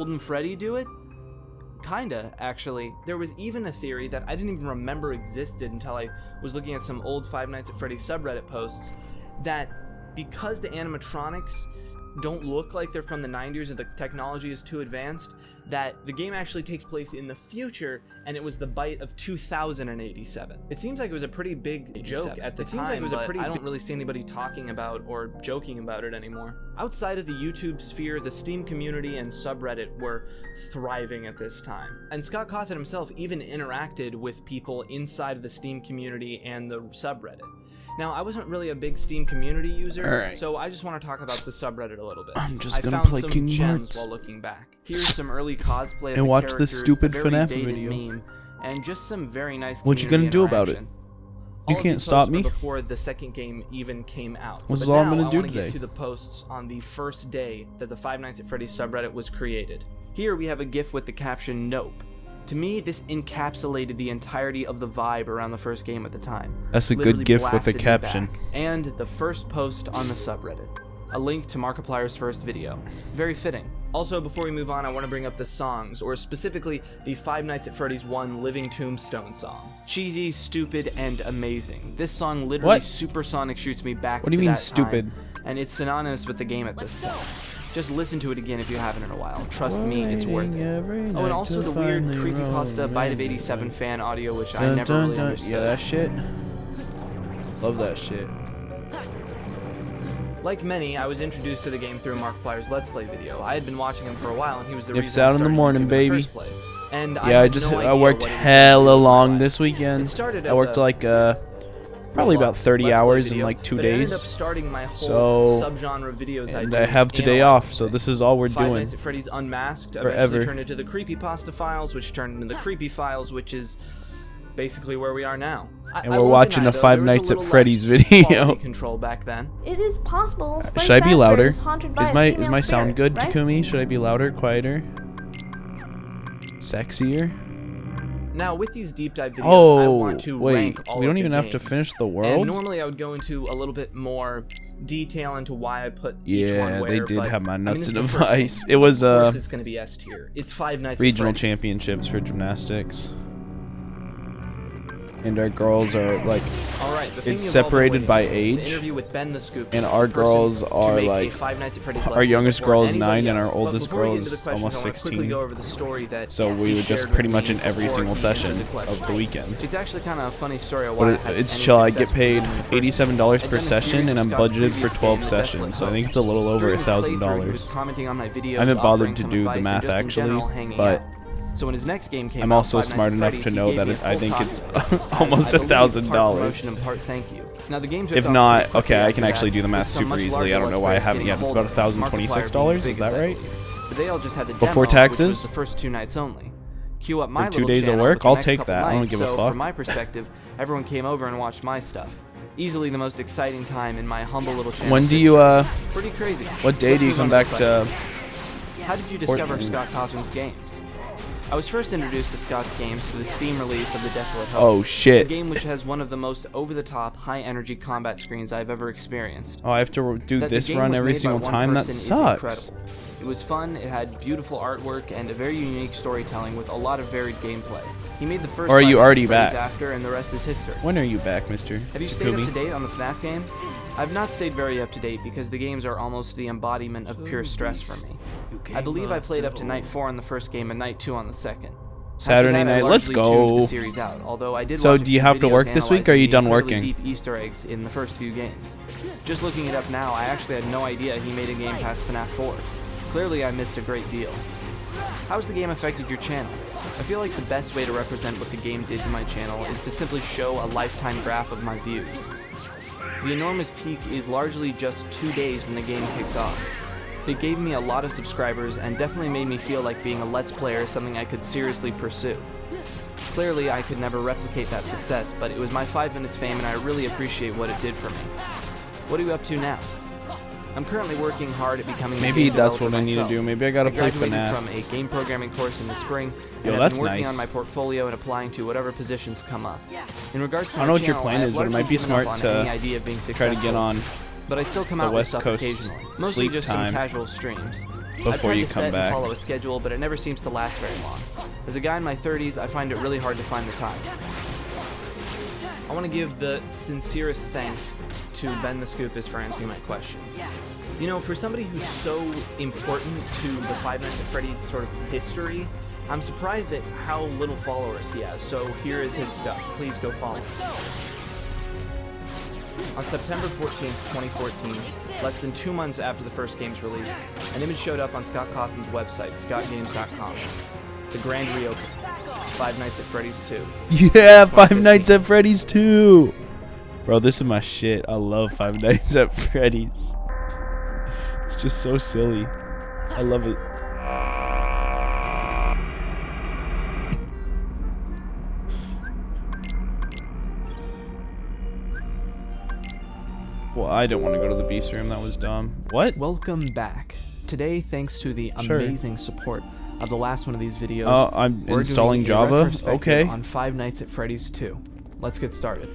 Golden Freddy do it? Kinda, actually. There was even a theory that I didn't even remember existed until I was looking at some old Five Nights at Freddy's subreddit posts, that because the animatronics don't look like they're from the 90s or the technology is too advanced, that the game actually takes place in the future, and it was the bite of 2087. It seems like it was a pretty big joke at the time, but I don't really see anybody talking about or joking about it anymore. Outside of the YouTube sphere, the Steam community and subreddit were thriving at this time. And Scott Cawthon himself even interacted with people inside of the Steam community and the subreddit. Now, I wasn't really a big Steam community user, so I just want to talk about the subreddit a little bit. I'm just gonna found play some Kingdom gems Hearts while looking back. Here's some early cosplay of and the watch this characters, stupid a very FNAF dated video. meme, and just some very nice What you gonna do about it? interaction. You All of can't these stop posts were me? Before the second game even came out. What's But all I'm now gonna do I want to today? get to the posts on the first day that the Five Nights at Freddy's subreddit was created. Here we have a GIF with the caption "Nope." To me, this encapsulated the entirety of the vibe around the first game at the time. That's a Literally good GIF with a blasted me caption. back. And the first post on the subreddit. A link to Markiplier's first video. Very fitting. Also, before we move on, I want to bring up the songs, or specifically the Five Nights at Freddy's 1 Living Tombstone song. Cheesy, stupid, and amazing. This song literally What? supersonic shoots me back What do to you mean that stupid? time, and it's synonymous with the game at this point. Just listen to it again if you haven't in a while. Trust me, it's worth it. Oh, and also the weird creepypasta Bite of 87 fan audio, which I never really understood. Yeah, that shit. Love that shit. Like many, I was introduced to the game through Markiplier's Let's Play video. I had been watching him for a while, and he was the Nips reason I out in the started morning, YouTube in the baby. first place. And Yeah, I I had just no I idea worked what he was hella gonna do with my long life. this weekend. It started I as worked a like probably about 30 Let's Play hours in video, like 2 but it ended up days. starting my whole So, subgenre videos and do I have today analyzing off, so things. this is all we're Five doing. Nights at Freddy's Unmasked Forever. eventually turned into the Creepypasta Files, which turned into the Creepy Files, which is basically where we are now. And we're watching a Five Nights at Freddy's video. Control back then. It is possible. Freddy Should I be Fazbear louder? is haunted by Is a my female sound spirit, good, right? Takumi? Should I be louder, quieter, sexier? Now, with these deep dive videos, I Oh, want to wait. rank all We don't of the even have to games. finish the And world? normally I would go into a little bit more detail into why I put each one Yeah, where, they did but, have my I mean, nuts this in is a the first game. vice. It was Of course it's going to be S tier. It's Five Nights at regional Freddy's. championships for gymnastics. And our girls are like, All right, the thing it's you've all been separated waiting by for, age, the interview with Ben the Scoop, and the our person girls to are make a like, Five Nights at Freddy's our Let's Play youngest before girl is anybody 9 and our else. But oldest before we girl get into is the questions, almost I wanna quickly 16. go over the story that So we he would just shared pretty with much me in every before single he answered session the of questions. the weekend. It's actually kind of a funny story of But why I had it's any chill. I success get paid with him in the first $87 place. per I'd done a session, series and of I'm Scott's budgeted for previous 12 game, The Desolate sessions. So I Hope. think it's a little over During his playthrough, he was $1,000. commenting on my videos, I haven't bothered offering to some do the advice, and math just in actually, general hanging but out. So when his next game came I'm out, also Five Nights smart at enough Freddy's, to he know gave that me a I full think copy it's of it. almost I believe part $1,000. promotion and part thank you. Now the game's If ripped off not, pretty quickly okay, I after can that, actually do the math with some super much easily. larger I don't know Let's why I Players haven't getting yet. It's a hold about of Markiplier $1,026. being Is the that biggest, I right? believe. But they all just had the Before demo, which was taxes? the first 2 nights only. Queue up my For 2 little days of channel work? with the I'll next take couple that. I don't nights, give a so fuck. from my perspective, everyone came over and watched my stuff. Easily the most exciting time in my humble little channel. When do you, Pretty crazy. what day Let's do you move come on back the to How did you discover Portland? Scott Cawthon's games? I was first introduced to Scott's games through the Steam release of The Desolate Hope. Oh A shit. game which has one of the most over-the-top, high-energy combat screens I've ever experienced. Oh, I have to do That the this game run was every made by single one time? That person is sucks. incredible. It was fun, it had beautiful artwork, and a very unique storytelling with a lot of varied gameplay. He made the first Or are you Five Nights already at Freddy's back? after, and the rest is history. When are you back, Mr. Have you stayed up to Takumi? date on the FNAF games? I've not stayed very up to date because the games are almost the embodiment of pure stress for me. I believe I played up to Night 4 on the first game and Night 2 on the second. Saturday After that, I night, let's largely tuned go. the series out, although I did So watch a do you few have to videos work this week, or are you analyzing done the incredibly working? deep Easter eggs in the first few games. Just looking it up now, I actually had no idea he made a game past FNAF 4. Clearly I missed a great deal. How's the game affected your channel? I feel like the best way to represent what the game did to my channel is to simply show a lifetime graph of my views. The enormous peak is largely just 2 days when the game kicked off. It gave me a lot of subscribers and definitely made me feel like being a Let's Player is something I could seriously pursue. Clearly, I could never replicate that success, but it was my 5 minutes fame and I really appreciate what it did for me. What are you up to now? I'm currently working hard at becoming a Maybe game that's developer what I need to myself. do. Maybe I gotta play graduated FNAF. from a game programming course in the spring, Yo, and I've that's been working nice. on my portfolio and applying to whatever positions come up. In regards to I don't my know what your channel, plan I have is, but it might largely be given up smart on to any idea of being Try successful, to get on but I still come the out with West stuff Coast occasionally. Mostly sleep just time. some casual streams. I've tried before you to come set back. and follow a schedule, but it never seems to last very long. As a guy in my 30s, I find it really hard to find the time. I want to give the sincerest thanks to Ben the Scoopus for answering my questions. You know, for somebody who's so important to the Five Nights at Freddy's sort of history, I'm surprised at how little followers he has. So here is his stuff. Please go follow him. On September 14th, 2014, less than 2 months after the first game's release, an image showed up on Scott Cawthon's website, scottgames.com. The grand reopen. Five Nights at Freddy's 2. Yeah, Five Nights at Freddy's 2. Bro, this is my shit. I love Five Nights at Freddy's. It's just so silly. I love it. Well, I didn't want to go to the beast room. That was dumb. What? Welcome back. Today, thanks to the Sure. amazing support of the last one of these videos, Oh, I'm we're installing doing a Java? retrospective Okay. on Five Nights at Freddy's 2. Let's get started.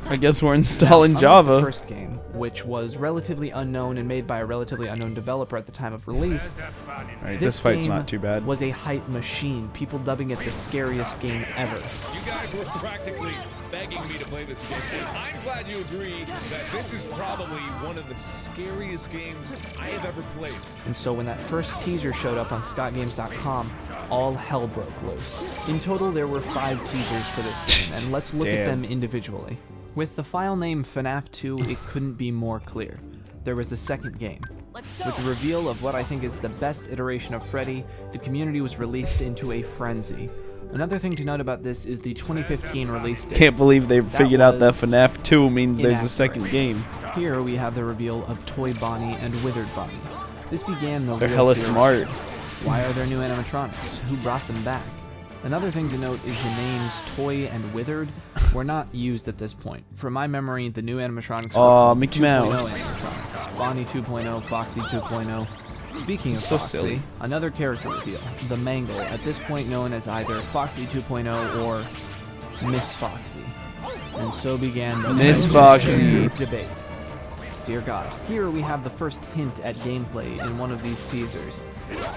I guess we're installing Now, unlike Java. The first game, which was relatively unknown and made by a relatively unknown developer at the time of release, Alright, this fight's game not too bad. was a hype machine, people dubbing it the scariest game ever. You guys were practically begging me to play this game, and I'm glad you agree that this is probably one of the scariest games I have ever played. And so when that first teaser showed up on scottgames.com, all hell broke loose. In total, there were 5 teasers for this game, and let's look at Damn. them individually. With the file name FNAF 2, it couldn't be more clear. There was a second game. With the reveal of what I think is the best iteration of Freddy, the community was released into a frenzy. Another thing to note about this is the 2015 release date. Can't believe they figured out that was FNAF 2 means there's a inaccurate. second game. Here we have the reveal of Toy Bonnie and Withered Bonnie. This began the They're real hella theory. smart. Why are there new animatronics? Who brought them back? Another thing to note is the names Toy and Withered were not used at this point. From my memory, the new animatronics were Aw, called Mickey 2.0 Mouse. animatronics. Bonnie 2.0, Foxy 2.0. Speaking of So Foxy, silly. another character reveal, the Mangle, at this point known as either Foxy 2.0 or Miss Foxy. And so began the Miss legendary Foxy. debate. Dear God. Here we have the first hint at gameplay in one of these teasers.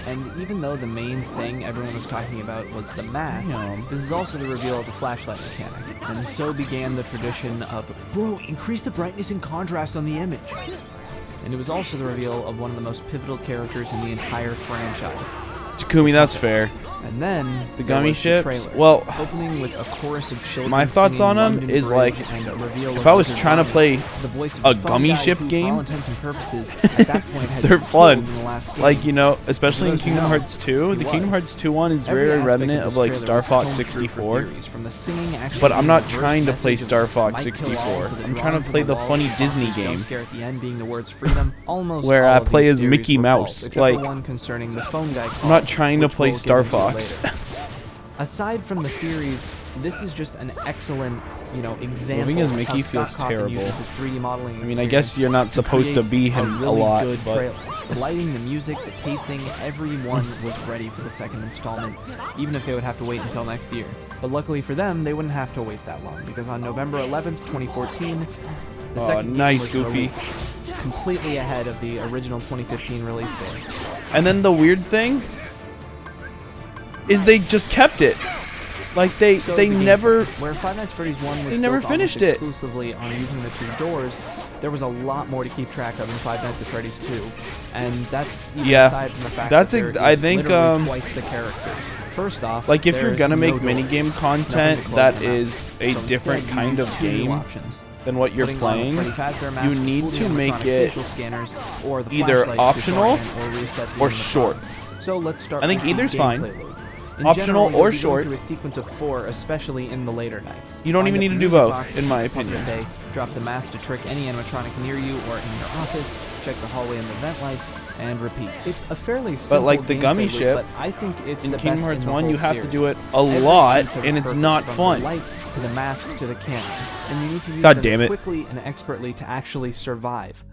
And even though the main thing everyone was talking about was the mask, Damn. this is also the reveal of the flashlight mechanic. And so began the tradition of, bro, increase the brightness and contrast on the image. And it was also the reveal of one of the most pivotal characters in the entire franchise. Takumi, that's fair. And then The there gummy was ships? trailer, Well, opening with a chorus of children my thoughts singing on 'em London is, Bridge like, and a reveal if of I was Withered trying to Bonnie, play the voice of a the fun gummy guy ship who, game, for all intents and purposes, at that point had they're been fun. killed in the last game. Like, you know, especially in For those who Kingdom know, Hearts 2, he the was. Kingdom Hearts 2 one is Every very aspect remnant this of like trailer Star was Fox home proof for 64. theories, from the singing actually But I'm being not the trying to reverse play message of Star Fox Might Kill 64. All to the I'm trying to drawings play on the wall, funny Foxy's Disney jump game. scare at the end being the words freedom. Almost Where all I of play these as theories Mickey were Mouse, false, except like- for one concerning the phone guy I'm not call, trying to which play we'll Star get into Fox. later. Aside from the theories, this is just an excellent, example Moving as of Mickey how feels Scott Cawthon terrible. uses his 3D modeling I mean, I guess you're not supposed to be him a really lot, good but trailer. The lighting, the music, the pacing, everyone was ready for the second installment, even if they would have to wait until next year. But luckily for them, they wouldn't have to wait that long, because on November 11th, 2014, the Aw, second game nice, was Goofy. released, completely ahead of the original 2015 release date. And then the weird thing is they just kept it. Like they So the never gameplay, where Five Nights at Freddy's 1 was They never built finished almost it. exclusively on using the 2 doors, there was a lot more to keep track of in Five Nights at Freddy's 2, and that's even Yeah, aside from the fact that's that there ex- I is think, literally twice the character. First off, like if you're there's gonna no make doors, minigame nothing content to close that them out. is a So different instead, kind you of use 2 new game options. than what you're Putting on the playing, Freddy Fazbear mask, you need full to make animatronic it facial scanners, or the either flashlights optional beforehand, or reset the or animatronics. short. So let's start. I think with the either's fine. gameplay loop. In Optional general, or you'll be going short. through a sequence of 4, especially in the later nights. You don't Find even up need the to do music both, box, in my pump the opinion. bay, drop the mask to trick any animatronic near you or in your office, check the hallway and the vent lights, and repeat. It's a fairly simple like the gummy gameplay loop, ship, but I think it's in the Kingdom best Hearts in the 1 whole you have to series. do it a Every lot piece of and it's purpose, not from fun. The light to the mask to the camera, and you need to use God them damn it. quickly and expertly to actually survive.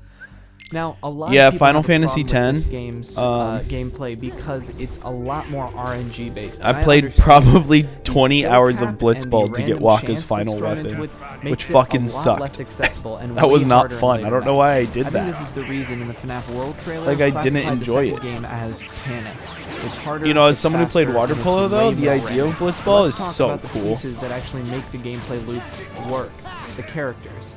Now, a lot Yeah, of people Final have a Fantasy problem with X, this game's gameplay because it's a lot more RNG based. I played probably 20 hours of Blitzball to get Wakka's final thrown into weapon, it which makes it fucking a lot sucked. less accessible and That way was not harder in fun. later I don't know why I nights. did I that. think this is the reason in the FNAF World trailer. Like, I didn't classified the enjoy second it. game as panic. It's harder. You know, as it's someone who played faster, water and polo, it's though, way the more idea random. of Blitzball Let's is talk so about the cool. pieces that actually make the gameplay loop work. The characters.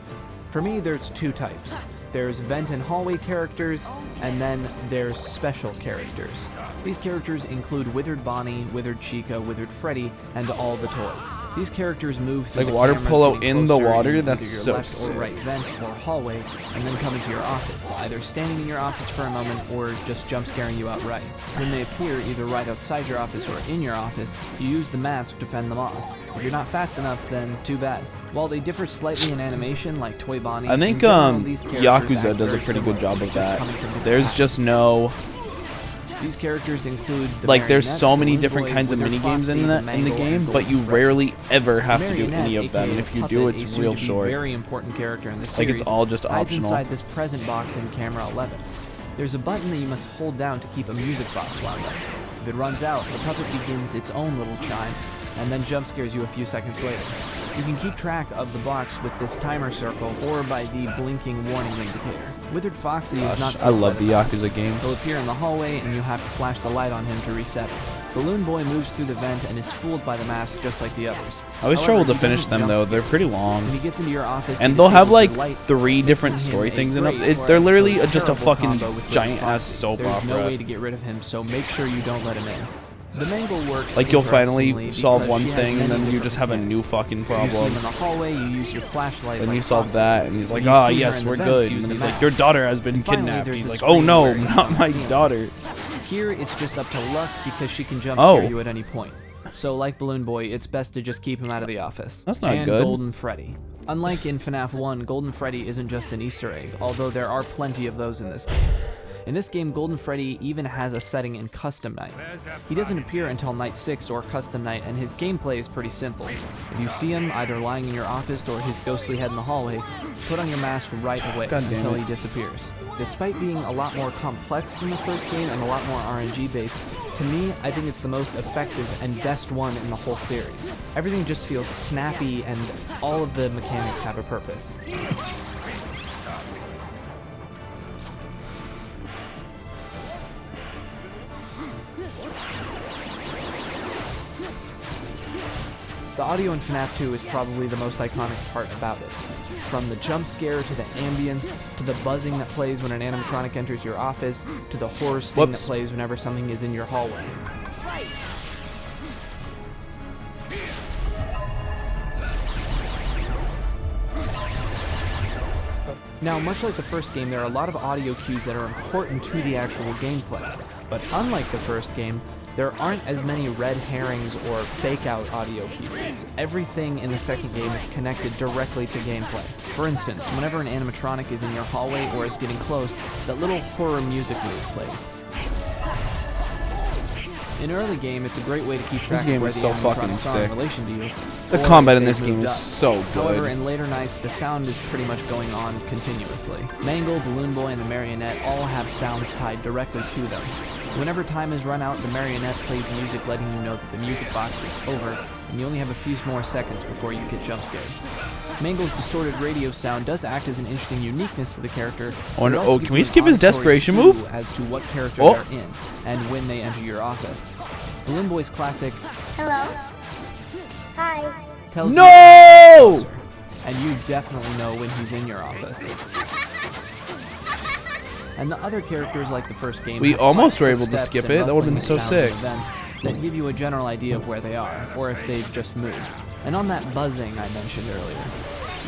For me, there's two types. There's vent and hallway characters, and then there's special characters. These characters include Withered Bonnie, Withered Chica, Withered Freddy, and all the toys. These characters move through Like the water cameras polo getting in the closer water? either That's your so left sick. or right vent or hallway, and then come into your office, either standing in your office for a moment or just jump scaring you outright. When they appear either right outside your office or in your office, you use the mask to fend them off. If you're not fast enough, then too bad. While they differ slightly in animation, like Toy Bonnie, I think in general, these characters Yakuza act does a very pretty good similar, job of just that. coming from different There's paths. just no These characters include the like there's Marionette, so many Balloon different Boy, kinds of Withered mini games Foxy, in the Mangle, game, and but you Golden rarely ever have to do Marionette, any of them. aka And if you Puppet, do, a it's soon real to be short. Very important character in the Like, series. it's all just hides optional. inside this present box in camera 11. There's a button that you must hold down to keep a music box wound up. If it runs out, the puppet begins its own little chime, and then jump scares you a few seconds later. You can keep track of the box with this timer circle or by the blinking warning indicator. Withered Foxy is not. Gosh, I love the fast. Yakuza games. He'll appear in the hallway and you have to flash the light on him to reset it. Balloon Boy moves through the vent and is fooled by the mask just like the others. I always However, struggle to he finish doesn't them jump though. scare. They're pretty long. When he gets into your office, And he they'll have disables like the light, 3 different making story him a things in them. great or They're else literally a just a terrible fucking combo with Withered giant ass Foxy. soap There's no opera. way to get rid of him, so make sure you don't let him in. The Mangle works. Like you'll finally interestingly solve because one she has thing and many then you different just have a new mechanics. fucking You see him problem. in the hallway, you use your flashlight. Then like you solve Foxy. that and he's When like, you ah see her yes, in the we're vents, good. use And the he's like, mask. your daughter has been And finally, kidnapped. there's He's the like, oh screen no, where he's not on the my ceiling. daughter. Here, it's just up to luck because she can jump Oh. scare you at any point. So, like Balloon Boy, it's best to just keep him out of the office. That's not and good. Golden Freddy. Unlike in FNAF 1, Golden Freddy isn't just an Easter egg, although there are plenty of those in this game. In this game, Golden Freddy even has a setting in Custom Night. He doesn't appear until Night 6 or Custom Night, and his gameplay is pretty simple. If you see him either lying in your office or his ghostly head in the hallway, put on your mask right away God damn until it. he disappears. Despite being a lot more complex than the first game and a lot more RNG based, to me, I think it's the most effective and best one in the whole series. Everything just feels snappy and all of the mechanics have a purpose. The audio in FNAF 2 is probably the most iconic part about it. From the jump scare to the ambience, to the buzzing that plays when an animatronic enters your office, to the horror sting that Whoops. plays whenever something is in your hallway. Now, much like the first game, there are a lot of audio cues that are important to the actual gameplay. But unlike the first game, there aren't as many red herrings or fake-out audio pieces. Everything in the second game is connected directly to gameplay. For instance, whenever an animatronic is in your hallway or is getting close, that little horror music loop plays. In early game, it's a great way to keep track game of where is the so fucking animatronics are in sick. relation to you. The or combat if in they've this game moved is up. so However, good. in later nights, the sound is pretty much going on continuously. Mangle, Balloon Boy, and the Marionette all have sounds tied directly to them. Whenever time is run out, the Marionette plays music letting you know that the music box is over, and you only have a few more seconds before you get jump scared. Mangle's distorted radio sound does act as an interesting uniqueness to the character. I wonder- but it also oh, gives can we you an skip his auditory desperation clue move? as to what character Oh. they're in, and when they enter your office. Balloon Boy's classic Hello. Hi. tells No! you he's closer, and you definitely know when he's in your office. And the other characters, like the first game, We have almost quiet were able to footsteps skip and it. That would've been rustling so sounds and sick. events that give you a general idea of where they are, or if they've just moved. And on that buzzing I mentioned earlier,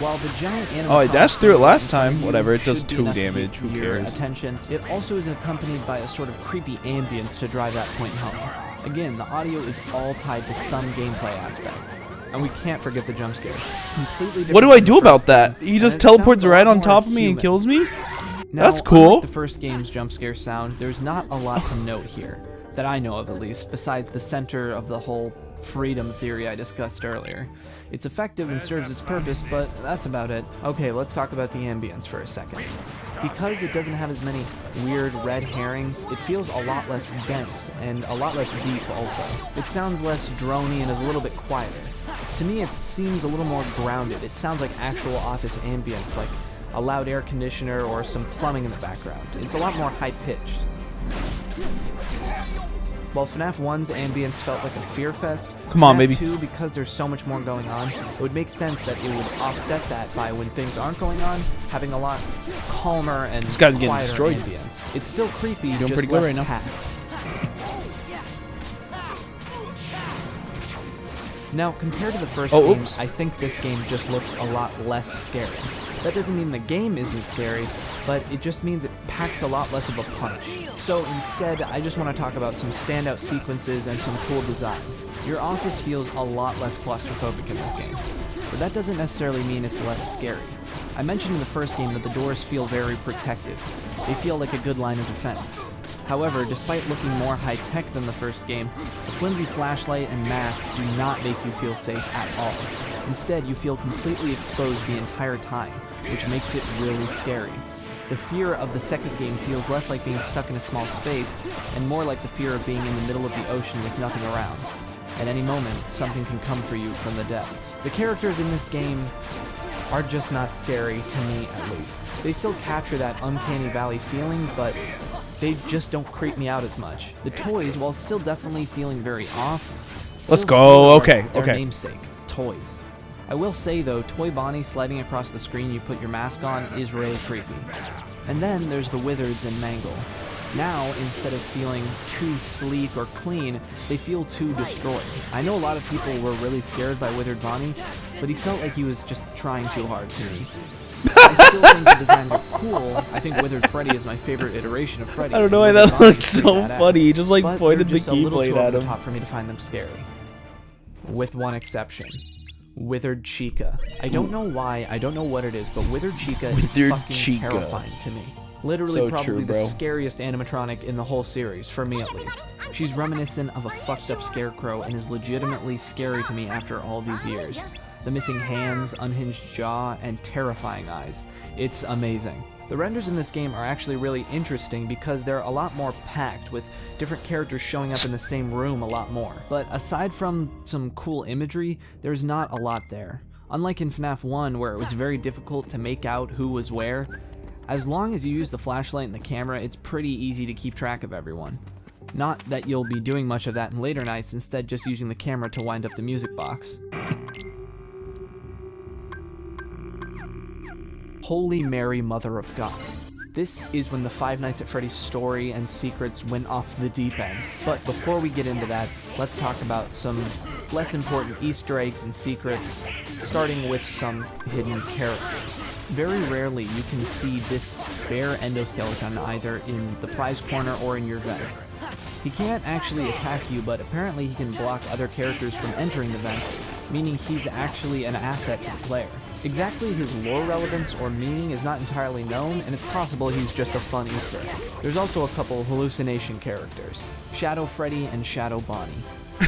while the giant animatronic Oh, I dashed through it last in front of time. you Whatever, it does should be 2 enough to damage. keep Who your cares? attention, it also is accompanied by a sort of creepy ambience to drive that point home. Again, the audio is all tied to some gameplay aspect. And we can't forget the jump scares. Completely different What do I from the do about first that? game, He and just it teleports sounds a right lot on more top of me and human. kills me? Now, That's cool. unlike the first game's jump scare sound, there's not a lot to note here, that I know of at least, besides the center of the whole freedom theory I discussed earlier. It's effective and serves its purpose, but that's about it. Okay, let's talk about the ambience for a second. Because it doesn't have as many weird red herrings, it feels a lot less dense and a lot less deep also. It sounds less droney and is a little bit quieter. To me, it seems a little more grounded. It sounds like actual office ambience, like a loud air conditioner or some plumbing in the background. It's a lot more high-pitched. While FNAF 1's ambience felt like a fear fest, Come on, FNAF baby. 2, because there's so much more going on, it would make sense that it would offset that by when things aren't going on, having a lot calmer and This guy's getting quieter destroyed. ambience. It's still creepy, Doing just pretty good less right now. packed. Now, compared to the first Oh, game, oops. I think this game just looks a lot less scary. That doesn't mean the game isn't scary, but it just means it packs a lot less of a punch. So instead, I just want to talk about some standout sequences and some cool designs. Your office feels a lot less claustrophobic in this game, but that doesn't necessarily mean it's less scary. I mentioned in the first game that the doors feel very protective. They feel like a good line of defense. However, despite looking more high-tech than the first game, the flimsy flashlight and mask do not make you feel safe at all. Instead, you feel completely exposed the entire time, which makes it really scary. The fear of the second game feels less like being stuck in a small space, and more like the fear of being in the middle of the ocean with nothing around. At any moment, something can come for you from the depths. The characters in this game are just not scary, to me at least. They still capture that uncanny valley feeling, but they just don't creep me out as much. The toys, while still definitely feeling very off, Let's still go. feel like Okay, their okay. namesake, toys. I will say though, Toy Bonnie sliding across the screen you put your mask on is really creepy. And then there's the Wizards and Mangle. Now, instead of feeling too sleek or clean, they feel too destroyed. I know a lot of people were really scared by Withered Bonnie, but he felt like he was just trying too hard to me. I still think the designs are cool. I think Withered Freddy is my favorite iteration of Freddy. I don't know why and that Withered Bonnie's looks pretty so badass. funny. He just, like, But pointed they're the just a little keyblade too over at the him. top for me to find them scary. With one exception. Withered Chica. I don't know why, I don't know what it is, but Withered Chica is Withered fucking Chica. terrifying to me. Literally So probably true, the bro. scariest animatronic in the whole series, for me at least. She's reminiscent of a fucked up scarecrow and is legitimately scary to me after all these years. The missing hands, unhinged jaw, and terrifying eyes. It's amazing. The renders in this game are actually really interesting because they're a lot more packed, with different characters showing up in the same room a lot more. But aside from some cool imagery, there's not a lot there. Unlike in FNAF 1, where it was very difficult to make out who was where, as long as you use the flashlight and the camera, it's pretty easy to keep track of everyone. Not that you'll be doing much of that in later nights, instead just using the camera to wind up the music box. Holy Mary, Mother of God. This is when the Five Nights at Freddy's story and secrets went off the deep end. But before we get into that, let's talk about some less important Easter eggs and secrets, starting with some hidden characters. Very rarely you can see this bare endoskeleton either in the prize corner or in your vent. He can't actually attack you, but apparently he can block other characters from entering the vent, meaning he's actually an asset to the player. Exactly his lore relevance or meaning is not entirely known, and it's possible he's just a fun Easter egg. There's also a couple hallucination characters, Shadow Freddy and Shadow Bonnie.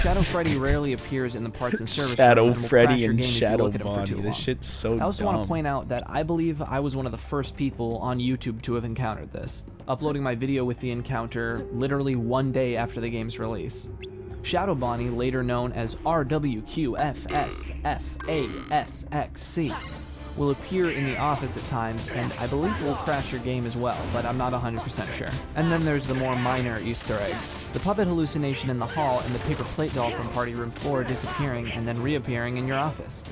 Shadow Freddy rarely appears in the parts and service Shadow room and will crash Freddy your and game if you Shadow look at him for Bonnie. too This long. shit's so I also want to dumb. point out that I believe I was one of the first people on YouTube to have encountered this, uploading my video with the encounter literally one day after the game's release. Shadow Bonnie, later known as RWQFSFASXC, will appear in the office at times, and I believe will crash your game as well, but I'm not 100% sure. And then there's the more minor Easter eggs. The puppet hallucination in the hall and the paper plate doll from Party Room 4 disappearing and then reappearing in your office.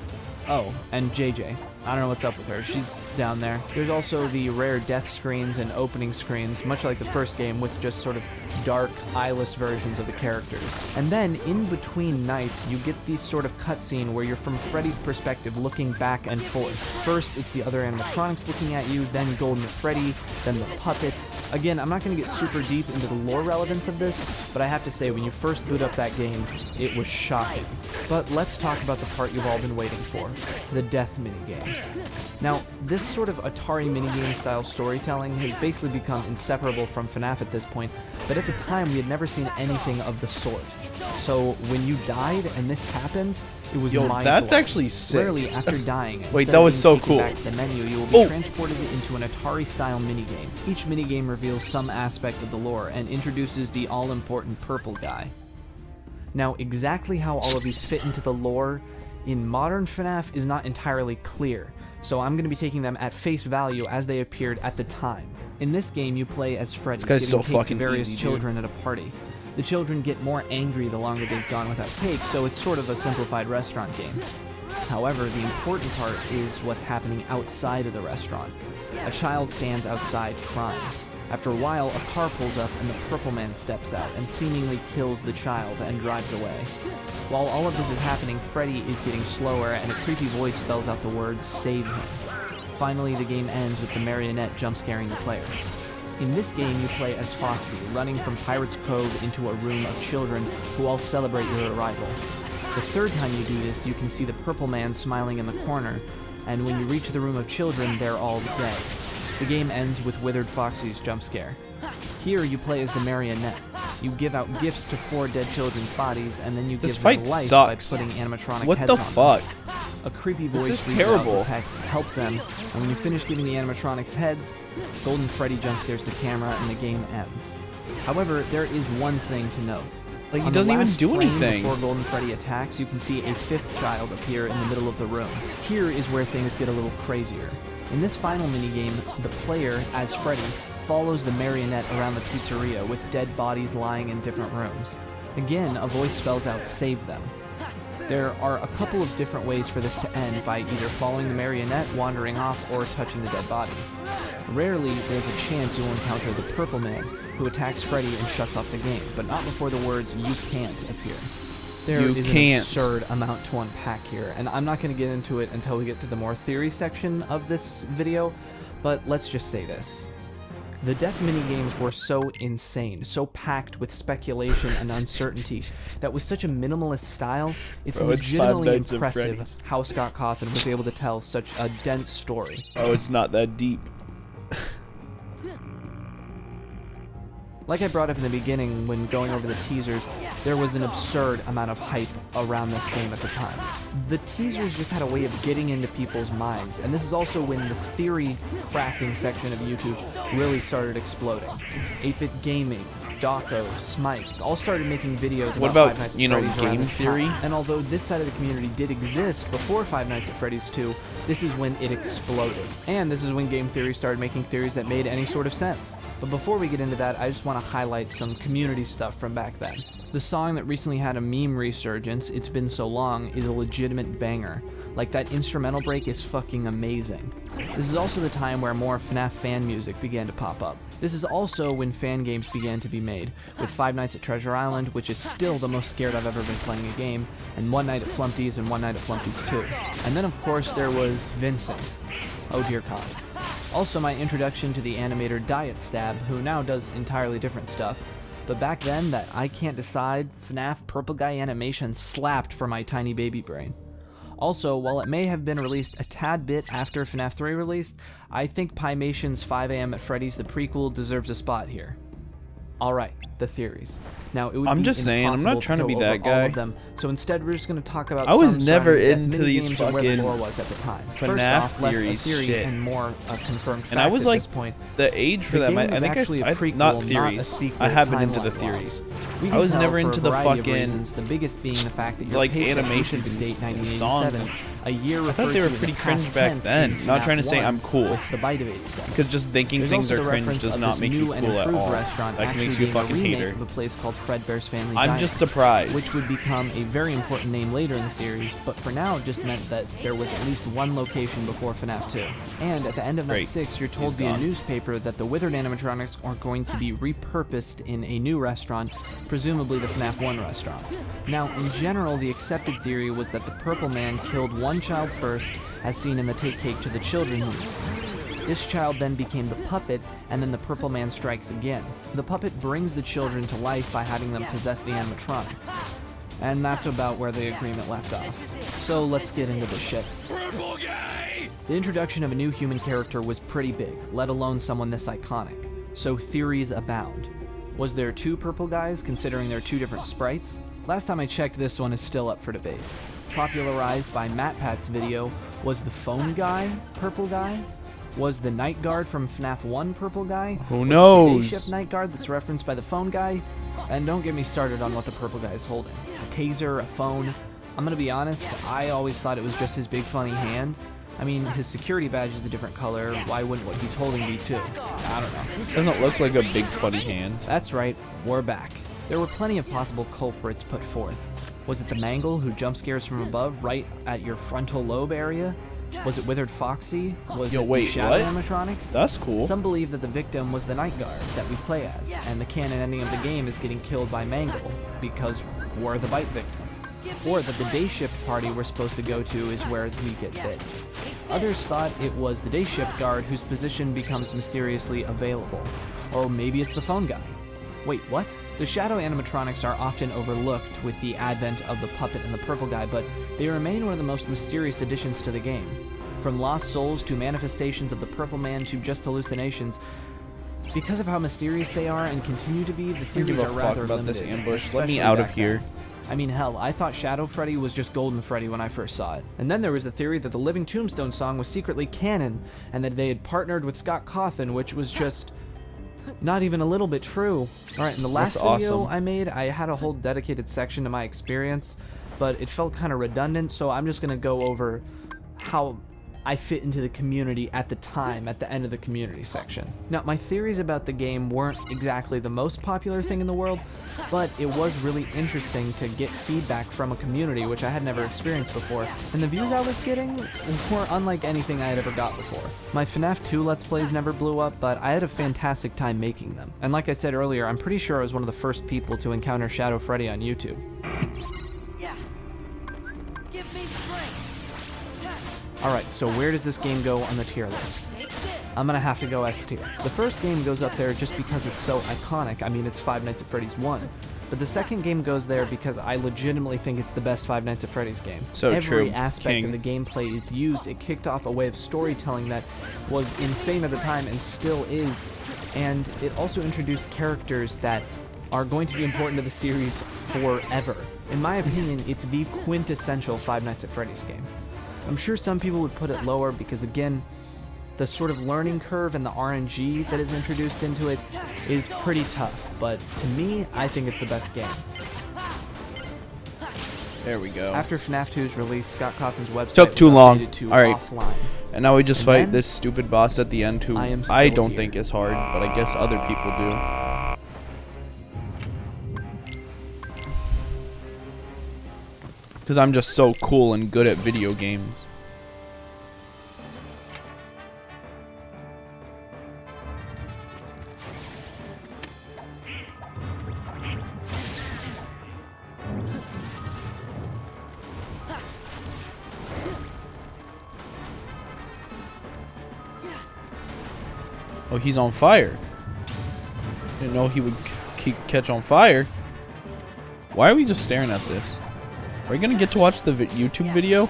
Oh, and JJ. I don't know what's up with her. She's down there. There's also the rare death screens and opening screens, much like the first game, with just sort of dark, eyeless versions of the characters. And then, in between nights, you get these sort of cutscene where you're from Freddy's perspective looking back and forth. First, it's the other animatronics looking at you, then Golden Freddy, then the puppet. Again, I'm not going to get super deep into the lore relevance of this, but I have to say, when you first boot up that game, it was shocking. But let's talk about the part you've all been waiting for, the death minigames. Now, this sort of Atari minigame style storytelling has basically become inseparable from FNAF at this point, but at the time we had never seen anything of the sort. So when you died and this happened, It was Yo, mind that's blowing. actually sick. Rarely, after dying, Wait, instead that of was being so taken cool. back to the menu, you will be Oh. transported into an Atari-style minigame. Each minigame reveals some aspect of the lore and introduces the all-important purple guy. Now, exactly how all of these fit into the lore in modern FNAF is not entirely clear, so I'm going to be taking them at face value as they appeared at the time. In this game, you play as Freddy, This guy's giving so cake to fucking various easy, dude. children at a party. The children get more angry the longer they've gone without cake, so it's sort of a simplified restaurant game. However, the important part is what's happening outside of the restaurant. A child stands outside crying. After a while, a car pulls up and the Purple Man steps out and seemingly kills the child and drives away. While all of this is happening, Freddy is getting slower and a creepy voice spells out the words, "Save him." Finally, the game ends with the marionette jump-scaring the player. In this game, you play as Foxy, running from Pirate's Cove into a room of children who all celebrate your arrival. The third time you do this, you can see the Purple Man smiling in the corner, and when you reach the room of children, they're all dead. The game ends with Withered Foxy's jump scare. Here, you play as the marionette. You give out gifts to 4 dead children's bodies, and then you This give fight them life sucks. by putting animatronic What heads the on them. fuck? A creepy This voice is reads out terrible. the text, "Help them," and when you finish giving the animatronics heads, Golden Freddy jump scares the camera and the game ends. However, there is one thing to note. Like, he On the doesn't even last do frame anything. Before Golden Freddy attacks, you can see a 5th child appear in the middle of the room. Here is where things get a little crazier. In this final minigame, the player, as Freddy, follows the marionette around the pizzeria with dead bodies lying in different rooms. Again, a voice spells out, "Save them." There are a couple of different ways for this to end, by either following the marionette, wandering off, or touching the dead bodies. Rarely, there's a chance you'll encounter the Purple Man, who attacks Freddy and shuts off the game, but not before the words "You can't" appear. There You is can't. an absurd amount to unpack here, and I'm not going to get into it until we get to the more theory section of this video, but let's just say this. The death minigames were so insane, so packed with speculation and uncertainty, that with such a minimalist style, it's Bro, it's Five legitimately Nights at impressive Freddy's. how Scott Cawthon was able to tell such a dense story. Oh, it's not that deep. Like I brought up in the beginning when going over the teasers, there was an absurd amount of hype around this game at the time. The teasers just had a way of getting into people's minds, and this is also when the theory crafting section of YouTube really started exploding. 8-Bit Gaming, Dawko, Smite, all started making videos What about about, Five Nights at you know, Freddy's around game this time. theory? And although this side of the community did exist before Five Nights at Freddy's 2, this is when it exploded. And this is when game theory started making theories that made any sort of sense. But before we get into that, I just want to highlight some community stuff from back then. The song that recently had a meme resurgence, "It's Been So Long," is a legitimate banger. Like, that instrumental break is fucking amazing. This is also the time where more FNAF fan music began to pop up. This is also when fan games began to be made, with Five Nights at Treasure Island, which is still the most scared I've ever been playing a game, and One Night at Flumpty's and One Night at Flumpty's 2. And then, of course, there was Vincent. Oh dear God. Also, my introduction to the animator Diet Stab, who now does entirely different stuff. But back then, that I Can't Decide FNAF Purple Guy animation slapped for my tiny baby brain. Also, while it may have been released a tad bit after FNAF 3 released, I think Pymation's 5 AM at Freddy's the prequel deserves a spot here. Alright, the theories. Now, it would I'm be just saying, I'm not impossible trying to go be over that all guy. of them, so instead we're just going to talk about I was some never surrounding death into these minigames and where the fucking lore was at the time. First FNAF off, less a theories theory shit. and more a confirmed fact And I was at like, this point. the age for The them, game I is think actually a I prequel, not not a theories. sequel, I have been into the timeline-wise. theories. We I can was tell never for a into the variety of fucking, reasons, the biggest being the fact that your like, patron animations to date and songs 1987, a year I thought they were pretty cringe back then. Not trying to say I'm cool, the Bite of 87. because just thinking There's things also are the cringe reference does of not this make you new and cool at improved all. restaurant Like, actually makes you a being a fucking remake hater. of a place called Fredbear's Family I'm Diner, just surprised. which would become a very important name later in the series, but for now it just meant that there was at least one location before FNAF 2. And at the end of Night Great. 6, you're told He's via gone. newspaper that the withered animatronics are going to be repurposed in a new restaurant, presumably the FNAF 1 restaurant. Now, in general, the accepted theory was that the Purple Man killed one child first, as seen in the Take Cake to the Children movie. This child then became the puppet, and then the Purple Man strikes again. The puppet brings the children to life by having them possess the animatronics. And that's about where the agreement left off. So let's get into this shit. Purple guy! The introduction of a new human character was pretty big, let alone someone this iconic. So theories abound. Was there 2 purple guys, considering they're 2 different sprites? Last time I checked, this one is still up for debate. popularized by MatPat's video, was the phone guy purple guy? Was the night guard from FNAF 1 purple guy? Who Was it knows? the day shift night guard that's referenced by the phone guy? And don't get me started on what the purple guy is holding. A taser, a phone. I'm gonna be honest, I always thought it was just his big funny hand. I mean, his security badge is a different color. Why wouldn't what he's holding be too? I don't know. Doesn't look like a big funny hand. That's right, we're back. There were plenty of possible culprits put forth. Was it the Mangle who jump scares from above right at your frontal lobe area? Was it Withered Foxy? Was Yo, it wait, the Shadow what? animatronics? That's cool. Some believe that the victim was the Night Guard that we play as, and the canon ending of the game is getting killed by Mangle, because we're the bite victim. Or that the day shift party we're supposed to go to is where we get bit. Others thought it was the day shift guard whose position becomes mysteriously available. Or maybe it's the phone guy. Wait, what? The shadow animatronics are often overlooked with the advent of the puppet and the purple guy, but they remain one of the most mysterious additions to the game. From lost souls to manifestations of the purple man to just hallucinations, because of how mysterious they are and continue to be, the Give theories a are fuck rather about this limited. ambush. Let me especially out of back here. then. I mean, hell, I thought Shadow Freddy was just Golden Freddy when I first saw it. And then there was the theory that the Living Tombstone song was secretly canon, and that they had partnered with Scott Cawthon, which was just not even a little bit true. Alright, in the last That's video awesome. I made, I had a whole dedicated section to my experience, but it felt kind of redundant, so I'm just going to go over how I fit into the community at the time, at the end of the community section. Now, my theories about the game weren't exactly the most popular thing in the world, but it was really interesting to get feedback from a community, which I had never experienced before, and the views I was getting were unlike anything I had ever got before. My FNAF 2 Let's Plays never blew up, but I had a fantastic time making them. And like I said earlier, I'm pretty sure I was one of the first people to encounter Shadow Freddy on YouTube. Alright, so where does this game go on the tier list? I'm gonna have to go S tier. The first game goes up there just because it's so iconic. I mean, it's Five Nights at Freddy's 1. But the second game goes there because I legitimately think it's the best Five Nights at Freddy's game. So Every true, aspect King. of the gameplay is used. It kicked off a way of storytelling that was insane at the time and still is. And it also introduced characters that are going to be important to the series forever. In my opinion, it's the quintessential Five Nights at Freddy's game. I'm sure some people would put it lower because, again, the sort of learning curve and the RNG that is introduced into it is pretty tough. But to me, I think it's the best game. There we go. After FNAF 2's release, Scott Cawthon's website Took too was long. updated to Alright. offline. And now we just And fight then, this stupid boss at the end who I am I still don't here. think is hard, but I guess other people do. Because I'm just so cool and good at video games. Oh, he's on fire. Didn't know he would catch on fire. Why are we just staring at this? Are we gonna get to watch the YouTube video?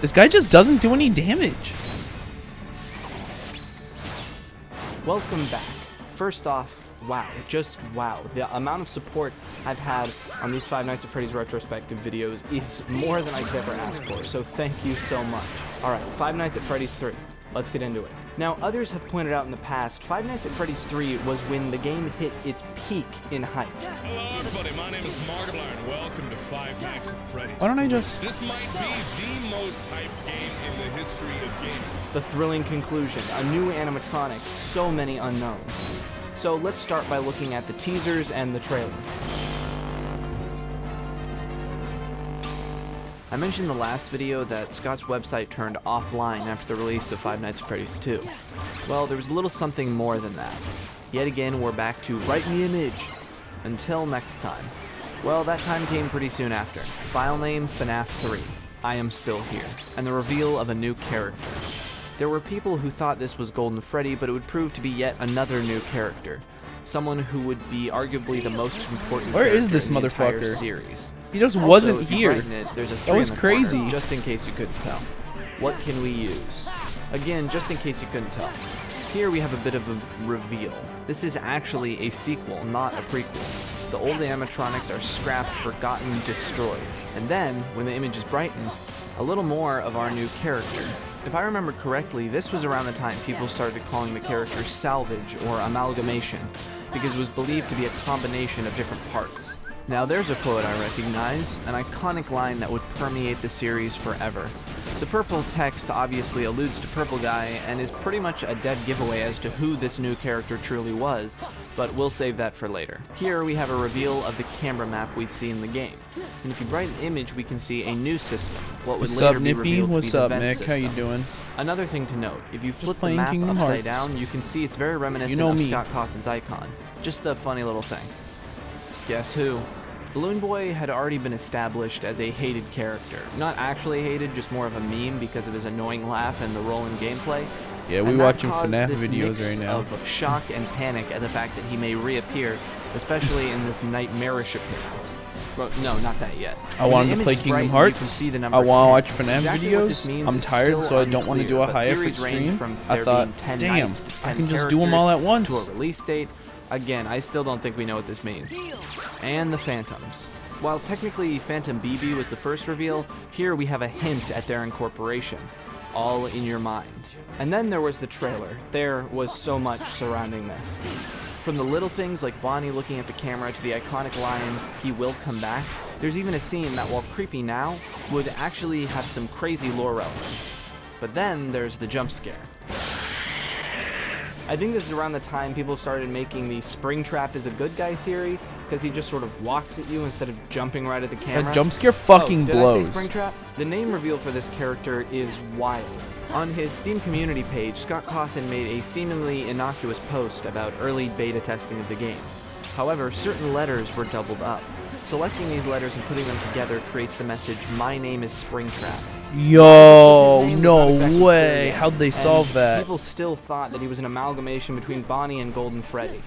This guy just doesn't do any damage. Welcome back. First off, wow, just wow. The amount of support I've had on these Five Nights at Freddy's retrospective videos is more than I could ever ask for, so thank you so much. Alright, Five Nights at Freddy's 3. Let's get into it. Now, others have pointed out in the past, Five Nights at Freddy's 3 was when the game hit its peak in hype. Hello, everybody. My name is Markiplier, and welcome to Five Nights at Freddy's. Why don't I just... This might be the most hyped game in the history of gaming. The thrilling conclusion, a new animatronic, so many unknowns. So let's start by looking at the teasers and the trailer. I mentioned in the last video that Scott's website turned offline after the release of Five Nights at Freddy's 2. Well, there was a little something more than that. Yet again, we're back to write me image. Until next time. Well, that time came pretty soon after. File name FNAF 3. I Am Still Here, and the reveal of a new character. There were people who thought this was Golden Freddy, but it would prove to be yet another new character. Someone who would be arguably the most important Where is character this in the entire motherfucker? series. He just Also, wasn't if you here. brighten it, there's a That 3 was in the corner, crazy. just in case you couldn't tell. What can we use? Again, just in case you couldn't tell. Here we have a bit of a reveal. This is actually a sequel, not a prequel. The old animatronics are scrapped, forgotten, destroyed. And then, when the image is brightened, a little more of our new character. If I remember correctly, this was around the time people started calling the character salvage or amalgamation, because it was believed to be a combination of different parts. Now there's a quote I recognize, an iconic line that would permeate the series forever. The purple text obviously alludes to Purple Guy and is pretty much a dead giveaway as to who this new character truly was, but we'll save that for later. Here we have a reveal of the camera map we'd see in the game. And if you brighten image, we can see a new system, what would What's later up, be Nippy? revealed to What's be the up, vent Nick? How you system. doing? Another thing to note, if you flip the playing map Kingdom upside Hearts. down, you can see it's very reminiscent know of me. Scott Cawthon's icon. Just a funny little thing. Guess who? Balloon Boy had already been established as a hated character. Not actually hated, just more of a meme because of his annoying laugh and the rolling gameplay. Yeah, And we that watching caused FNAF this videos mix right now. of shock and panic at the fact that he may reappear, especially in this nightmarish appearance. Well, no, not that yet. I When wanted the to play image Kingdom brightened, Hearts. You can see the number I want to 10. watch FNAF Exactly what this videos. means I'm is tired, still so I don't want to unclear, do a but high effort theories range stream. from I there thought, being 10 damn, nights to I 10 can just do them all at once. to a release date. Again, I still don't think we know what this means. And the Phantoms. While technically Phantom BB was the first reveal, here we have a hint at their incorporation. All in your mind. And then there was the trailer. There was so much surrounding this. From the little things like Bonnie looking at the camera to the iconic line, "He will come back," there's even a scene that, while creepy now, would actually have some crazy lore relevance. But then there's the jump scare. I think this is around the time people started making the Springtrap is a good guy theory, because he just sort of walks at you instead of jumping right at the camera. That jump scare fucking Did blows. I say Springtrap? The name reveal for this character is wild. On his Steam community page, Scott Cawthon made a seemingly innocuous post about early beta testing of the game. However, certain letters were doubled up. Selecting these letters and putting them together creates the message, "My name is Springtrap." Yo, His name was no not exactly clear way. yet, How'd they and solve that? People still thought that he was an amalgamation between Bonnie and Golden Freddy.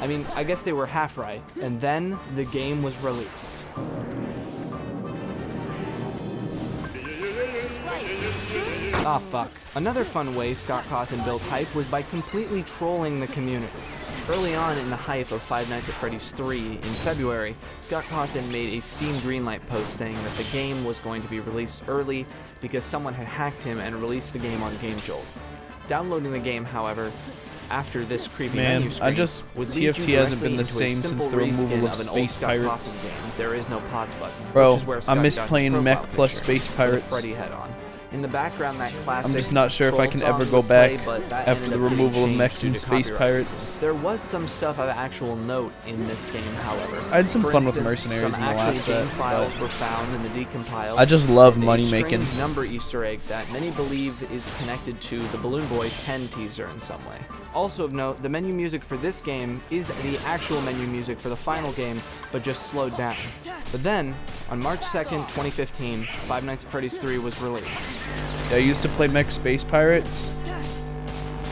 I mean, I guess they were half right. And then the game was released. Ah, fuck. Another fun way Scott Cawthon built hype was by completely trolling the community. Early on in the hype of Five Nights at Freddy's 3 in February, Scott Cawthon made a Steam Greenlight post saying that the game was going to be released early because someone had hacked him and released the game on GameJolt. Downloading the game, however, after this creepy Man, menu screen, would lead you TFT hasn't directly been the into a same since simple the removal reskin of an old Space Scott Pirates. Cawthon game. There is no pause button, Bro, which is where I Scott miss got his playing profile Mech plus picture Space with a Pirates. Freddy head on. In the background, that classic I'm just not sure if I troll can song ever go would play, back but that after ended the up getting removal of changed Mechs due and to Space copyright Pirates. reasons. There was some stuff of actual note in this game, however. I had some For fun with instance, Mercenaries some in the actual last game set, files but were found in the decompiled. I just love and money a making. strange number Easter egg that many believe is connected to the Balloon Boy 10 teaser in some way. Also of note, the menu music for this game is the actual menu music for the final game, but just slowed down. But then, on March 2nd, 2015, Five Nights at Freddy's 3 was released. I used to play Mech Space Pirates,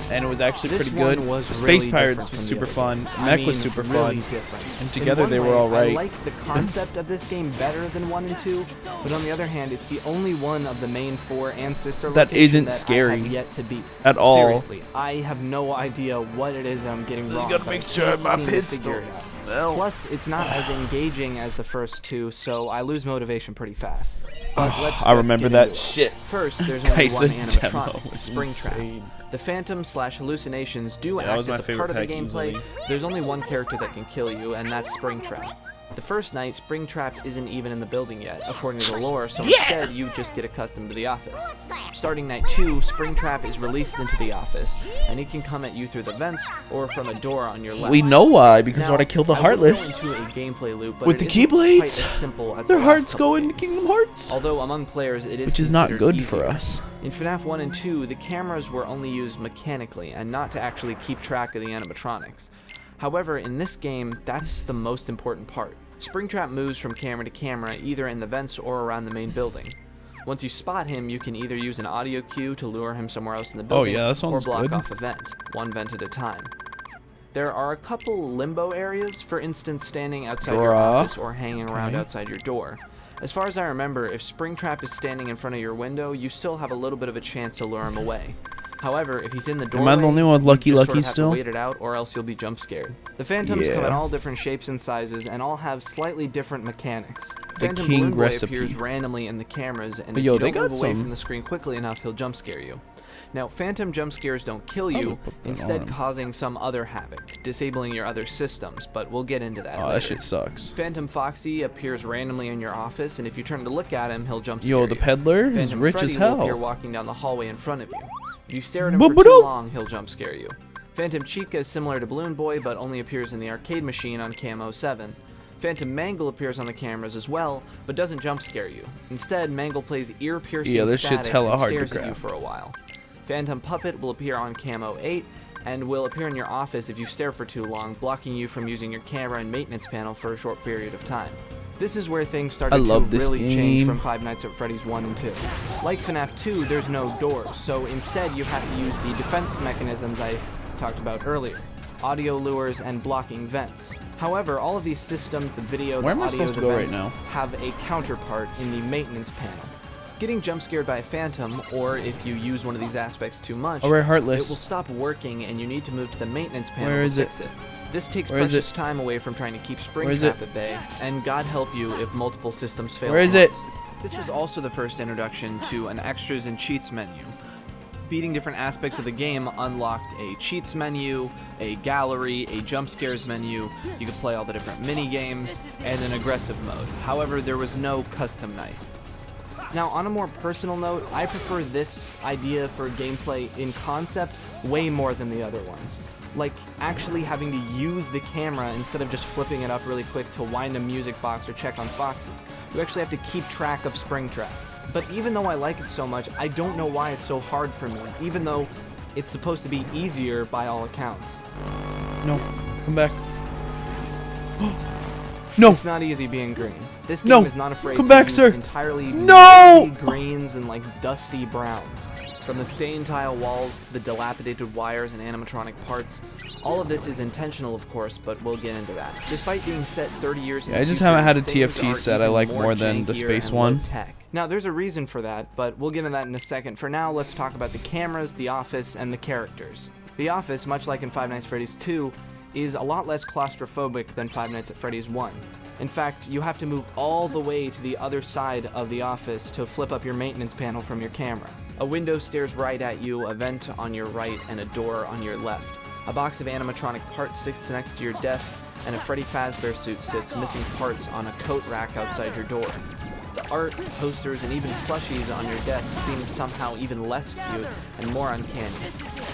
and it was actually This pretty one good. was Space really Pirates different was from super the fun. other Mech games. was super really fun. different. And In together one they were way, all right. I like the concept of this game better than 1 and 2, but on the other hand, it's the only one of the main 4 and sister That locations isn't that scary I have yet to beat. at all. Seriously, I have no idea what it is that I'm getting wrong. gotta but make I sure can't my seem to figure it pistol's out. well. Plus, it's not as engaging as the first 2, so I lose motivation pretty fast. But let's I remember get that into it. shit. First, there's only Guys, one the demo animatronic, was Springtrap. insane. The Phantom/hallucinations do Yeah, that act was my as a favorite part of the pack gameplay. easily. There's only one character that can kill you, and that's Springtrap. The first night, Springtrap isn't even in the building yet, according to the lore, so instead you just get accustomed to the office. Starting night 2, Springtrap is released into the office, and he can come at you through the vents or from a door on your left. We know why, because Now, when I killed the I won't Heartless, go into a gameplay loop, but with it the isn't Keyblades, quite as simple as their the last hearts couple go into games. Kingdom Hearts, Although among players it is which is not considered good for easier. us. In FNAF 1 and 2, the cameras were only used mechanically and not to actually keep track of the animatronics. However, in this game, that's the most important part. Springtrap moves from camera to camera either in the vents or around the main building. Once you spot him, you can either use an audio cue to lure him somewhere else in the building, yeah, that or sounds block good. off a vent, one vent at a time. There are a couple limbo areas, for instance standing outside your office or hanging around outside your door. As far as I remember, if Springtrap is standing in front of your window, you still have a little bit of a chance to lure him away. However, if he's in the doorway, Am I the only one with Lucky you just Lucky sort of have still? to wait it out, or else you'll be jump scared. The Phantoms come in all different shapes and sizes, and all have slightly different mechanics. The Phantom King Balloon Boy recipe. appears randomly in the cameras, and But if yo, you they don't move got away some- from the screen quickly enough, he'll jump scare you. Now, Phantom jump scares don't kill you, would put that instead on. causing some other havoc, disabling your other systems, but we'll get into that Oh, later. that shit sucks. Phantom Foxy appears randomly in your office, and if you turn to look at him, he'll jump scare Yo, you. the peddler is Phantom rich Freddy as will appear hell. walking down the hallway in front of you. If you stare at him for too Ba-ba-doop. long, he'll jump scare you. Phantom Chica is similar to Balloon Boy, but only appears in the arcade machine on Camo 7. Phantom Mangle appears on the cameras as well, but doesn't jump scare you. Instead, Mangle plays ear-piercing Yeah, this shit's static hella and hard to stares at you craft. for a while. Phantom Puppet will appear on Camo 8, and will appear in your office if you stare for too long, blocking you from using your camera and maintenance panel for a short period of time. This is where things started I love to this really game. change from Five Nights at Freddy's 1 and 2. Like FNAF 2, there's no doors, so instead you have to use the defense mechanisms I talked about earlier, audio lures and blocking vents. However, all of these systems, the video, Where the am I audio, supposed to the go right vents, now? have a counterpart in the maintenance panel. Getting jump scared by a phantom, or if you use one of these aspects too much, Alright, it Heartless. will stop working and you need to move to the maintenance panel Where to is it? fix it. This takes Where is precious it? time away from trying to keep Where is it? Springtrap at bay, and God help you if multiple systems fail Where at is it? once. This was also the first introduction to an extras and cheats menu. Beating different aspects of the game unlocked a cheats menu, a gallery, a jump scares menu, you could play all the different mini games, and an aggressive mode. However, there was no custom night. Now, on a more personal note, I prefer this idea for gameplay in concept way more than the other ones. Like, actually having to use the camera instead of just flipping it up really quick to wind a music box or check on Foxy. You actually have to keep track of Springtrap. But even though I like it so much, I don't know why it's so hard for me, even though it's supposed to be easier by all accounts. No, come back. No. It's not easy being green. This game No. is not afraid Come to back, use sir. entirely No. nasty greens and like dusty browns. From the stained tile walls to the dilapidated wires and animatronic parts, all of this is intentional, of course, but we'll get into that. Despite being set 30 years in Yeah, the I just future, haven't had a things TFT are set I even like more than the jankier space and one. low-tech. Now, there's a reason for that, but we'll get into that in a second. For now, let's talk about the cameras, the office, and the characters. The office, much like in Five Nights at Freddy's 2, is a lot less claustrophobic than Five Nights at Freddy's 1. In fact, you have to move all the way to the other side of the office to flip up your maintenance panel from your camera. A window stares right at you, a vent on your right, and a door on your left. A box of animatronic parts sits next to your desk, and a Freddy Fazbear suit sits missing parts on a coat rack outside your door. The art, posters, and even plushies on your desk seem somehow even less cute and more uncanny.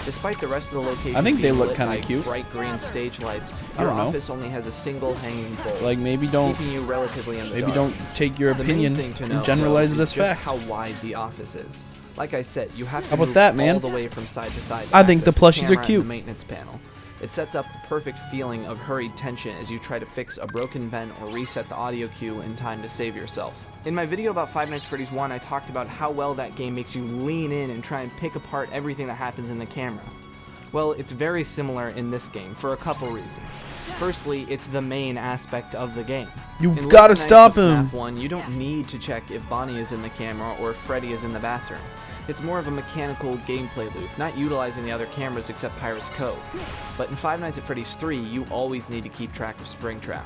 Despite the rest of the location I think they being look lit kinda by cute. bright green stage lights, I your don't know. office only has a single hanging bulb, Like maybe don't keeping you relatively in the maybe dark. don't take your The opinion main thing to know, and generalize though, it is as just fact. how wide the office is. Like I said, you have to How about move that, man? all the way from side to side. to I think the access plushies are camera and cute. The maintenance panel. It sets up a perfect feeling of hurried tension as you try to fix a broken vent or reset the audio cue in time to save yourself. In my video about Five Nights at Freddy's 1, I talked about how well that game makes you lean in and try and pick apart everything that happens in the camera. Well, it's very similar in this game for a couple reasons. Firstly, it's the main aspect of the game. You've In gotta Little Nights stop of him. FNAF 1, you don't need to check if Bonnie is in the camera or if Freddy is in the bathroom. It's more of a mechanical gameplay loop, not utilizing the other cameras except Pirate's Cove. But in Five Nights at Freddy's 3, you always need to keep track of Springtrap.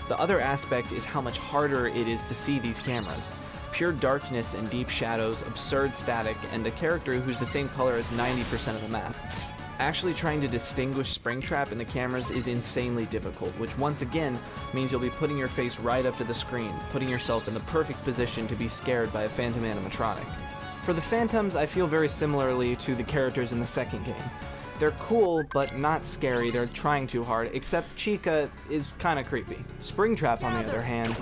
The other aspect is how much harder it is to see these cameras. Pure darkness and deep shadows, absurd static, and a character who's the same color as 90% of the map. Actually trying to distinguish Springtrap in the cameras is insanely difficult, which once again means you'll be putting your face right up to the screen, putting yourself in the perfect position to be scared by a phantom animatronic. For the Phantoms, I feel very similarly to the characters in the second game. They're cool, but not scary. They're trying too hard, except Chica is kinda creepy. Springtrap, on the other hand,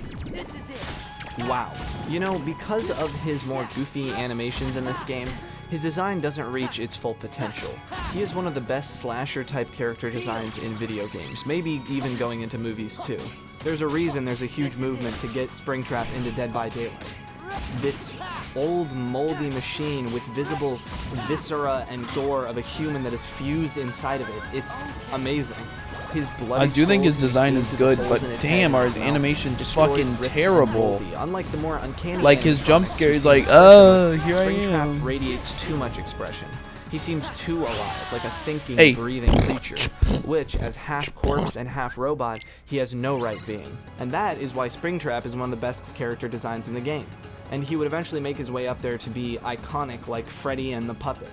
wow. You know, because of his more goofy animations in this game, his design doesn't reach its full potential. He is one of the best slasher-type character designs in video games, maybe even going into movies too. There's a reason there's a huge movement to get Springtrap into Dead by Daylight. This old, moldy machine with visible viscera and gore of a human that is fused inside of it. It's amazing. His bloody I do think his skull design is seams good, with but holes in its damn, head are and his mouth. animations Destroyed, fucking ripped, and terrible. moldy. Unlike the more uncanny Like his jump animatronics scare you is see like, in Springtrap, here I Springtrap am. radiates too much expression. He seems too alive, like a thinking, Hey. breathing creature, which, as half corpse and half robot, he has no right being. And that is why Springtrap is one of the best character designs in the game. And he would eventually make his way up there to be iconic like Freddy and the Puppet.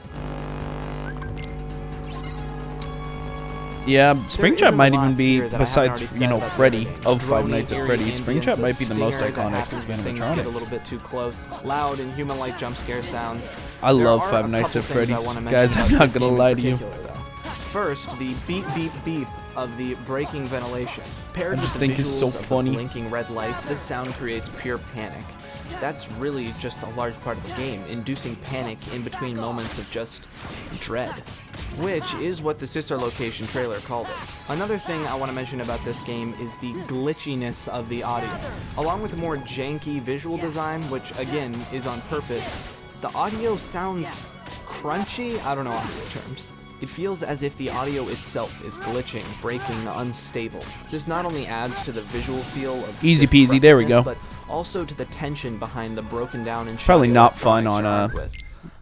Yeah, There Springtrap isn't a might lot even be, here that I haven't already besides, said you know, about the Freddy other games. of Five Droning, Nights at eerie Freddy's. ambience, Springtrap a might be the most stinger that iconic happens when things get a animatronic. little bit too close, loud and human-like jump scare sounds. I There love are Five a Nights couple at things I Freddy's. wanna mention Guys, about I'm not this gonna game in lie to you. particular, though. First, the beep beep beep of the breaking ventilation. Paired I just with the think it's so visuals of the funny. blinking red lights, this sound creates pure panic. That's really just a large part of the game, inducing panic in between moments of just dread, which is what the Sister Location trailer called it. Another thing I want to mention about this game is the glitchiness of the audio. Along with the more janky visual design, which again is on purpose, the audio sounds crunchy. I don't know audio terms. It feels as if the audio itself is glitching, breaking, unstable. This not only adds to the visual feel of Easy peasy, there we go. but also to the tension behind the broken down and probably shoddy not fun electronics on, you're armed with.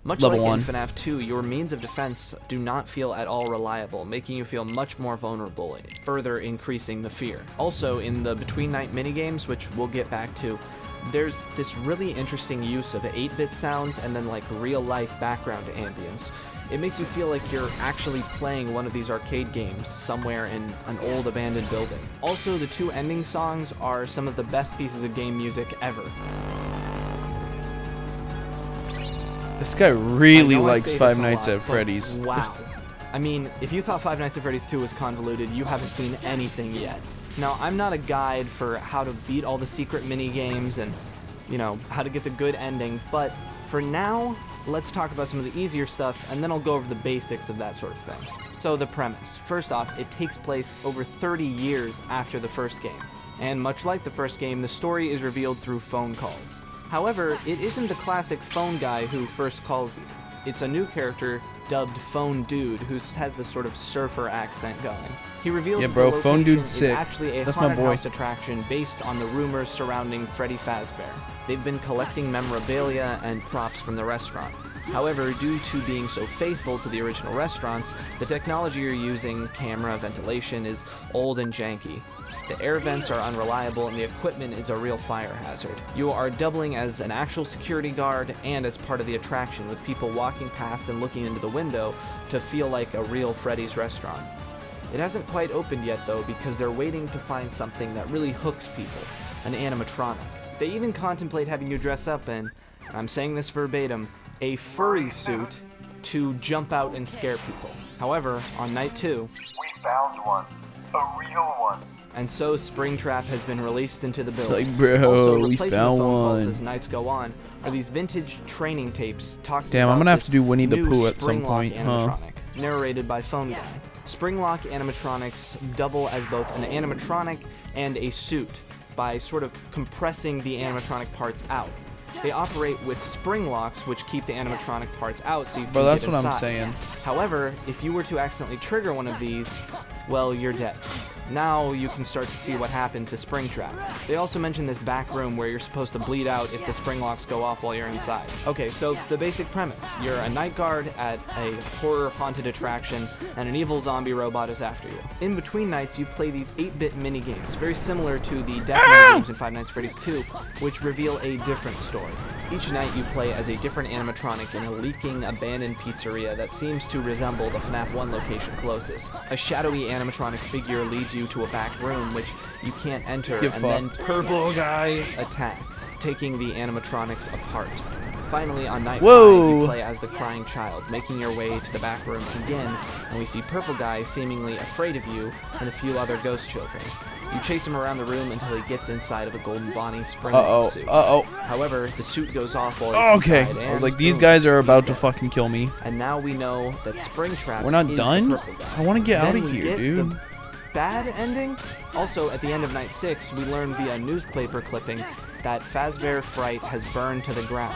Much level like one. in FNAF 2, your means of defense do not feel at all reliable, making you feel much more vulnerable, further increasing the fear. Also, in the Between Night minigames, which we'll get back to, there's this really interesting use of 8-bit sounds and then like real-life background ambience. It makes you feel like you're actually playing one of these arcade games somewhere in an old abandoned building. Also, the two ending songs are some of the best pieces of game music ever. This guy I really know I likes say Five this a Nights lot, at but Freddy's. Wow. I mean, if you thought Five Nights at Freddy's 2 was convoluted, you haven't seen anything yet. Now, I'm not a guide for how to beat all the secret mini games and, you know, how to get the good ending, but for now, let's talk about some of the easier stuff, and then I'll go over the basics of that sort of thing. So, the premise. First off, it takes place over 30 years after the first game. And much like the first game, the story is revealed through phone calls. However, it isn't the classic phone guy who first calls you. It's a new character dubbed Phone Dude who has this sort of surfer accent going. He reveals Yeah, that bro, the Phone location Dude's is sick. actually a That's my haunted boy. house attraction based on the rumors surrounding Freddy Fazbear. They've been collecting memorabilia and props from the restaurant. However, due to being so faithful to the original restaurants, the technology you're using, camera, ventilation, is old and janky. The air vents are unreliable and the equipment is a real fire hazard. You are doubling as an actual security guard and as part of the attraction, with people walking past and looking into the window to feel like a real Freddy's restaurant. It hasn't quite opened yet though, because they're waiting to find something that really hooks people, an animatronic. They even contemplate having you dress up in, I'm saying this verbatim, a furry suit to jump out and scare people. However, on night 2, We found one. A real one. and so Springtrap has been released into the building. Like, bro, Also, we replacing found the phone calls one. as nights go on are these vintage training tapes talking Damn, about I'm gonna have this to do Winnie the new Pooh at some Springlock point, huh? animatronic, narrated by Phone Guy. Springlock animatronics double as both an animatronic and a suit by sort of compressing the animatronic parts out. They operate with spring locks, which keep the animatronic parts out so you can Bro, that's get what I'm inside. saying. However, if you were to accidentally trigger one of these, well, you're dead. Now you can start to see what happened to Springtrap. They also mention this back room where you're supposed to bleed out if the spring locks go off while you're inside. Okay, so the basic premise. You're a night guard at a horror haunted attraction, and an evil zombie robot is after you. In between nights, you play these 8-bit mini-games, very similar to the Death mini-games in Five Nights at Freddy's 2, which reveal a different story. Each night you play as a different animatronic in a leaking, abandoned pizzeria that seems to resemble the FNAF 1 location closest. A shadowy animatronic figure leads you to a back room which you can't enter, Get and then fucked. Purple Guy attacks, taking the animatronics apart. Finally, on night 5, Whoa. you play as the crying child, making your way to the back room again, and we see Purple Guy seemingly afraid of you and a few other ghost children. You chase him around the room until he gets inside of a Golden Bonnie spring suit. However, the suit goes off while he's Okay. inside, I was and like, these boom, guys are he's about to dead. fucking kill me. And now we know that Springtrap We're not is done? the Purple Guy. I want to get Then out of we here, get dude. the bad ending? Also, at the end of Night 6, we learned via newspaper clipping that Fazbear Fright has burned to the ground.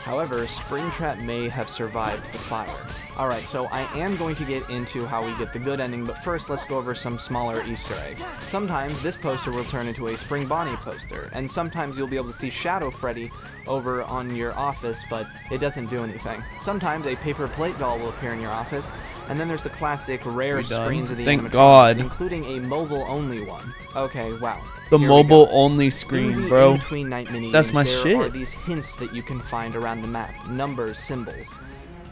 However, Springtrap may have survived the fire. Alright, so I am going to get into how we get the good ending, but first let's go over some smaller Easter eggs. Sometimes this poster will turn into a Spring Bonnie poster, and sometimes you'll be able to see Shadow Freddy over on your office, but it doesn't do anything. Sometimes a paper plate doll will appear in your office, and then there's the classic rare screens of the Thank animatronics, God. including a mobile-only one. Okay, wow. The Here we go. mobile-only screen, In the bro. in-between night mini That's games, my there shit. are these hints that you can find around the map, numbers, symbols.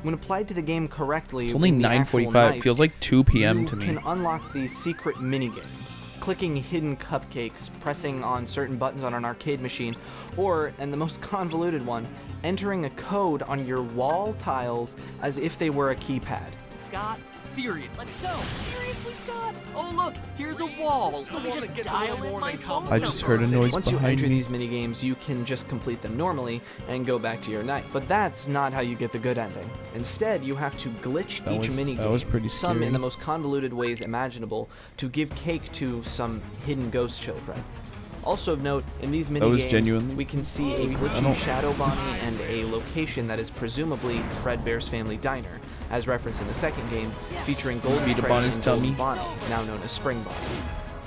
When applied to the game correctly, It's only with the actual 9:45. knife, Feels like 2 p.m. you to me. can unlock these secret minigames. Clicking hidden cupcakes, pressing on certain buttons on an arcade machine, or, and the most convoluted one, entering a code on your wall tiles as if they were a keypad. Scott, serious. Let's go. Seriously, Scott? Oh, look, here's a wall. Let me just dial in my phone I just number. heard a noise Once you behind enter me. these minigames, you can just complete them normally and go back to your night. But that's not how you get the good ending. Instead, you have to glitch That each was- minigame, that was pretty some scary. in the most convoluted ways imaginable, to give cake to some hidden ghost children. Also of note, in these That was minigames, genuinely- we can see a I glitchy don't- Shadow Bonnie and a location that is presumably Fredbear's Family Diner, as referenced in the second game, featuring Golden Vita Freddy Bonnie's and Golden tummy. Bonnie, now known as Spring Bonnie.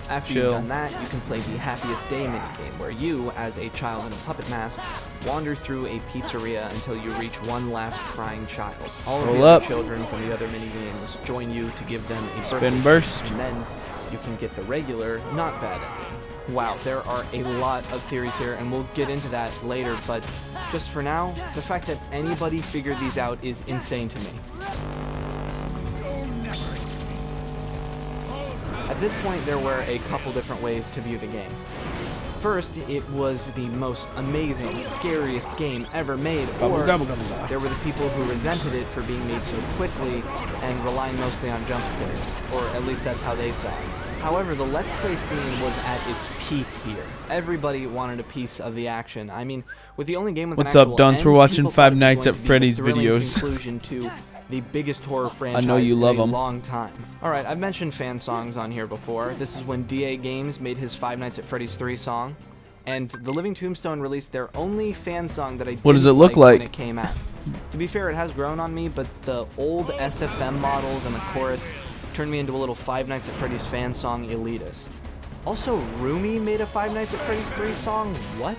After Chill. you've done that, you can play the Happiest Day minigame, where you, as a child in a puppet mask, wander through a pizzeria until you reach one last crying child. All of Roll the other up. children from the other minigames join you to give them a Spin birthday burst. gift, and then you can get the regular, not bad ending. Wow, there are a lot of theories here, and we'll get into that later, but just for now, the fact that anybody figured these out is insane to me. At this point, there were a couple different ways to view the game. First, it was the most amazing, scariest game ever made, or there were the people who resented it for being made so quickly and relying mostly on jump scares, or at least that's how they saw it. However, the Let's Play scene was at its peak here. Everybody wanted a piece of the action. I mean, with the only game with What's an up, actual Dunce? end, We're watching people Five thought it was Nights going at to be the Freddy's thrilling videos. conclusion to the biggest horror franchise you love in a 'em. long time. Alright, I've mentioned fan songs on here before. This is when DA Games made his Five Nights at Freddy's 3 song, and the Living Tombstone released their only fan song that I What does didn't it look like when like? it came out. To be fair, it has grown on me, but the old SFM models and the chorus turned me into a little Five Nights at Freddy's fan song elitist. Also, Rumi made a Five Nights at Freddy's 3 song? What?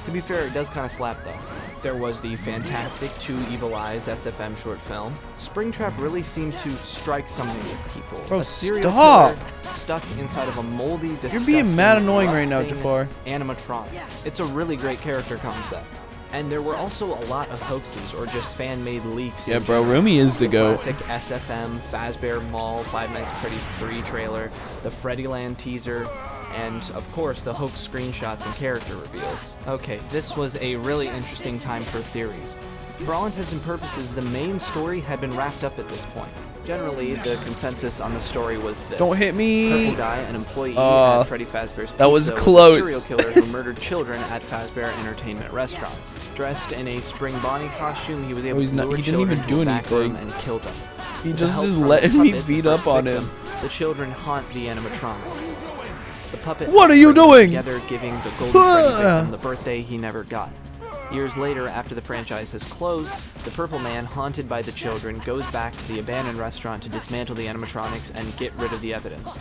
To be fair, it does kind of slap though. There was the fantastic Two Evil Eyes SFM short film. Springtrap really seemed to strike something with people. Bro, a serial stop. killer stuck inside of a moldy, You're being mad disgusting, annoying right now, rusting Jafar. animatronic. It's a really great character concept. And there were also a lot of hoaxes or just fan-made leaks. Yeah, in bro, general. Rumi is the GOAT. Classic SFM, Fazbear Mall, Five Nights at Freddy's 3 trailer, the Freddyland teaser, and of course the hoax screenshots and character reveals. Okay, this was a really interesting time for theories. For all intents and purposes, the main story had been wrapped up at this point. Generally, the consensus on the story was this. Don't hit me. Purple Guy, an employee Uh, at Freddy Fazbear's Pizza, that was a close. serial killer who murdered children at Fazbear Entertainment restaurants. Dressed in a Spring Bonnie costume, he was able he's to not- lure he didn't children even to do a back room anything. and kill them. He With the just help is from the letting me puppet, beat the up first on victim, him. The children haunt the animatronics. The puppet What are helps you bring them doing? Together, giving the Golden Freddy victim the birthday he never got. Years later, after the franchise has closed, the Purple Man, haunted by the children, goes back to the abandoned restaurant to dismantle the animatronics and get rid of the evidence.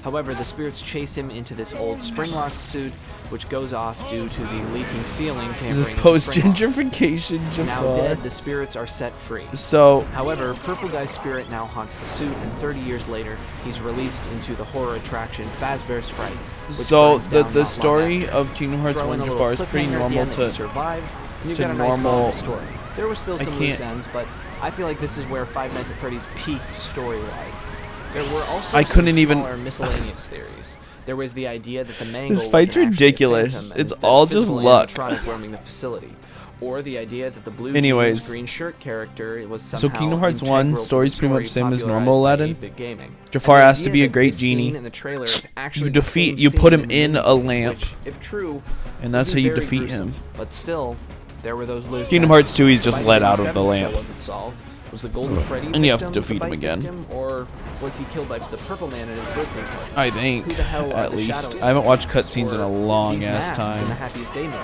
However, the spirits chase him into this old spring-locked suit, which goes off due to the leaking ceiling This tampering is with the post spring lock. gentrification, Now Jafar. dead, the spirits are set free. So, However, Purple Guy's spirit now haunts the suit, and 30 years later, he's released into the horror attraction Fazbear's Fright. which so burns the down the not long story after. of Kingdom Hearts Throw 1 in a little Jafar is pretty cliffhanger at the normal end that you to. survive, and you've to got a nice normal- moral story. There were still I some loose can't- ends, but I feel like this is where Five Nights at Freddy's peaked story-wise. There were also I some couldn't even- smaller miscellaneous theories. There was the idea that the mangle This fight's wasn't actually a ridiculous. phantom, and It's instead all a just physical luck. animatronic roaming the facility. Or the idea that the blue Anyways, jeans, green shirt character was so somehow Kingdom Hearts 1 integral to story's the pretty much story same as popularized normal by Aladdin. 8-bit gaming. Jafar And the has to idea be a that great this scene genie. in the trailer is actually You the defeat- same you scene put him the in movie, a lamp. which, if true, And that's would how be you very defeat gruesome. him. But still, there were those loose Kingdom ends. Hearts 2 he's just Final let out of Fantasy the VII lamp. still wasn't solved. Was the Golden Freddy And you have to victim the defeat him bite again. victim, or was he killed by the Purple Man at his birthday party? I think, Who the hell are at the least. Shadow I haven't watched Agents, cutscenes in or a long these ass masks in the time. Happiest Day movie?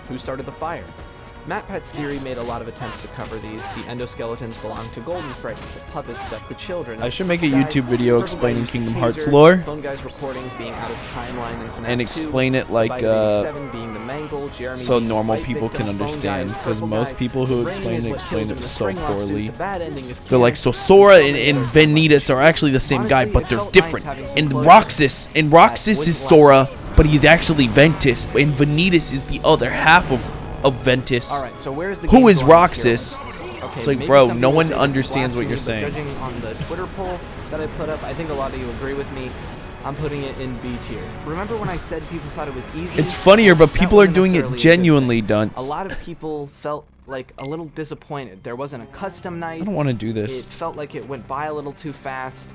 Who started the fire? Matt Pet's theory made a lot of attempts to cover these. The endoskeletons belong to Golden Freddy, the puppets stuck the children. I should make a Guy- YouTube video Purple explaining Guy used Kingdom the Hearts taser, lore. Phone Guy's recordings being out of timeline in FNAF And 2, explain it like, Bite 87 being the Mangle, Jeremy so being the normal Bite people victim, can Phone Guy understand, is 'cause Purple most Guy, people who Rain explain is it what explain kills it him in the so spring lawsuit, poorly. the bad ending is They're like, Karen, so Sora and so many other Vanitas are actually the same guy, Honestly, but it they're felt different. nice having some And closure. Roxas is wouldn't Sora, last. but he's actually Ventus, and Vanitas is the other half of Ventus. All right, so where's the Who game is going Roxas? here? Okay, It's like, maybe bro, some no people one say this is understands what you're blasphemy, but saying. Judging on the Twitter poll that I put up, I think a lot of you agree with me. I'm putting it in B tier. Remember when I said people thought it was easy? It's funnier, but That people are wasn't doing necessarily it a good thing. genuinely, dunce. A lot of people felt like a little disappointed. There wasn't a custom night. I don't want to do It this. felt like it went by a little too fast,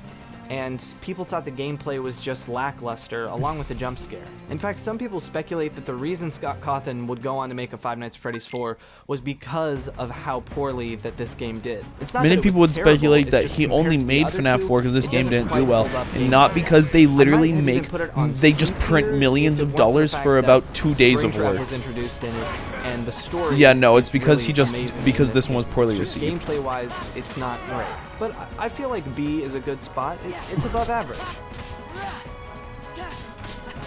and people thought the gameplay was just lackluster, along with the jump scare. In fact, some people speculate that the reason Scott Cawthon would go on to make a Five Nights at Freddy's 4 was because of how poorly that this game did. It's not Many that it was people would terrible, speculate it's that just he compared only to the made other FNAF two, 4 because this it game doesn't didn't quite do well, hold up and gameplay. not because they I might literally have even make, put it on they just C print tier millions if of it weren't for the dollars fact for that about 2 days of Springtrap work. was introduced in it, and the story Yeah, no, it's is because really he just, amazing because in this one was poorly It's just received. gameplay-wise, it's not great. But I feel like B is a good spot. It's above average.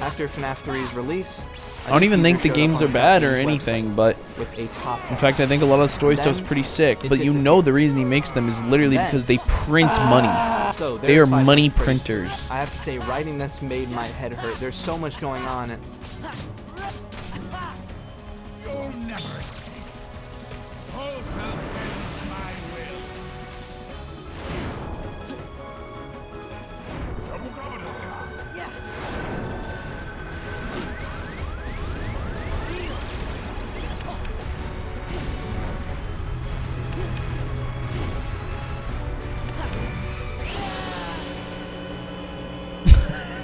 After FNAF 3's release, I don't even think the showed up games on are bad Scott or Bean's anything, website but with a top in fact, I think a lot of the story Then stuff's pretty sick. it But you know the reason he makes them is literally Then- because they print money. So They there's are Five money Nights at Freddy's. printers. I have to say, writing this made my head hurt. There's so much going on. And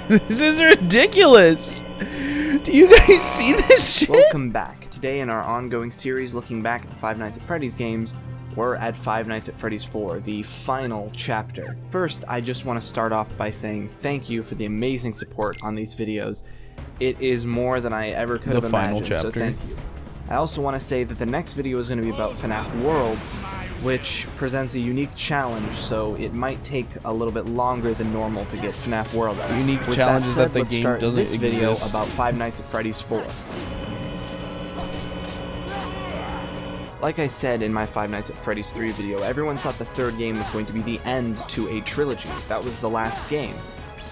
This is ridiculous. Do you guys see this shit? Welcome back. Today in our ongoing series looking back at the Five Nights at Freddy's games, we're at Five Nights at Freddy's 4, the final chapter. First, I just want to start off by saying thank you for the amazing support on these videos. It is more than I ever could The have final imagined, so chapter. thank you. I also want to say that the next video is going to be about FNAF World, which presents a unique challenge, so it might take a little bit longer than normal to get FNAF World out. Unique With challenge is that said, the let's game start doesn't this video exist. about Five Nights at Freddy's 4. Like I said in my Five Nights at Freddy's 3 video, everyone thought the third game was going to be the end to a trilogy. That was the last game.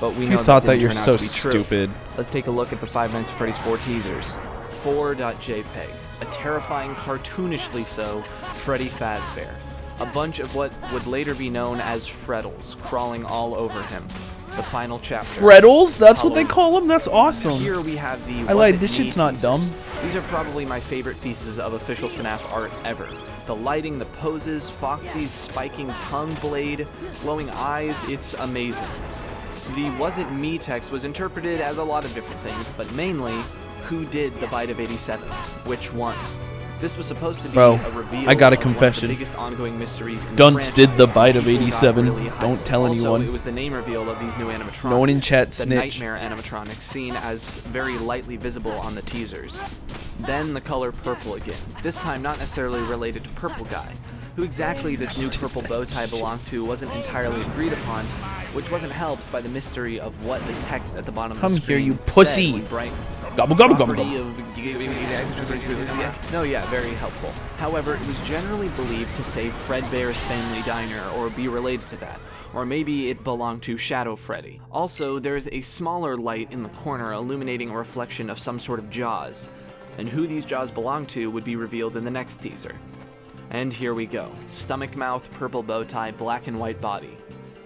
But we If know you thought that, didn't you're turn out so to be true. stupid. Let's take a look at the Five Nights at Freddy's 4 teasers. 4.jpg, a terrifying, cartoonishly so, Freddy Fazbear. A bunch of what would later be known as Freddles crawling all over him. The final chapter. Freddles? That's what they Halloween. call them? That's awesome. Here we have the I lied, Was It this Me shit's not teasers. dumb. These are probably my favorite pieces of official FNAF art ever. The lighting, the poses, Foxy's spiking tongue blade, glowing eyes, it's amazing. The Was It Me text was interpreted as a lot of different things, but mainly, who did the bite of 87? Which one? This was supposed to be Bro, a reveal I got a of one of confession. the biggest ongoing mysteries in Dunce did the franchise, bite of people got 87. really hyped. Don't tell Also, anyone. it was the name reveal of these new animatronics. No one in chat the snitch. Nightmare animatronics seen as very lightly visible on the teasers. Then the color purple again, this time not necessarily related to Purple Guy. Who exactly this new purple bow tie belonged to wasn't entirely agreed upon, which wasn't helped by the mystery of what the text at the bottom of Come the here, screen you said pussy. when brightened. Gobble, gobble, gobble, Property gobble. No, yeah, very helpful. However, it was generally believed to say Fredbear's Family Diner or be related to that, or maybe it belonged to Shadow Freddy. Also, there's a smaller light in the corner illuminating a reflection of some sort of jaws, and who these jaws belong to would be revealed in the next teaser. And here we go. Stomach mouth, purple bow tie, black and white body.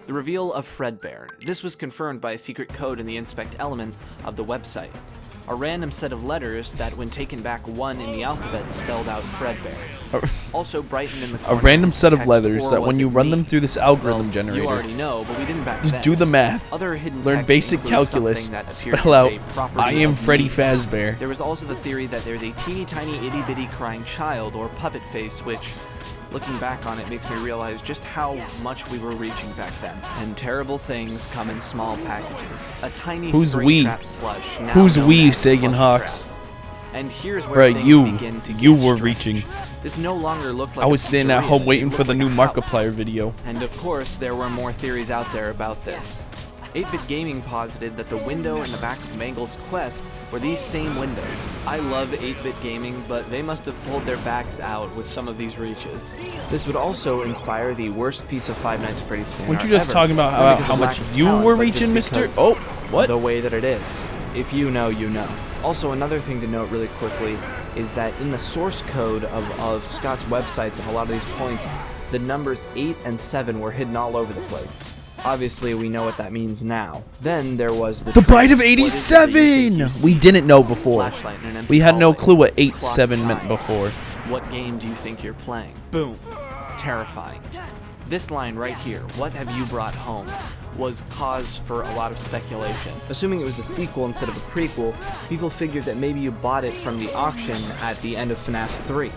The reveal of Fredbear. This was confirmed by a secret code in the inspect element of the website. A random set of letters that, when taken back one in the alphabet, spelled out Fredbear. Also brightened in the A corner random is set of text, letters "Or that was when you it run me?" them through this algorithm Well, generator, you already know, but we didn't back just then. do the math. Other hidden Learn text basic includes calculus. something that appeared Spell to out, say property I am of Freddy me. Fazbear. There was also the theory that there's a teeny tiny itty bitty crying child or puppet face, which Looking back on it makes me realize just how much we were reaching back then. And terrible things come in small packages. A tiny Who's we? spring-trapped plush. Now Who's known we, as Sagan Plush Hawks? Trap. And here's where Right, things you. begin to get You were strange. reaching. This no longer looked like I was a sitting at pizzeria. home waiting It for the looked new like a house. Markiplier video. And of course, there were more theories out there about this. 8-Bit Gaming posited that the window in the back of Mangle's Quest were these same windows. I love 8-Bit Gaming, but they must have pulled their backs out with some of these reaches. This would also inspire the worst piece of Five Nights at Freddy's fan Weren't you art just ever. talking about Not because how of much lack of you talent, were but just reaching, mister? because Oh, what? the way that it is. If you know, you know. Also, another thing to note really quickly is that in the source code of Scott's websites and a lot of these points, the numbers 8 and 7 were hidden all over the place. Obviously, we know what that means now. Then there was The Bite of What is it that you think 87! you We see? didn't know before. Flashlight and an empty We had no hallway. clue what Clock 87 meant chimes. before. What game do you think you're playing? Boom. Terrifying. This line right here, what have you brought home, was cause for a lot of speculation. Assuming it was a sequel instead of a prequel, people figured that maybe you bought it from the auction at the end of FNAF 3.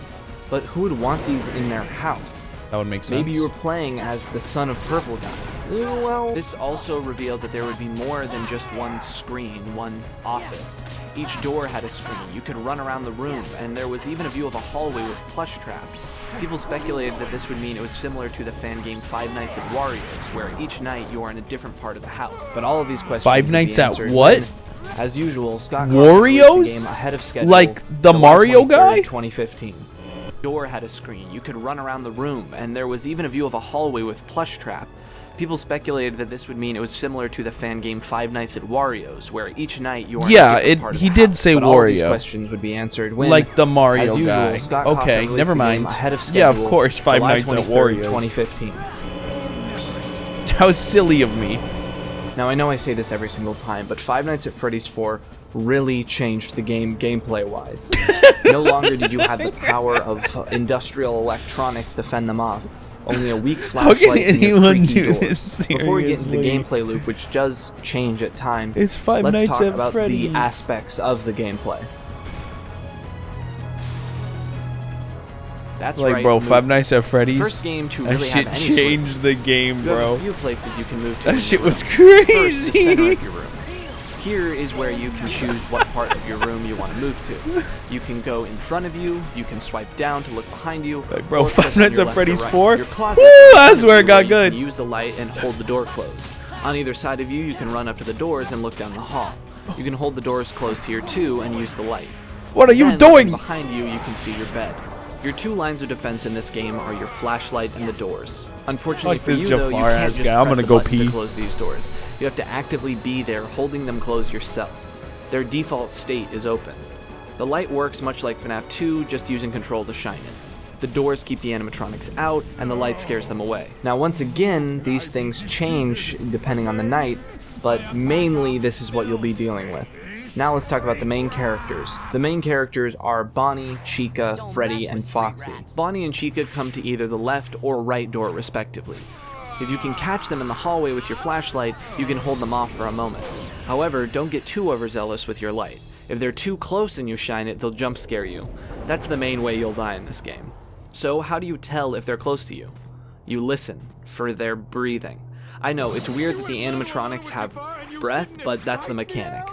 But who would want these in their house? That would make sense. Maybe you were playing as the son of Purple Guy. Well, this also revealed that there would be more than just one screen, one office. Each door had a screen. You could run around the room, and there was even a view of a hallway with plush traps. People speculated that this would mean it was similar to the fan game Five Nights at Wario's, where each night you are in a different part of the house. But all of these questions Five would be Nights at answered what? when, as usual, Scott Wario's? released the game ahead of schedule. Like the July Mario 23rd, guy? 2015. Door had a screen. You could run around the room, and there was even a view of a hallway with plush trap. People speculated that this would mean it was similar to the fan game Five Nights at Wario's, where each night you are Yeah, in a different part of he the did house. say But all of these Wario. questions would be answered when, Like the Mario as usual, guy. Scott Okay, Cawthon released never the game mind. ahead of Yeah, of schedule, course, Five July Nights at 23rd, Wario's. 2015. How silly of me. Now, I know I say this every single time, but Five Nights at Freddy's 4 really changed the game gameplay-wise. No longer did you have the power of industrial electronics to fend them off. Only a weak How can flashlight and the anyone creaky do doors. this Before we get into the seriously? gameplay loop, which does change at times, It's Five let's Nights talk at about Freddy's. the aspects of the gameplay. That's Like, right, bro, move. Five Nights at Freddy's. First game to That really shit have any sort of changed the game, you have bro. a few places you can move to. That in shit your was room. First, the center crazy. of your room. Here is where you can choose what part of your room you want to move to. You can go in front of you, you can swipe down to look behind you. Like, bro, or Five click on Nights your at left or Freddy's right. 4? Your closet Woo, is in that's front of where it you, got you good. can use the light and hold the door closed. On either side of you, you can run up to the doors and look down the hall. You can hold the doors closed here too and use the light. What are you Then, looking doing? behind you, you can see your bed. Your two lines of defense in this game are your flashlight and the doors. Unfortunately Like for this you, though, you Jafar can't ass just guy. I'm press gonna a go button to pee. close these doors. You have to actively be there, holding them closed yourself. Their default state is open. The light works much like FNAF 2, just using control to shine it. The doors keep the animatronics out, and the light scares them away. Now, once again, these things change depending on the night, but mainly this is what you'll be dealing with. Now let's talk about the main characters. The main characters are Bonnie, Chica, Freddy, and Foxy. Bonnie and Chica come to either the left or right door respectively. If you can catch them in the hallway with your flashlight, you can hold them off for a moment. However, don't get too overzealous with your light. If they're too close and you shine it, they'll jump scare you. That's the main way you'll die in this game. So how do you tell if they're close to you? You listen for their breathing. I know, it's weird that the animatronics have breath, but that's the mechanic.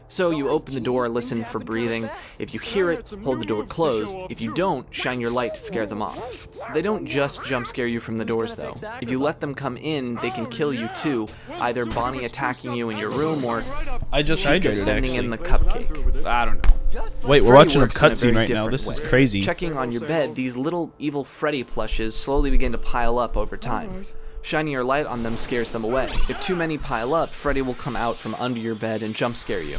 So you open the door, listen for breathing. If you hear it, hold the door closed. If you don't, shine your light to scare them off. They don't just jump scare you from the doors though. If you let them come in, they can kill you too, either Bonnie attacking you in your room or I just Chica hydrated, sending in actually. the cupcake. I don't know. Wait, we're Freddy watching a works in cutscene very right now. different This is way. crazy. Checking on your bed, these little evil Freddy plushes slowly begin to pile up over time. Shining your light on them scares them away. If too many pile up, Freddy will come out from under your bed and jump scare you.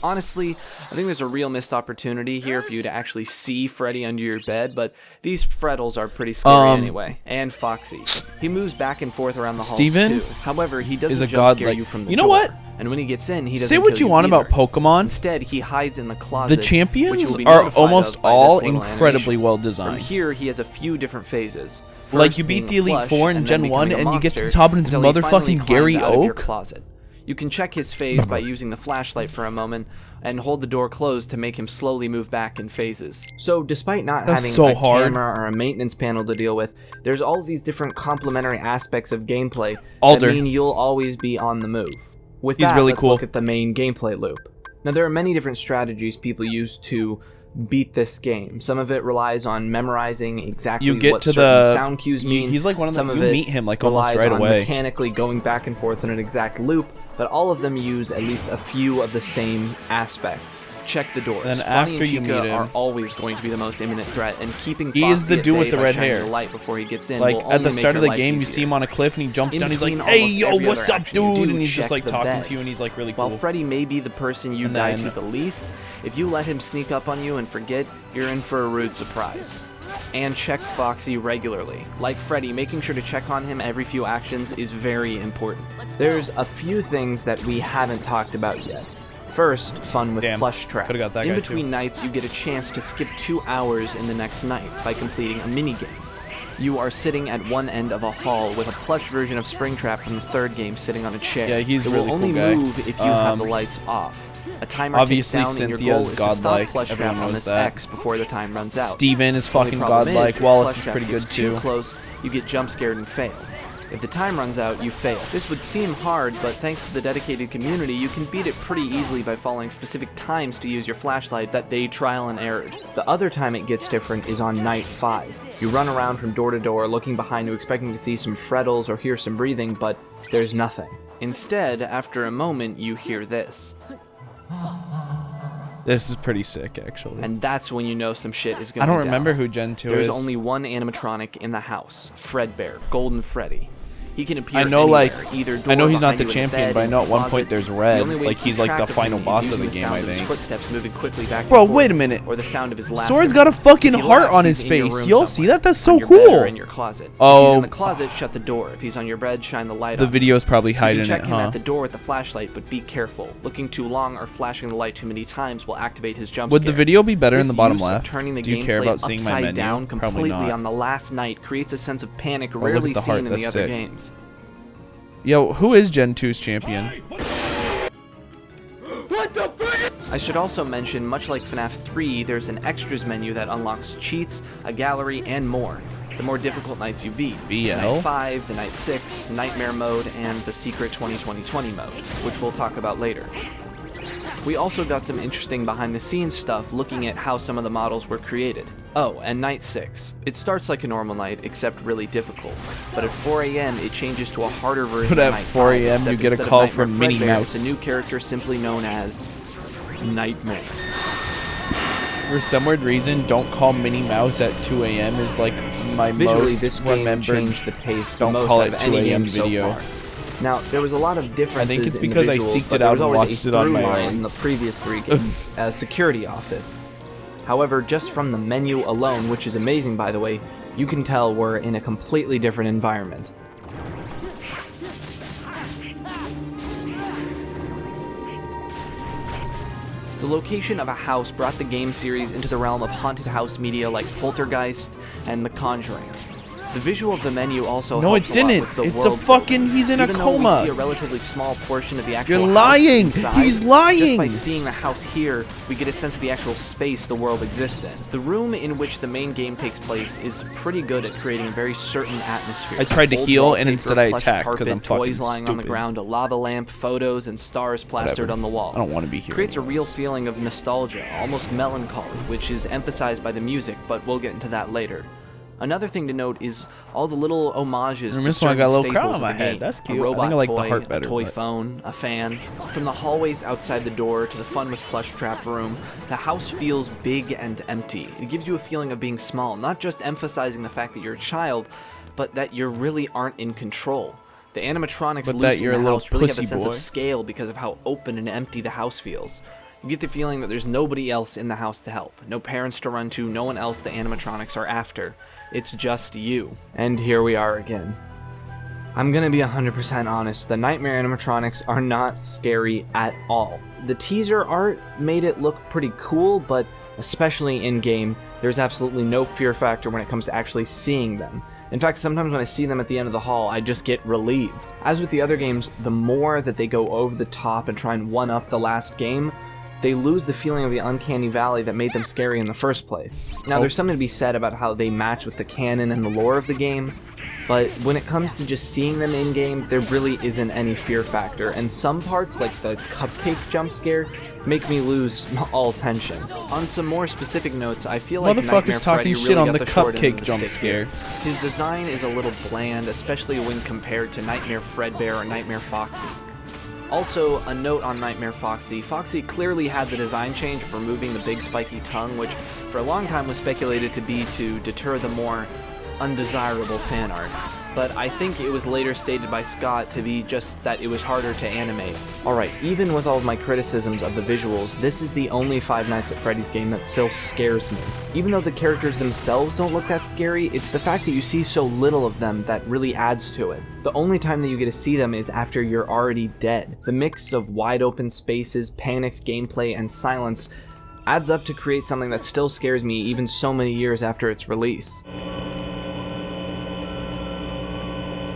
Honestly, I think there's a real missed opportunity here for you to actually see Freddy under your bed, but these Freddles are pretty scary anyway. And Foxy. He moves back and forth around the halls Steven too. However, he doesn't is a jump god scare like- you from the You know door. what? And when he gets in, he doesn't Say what kill you want either. about Pokemon. Instead, he hides in the closet. The which champions you'll be are notified almost of by all this little incredibly animation. well From designed. here, he has a few different phases. Like First you beat being the a Elite plush, Four in and Gen then 1 becoming a and you get to the monster top and it's until he finally motherfucking climbs Gary out of your Oak? closet. You can check his phase by using the flashlight for a moment and hold the door closed to make him slowly move back in phases. So despite not That's having so a hard. camera or a maintenance panel to deal with, there's all these different complementary aspects of gameplay Alder. that mean you'll always be on the move. With He's that, really let's cool. look at the main gameplay loop. Now there are many different strategies people use to beat this game. Some of it relies on memorizing exactly You get what to certain the sound cues mean. He's like one of Some them. of You it meet him like almost relies right on away. mechanically going back and forth in an exact loop, but all of them use at least a few of the same aspects. Check the doors. Then Bonnie after and you Chica meet him- are always going to be the most imminent threat, and keeping He is Foxy the at dude bay with the by red shining hair. the light before he gets in Like will at only the make start of your the life game, you easier. see him on a cliff and he jumps In down. He's like, between "Hey, almost yo, every what's other up, action you dude?" do, And he's just check like the talking bed. to you, and he's like really cool. While Freddy may be the person you And die then- to the least, if you let him sneak up on you and forget, you're in for a rude surprise. And check Foxy regularly. Like Freddy, making sure to check on him every few actions is very important. There's a few things that we haven't talked about yet. First, fun with Damn, Plush Trap. coulda got that in guy, between too. nights, you get a chance to skip 2 hours in the next night by completing a minigame. You are sitting at one end of a hall with a plush version of Springtrap from the third game sitting on a chair. Yeah, he's it a really will only cool guy. move if you have the lights off. A timer Obviously, ticks down and your Cynthia's goal is to stop godlike. Plush Everyone Trap on knows this that. X before the time runs out. Steven is Only fucking problem godlike. if Wallace Plush is Trap pretty gets good too too. close, you get jump scared and fail. If the time runs out, you fail. This would seem hard, but thanks to the dedicated community, you can beat it pretty easily by following specific times to use your flashlight that they trial and errored. The other time it gets different is on night 5. You run around from door to door, looking behind you, expecting to see some frettles or hear some breathing, but there's nothing. Instead, after a moment, you hear this. This is pretty sick, actually. And that's when you know some shit is going I to don't remember who Gen 2 There's is. only one animatronic in the house, Fredbear, Golden Freddy. He can appear I know, anywhere, like, either I know door he's not behind the you in champion, bed, but I in know the at one closet. point there's The Red, only way like to he's keep like the track of final him boss is of the using game, sound I of his think. footsteps moving quickly back and Bro, forth, wait a minute. or the sound of his laughter. Sora's got a fucking If he heart laughs, on he's his in your face. room Do y'all see somewhere, that? That's on so your bed cool. or in your closet. If Oh. he's in the closet, shut the door. If he's on your bed, shine the light The on. video's probably You hiding can check it, him huh? at the door with the flashlight, but be careful. Looking too long or flashing the light too many times will activate his jump Would scare. the video be better in This the bottom use of left? Turning the Do you care gameplay about seeing my upside menu? down Probably completely not. on the last night creates a sense of panic look rarely at the heart, seen in the that's other sick. games. Yo, who is Gen 2's champion? I should also mention, much like FNAF 3, there's an extras menu that unlocks cheats, a gallery, and more. The more difficult nights you beat. BL? Night 5, the Night 6, Nightmare mode, and the secret 2020 mode, which we'll talk about later. We also got some interesting behind-the-scenes stuff looking at how some of the models were created. Oh, and Night 6. It starts like a normal night, except really difficult. But at 4 a.m., it changes to a harder version But of at Night 4 5, a.m., except you get a instead of call Nightmare from Minnie Fredbear, Mouse. It's a new character simply known as Nightmare. For some weird reason, don't call Minnie Mouse at 2 a.m. is like my Visually, most this game remembered. changed the pace the Don't most call out it of 2 any a.m. game so video. far. Now, there was a lot of differences. I think it's in the because I visuals, seeked but it out there was and always watched a it on through my line own. in the previous 3 games as security office. However, just from the menu alone, which is amazing by the way, you can tell we're in a completely different environment. The location of a house brought the game series into the realm of haunted house media like Poltergeist and The Conjuring. The visual of the menu also No, it helps a lot didn't. with the It's a world fucking. building. He's in a Even though coma. we see a relatively small portion of the actual You're house lying. inside, He's lying. Just by seeing the house here, we get a sense of the actual space the world exists in. The room in which the main game takes place is pretty good at creating a very certain atmosphere. I tried to Old heal, and wallpaper, instead I plush attacked 'cause carpet, I'm fucking toys lying on the stupid. ground, a lava lamp, photos, and stars plastered Whatever. on the wall. I don't want to be here. Creates a real anyways. feeling of nostalgia, almost melancholy, which is emphasized by the music, but we'll get into that later. Another thing to note is all the little homages Remember to this one? I certain got a little crown staples on my of the head. game. That's A cute. I robot think I like the toy, heart better, a toy but- phone, a fan. From the hallways outside the door to the fun with Plush Trap room, the house feels big and empty. It gives you a feeling of being small, not just emphasizing the fact that you're a child, but that you really aren't in control. The animatronics But loose that in you're the a little house really have a pussy sense boy. of scale because of how open and empty the house feels. You get the feeling that there's nobody else in the house to help. No parents to run to, no one else the animatronics are after. It's just you. And here we are again. I'm gonna be 100% honest, the Nightmare animatronics are not scary at all. The teaser art made it look pretty cool, but especially in-game, there's absolutely no fear factor when it comes to actually seeing them. In fact, sometimes when I see them at the end of the hall, I just get relieved. As with the other games, the more that they go over the top and try and one-up the last game, they lose the feeling of the uncanny valley that made them scary in the first place. Now, there's something to be said about how they match with the canon and the lore of the game, but when it comes to just seeing them in-game, there really isn't any fear factor, and some parts, like the cupcake jump scare, make me lose all tension. On some more specific notes, I feel like Motherfucker's Nightmare talking Freddy shit really on got the short end of cupcake the jump stick scare. here. His design is a little bland, especially when compared to Nightmare Fredbear or Nightmare Foxy. Also, a note on Nightmare Foxy. Foxy clearly had the design change of removing the big spiky tongue, which for a long time was speculated to be to deter the more undesirable fan art. But I think it was later stated by Scott to be just that it was harder to animate. Alright, even with all of my criticisms of the visuals, this is the only Five Nights at Freddy's game that still scares me. Even though the characters themselves don't look that scary, it's the fact that you see so little of them that really adds to it. The only time that you get to see them is after you're already dead. The mix of wide open spaces, panicked gameplay, and silence adds up to create something that still scares me even so many years after its release.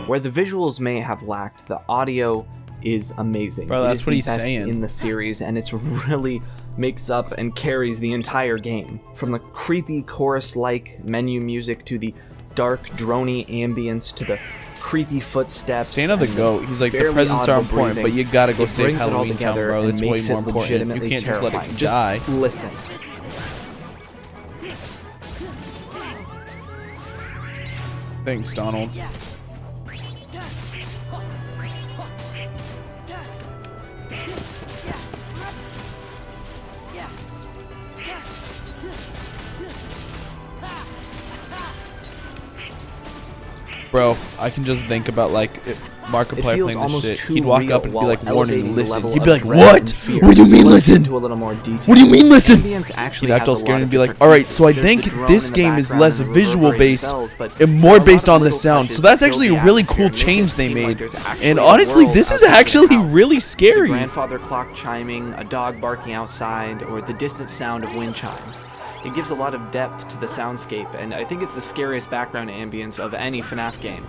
Where the visuals may have lacked, the audio is amazing. Bro, It that's is what the he's best saying. in the series, and it's really makes up and carries the entire game. From the creepy chorus-like menu music to the dark, drony ambience to the creepy footsteps. Santa the and Goat, he's like, the barely presents are audible important, breathing. but you gotta go It save brings it all Halloween Town, together bro. and That's way makes more it important. You legitimately can't just let terrifying. it die. Just listen. Thanks, Donald. Bro, I can just think about like Markiplier feels playing this almost shit. too He'd walk real up and be while like, "Warning, elevating the listen." level He'd of be like, dread "What? and fear. What do you mean, Let's listen? get into a little more detail. What do you mean, listen?" Ambience actually He'd act all has a scared lot and of be like, different "Alright, pieces. so I There's think the drone this in the game is background less and the visual reverberating based bells, but and there more are a lot based of on the little sound." touches So that's that actually build a the really atmosphere cool and make it change they seem like made. there's actually And a honestly, world this is outside the actually house. really The scary. grandfather clock chiming, a dog barking outside, or the distant sound of wind chimes. It gives a lot of depth to the soundscape, and I think it's the scariest background ambience of any FNAF game.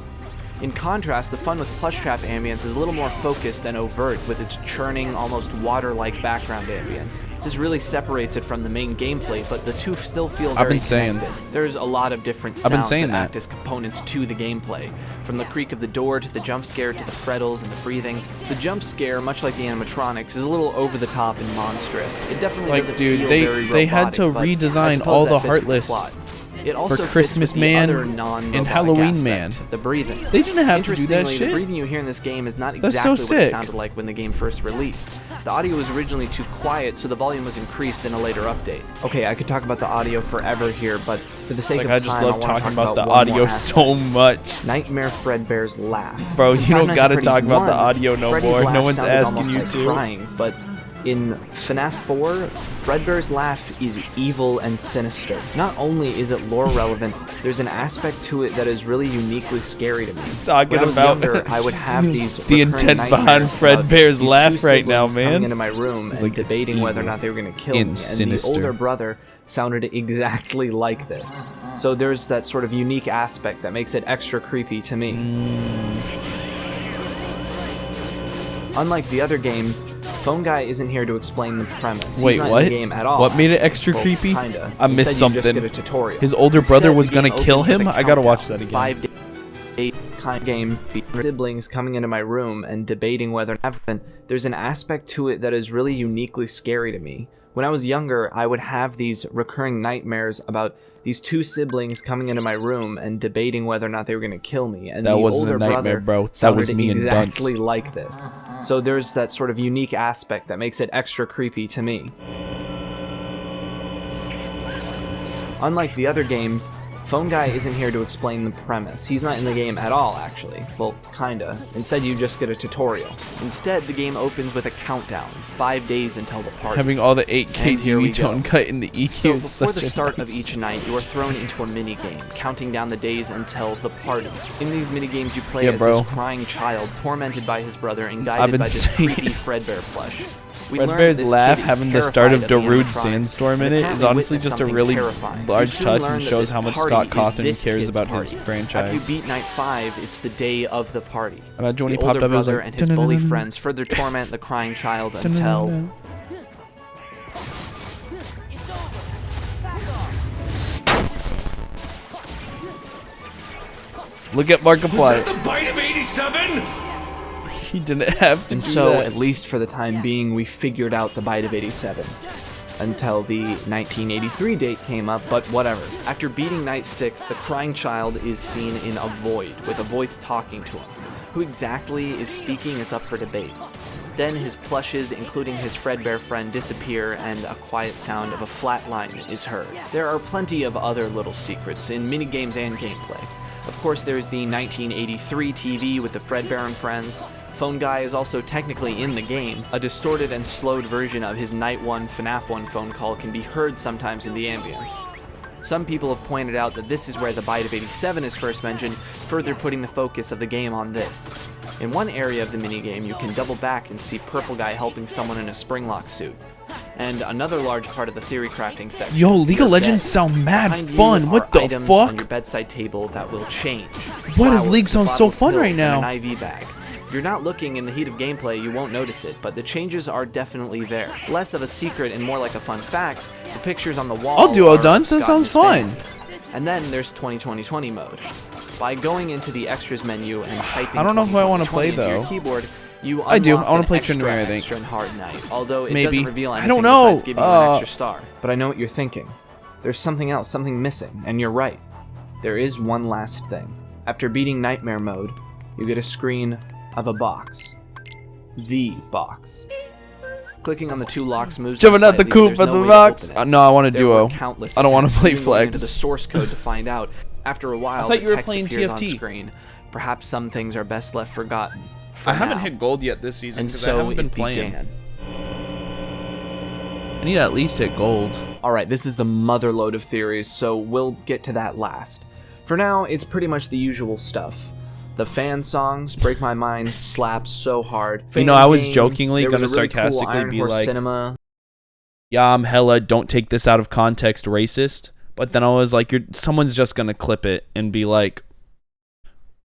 In contrast, the fun with Plush Trap ambience is a little more focused and overt with its churning, almost water-like background ambience. This really separates it from the main gameplay, but the two still feel very I've been saying- connected. There's a lot of different I've been sounds saying that that. act as components to the gameplay. From the creak of the door to the jump scare to the frettles and the breathing. The jump scare, much like the animatronics, is a little over the top and monstrous. It definitely Like, doesn't dude, feel they- very they had to robotic, but I redesign suppose all that the fits with Heartless plot. It also for fits Christmas with the Man other non-robotic and Halloween aspect, Man. the breathing. They didn't have to do that Interestingly, shit. the breathing you hear in this game is not That's so exactly what it sick. sounded like when the game first released. The audio was originally too quiet, so the volume was increased in a later update. Okay, I could talk about the audio forever here, but for the It's sake like of I just time, love I wanna talking talk about the one more audio aspect. so much. Nightmare Fredbear's laugh. Bro, In you Five don't Nights gotta at talk Freddy's about the 1, audio no Freddy's more. laugh No one's sounded asking almost you like to. crying, but in FNAF 4, Fredbear's laugh is evil and sinister. Not only is it lore relevant, there's an aspect to it that is really uniquely scary to me. He's talking when I was about younger, I would have these the recurring intent behind nightmares about Fredbear's these laugh two right now, siblings coming man. into my room It's and like, it's debating whether or evil not they were going to kill me. and And sinister. the older brother sounded exactly like this. So there's that sort of unique aspect that makes it extra creepy to me. Unlike the other games, Phone Guy isn't here to explain the premise. He's Wait, not what? in the game at all. What made it extra Well, creepy? kinda. I missed Instead, you just something. get a tutorial. His older brother Instead, was the gonna game kill opens with him? a I gotta watch countdown. that again. 5 8 kind games, siblings coming into my room and debating whether or not. There's an aspect to it that is really uniquely scary to me. When I was younger, I would have these recurring nightmares about these two siblings coming into my room and debating whether or not they were going to kill me. And That the wasn't a older nightmare, brother bro. That sounded was me and exactly Dunce. like this. So there's that sort of unique aspect that makes it extra creepy to me. Unlike the other games, Phone Guy isn't here to explain the premise. He's not in the game at all, actually. Well, kinda. Instead, you just get a tutorial. Instead, the game opens with a countdown. 5 days until the party. Having all the 8K And here we DB tone go. cut in the EQ So is before such the a start nice- of each night, you are thrown into a mini-game, counting down the days until the party. In these mini-games, you play Yeah, as bro. this crying child, tormented by his brother and I've guided been by this saying creepy it. Fredbear plush. We Fredbear's learn this laugh kid is having the start of terrified Darude animatronics, Sandstorm in and it is apparently honestly witnessed just a something really terrifying. large You soon touch learn and that shows this how much party Scott is Cawthon this cares kid's about party. his After franchise. you beat night 5, it's the day of the party. Imagine when The he popped older up, it was brother like, and his bully "Dun-dun-dun-dun." friends further torment the crying child until... Look at Markiplier. the bite of 87? He didn't have to And do so, that. at least for the time being, we figured out the bite of 87. Until the 1983 date came up, but whatever. After beating Night 6, the crying child is seen in a void, with a voice talking to him. Who exactly is speaking is up for debate. Then his plushes, including his Fredbear friend, disappear, and a quiet sound of a flat line is heard. There are plenty of other little secrets in minigames and gameplay. Of course, there's the 1983 TV with the Fredbear and friends. Phone Guy is also technically in the game. A distorted and slowed version of his Night 1 FNAF 1 phone call can be heard sometimes in the ambience. Some people have pointed out that this is where the bite of 87 is first mentioned, further putting the focus of the game on this. In one area of the minigame, you can double back and see Purple Guy helping someone in a Springlock suit. And another large part of the theory crafting section. Yo, League of your Legends bed. sound mad Behind you fun. are What the items fuck? on your bedside table that will change. Why does Flowers, League sound bottle so of fun pills, right and now? An IV bag. If you're not looking in the heat of gameplay, you won't notice it, but the changes are definitely there. Less of a secret and more like a fun fact, the pictures on the wall I'll do are Odunce, of that Scott sounds and his fine. family. And then there's 2020 mode. By going into the extras menu and typing I don't know who I wanna 2020 play, into your though. keyboard, you I do. unlock I wanna an play extra, Trinity, I think. extra and hard night, although it Maybe. doesn't reveal I anything don't know. besides giving you an extra star. But I know what you're thinking. There's something else, something missing, and you're right. There is one last thing. After beating Nightmare mode, you get a screen of a box. The box. Clicking on the two locks moves Jumping out the slightly, coop there's at no the way to box. open it. No, I want a There were duo. countless I don't want to attempts, play even going into flex. the source code to find out. After a while, thought the you were text playing appears on TFT. screen. Perhaps some things are best left forgotten. For I haven't now. hit gold yet this season And because I so haven't been it playing. began. I need to at least hit gold. Alright, this is the mother load of theories, so we'll get to that last. For now, it's pretty much the usual stuff. The fan songs, Break My Mind slaps so hard. You know, Fan I was games, jokingly there was gonna a really cool sarcastically Iron be Horse like, Cinema. Yeah, I'm hella don't take this out of context racist. But then I was like, someone's just gonna clip it and be like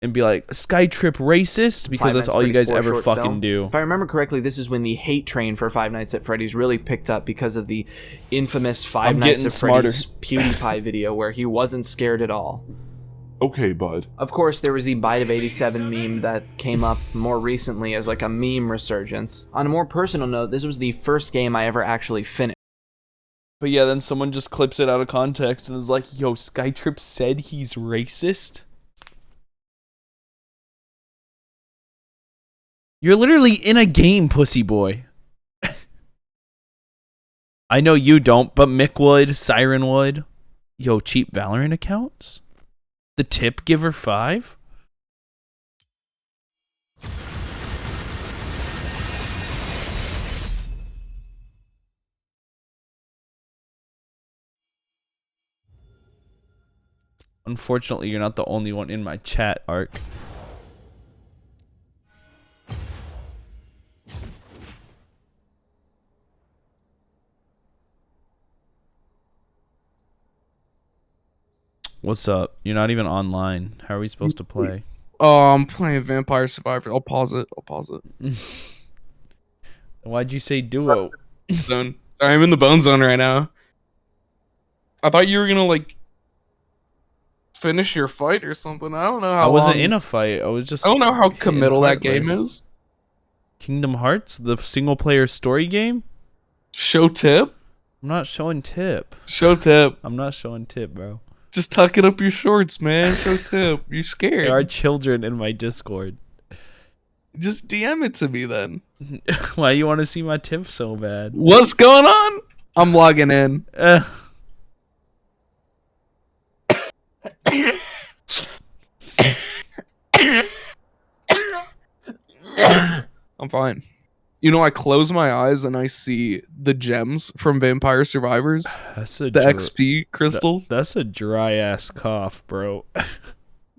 Skytrip racist because Five that's Nights at all you Freddy's guys 4 ever short fucking film. do. If I remember correctly, this is when the hate train for Five Nights at Freddy's really picked up because of the infamous Five I'm Nights getting at smarter. Freddy's PewDiePie video where he wasn't scared at all. Okay, bud. Of course, there was the Bite of 87 meme that came up more recently as like a meme resurgence. On a more personal note, this was the first game I ever actually finished. But yeah, then someone just clips it out of context and is like, yo, Skytrip said he's racist? You're literally in a game, pussy boy. I know you don't, but Mick would, Siren would. Yo, cheap Valorant accounts? The tip giver 5? Unfortunately, you're not the only one in my chat, Ark. What's up? You're not even online. How are we supposed to play? Oh, I'm playing Vampire Survivor. I'll pause it. Why'd you say duo? Zone. Sorry, I'm in the bone zone right now. I thought you were gonna like finish your fight or something. I don't know how. I wasn't long- in a fight. I was just. I don't know how hitting committal that game heartless. is. Kingdom Hearts, the single player story game? Show tip. I'm not showing tip. Show tip. I'm not showing tip, bro. Just tuck it up your shorts, man. Show tip. You're scared. There are children in my Discord. Just DM it to me then. Why you want to see my tip so bad? What's going on? I'm logging in. I'm fine. You know, I close my eyes and I see the gems from Vampire Survivors. That's a The XP crystals. That's a dry ass cough, bro.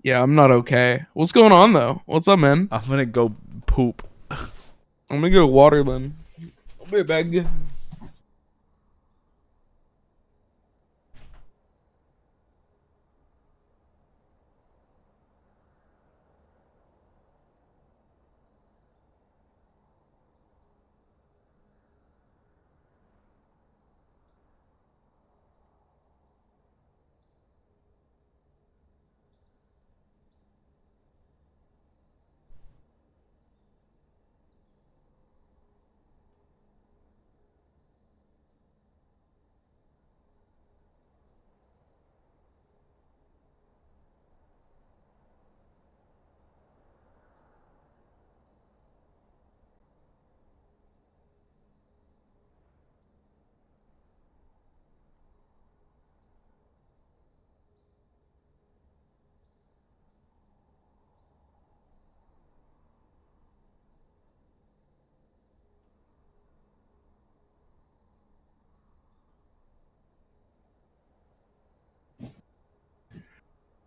Yeah, I'm not okay. What's going on though? What's up, man? I'm gonna go poop. I'm gonna go water then. be back.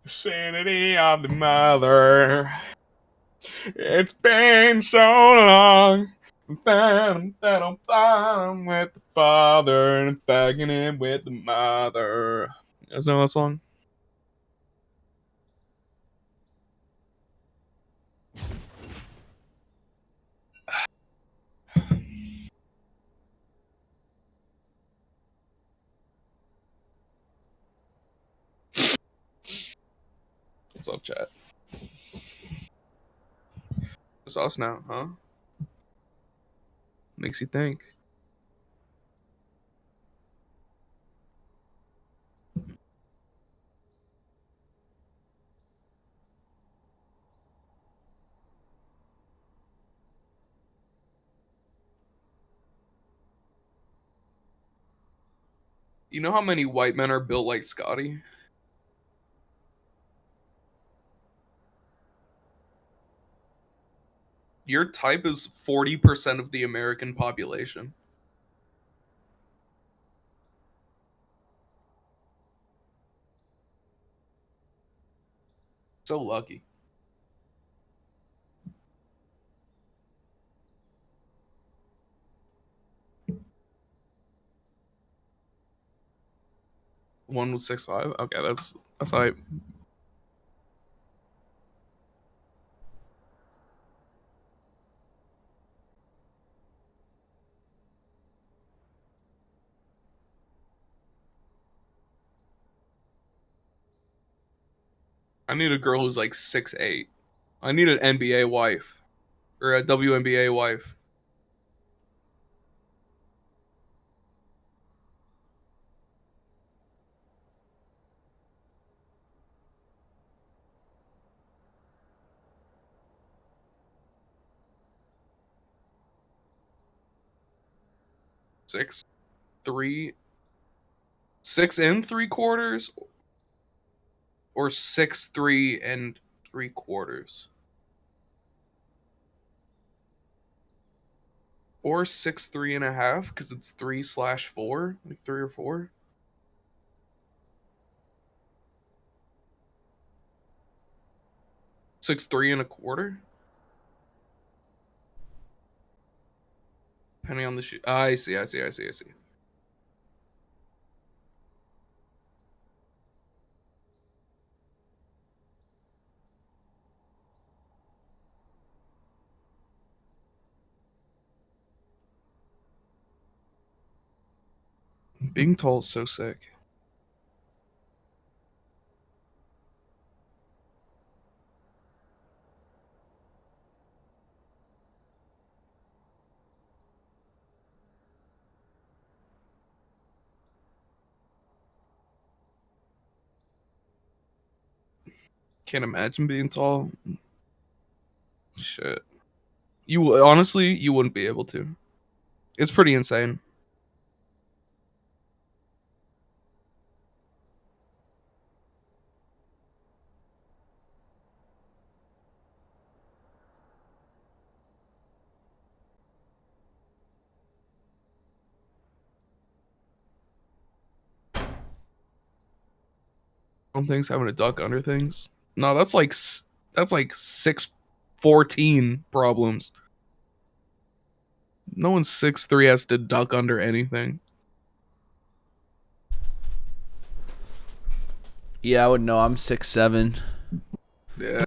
Sanity of the mother. It's been so long. I'm with the father and fagging it with the mother. You guys know that song? What's up, chat? It's us now, huh? Makes you think. You know how many white men are built like Scotty? Your type is 40% of the American population. So lucky. One was 6'5". Okay, that's how I need a girl who's like 6'8". I need an NBA wife. Or a WNBA wife. Six, 3, 6 3/4, or 6 3 3/4, or 6 3 1/2 because it's 3/4, like 3 or 4. 6 3 1/4. Depending on the shoe. I see. Being tall is so sick. Can't imagine being tall. Shit. You honestly, you wouldn't be able to. It's pretty insane. On things, having to duck under things. No, that's like 6'14" problems. No one's 6'3" has to duck under anything. Yeah, I would know. I'm 6'7". Yeah.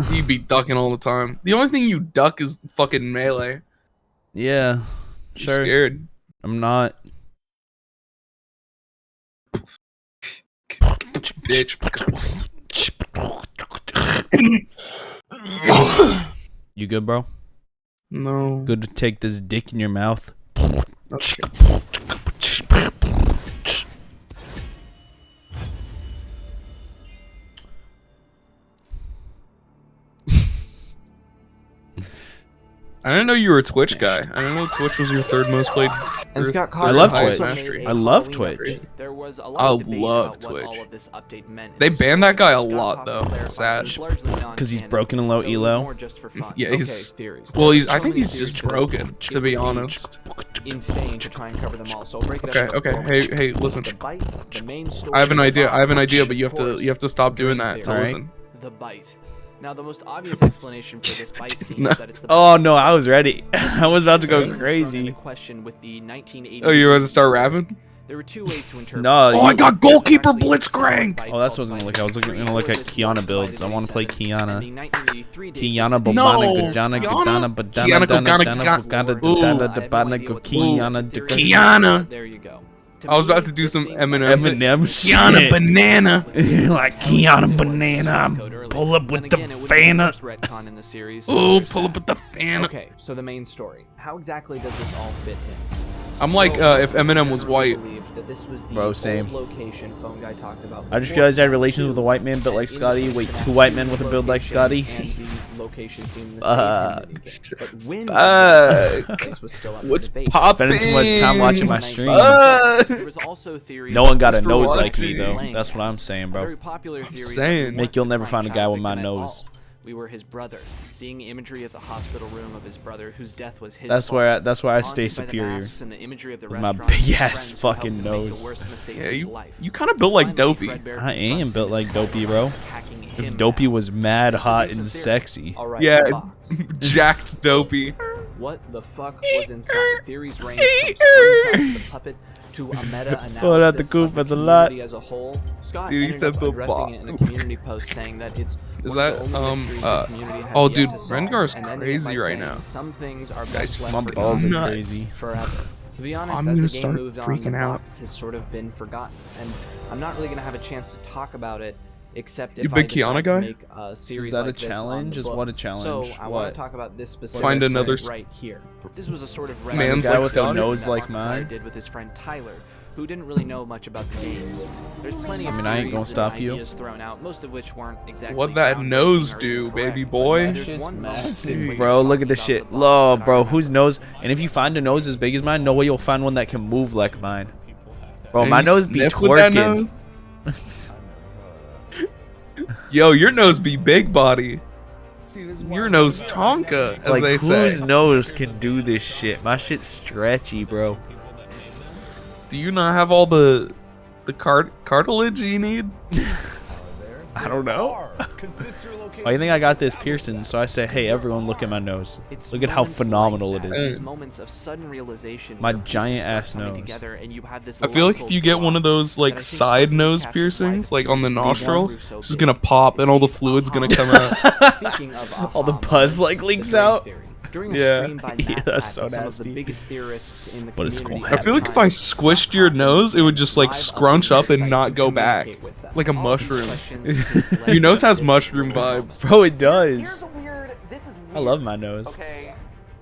You'd be ducking all the time. The only thing you duck is fucking melee. Yeah, You're sure. scared. I'm not. Bitch. You good, bro? No. Good to take this dick in your mouth. Okay. I didn't know you were a Twitch guy. I didn't know Twitch was your third most played. And Scott I Carter love also Twitch. made a I love Halloween Twitch. update. There was a I lot of debate love about what Twitch. all of this update meant. They In the banned that guy a Scott lot, Coffin though. clarified It's sad. it was largely 'Cause he's non-canon, broken and low so it was elo? more just for fun. Yeah, Okay, he's theories. well. There's I so think many he's theories just to this. broken, to be It would honest. insane to try and cover them all. So I'll break it Okay, up. okay. Hey, listen. The bite, the main story. I have an of idea. the I have an bite, idea, but you of have to course, stop doing that to theory. listen. The bite. Now, the most obvious explanation for this bite scene No. is that it's the Oh bite no, I itself. was ready. I was about to go Name was thrown crazy. into question with the 1980 Oh, you want to start rapping? There were two ways to interpret. No, it. Oh, I got There's goalkeeper actually a Blitzcrank! bite Oh, that's called what I was gonna Bite look at. I was looking- 3, gonna look or at this Kiana was builds. I cited wanna play 87, Kiana. and the 1983 date Kiana, was the Bobana, No, Gajana, Kiana? Gadana, Badana, Kiana, Dana, Gogana, Dana, Gogana. Gogana, Ooh. Dana, I have no Dabana, idea what Kiana, the Kiana. There you go. To I was me, about to do this some being Eminem. bite- Eminem Kiana shit. Banana. Like Kiana Banana, pull up with the Fana. retcon in the series. Ooh, pull up with the fan. Okay, so the main story. How exactly does this all fit in? I'm like, if Eminem was white. That this was the Bro, old same. location phone guy talked about I just before. realized I had relations with a white man built like Scotty. Wait, two white men with a build like Scotty? And the location seemed the Fuck. same. But when Fuck. this was still up for What's debate. poppin'? Spending too much time watching my streams. There was also theories No one got that a this nose was like me actually though. playing That's what I'm as. saying, A bro. very popular theory is that saying. we weren't Mick, you'll the never prime find a guy child with my victim at nose. all. We were his brother, seeing imagery of the hospital room of his brother, whose death was his That's fault. where I stay Haunted by the superior. masks and the imagery of the With my restaurant, his big-ass friends who helped fucking him make the nose. worst mistake Yeah, of his life. you kind of built like Finally, Dopey. Fredbear I am confronts built him like and Dopey, tells bro. him attacking If him Dopey now. was mad, That's a hot, decent and theory. sexy. All right, Yeah. box. Jacked Dopey. What the fuck was inside? Theories range from SpongeBob the puppet to a meta-analysis Pull out the coop of the at the lot. community as a whole. Scott Dude, he ended said up the addressing it in a community post saying that it's Is one of that, the only mysteries the community has oh, yet dude, to solve, Rengar's and ending it crazy by right saying now. Some things are Guys, best left My fucking balls are nuts. crazy. forever. To be honest, I'm as gonna the game start moved on, freaking the out. box has sort of been forgotten, and I'm not really gonna have a chance to talk about it. Except You if big I decide Kiana to guy? make a series that a like this on challenge? the Is what a books. challenge? So I What? want to talk about this specific Find thing another right here. This was a sort of Man's guy like with a Scotty? nose that like Markiplier mine. did with his friend Tyler, who didn't really know much about the games. There's plenty of I mean, I ain't theories gonna and stop you. ideas thrown out, most of which weren't exactly What that groundbreaking nose or do, incorrect, baby but boy? there's Shit's one moment massive. when you're Bro, look talking at this about shit. the box Lo, that I bro, remember. whose nose? And if you find a nose as big as mine, no way you'll find one that can move like mine. Bro, Can my you nose be sniff with that twerking. nose? Yo, your nose be big body. Your nose Tonka, as Like, they whose say. nose can do this shit? My shit's stretchy, bro. Do you not have all the cartilage you need? I don't know. Oh, you think I got this piercing? So I say, hey, everyone, look at my nose. It's Look at how moments phenomenal like it that, is. these moments of sudden realization My where pieces giant start ass coming nose. together and you have this I feel like light if you get bulb one of those that I like think side perfectly nose captures piercings, why like on the these ones nostril, grew so it's just big. gonna pop and It's all the these fluid's gonna aha come out. Speaking of All the aha buzz, moments, like, the leaks brain out. theory. During a Yeah. stream by Yeah, Matt that's Pack so and some of nasty. the biggest theorists in the But it's community cool. I feel like if I squished your nose, it would just like scrunch up and not go back, like a mushroom. Your nose has mushroom vibes. Bro, it does. Here's a weird. This is weird. I love my nose. Okay.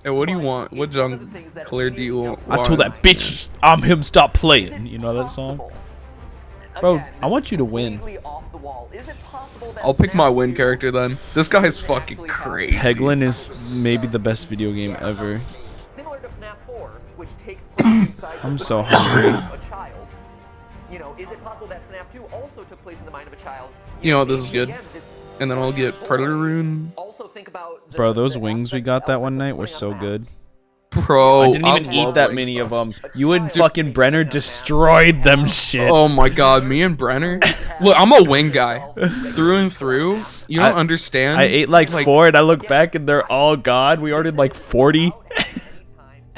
Hey, what do you want? What junk clear do you want? I told that bitch, I'm him, stop playing. You know that song? Bro, I want you to win. I'll pick my win character then. This guy's fucking crazy. Peglin is maybe the best video game ever. Similar to FNAF 4, which takes place inside I'm the so mind hungry. of a child. You know, is it possible that FNAF 2 also took place in the mind of a child? You know what, this is maybe good. again, this- And then I'll get Predator Rune. Also think about Bro, those wings we got that one night were so good. Bro, I didn't even eat that many of them. You and fucking Brenner destroyed them shits. Oh my god, me and Brenner. Look, I'm a wing guy through and through. You don't understand. I ate like 4 and I look back and they're all gone. We ordered like 40.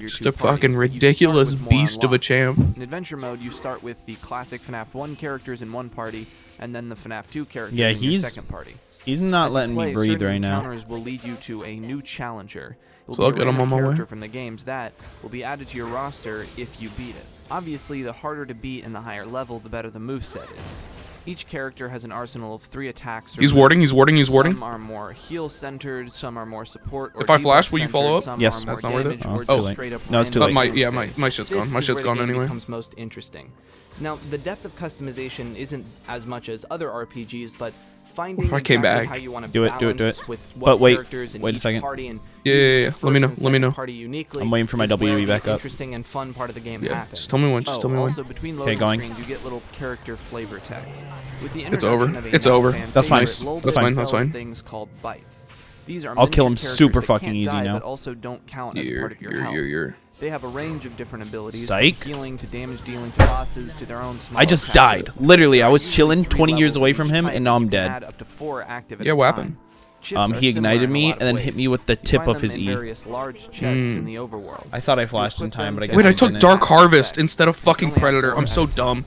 of your Just two a parties, fucking but you start ridiculous with more beast of a unlocked. champ. In adventure mode, you start with the classic FNAF 1 characters in one party, and then the FNAF 2 characters Yeah, in your he's second party. He's not As you letting me play, breathe certain right now. encounters will lead you to a new challenger. It So will I'll be get a him on random my way. character from the games that will be added to your roster if you beat it. Obviously, the harder to beat and the higher level, the better the moveset is. Each character has an arsenal of 3 attacks. Or He's warding, he's warding, he's warding. Some are more heal-centered, some are more support or If I flash, will you follow up? debuff-centered, some Yes. are more That's not worth it? damage Oh, or too just late. straight up No, it's too random late. Yeah, space. my shit's gone. My This shit's is where gone the game anyway. becomes most interesting. Now, the depth of customization isn't as much as other RPGs, but finding If I came exactly back. how you want to Do it, do it, do balance it. with what But wait, characters in wait a each second. party and Yeah, using yeah, the yeah. first Let me know, and let me second know. party uniquely I'm waiting for my is where WB the back up. interesting and fun part of the game Yeah, happens. just tell me when, just tell me when. Also, between loading going. screens, you get little character flavor text. With the It's over. introduction of a It's now over. fan That's fine. favorite, Lolbus That's fine. That's sells fine. things called bites. These are I'll kill him miniature super characters that fucking can't easy die, now. But also don't count as part of your health. You're. They have a range of different abilities, Psych. from healing to damage dealing to bosses to their own small I just attacks. died. Literally, I was Usually chilling 3 20 years levels away of from each him, type, and now I'm you can dead. add up to 4 active at Yeah, a what time. happened? Chips are He similar ignited in a me lot of and then hit ways. me with the You tip find of them his in E. various large chests in the overworld. I thought I flashed in equip time, them but I to guess Wait, I I took didn't. Dark Harvest instead of You fucking only have Predator. 4 I'm at so a time. dumb.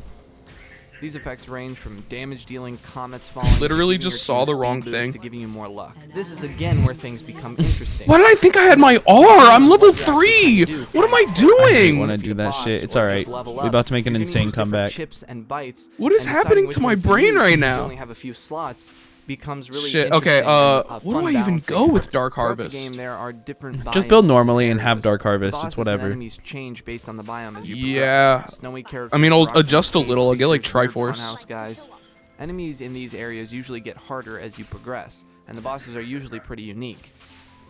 These effects range from damage dealing, comets falling, Literally to giving just your team saw the a wrong speed boost thing. to giving you more luck. This is again where things become interesting. Why did I think I had my R? I'm level 3. What am I I doing? want to do that shit. It's alright. We're about to make an insane comeback. Chips and bites, What is and deciding happening which to my ones brain use right since now? You only have a few slots. Becomes really Shit. Okay. interesting and a Where do fun I even balancing go with act. Dark Throughout the Harvest? game, there are different Just build biomes normally and have areas. Dark Harvest. Bosses It's and whatever. enemies change based on the biome as you Yeah. progress. Snowy characters I mean, I'll rock adjust a caves, little. I'll get, like, features weird Triforce. funhouse guys. Enemies in these areas usually get harder as you progress, and the bosses are usually pretty unique.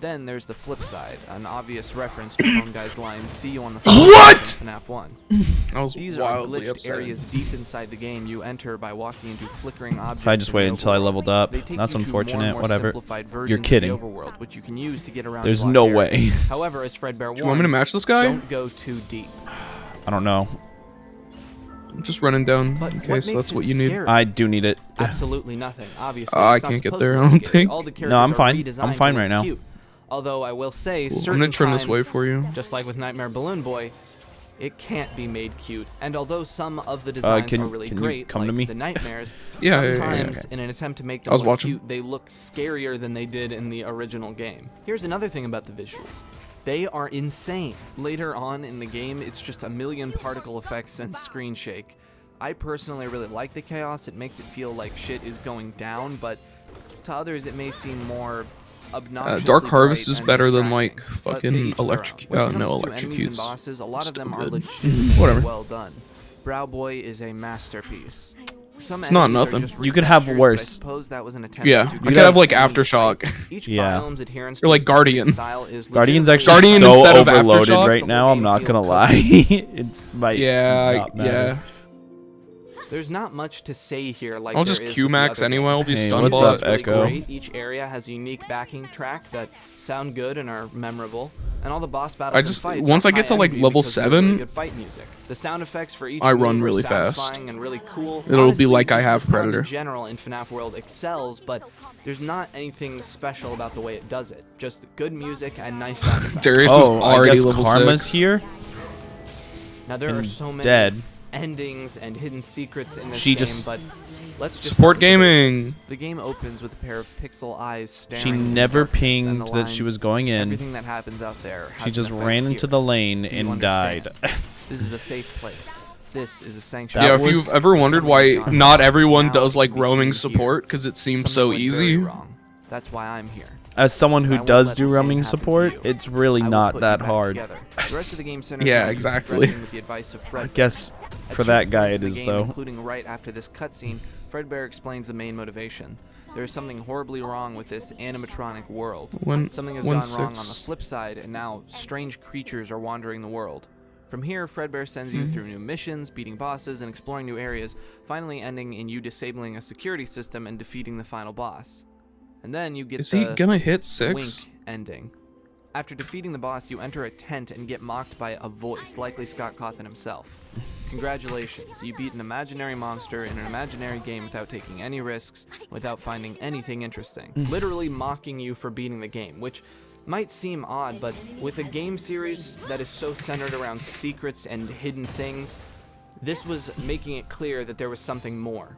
Then there's the flip side, an obvious reference to Phone Guy's line, "See you on the flip What? side" in FNAF 1. I was These are wildly glitched upset. areas deep inside the game you enter by walking into flickering objects. If I just in the waited until I overworld. leveled up, They take that's you to more and unfortunate. more Whatever. simplified versions You're of the kidding. overworld, which you can use to get around There's blocked no areas. way. However, as Fredbear warns, Do you want me to match this guy? don't go too deep. I don't know. I'm just running down But in what case makes that's what it you need. scary? I do need it. Absolutely nothing. Obviously, I it's not can't get supposed there, to I be don't scary. think. All the No, I'm characters are fine. I'm redesigned to fine look right now. cute. Although I will say, Cool. I'm certain gonna trim this times, way for you. just like with Nightmare Balloon Boy, it can't be made cute. And although some of the designs can- are really can you great, come like to me? the nightmares, Yeah, yeah, yeah, sometimes okay. in an attempt to make them I was look watching. cute, they look scarier than they did in the original game. Here's another thing about the visuals. They are insane. Later on in the game, it's just a million particle effects and screen shake. I personally really like the chaos. It makes it feel like shit is going down, but to others it may seem more obnoxiously Dark Harvest bright is and better than, distracting. like, But to fucking each their electric- own. When it no, comes to enemies and electrocutes. bosses, a lot of them are Stupid. legitimately Whatever. well done. Brow Boy is a masterpiece. Some It's not enemies are nothing. just You could have retextures, but I worse. suppose that was an attempt Yeah, to I do could have, like, something Aftershock. right. Each Yeah. biome's adherence Or, to like, a specific Guardian. style is Guardian's legitimately actually Guardian so instead of overloaded Aftershock? right now. I'm not gonna lie. It's might Yeah, not matter. yeah. There's not much to say here. Like I'll there just is Q with the max other anyway. I'll games. be Hey, stun what's bot. up, Really Echo? great. Each area has a unique backing track that sound good and are memorable, and all the boss battles. I and just- fights once are I get to, high like, energy level because of the really 7, good fight music. The sound effects for each I move run are really fast. satisfying and really cool. It'll be Honestly, like I just have the sound Predator. In general, in FNAF World excels, but there's not anything special about the way it does it. Just good music and nice sound effects. Darius is Oh, I already guess level Karma's 6. here. Now there are and so many dead. endings and hidden secrets in this She game, just- but let's just Support start with the gaming. basics. The game opens with a pair of pixel eyes staring. She into the never darkness, and pinged the that she lines, was going in. Everything that happens out there. She has just an effect ran into here. the lane Do you and understand? died. This is a safe place. This is a sanctuary. Yeah, That if was- you've ever wondered Something why has gone not wrong. everyone Now does it like can be roaming seen here. support because it seems Something so went very easy. wrong. That's why I'm here. As someone who I won't does let do the same roaming happen to support, you. it's really I will not put you that back hard. together. The rest of the game centers Yeah, around you exactly. progressing with the advice of I Fred. guess As for soon that as guy we it finish is the game, though. Including right after this cutscene, Fredbear explains the main motivation. There is something horribly wrong with this animatronic world. Something has gone wrong on the flip side, and now strange creatures are wandering the world. From here, Fredbear sends you through new missions, beating bosses, and exploring new areas, finally ending in you disabling a security system and defeating the final boss. And then you get Is the he gonna hit wink 6? ending. After defeating the boss, you enter a tent and get mocked by a voice, likely Scott Cawthon himself. Congratulations, you beat an imaginary monster in an imaginary game without taking any risks, without finding anything interesting. Literally mocking you for beating the game, which might seem odd, but with a game series that is so centered around secrets and hidden things, this was making it clear that there was something more.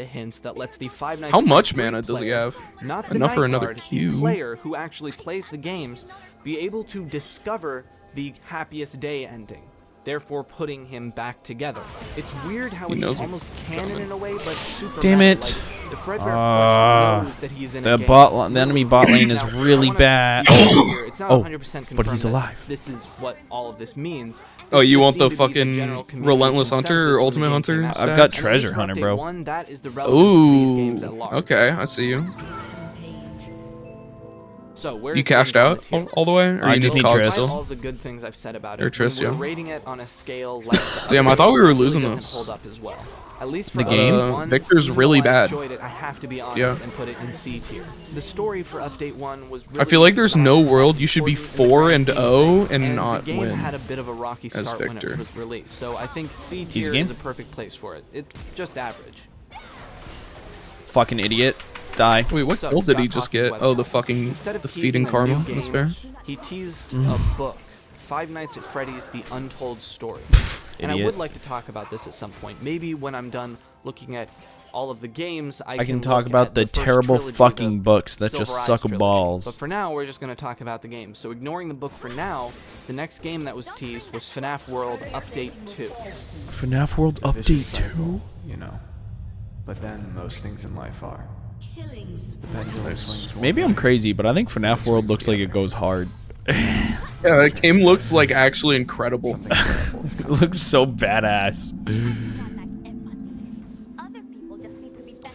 the hints that lets the Five Nights How at much Freddy's mana does he player, have? not the Enough for another safeguard cue. the player who actually plays the games be able to discover the happiest day ending, therefore putting him back together. It's weird how He it's knows almost canon in a way, but super Damn meta. it. Like, the Fredbear knows that he's in a The game. the enemy bot lane is Now, I really wanna bad. be clear here, it's not Oh, 100% but he's confirmed that alive. This is what all of this means. Oh, This you does want seem the to be fucking general community Relentless Hunter or consensus when Ultimate the game Hunter came out. stats? I've got And at least Treasure for Hunter, update bro. 1, that is the relevance to these games at Ooh. large. Okay, I see you. So where You is the game cashed on out the tier all the way? Or I you just need need COG Triss. Despite still? all the good things I've said about Or it, Triss, when we're yeah. rating it on a scale like Damn, I thought we were it really losing doesn't this. hold up as well. At least for The Update game? 1, Victor's even really though I bad. enjoyed it, I have to be honest Yeah. and put it in C tier. The story for Update 1 was really I feel like there's no designed world you should be important in the 4 grand and scheme of 0 things, and not the game win had a bit of a rocky as start when Victor. it was released, so I think C Easy tier game? is a perfect place for it. It's just average. Fucking idiot. Die. Wait, what So, kill did he Scott just Cawthon's get? Oh, the website. fucking Instead of the teasing feeding a karma. new That's game, fair. He teased Mm. a book, Five Nights at Freddy's: The Untold Story. And I Idiot. would like to talk about this at some point. Maybe when I'm done looking at all of the games, I can look talk about at the first terrible trilogy, fucking the books that Silver just Eyes suck trilogy. balls. But for now, we're just going to talk about the game. So ignoring the book for now, the next game that was teased was FNAF World Update 2. FNAF World Update 2? You know. But then most things in life are. The pendulum swings one Maybe I'm way. crazy, but I think FNAF World looks like it goes hard. Yeah, that game looks like actually incredible. Something terrible is It coming. looks so badass. Other people just need to be better.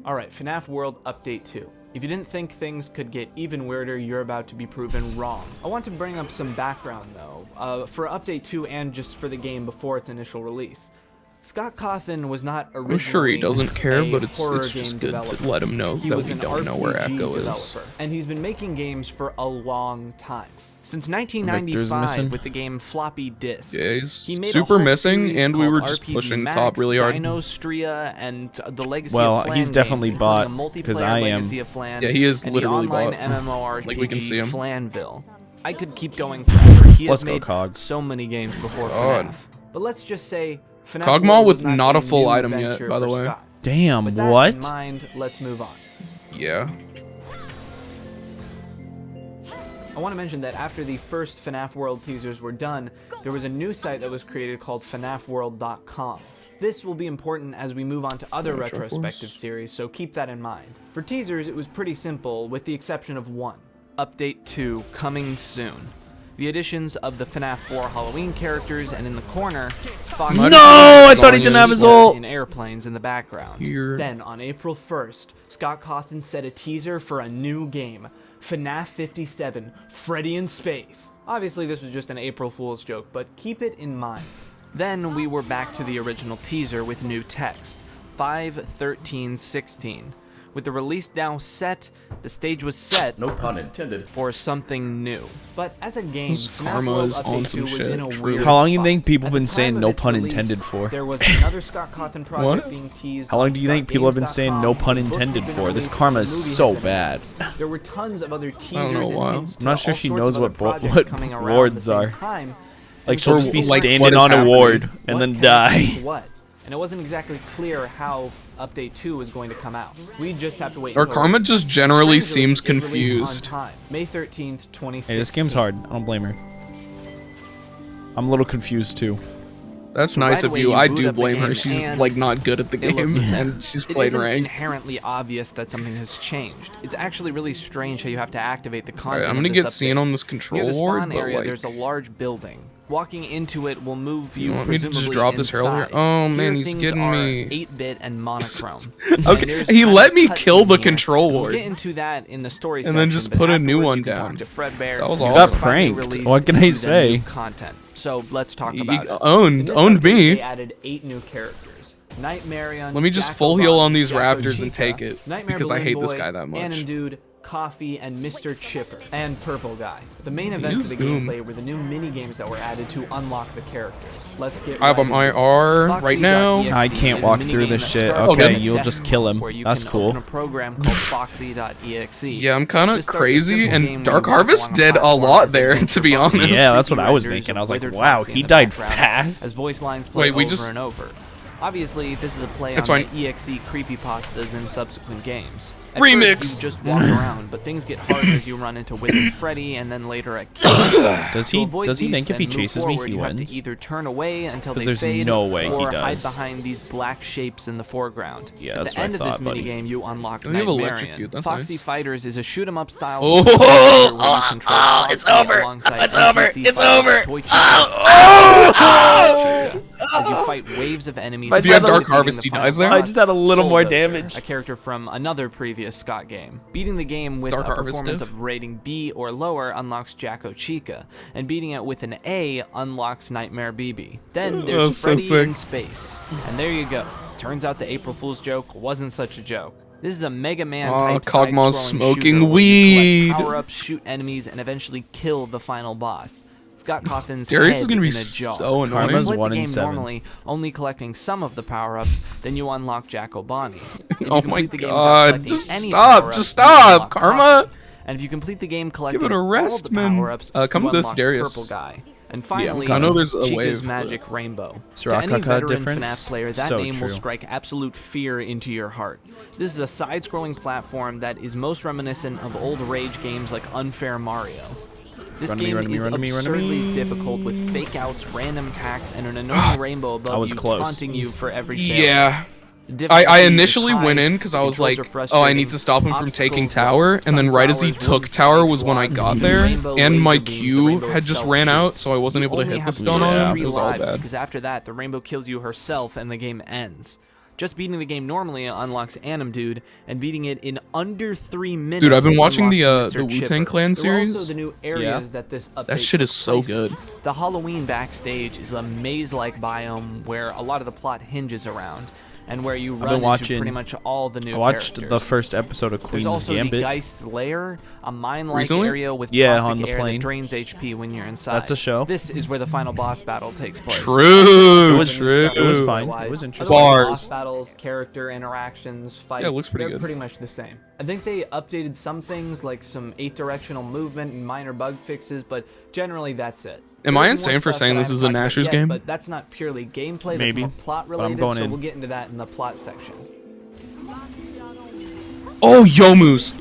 Alright, FNAF World Update 2. If you didn't think things could get even weirder, you're about to be proven wrong. I want to bring up some background though, for Update 2 and just for the game before its initial release. Scott Cawthon was not originally I'm sure he doesn't care, a but it's horror just game good developer. to let him know He that was we an don't know where RPG Echo is. developer, and he's been making games for a long time. Since Victor's 1995 missing. with the game Floppy Disk. Yeah, he's He made a super whole missing, series and we called were just RPG pushing Max, top really hard. Dinostria, and the Legacy Well, of Flan he's definitely games, bought, including a 'cause multiplayer I am. Legacy of Flan, Yeah, he is and literally the online bought. MMORPG Like, we can see him. Flanville. I could keep going forever. He Let's has go, made Cog. so many games before God. FNAF. But let's just say FNAF Cogmaw World with was not a full new item yet, venture by the for way. Scott. Damn, With that in what? mind, let's move on. Yeah. I want to mention that after the first FNAF World teasers were done, there was a new site that was created called FNAFWorld.com. This will be important as we move on to other retrospective series, so keep that in mind. For teasers, it was pretty simple, with the exception of one. Update 2 coming soon. The additions of the FNAF 4 Halloween characters, and in the corner, Fox No, I thought he didn't have his ult. in airplanes in the background. Here. Then on April 1st, Scott Cawthon set a teaser for a new game, FNAF 57, Freddy in Space. Obviously this was just an April Fool's joke, but keep it in mind. Then we were back to the original teaser with new text, 5/13/16. With the release now set, the stage was set No pun intended. for something new. But as a game, This FNAF Karma World is Update on 2 some was shit, in a truly. weird How long do you spot. think people At been the saying time no of its pun release, intended for? There was another Scott Cawthon project What? being teased. How long on do you think people have been saying no ScottGames.com. pun The book intended had been for? This released, karma the is movie so had been bad. announced. There were tons of other teasers know and why. hints to I'm not sure all she sorts knows of what other projects what coming around rewards the same are. time. Like And she'll so just be what standing is on a happening? ward and what then connects die. What? And it wasn't exactly clear how Update 2 was going to come out. We just have to wait. Our until Karma just generally Strangely, seems it released confused. on time, May 13th, 2016. Hey, this game's hard. I don't blame her. I'm a little confused too. That's So nice right of away you. you I boot do up the blame her. game She's and like not good at the it looks game, the same. and she's It played isn't ranked. inherently obvious that something has changed. It's actually really strange how you have to activate the content. Alright, I'm of gonna this get update. seen on this Near control the ward, spawn but area, like, there's a large building. Walking into it will move you. You want me to just presumably drop this inside. earlier? Oh, man, Here he's things getting are me. 8-bit and monochrome. Okay, And there's he kind let of me a kill cutscene the here. control We'll ward. get into that in the story And then section, just but put a new afterwards one you can down. Talk to Fredbear. That was and awesome. got pranked. finally What can I released the say? new content. So let's talk He about it. owned In this owned update, me. They added 8 new characters. Nightmarion, Let me just Jack full heal O'Bot, on these Jacko raptors and Chica, take it, Nightmare because I Balloon hate this Boy, guy that much. Anon Dude, Coffee, and Mr. Chipper, and Purple Guy. The main event Use of the whom? gameplay were the new mini games that were added to unlock the characters. Let's get I have right an into it. IR right Foxy.exe now. I can't is a walk minigame through this that shit. starts Okay, with you'll Death just kill Mode, him. where you That's can cool. open a program called Foxy.exe. Yeah, I'm kind This of starts a crazy, simple game and where Dark you walk Harvest along a did a platform lot as there, adventure to be foxes. honest. Yeah, that's what Sticky I was renders thinking. of I was like, withered wow, Foxy in he the died background fast. As voice lines play Wait, we over just- and over. Obviously, this is a play That's on fine. the EXE creepypastas in subsequent games. At Remix! First, you just walk around, but things get harder as you run into Wicked Freddy and then later at Kid. Does To he avoid think these if he and move chases me, forward, he you have wins? to either turn away until 'Cause they there's fade, no way he or hide does. behind these black shapes in the foreground. Yeah, At that's the what I end of thought, this buddy. minigame, you unlock Oh, you have Nightmarion. electrocute, that's Foxy nice. Fighters is a shoot 'em up style. Oh, super oh, where you control it's Foxy over. alongside It's over. NPC It's fighters over. Toy Oh, as you fight waves of enemies. If you have Dark including Harvest, the he final dies there? boss, I just had a little Soul more Dozer, damage. A character from another previous Scott game. Beating the game with Dark a Harvest performance diff? of rating B or lower unlocks Jacko Chica, and beating it with an A unlocks Nightmare BB. Then there's That's so Freddy in sick. space, and there you go. Turns out the April Fool's joke wasn't such a joke. This is a Mega Man Aw, type Kog'Maw's side-scrolling smoking shooter where you weed. collect power-ups, shoot enemies, and eventually kill the final boss. Scott Cawthon's Darius head is gonna be in a jar. so If you annoying. Karma's play the 1 in game 7. normally, only collecting some of the power-ups, then you unlock Jacko Bonnie. If you Oh my complete the game without god, collecting just any stop, power-ups, just you stop, unlock Karma! Cawthon. And if you complete the game collecting it a rest, all the man. power-ups, Come you with us, unlock Darius. Purple Guy. And finally, I know there's a Chica's wave, but- Magic Rainbow. To Soraka any veteran difference? FNAF player, that So name will true. strike absolute fear into your heart. This is a side-scrolling platform that is most reminiscent of old Rage games like Unfair Mario. This Run to me, game run to me, is run to me, run to absurdly me. difficult with fake outs, random attacks, and an annoying rainbow above I was you close. taunting you for every failure. Yeah. The difficulty I is initially high, went in because I the was like, controls are oh, I frustrating, need to stop him from taking obstacles, tower, and then right as he sunflowers, took wooden tower spikes, was when I wands, got and there, rainbow and my laser beams, the Q rainbow had just itself ran out, shoots. so I wasn't You able to only hit the have to stun beat on him. 3 It was all lives, bad. because after that, the rainbow kills you herself and the game ends. Just beating the game normally unlocks Anim Dude, and beating it in under 3 minutes. Dude, I've been watching the unlocks Mr. Wu-Tang Chipper. Clan There are also series. the new areas that this update That shit is took so place in. good. The Halloween backstage is a maze-like biome where a lot of the plot hinges around, and where you run into watching- pretty much all the new I watched characters. the first episode of There's Queen's also the Gambit. Geist's Lair, a mine-like Recently? area with Yeah, toxic on the air plane. that drains HP when you're inside. That's a show. This is where the final boss battle takes place. True, It was- true. it was fine. It was interesting. Otherwise, boss Bars. battles, character interactions, fights. Yeah, it looks pretty they're good. pretty much the same. I think they updated some things like some 8-directional movement and minor bug fixes, but generally that's it. Am There's I more insane for stuff saying that I this is haven't a talked about Nashers yet, game? But that's not purely gameplay. Maybe, That's more plot but I'm related. going So in. we'll get into that in the plot section. Oh, Yomus.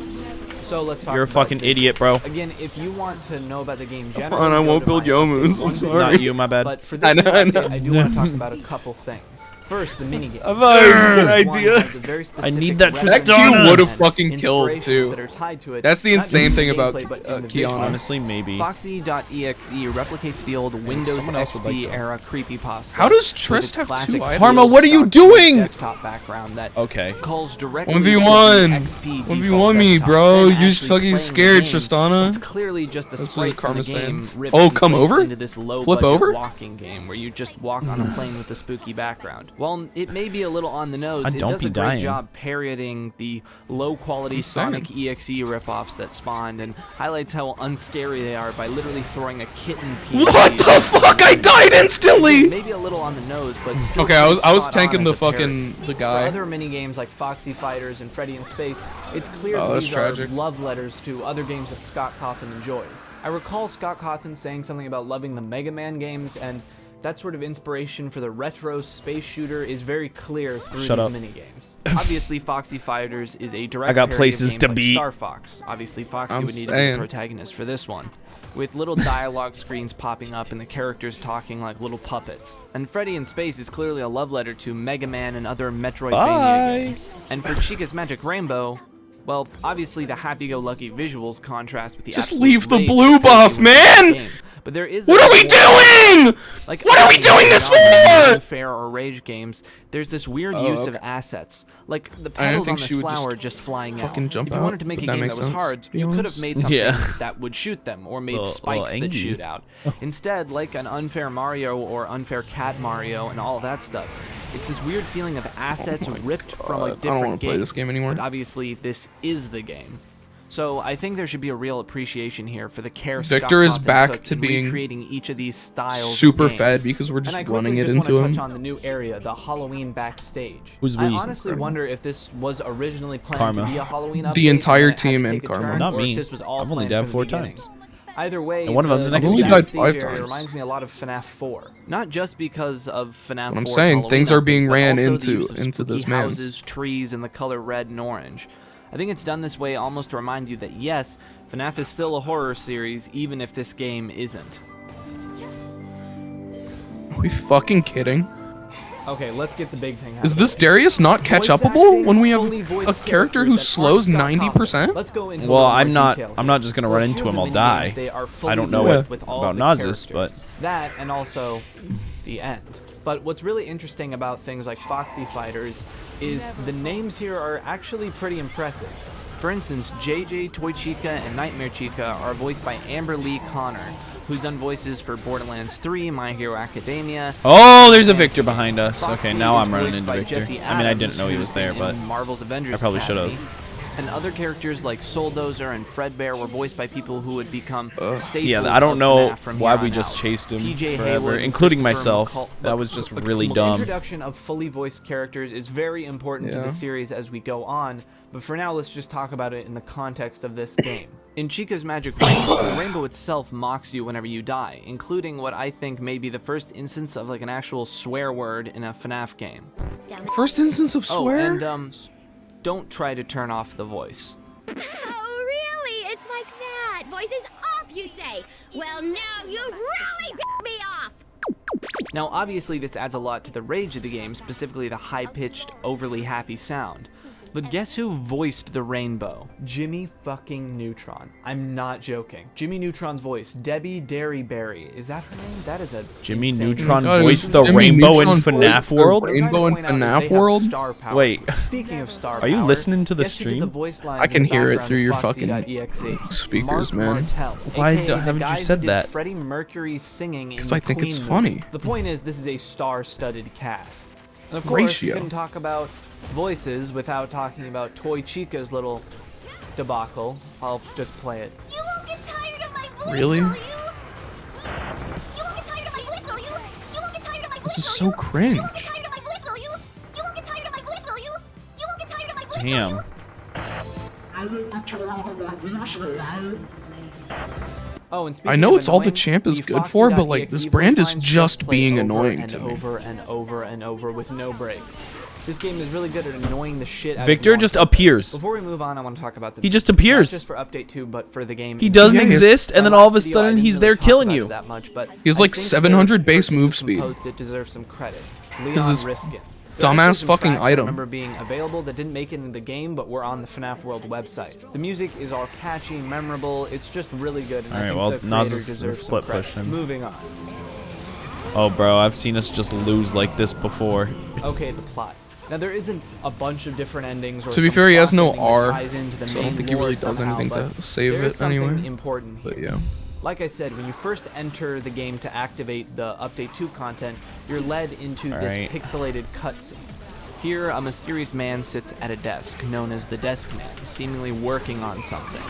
So let's talk. You're a about fucking gameplay. idiot, bro. Again, if you want to know about the game generally, Fine, I go won't to build my Yomus, update I'm one sorry. video. Not you, my bad. But for this I know, I update, know. I do want to talk about a couple things. First, the minigame. I thought it was a good Each one idea. has a very I specific need that reference That Q Tristana. would have and fucking killed inspirations too. that are tied to it, That's the not just insane in thing about gameplay, but in the Kiana. visuals. Honestly, maybe. Foxy.exe replicates the old Windows someone else would XP like that. era creepypasta. How does with Trist its have classic two items? Karma, what are you stock doing? Desktop background that Okay. calls directly 1v1. to the XP 1v1 default me, desktop, bro. then You just actually fucking playing the scared, game. Tristana. It's clearly just a That's what sprite from the Karma's game saying. ripped Oh, and come placed over? into this low Flip budget over? walking game where you just walk on a plane with a spooky background. While it may be a little on the nose, I it don't does be a great dying. job parodying the low-quality I'm saying. Sonic EXE ripoffs that spawned, and highlights how unscary they are by literally throwing a kitten PNG. What the fuck? I died instantly. Maybe a little on the nose, but still Okay, I was pretty spot on tanking as the a parody. fucking the For guy. other mini games like Foxy Fighters and Freddy in Space, it's clear Oh, that that's these tragic. are love letters to other games that Scott Cawthon enjoys. I recall Scott Cawthon saying something about loving the Mega Man games, and that sort of inspiration for the retro space shooter is very clear through Shut these up. mini games. Obviously, Foxy Fighters is a direct I got parody of places games to like be. Star Fox. Obviously, Foxy I'm would need to be the saying. protagonist for this one, with little dialogue screens popping up and the characters talking like little puppets. And Freddy in Space is clearly a love letter to Mega Man and other Metroidvania Bye. games. And for Chica's Magic Rainbow, well, obviously the happy-go-lucky visuals contrast with the Just absolute leave the rage blue that buff, Freddy was in man! the game. But there is What a are we more- doing? like What are we doing this for? Fair or Rage games, there's this weird Oh, use okay. of assets, like the I didn't petals think on she this would just flower just flying fucking out. jump If you out, wanted to make a but that game that makes was sense, hard, to be you could have honest. made something Yeah. that would shoot them, or made Little spikes that angry. shoot out. Instead, like an Unfair Mario or Unfair Cat Mario and all that stuff, it's this weird feeling of assets Oh my ripped from God, a I don't different wanna game. play this game anymore. But obviously, this is the game. So I think there should be a real appreciation here for the care Victor is Scott Cawthon back took to in being recreating each of these styles of super games. fed because we're And just I quickly running it just into wanna him. touch on the new area, the Halloween backstage. Who's I we? honestly wonder if this was originally planned Karma. to be a Halloween update. The entire and then it had to team take and a Karma. turn, Not or me. if this was all I've only planned died from 4 the beginning. times. Either way, And one of them's the an I believe XP. died stage 5 area times. reminds me a lot of FNAF 4. Not just because of FNAF 4's What I'm saying, Halloween things are update, being but ran also the into- use of into spooky this man's. houses, trees, and the color red and orange. I think it's done this way almost to remind you that yes, FNAF is still a horror series, even if this game isn't. Are we fucking kidding? Okay, let's get the big thing. Is this Darius not catch-upable when we have a character who slows 90%? Let's go into Well, a little I'm more not. detail I'm here. not just gonna For run a into few him. of I'll the minigames, die. they are I fully don't know voiced it with all about the Nazis, but characters. That and also the end. But what's really interesting about things like Foxy Fighters is the names here are actually pretty impressive. For instance, JJ, Toy Chica, and Nightmare Chica are voiced by Amber Lee Connor, who's done voices for Borderlands 3, My Hero Academia. oh, there's a Victor behind us. Foxy Okay, now is I'm running voiced into by Victor. Jesse I mean, I Adams, didn't know he was who's there, been but in Marvel's Avengers I probably should have. Academy. And other characters like Souldozer and Fredbear were voiced by people who would become staples yeah, I don't of know FNAF from why here we on just out. chased him PJ forever, Haywood, including Christopher myself. McCall- That look, was just look, really look, The dumb. introduction of fully voiced characters is very important to Yeah. the series as we go on, but for now let's just talk about it in the context of this game. In Chica's Magic Rainbow, the rainbow itself mocks you whenever you die, including what I think may be the first instance of like an actual swear word in a FNAF game. First instance of swear? Oh, and don't try to turn off the voice. Oh, really? It's like that. Voice is off, you say? Well, now you really pissed me off. Now, obviously, this adds a lot to the rage of the game, specifically the high-pitched, overly happy sound. But guess who voiced the rainbow? Jimmy fucking Neutron. I'm not joking. Jimmy Neutron's voice, Debbie Derryberry. Is that her name? That is a Jimmy insane Neutron God, voiced the Jimmy rainbow in Neutron FNAF voiced the world? What I'm trying to Rainbow in point out is FNAF they have world? star power. Wait. Speaking of star Are you power, listening to the guess who did stream? the voice lines I can in the hear it background through of your Foxy.exe? speakers, Mark man. Martell, Why aka the haven't you guy said who did that? Freddie Mercury's singing in 'Cause the I think it's Queen funny. movie. The point is, this is a star-studded cast. And of course, you Ratio. couldn't talk about voices without talking about Toy Chica's little debacle. I'll just play it. You won't get tired of my voice, Really? will you? You won't get tired of my voice, will you? You won't get tired of my voice, This is will so you? cringe. You won't get tired of my voice, will you? You won't get tired of my voice, will you? You won't get tired of my voice, will Damn. you? Oh, and speaking I know of it's all the annoying, champ is the good for, but, like, Foxy.exe this voice brand is lines just play being over annoying and to me. over and over and over with no breaks. This game is really good at annoying the shit out of Victor you on just purpose. appears. Before we move on, I want to talk about the He just music. appears. Not just for update 2, but for the game. He in doesn't general. exist, and My then all of a last video, I sudden didn't he's really there talk killing about you. it that much, but He has, I like, think 700 the base person move who speed. composed it deserves some credit. Because Leon his Riskin. dumbass There are actually some fucking tracks I item. remember being available that didn't make it into the game, but were on the FNAF World website. The music is all catchy, memorable. It's just really good, and I Alright, think well, the creator Nas is deserves some split credit. pushing. Moving on. Oh, bro, I've seen us just lose like this before. Okay, the plot. Now there isn't a bunch of different endings. Or To be some fair, he has plot no ending that R, ties into the so I don't main think he lore really does somehow, anything but to save there is it something anyway. important here. But yeah. Like I said, when you first enter the game to activate the Update 2 content, you're led into this Alright. pixelated cutscene. Here, a mysterious man sits at a desk, known as the Desk Man, seemingly working on something.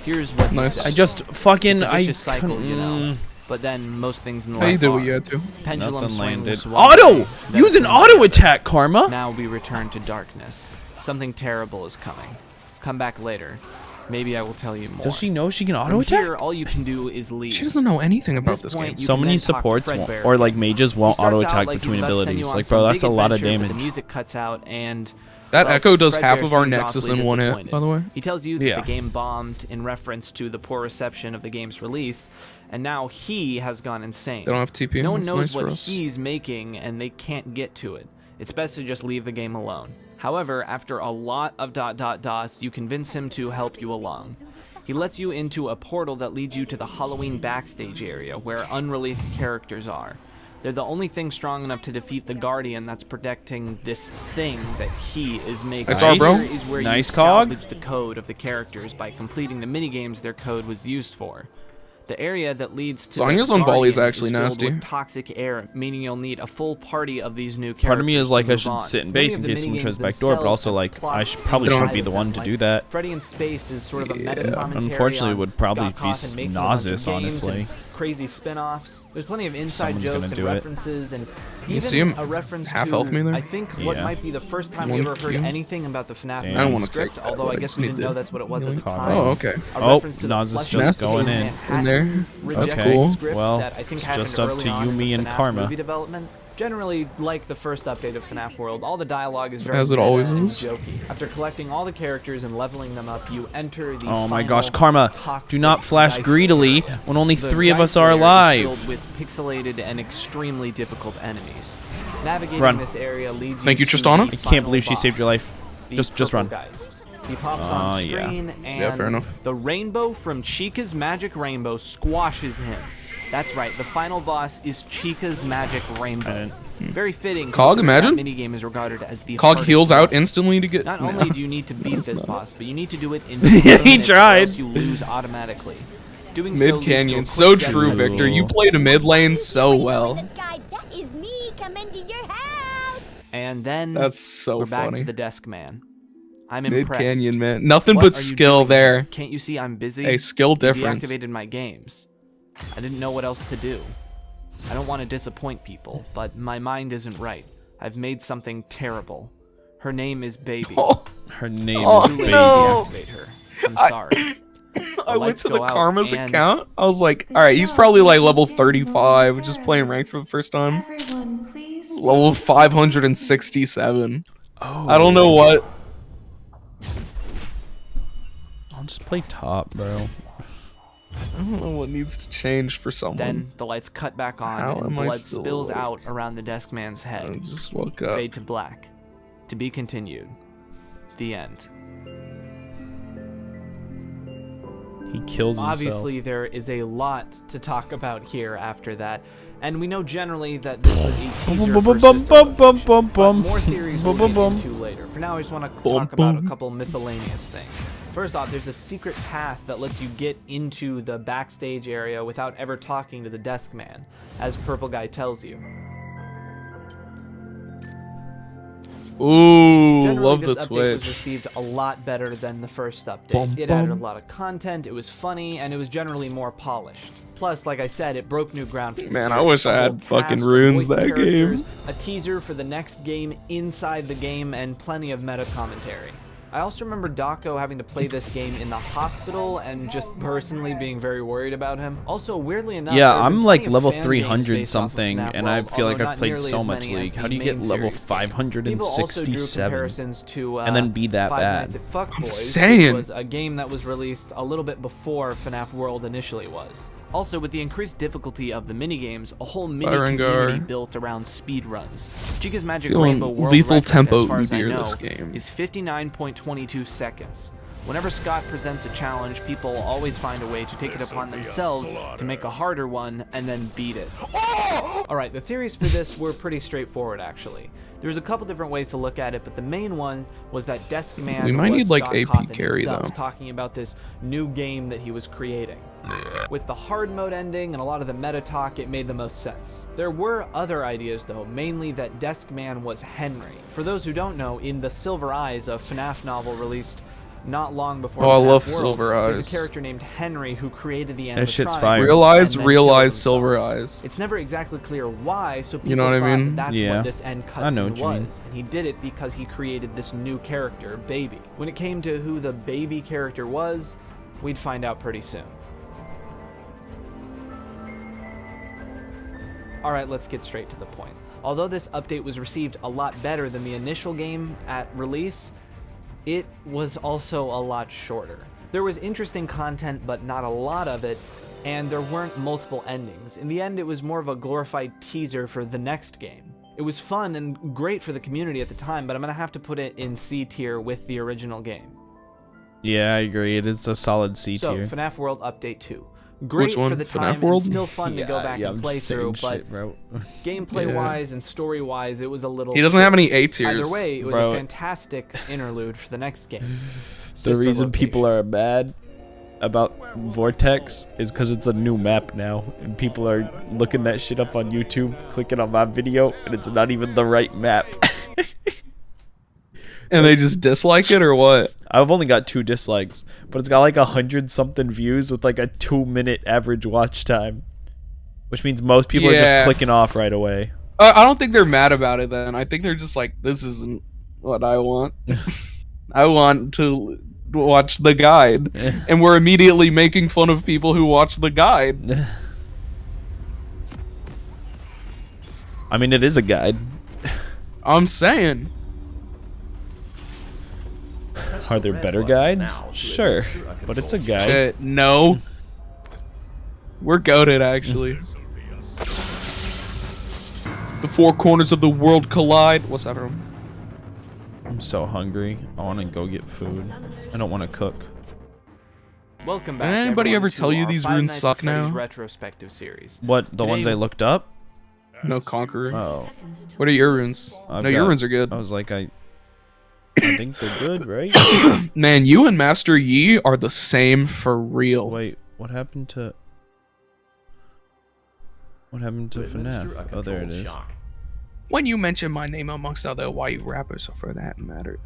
Here's what he Nice. says. I just fucking It's a vicious cycle, couldn't- you know. But then most things in Hey, you life did what are. you had to. Pendulum Nothing swing landed. was one Auto! way, then Use an things auto were- attack, Karma! Now we return to darkness. Something terrible is coming. Come back later. Maybe I will tell you more. Does she know she can auto From attack? here, all you can do is leave. She doesn't know anything At about this this point, game. you So can many then talk to supports Fredbear. won't, or like mages He won't starts auto out attack like he's between about to send you abilities. on Like, bro, some that's big a lot of adventure, but damage. The music cuts out, and That well, Echo does half Fredbear of our seems Nexus awfully in one hit, disappointed. by the way. He tells you that Yeah. the game bombed in reference to the poor reception of the game's release, and now he has gone insane. They don't have TP. No one That's knows nice for what us. he's making, and they can't get to it. It's best to just leave the game alone. However, after a lot of dots, you convince him to help you along. He lets you into a portal that leads you to the Halloween backstage area, where unreleased characters are. They're the only thing strong enough to defeat the Guardian that's protecting this thing that he is making. Nice R, bro. Here is where Nice you cog. salvage the code of the characters by completing the minigames their code was used for. The area that leads to Sonya's the on volley is Guardian actually filled nasty. with toxic air, meaning you'll need a full party of these new characters. Part of me is like to I move should on. sit in Many base of in the case someone minigames tries back door, but themselves also have like plot I probably They don't shouldn't be inside the of one them, to like do that. Freddy in Space is sort of a meta Yeah. commentary Unfortunately, on would probably Scott be Cawthon making a bunch of nauseous, games honestly. and crazy spin-offs. There's plenty of inside Someone's jokes gonna and do it. references, and You even see him a reference half to, health me there? I think, what Yeah. might be the first time we ever heard anything about the FNAF Damn. I don't want to script, take although I guess we need didn't the know that's what it was at the healing time. Oh, okay. A Oh, reference to the Nas is Flesh just Festival going in. In there. rejected That's cool. script Well, that I think it's happened just up early to on in Yumi the and FNAF Karma. movie development. Generally, like the first update of FNAF World, all the dialogue is very As it meta always and is. jokey. After collecting all the characters and leveling them up, you enter the Oh my final gosh, Karma, toxic do not flash dice greedily area. when only The 3 of dice us are layer is alive. filled with pixelated and extremely difficult enemies. Navigating Run. this area leads Thank you, to Tristana. the I can't believe she final saved your boss, life. the Just Purple run. Geist. He pops Oh, on yeah. screen and Yeah, fair enough. the rainbow from Chica's Magic Rainbow squashes him. That's right, the final boss is Chica's Magic Rainbow. Very fitting. Cog, considering that imagine? minigame is regarded as the Cog hardest heals out one. instantly to get. Not No. only do you need to beat That's this not- boss, but you need to do it in He 4 minutes or tried. else you lose automatically. Doing so Mid leads to a Canyon, quick so death true, cutscene. Victor. You played a mid lane so well. That is me coming to your house. And then That's so we're back funny. to the desk man. I'm Mid impressed. Canyon, man. Nothing What but are you skill doing there. here? Can't you see I'm busy? A skill You difference. deactivated my games. I didn't know what else to do. I don't want to disappoint people, but my mind isn't right. I've made something terrible. Her name is Baby. Oh, Her name Oh, is Too late Baby. to deactivate her. I'm sorry. I went lights to the go out Karma's and- account. I was like, all right, he's probably like level 35, just playing ranked for the first time. Everyone, please. Level 567. Oh. I don't know what. I'll just play top, bro. I don't know what needs to change for someone. Then the lights cut back on How and am I blood still spills awake? out around the desk man's I head. just woke up. Fade to black. To be continued. The end. He kills himself. Obviously, there is a lot to talk about here after that, and we know generally that this was a teaser for Sister Location, but more theories we'll get into later. For now, I just want to talk about a couple miscellaneous things. First off, there's a secret path that lets you get into the backstage area without ever talking to the desk man, as Purple Guy tells you. Ooh, Generally, love this the update was Twitch. received a lot better than the first update. Bum, It added a bum. lot of content, it was funny, and it was generally more polished. Plus, like I said, it broke new ground for the Man, I series. wish I A had whole fucking cast of runes voiced that characters, game. a teaser for the next game inside the game, and plenty of meta commentary. I also remember Dako having to play this game in the hospital and just personally being very worried about him. Also, weirdly enough, Yeah, there have I'm been like plenty of level fan games 300 based off of something, FNAF and I World, feel like although I've not played nearly so as much many as League. How the do you get main level series games. People also drew 567? comparisons to And then be that Five bad? Nights at Fuckboys, which saying. was a game that was released a little bit before FNAF World initially was. Also, with the increased difficulty of the minigames, a whole mini Byrongar. community built around speedruns. Chica's Magic Feeling Rainbow World lethal record, tempo as far as I Udyr know, this game. is 59.22 seconds. Whenever Scott presents a challenge, people always find a way to take it upon themselves to make a harder one and then beat it. Alright, the theories for this were pretty straightforward actually. There's a couple different ways to look at it, but the main one was that Desk Man We might was need, like, Scott AP Cawthon carry, himself though. talking about this new game that he was creating. With the hard mode ending and a lot of the meta talk, it made the most sense. There were other ideas though, mainly that Desk Man was Henry. For those who don't know, in the Silver Eyes, a FNAF novel released not long before Oh, I FNAF love World, Silver there's Eyes. a character named Henry who created the animatronic. That shit's fire. Realize, and then realize, killed Silver himself. Eyes. It's never exactly clear why, so people You know what I thought mean? that that's Yeah. what this end I know cutscene what you was, mean. and he did it because he created this new character, Baby. When it came to who the Baby character was, we'd find out pretty soon. Alright, let's get straight to the point. Although this update was received a lot better than the initial game at release, it was also a lot shorter. There was interesting content, but not a lot of it, and there weren't multiple endings. In the end, it was more of a glorified teaser for the next game. It was fun and great for the community at the time, but I'm gonna have to put it in C tier with the original game. Yeah, I agree. It is a solid C So, tier. FNAF World Update 2. Great Which one? for the FNAF time World? and still fun to go back and I'm play just through, saying but shit, bro. gameplay-wise and story-wise, it was a little... He doesn't have any A tiers. Either way, it was Bro. a fantastic interlude for the next game. The Sister reason people Location. are mad about Vortex is because it's a new map now, and people are looking that shit up on YouTube, clicking on my video, and it's not even the right map. And they just dislike it or what? I've only got 2 dislikes, but it's got like 100 something views with like a 2-minute average watch time. Which means most people are Yeah. just clicking off right away. I don't think they're mad about it then. I think they're just like, this isn't what I want. I want to watch the guide. And we're immediately making fun of people who watch the guide. I mean, it is a guide. I'm saying. Are there better guides? Sure, but it's a guide. Shit, no. We're goated, actually. The four corners of the world collide. What's up, everyone? I'm so hungry. I want to go get food. I don't want to cook. Welcome back. Did anybody everyone, ever to tell you our these Five runes Nights at suck Freddy's now? retrospective series. What, the ones Today I looked up? No, Conqueror. Oh. What are your runes? I've No, your got- runes are good. I was like, I think they're good, right? Man, you and Master Yi are the same for real. Wait, what happened to... What happened to FNAF? Oh, there it is. When you mention my name amongst other YU rappers, so for that matter.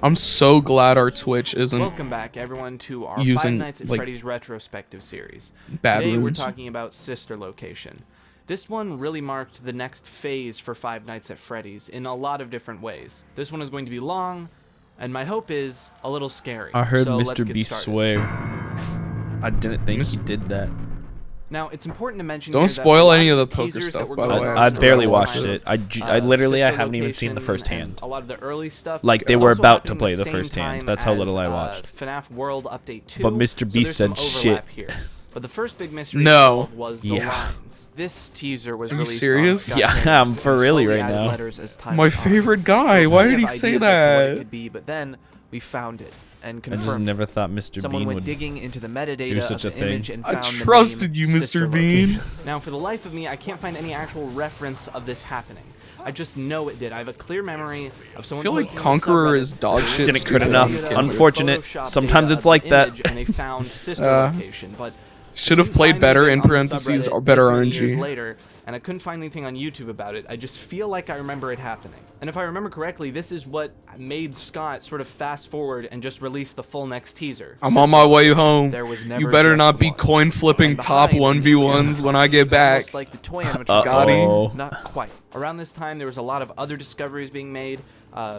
I'm so glad our Twitch isn't Welcome back, everyone, to our using, Five Nights at like, Freddy's retrospective series. bad Today we're runes. talking about Sister Location. This one really marked the next phase for Five Nights at Freddy's in a lot of different ways. This one is going to be long, and my hope is a little scary. I heard so let's Mr. get Beast started. swear. I didn't think he did that. Now, it's important to mention Don't here that spoil a lot any of the teasers poker that stuff, we're by the going way. over I still barely have watched time. it. I literally, I Sister haven't even seen the Location first and hand. A lot of the early stuff. Like, they is were also about to happening play the the same first hand. time That's how little as, I watched. FNAF World Update 2. But Mr. so Beast there's some said shit. overlap here. But the first big mystery No. involved was the Yeah. lines. This teaser was Are you released serious? on Scott Yeah, Cameron, I'm for and really slowly right added now. letters as time My went on. favorite guy. We had Why plenty did he of say ideas as to what it that? could be, but then we found it and I confirmed just it. never thought Mr. Someone Bean went would... digging into the metadata do such of a the thing. image and I found the trusted name you, Mr. Sister Bean. Location. Now, for the life of me, I can't find any actual reference of this happening. I just know it did. I have a clear memory of someone. I feel like posting on Conqueror subreddit is dog shit. Didn't stupid crit enough. to begin with. Unfortunate. Photoshopped Sometimes data it's of like the that. image and they found Sister Location, but Should have played better in parentheses or better Years RNG. later, and I couldn't find anything on YouTube about it. I just feel like I remember it happening. And if I remember correctly, this is what made Scott sort of fast forward and just release the full next teaser. I'm on my way home. There was never You better just not be one. coin flipping And top behind 1v1s when I get Almost back. like the toy animatronic. Got him. Uh-oh. Not quite. Around this time, there was a lot of other discoveries being made.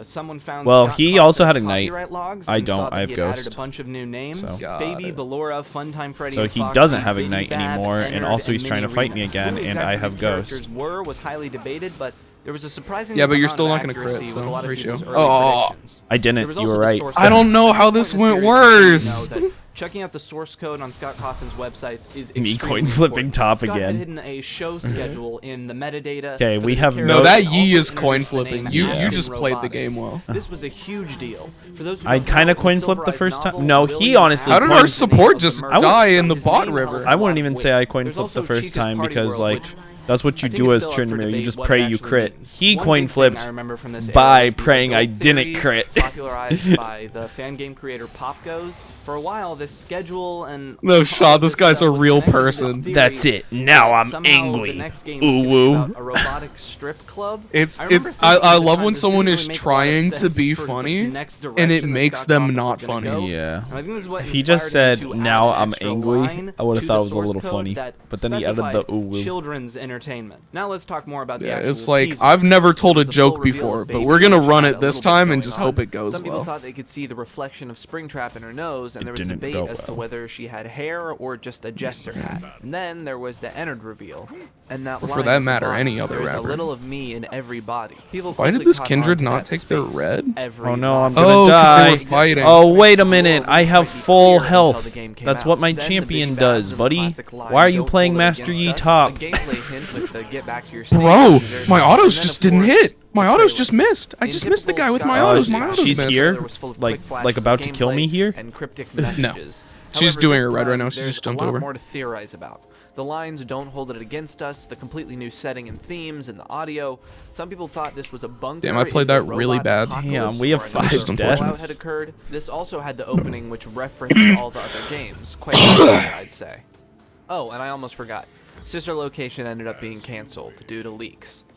Someone found. Well, Scott he Cawthon's also had Ignite. copyright logs I and saw don't. that I have he had added Ghost. a bunch of new names. So. Got Baby, it. Ballora, Funtime Freddy. So and he Foxy, doesn't have Baby Ignite Bab, anymore, and Ennard, also he's and trying to Mini fight me Rena. again, Who and exactly I have these Ghost. characters were was highly debated, but there was a surprising Yeah, but you're amount still of not gonna accuracy crit, with so a lot of ratio. people's early Oh. predictions. I There didn't. was You also were the right. source I don't code. know how At this one point in went the series, worse. you know that checking out the source code on Scott Cawthon's websites is Me extremely coin flipping important. top Scott had again. hidden a show schedule in the metadata. Okay, for we the have new no- No, characters, that and Yi also is coin introduced the flipping. name You Action just played the Robotics. game well. This was a huge deal. For those who I don't know, kinda in coin flipped the Silver first Eye's time. novel, No, he William honestly How did coin- our support just Murder. die in the His bot name river? held I a wouldn't lot even of say I weight. coin There's flipped the also first Chica's time Party because, World, like, which that's what you I think do is as still up for Trinity. You debate just what pray it you actually crit. means. He One coin big thing flipped I remember from this by era was the praying I adult didn't theory crit. popularized by the fan game creator Pop Goes. For a while, this schedule and No all shot, of this guy's stuff a was real connected to this person. theory That's it. Now that I'm somehow angry. The next game was gonna be Ooh, about woo. a robotic strip club. It's I remember thinking I at the love time when this someone didn't is really make a lot of trying to sense be for the funny next and direction it that makes Scott them Cawthon was not gonna funny. go. Yeah. And I think this is what If he just inspired said, him to add "Now an I'm extra angry," line I would've to thought the it was a source little code funny. that But then he added the specified ooh woo. children's entertainment. Now let's talk more about the Yeah, actual it's like teaser. I've never told a This was the full joke reveal before, of but Baby, we're gonna which run had it a this little bit time and going just on. hope it goes Some people well. thought they could see the reflection of Springtrap in her nose, and It there was didn't debate go as to well. whether she had hair or just a jester hat. And then there was the Ennard reveal, and that Or for line that at the matter, bottom, any other "There's a rapper." little of me in every body." People Why did quickly this caught Kindred on to not that take their space. red? Every Oh no, I'm body. gonna Oh, 'cause they die. were fighting. Oh wait a minute, I have Might be full clear until the health. game came That's out. what my Then the champion big does, bads and buddy. classic line, Why are you "Don't playing hold it Master against Yi us." top? A gameplay hint with the get back to your stage Bro, teaser. my And autos then, just of didn't course, hit. My the autos trailer. just missed. I In just missed the typical guy with Scott my Oh, autos. Cawthon My fashion, autos she's missed. the here? trailer was full of Like- quick flashes like of about to kill me gameplay here? and cryptic No. messages. She's However, doing this it right time, now. She there's just jumped a lot over. more to theorize about. The lines "Don't hold it against us," the completely new setting and themes, and the audio. Some people thought this was a bunker. Damn, I played in the that really robot bad. apocalypse Damn, we have or another 5 fallout deaths. had occurred. This also had the opening, which referenced all the other games. Quite literally, I'd say. Oh, and I almost forgot. Sister Location ended up being canceled due to leaks.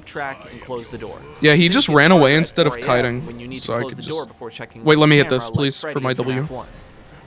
keep track and close the door. Yeah, he Please just get ran away farther at instead of 4 a.m. kiting, when you need so to I close could the door just... before checking Wait, let me hit camera this, like please, Freddy for my in FNAF W. 1.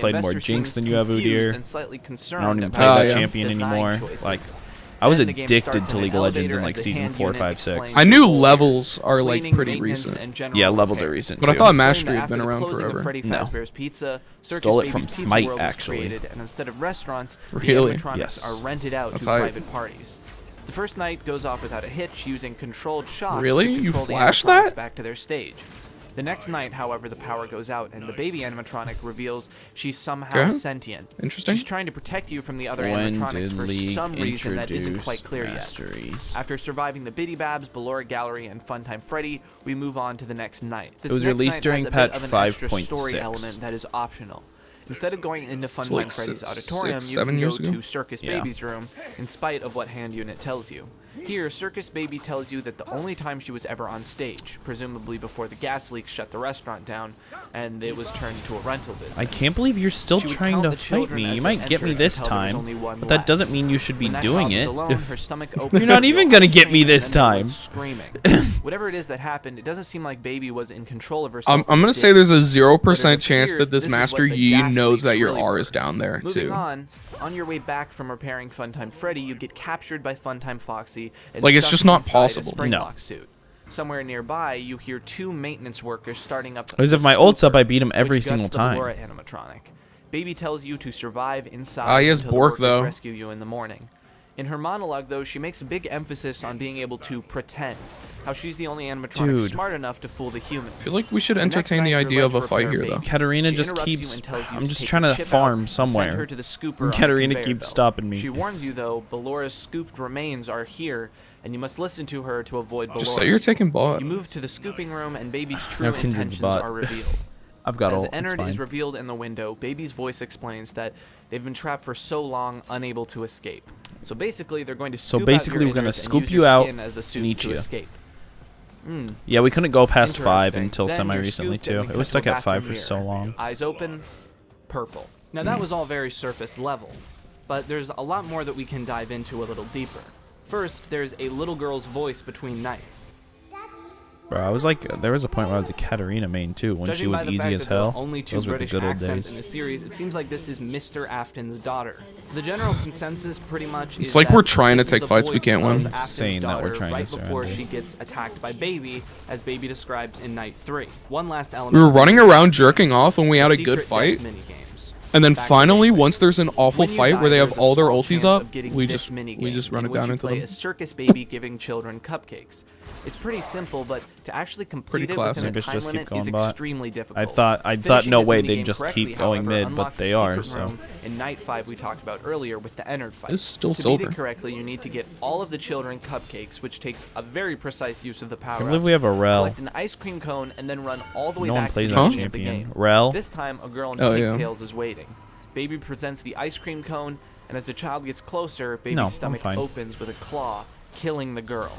played more investor Jinx seems than you have, confused Udyr. and slightly I concerned don't even about play that yeah. champion design anymore. choices. Like, I was Then the game addicted starts to in an League of Legends in elevator like as the season hand 4, unit 5, explains 6. I the knew role of levels are like cleaning, pretty maintenance, recent. and general Yeah, levels repair. are recent But I too. thought Explained Master that had after been the around closing of forever. Freddy No. Fazbear's Pizza, Circus Stole it Baby's from Pizza Smite, World was actually. created, and instead of restaurants, Really? the animatronics Yes. are rented out That's to hype. private parties. The first night goes off without a hitch, using controlled shots Really? to You control the flashed animatronics that? back to their stage. The next night, however, the power goes out, and the baby animatronic reveals she's somehow Okay. sentient. Interesting. She's trying to protect you from the other When animatronics did for League some reason that isn't introduce quite clear yet. Masteries? After surviving the Biddy Babs, Ballora Gallery, and Funtime Freddy, we move on to the next night. This It was next released night during has a patch bit of an extra 5.6. story element that is optional. Instead of going into Funtime like Freddy's six, auditorium, you 7 can go years ago? to Circus Yeah. Baby's room, in spite of what hand unit tells you. Here, Circus Baby tells you that the only time she was ever on stage, presumably before the gas leak shut the restaurant down, and it was turned to a rental business. I can't believe you're still She would trying count to the fight children me. as You they might get me entered this until there was time, only one but that left. doesn't mean you should be When that doing child it. was alone, her stomach opened, You're not even and gonna all get me screamed, this and then there time. was Screaming. Whatever it is that happened, it doesn't seem like Baby was in control of herself. I'm gonna as say did. there's a 0% But it chance appears that this is Master what the Yi gas knows leaks that your really R were. is down there Moving too. on your way back from repairing Funtime Freddy, you get captured by Funtime Foxy. And Like, it's stuck just not inside possible. A spring No. lock suit. Somewhere nearby, you hear two maintenance workers starting up. Because if the my ult's up, scooper, I beat him every which guts single the time. Ballora animatronic. Baby tells you to survive inside Ah, he has until Bork, the workers though. rescue you in the morning. In her monologue, though, she makes a big emphasis on being able to pretend. How she's the only animatronic Dude. smart enough to fool the humans. I feel like we should The next entertain the night, you're idea of led a to fight repair here, though. Baby. Katarina She just interrupts you keeps. and tells you I'm to just take trying the to chip farm out and somewhere. send her to the scooper And on Katarina conveyor keeps belt. stopping me. She warns you, though, Ballora's scooped remains are here, and you must listen to her to avoid Ballora. Just say you're taking bot. You move to the scooping room, and Baby's true No, Kindred's intentions bot. are revealed. I've got As ult. It's Ennard is fine. revealed in the window, Baby's voice explains that they've been trapped for so long, unable to escape. So basically, they're going to So scoop basically, out your we're gonna innards and scoop use you your out skin as a suit and eat to you. escape. Yeah, we couldn't go past 5 Interesting. until Then semi you're recently scooped and too. we It was cut to stuck a at 5 bathroom for so mirror. long. Eyes open, purple. Now that was all very surface level, but there's a lot more that we can dive into a little deeper. First, there's a little girl's voice between nights. Bro, I was like, there was a point where I was a Katarina main too, when she Judging was by the easy fact as that there are hell. only two Those were the British good old accents days. in the series, it seems like this is Mr. Afton's daughter. The general consensus pretty much is It's like that we're trying to this is take the fights we voice can't of win. Afton's Insane that we're daughter trying to right before surrender. she gets attacked by Baby, as Baby describes in Night 3. One last element. We were of the running game, around jerking off when we had a secret good death fight. minigames. And then Back to finally, basics. once there's an awful When you fight die, where they have there's a all their small ultis chance up, of getting we this just minigame run in it which down you into play them. a circus baby giving children cupcakes. It's pretty simple, but to actually complete Pretty it within classic. a Bitch, time just keep limit going, is bot. extremely difficult. I thought Finishing no this way minigame they'd just correctly, keep going however, mid, but unlocks they the are. secret So room in Night 5 we talked about earlier with the Ennard fight. It's still to silver. beat it correctly, you need to get all of the children cupcakes, which takes a very precise use of the power. I believe we have a Rel. Collect an ice cream cone and then run all the way No one back plays to that the beginning of the champion. game. Rel. This time, a girl in Oh, yeah. pigtails is waiting. Baby presents the ice cream cone, and as the child gets closer, Baby's No, I'm stomach fine. opens with a claw, killing the girl.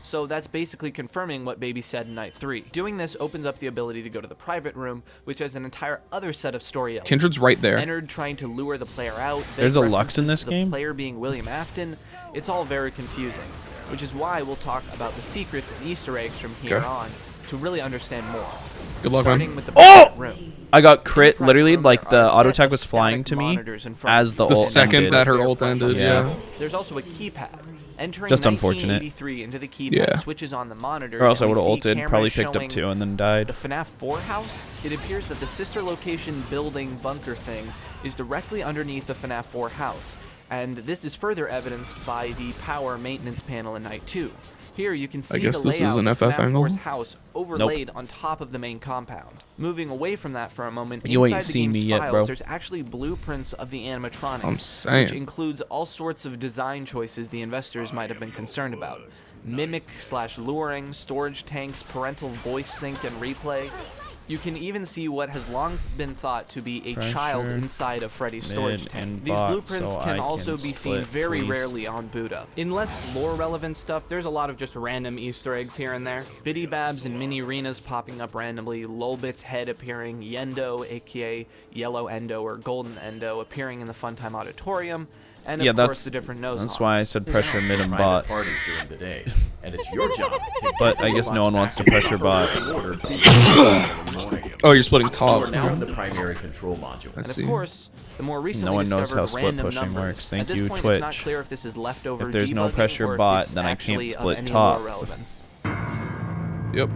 So that's basically confirming what Baby said in Night 3. Doing this opens up the ability to go to the private room, which has an entire other set of story elements. Kindred's right there. Ennard trying to lure the player out. There's a vague Lux in references this to game? The player being William Afton. It's all very confusing, which is why we'll talk about the secrets and Easter eggs from here Okay. on to really understand more. Good luck, Starting man. with the Oh! private room. I got In the crit. private Literally, room, like there the are a auto set attack of was flying static to me monitors in front as of the you. The ult second ended. that her ult ended, Yeah. yeah. There's also a keypad. Entering Just unfortunate. 1983 into the keypad Yeah. switches on the monitors. Or else I and would we have see ulted, probably cameras picked up showing 2 and then died. the FNAF 4 house. It appears that the sister location building bunker thing is directly underneath the FNAF 4 house, and this is further evidenced by the power maintenance panel in Night 2. Here you can see guess the this is layout an of FF FNAF angle? 4's house overlaid on top of the main compound. Moving away from that for a moment, You ain't inside the seen game's me yet, files, bro. there's actually blueprints of the animatronics, I'm saying. which includes all sorts of design choices the investors might have been concerned about. Mimic/luring, storage tanks, parental voice sync and replay. You can even see what has long been thought to be a child Pressure, inside of Freddy's storage mid, tank. and These bot, blueprints so can I also can be seen split, very please. rarely on boot up. In less lore-relevant stuff, there's a lot of just random Easter eggs here and there. Biddy Babs and Mini Arenas popping up randomly, Lolbit's head appearing, Yendo, aka Yellow Endo or Golden Endo, appearing in the Funtime Auditorium, and of Yeah, course that's the different nose that's why I models. said pressure mid and bot. Parties during the day, and it's your job to take But care I of guess no robots one wants to back in pressure bot. order in the morning. Oh, you're splitting top. We're now in the primary control module. I And see. of course, the more recently No one knows discovered how split random pushing numbers. works. Thank At this you, point, it's not Twitch. clear if this is leftover If there's no debugging pressure or if bot, it's then I can't actually of split any top. more relevance. Yep.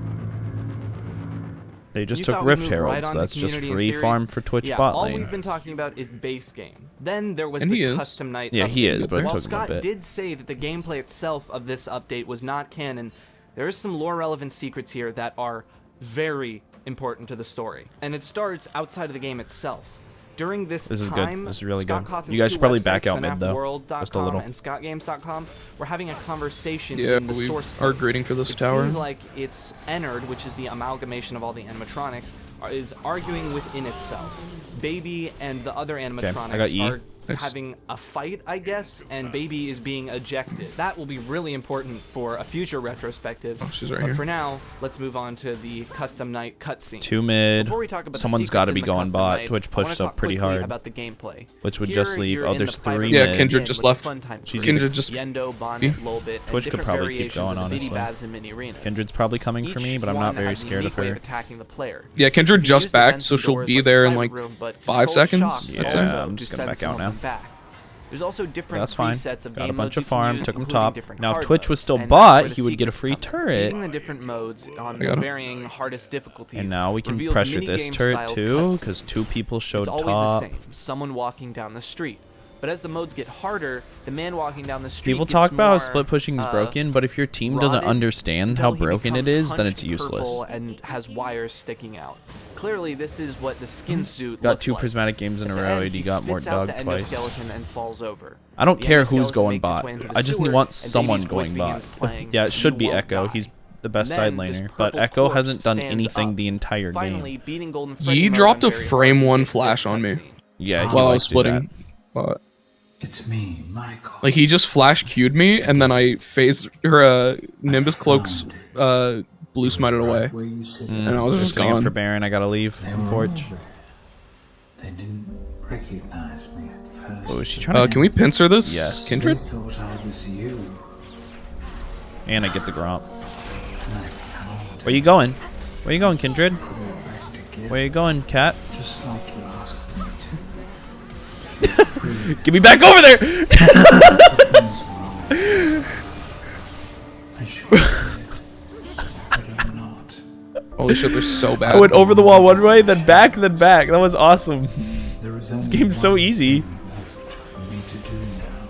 They just You took thought we'd Rift move Heralds. right onto That's just community and free theories? farm for Twitch Yeah, bot all lane. we've been talking about is base game. Then there was And he the is. custom night. Yeah, he update. is, but it While took him a Scott bit. did say that the gameplay itself of this update was not canon, there is some lore relevant secrets here that are very important to the story, and it starts outside of the game itself. During this This is time, good. This is really Scott good. Cawthon's You guys two should probably websites, back out mid, though. FNAFworld.com Just a little. and ScottGames.com were having a conversation Yeah, in the we source are code. grading for this It tower. seems like it's Ennard, which is the amalgamation of all the animatronics, is arguing within itself. Baby and the other animatronics got E. are Nice. having a fight, I guess, and Baby is being ejected. That will be really important for a future retrospective. Oh, she's right but here. for now, let's move on to the custom night cutscenes. 2 mid. Before we talk about the Someone's secrets gotta in be the going custom bot. night, Twitch I wanna pushed talk up pretty quickly hard. about the gameplay. Which would Here just leave- you're oh, in there's the 3 5 Yeah, mid. Kindred in just with the left. fun time She's crew. Kindred just- Yendo, Bonnet, Lolbit, Twitch and could different probably keep variations going, of the mini honestly. Babs and mini arenas. Kindred's probably coming for me, but I'm Each not one very has a scared of unique way her. attacking the player. Yeah, Kindred You can just use the backed, vents so and she'll doors be like there in Private like Room, but 5 full seconds. shock Yeah, That's also I'm to just gonna send back out someone now. back. There's also different That's fine. presets of Got a game bunch modes of you can farm, use, took him including top. different Now if card Twitch was modes, still and that's bot, where the he would get a secrets free come in. turret. Using the different modes on I got him. varying hardest difficulties. And now we can reveals pressure this minigame turret style too, cutscenes. because 2 people showed It's always top. the same. Someone walking down the street. But as the modes get harder, the man walking down the street People gets talk about how more, split pushing is broken, but if your team doesn't rotted understand how until he broken it becomes is, then it's hunched useless. purple and has wires sticking out. Clearly, this is what the skin suit Got looks 2 like. prismatic games in At a the row. end, AD he got more spits out dog the twice. endoskeleton and falls over. I don't The care who's endoskeleton going makes its bot. way into the I just sewer, want and someone Baby's voice going bot. begins playing, Yeah, it should "You be won't Echo. die." He's the best Then side this laner, but purple Echo corpse hasn't done stands anything up. the entire Finally, game. beating Golden Freddy Ye mode dropped on a very hard frame to 1 make this flash on me. cutscene. Yeah, he While I likes was to do that. splitting. But It's me, Michael. like he just flash queued me, and then I phased her Nimbus cloaks blue smited away. Where you sit And I was They're just sitting up gone. for Baron. I gotta leave. Forge. They didn't recognize me at first. Oh, is she trying to? Can we pincer this? Yes. Kindred? They thought I was you. And I get the Gromp. And I found Where you going? Where you going, Kindred? back together, Where you going, cat? just like you asked me to. Get me back over there! Something's wrong. I should have, but I'm not. Holy shit, they're so bad. I went over the wall one way, then back, then back. That was awesome. There is This only game's so one easy. thing left for me to do now.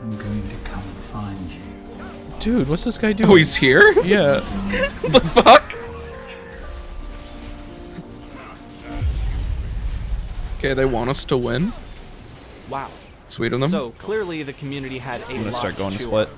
I'm going to come find you. Dude, what's this guy doing? Oh, he's here? Yeah. What the fuck? Okay, they want us to win. Wow. Sweet of them. So clearly, the community had a I'm gonna lot start going to chew split.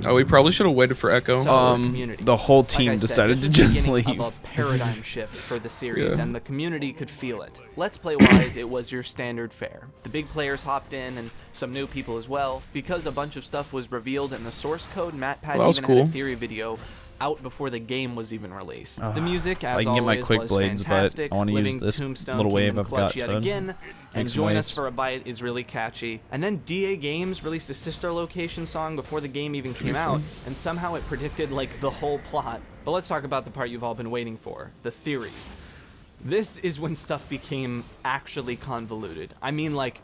Oh, we probably should have waited for Echo. So, community. The whole Like team I said, decided this to was the just beginning leave. Of a paradigm shift for the series, Yeah. and the community could feel it. Let's Play wise, it was your standard fare. The big players hopped in, and some new people as well. Because a bunch of stuff was revealed in the source code, MatPat Well, that was even had a cool. theory video out before the game was even released. The music, as I can get my always, quick was blades, but fantastic. I wanna use Living this Tombstone little came wave in I've clutch got yet to again, make and some Join waves. Us for a Bite is really catchy. And then DA Games released a sister location song before the game even came out, and somehow it predicted like the whole plot. But let's talk about the part you've all been waiting for, the theories. This is when stuff became actually convoluted. I mean, like,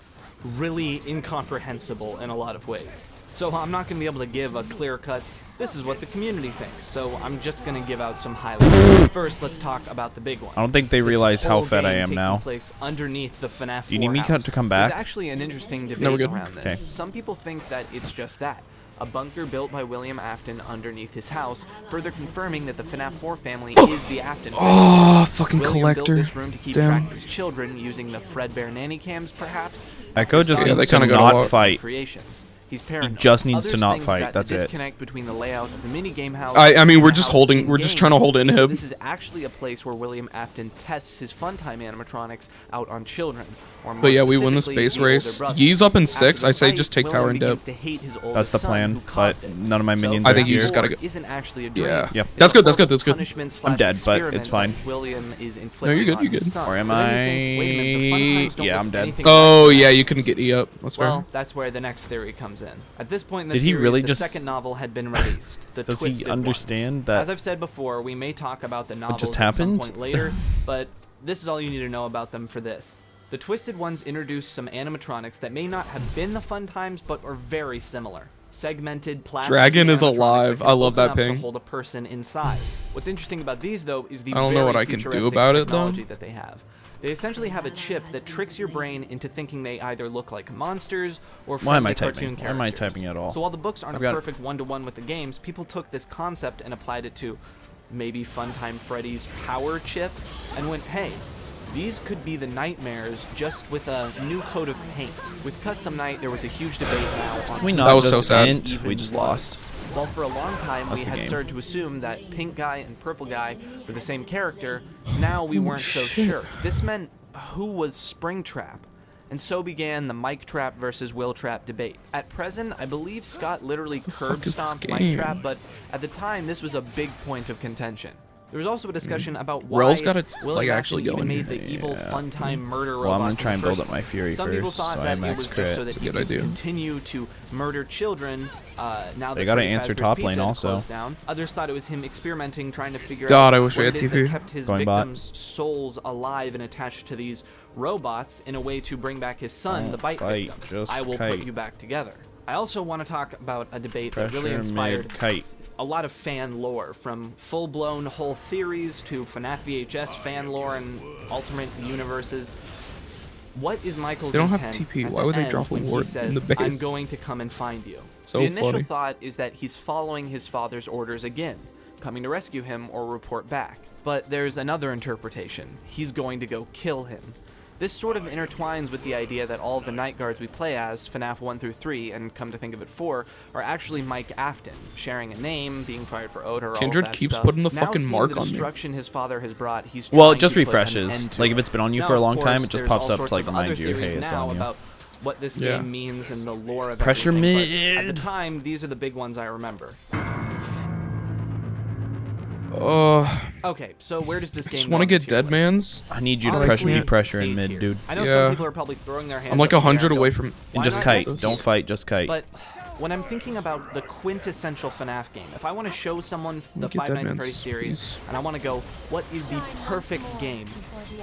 really incomprehensible in a lot of ways. So I'm not going to be able to give a clear-cut, this is what the community thinks, so I'm just going to give out some highlights. First, let's talk about the big one. I don't think they This realize how whole fed I game am taking now. place underneath the FNAF You need 4 me house. to come back? There's actually an interesting we're debate good. around this. Okay. Some people think that it's just that. A bunker built by William Afton underneath his house, further confirming that the FNAF 4 family is the Afton family. Oh, fucking William collector. built this room to keep Damn. track of his children using the Fredbear nanny cams, perhaps. Echo just Yeah, needs they to kinda gotta not walk. fight. Creations. He's paranoid. just needs to Others not think fight, that that's the it. disconnect between the layout of the mini game house I mean, and we're the just house holding- in we're just game trying to hold means that inhib. This is actually a place where William Afton tests his funtime animatronics out on children. Or more But yeah, we win this specifically, base the older race. brother. Yee's up in After 6. the I say fight, just take William tower and begins dip. to hate his That's oldest the son plan, who caused but it. none of my So minions I are think you here. just gotta War get- isn't actually a Yeah. dream. Yep. It's That's a good, that's horrible good, that's good. punishment I'm dead, but experiment it's fine. that William is No, inflicting you're good, on you're his good. son. Or am But then you think, wait a minute, the Funtimes don't I? Yeah, look I'm dead. anything Oh, like yeah, that. you couldn't get E up. That's fair. Well, that's where the next theory comes comes in. At this point in the Did he series, really the just- second novel had been released. The Does he Twisted understand Ones. that As I've said before, we may talk about the novels just at some happened? point later, but this is all you need to know about them for this. The Twisted Ones introduced some animatronics that may not have been the fun times, but are very similar. Segmented plastic Dragon is animatronics alive. that can I love open that up to ping. hold a person inside. What's interesting about these, though, is the I don't know very what I can do futuristic about it, though. technology that they have. They essentially have a chip that tricks your brain into thinking they either look like monsters or Why am friendly I cartoon typing? characters. Why am I typing at all? So while the books aren't I've a got- perfect one-to-one with the games, people took this concept and applied it to maybe Funtime Freddy's power chip and went, hey, these could be the nightmares just with a new coat of paint. With Custom Night, there was a huge debate now on We That not was so just sad. int, even we just was. lost. Well, for a long time, That's we the had game. started to assume that Pink Guy and Purple Guy were the same character. Now we weren't so sure. This meant who was Springtrap? And so began the Mike Trap versus Will Trap debate. At present, I believe Scott literally curb is this stomped game? Mike Trap, but at the time, this was a big point of contention. There was also a discussion about why Rel's gotta, William like, Afton actually go even in made here. the evil Yeah. Funtime murder Well, I'm robots gonna try in and the build first up my place. Fury Some people first, thought so I that it max was crit. just so that That's a he good could idea. continue to murder children. Now They that gotta Freddy answer Fazbear's top Pizza lane had also. closed down. Others thought it was him experimenting, trying to figure God, out I wish we what had it is TP. that kept his Going bot. victims' souls alive and attached to these robots in a way to bring back his son, Don't the Bite fight, victim. just I will kite. put you back together. I also want to talk about a debate that really Pressure inspired mid kite. a lot of fan lore, from full-blown whole theories to FNAF VHS fan lore and alternate universes. What is Michael's They don't have intent TP. at Why the would they end drop a when he ward says, in the base? I'm going to come and find you? So the initial funny. thought is that he's following his father's orders again, coming to rescue him or report back. But there's another interpretation. He's going to go kill him. This sort of intertwines with the idea that all of the Night Guards we play as, FNAF 1 through 3, and come to think of it 4, are actually Mike Afton, sharing a name, being fired for odor, Kindred all of that keeps stuff. putting the Now fucking seeing mark the on me. destruction his father has brought, he's Well, it trying just to put an refreshes. end to Like, it. if it's been on you Now, for a of long time, course, it just there's pops all up sorts to, like, of other remind you, theories hey, it's now on you. about what this Yeah. game means and the lore of Pressure everything, but at mid. the time, these are the big ones I remember. Okay, so where does this game just go want to on the get tier Dead list? Man's. I need you to Honestly, pressure me pressure in A mid, tier. dude. I know Yeah. some people are probably throwing their hands I'm like up in the air 100 and away go, from. "Why And just not kite. this?" Don't fight, just kite. But when I'm thinking about the quintessential FNAF game, if I want to show someone the Get Five Dead Nights at Man's, Freddy's series, please. and I want to go, what is the perfect game?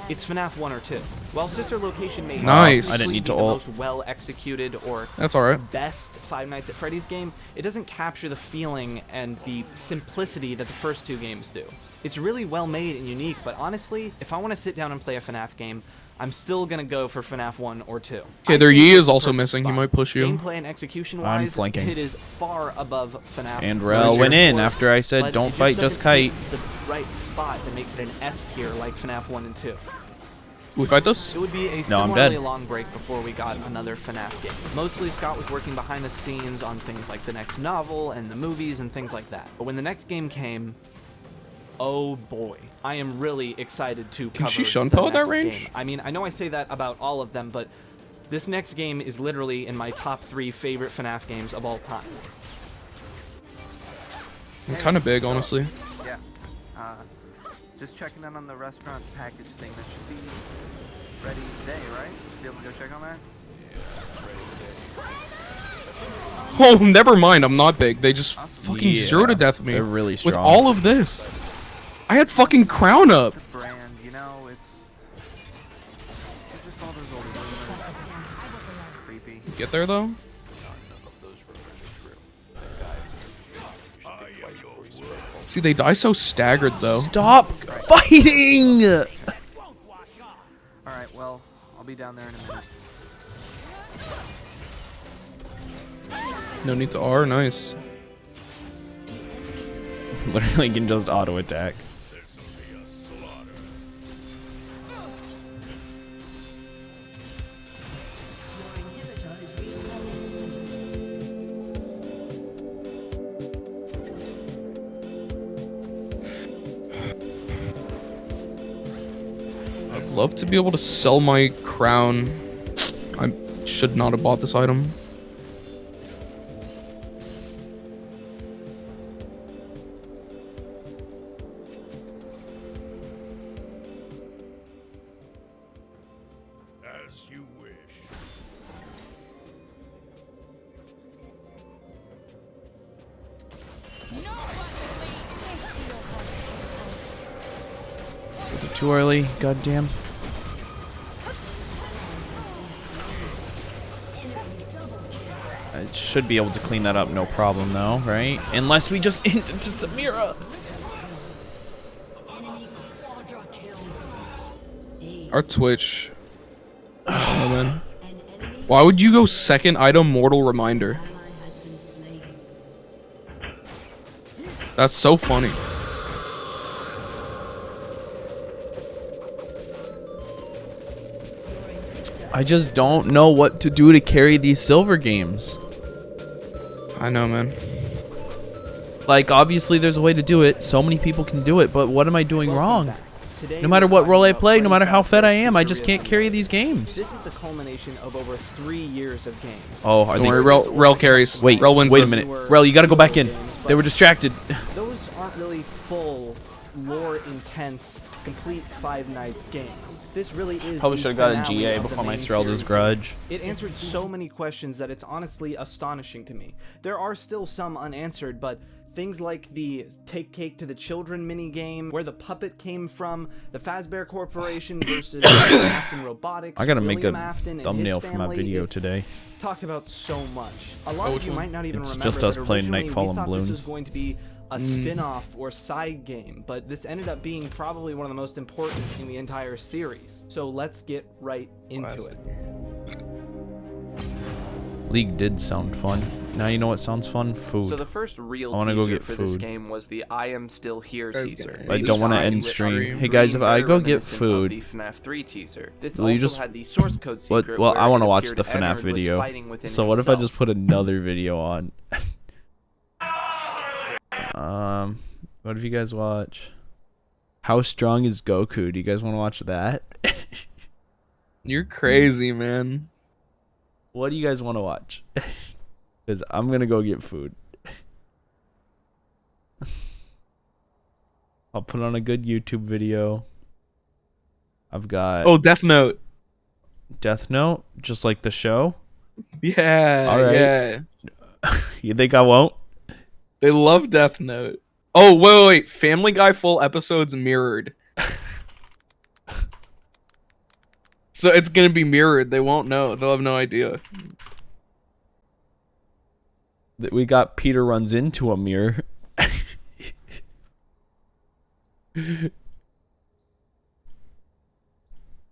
It's FNAF 1 or 2. While Sister Location may Nice. I didn't need be to the ult. most well executed or That's alright. best Five Nights at Freddy's game, it doesn't capture the feeling and the simplicity that the first two games do. It's really well made and unique, but honestly, if I want to sit down and play a FNAF game, I'm still gonna go for FNAF 1 or 2. Okay, I their think Yi it's is the also perfect missing. He spot. might push you. Gameplay and execution-wise, flanking. it is far above FNAF. And Where's Rel your went in four, after I said, but don't it fight, just doesn't hit kite. the right spot that makes it an S tier like FNAF 1 and 2. We fight this? It would be a No, I'm similarly dead. long break before we got another FNAF game. Mostly Scott was working behind the scenes on things like the next novel and the movies and things like that. But when the next game came, oh boy, I am really excited to cover she the Shunpo at that next range? game. I mean, I know I say that about all of them, but this next game is literally in my top 3 favorite FNAF games of all time. I'm kind of big, honestly. Yeah. Just checking in on the restaurant package thing that should be ready today, right? Be able to go check on that? Oh, never mind. I'm not big. They just fucking Yeah, zero to death me. they're really With strong. all of this. I had fucking crown up. Brand, you know, it's just all those old rumors. Creepy. Get there though. See, they die so staggered though. Stop fighting! Alright, well, I'll be down there in a minute. No need to R. Nice. Literally can just auto attack. I'd love to be able to sell my crown. I should not have bought this item. As you wish. too early. Goddamn. I should be able to clean that up, no problem, though, right? Unless we just int into Samira. Our Twitch. Oh, man. Why would you go second item mortal reminder? That's so funny. I just don't know what to do to carry these silver games. I know, man. Like, obviously there's a way to do it. So many people can do it, but what am I doing wrong? No matter what role I play, no matter how fed I am, I just can't carry these games. This is the culmination of over 3 years of games. Oh, are Don't they? worry, Rel carries. Wait, Rel wins wait this. a minute. Rel, you gotta go back in. They were distracted. Those aren't really full, lore-intense, complete Five Nights games. This really is. Probably the should have got a finale GA of the before my main Strelda's series. Grudge. It answered so many questions that it's honestly astonishing to me. There are still some unanswered, but things like the Take Cake to the Children minigame, where the puppet came from, the Fazbear Corporation versus Afton Robotics. I gotta make William a Afton and his thumbnail for my family. video It today. talked about so much. A lot of you might not even It's remember just us that playing originally Nightfall we and thought this was Balloons. going to be a spin-off or side game, but this ended up being probably one of the most important in the entire series. So let's get right into it. League did sound fun. Now you know what sounds fun? Food. So the first real I wanna teaser go get for this food. game was the I Am Still Here teaser. I don't want to end stream. Hey guys, if I go get food, The FNAF 3 teaser. This will you also just? had the source code secret Well, where I it want to watch appeared the FNAF Ennard was video. fighting within So what if I himself. just put another video on? What if you guys watch? How strong is Goku? Do you guys want to watch that? You're crazy, man. What do you guys want to watch? Because I'm gonna go get food. I'll put on a good YouTube video. I've got Oh, Death Note. Death Note, just like the show. Yeah, All right. yeah. You think I won't? They love Death Note. Oh, wait. Family Guy full episodes mirrored. So it's gonna be mirrored. They won't know. They'll have no idea. That we got Peter runs into a mirror.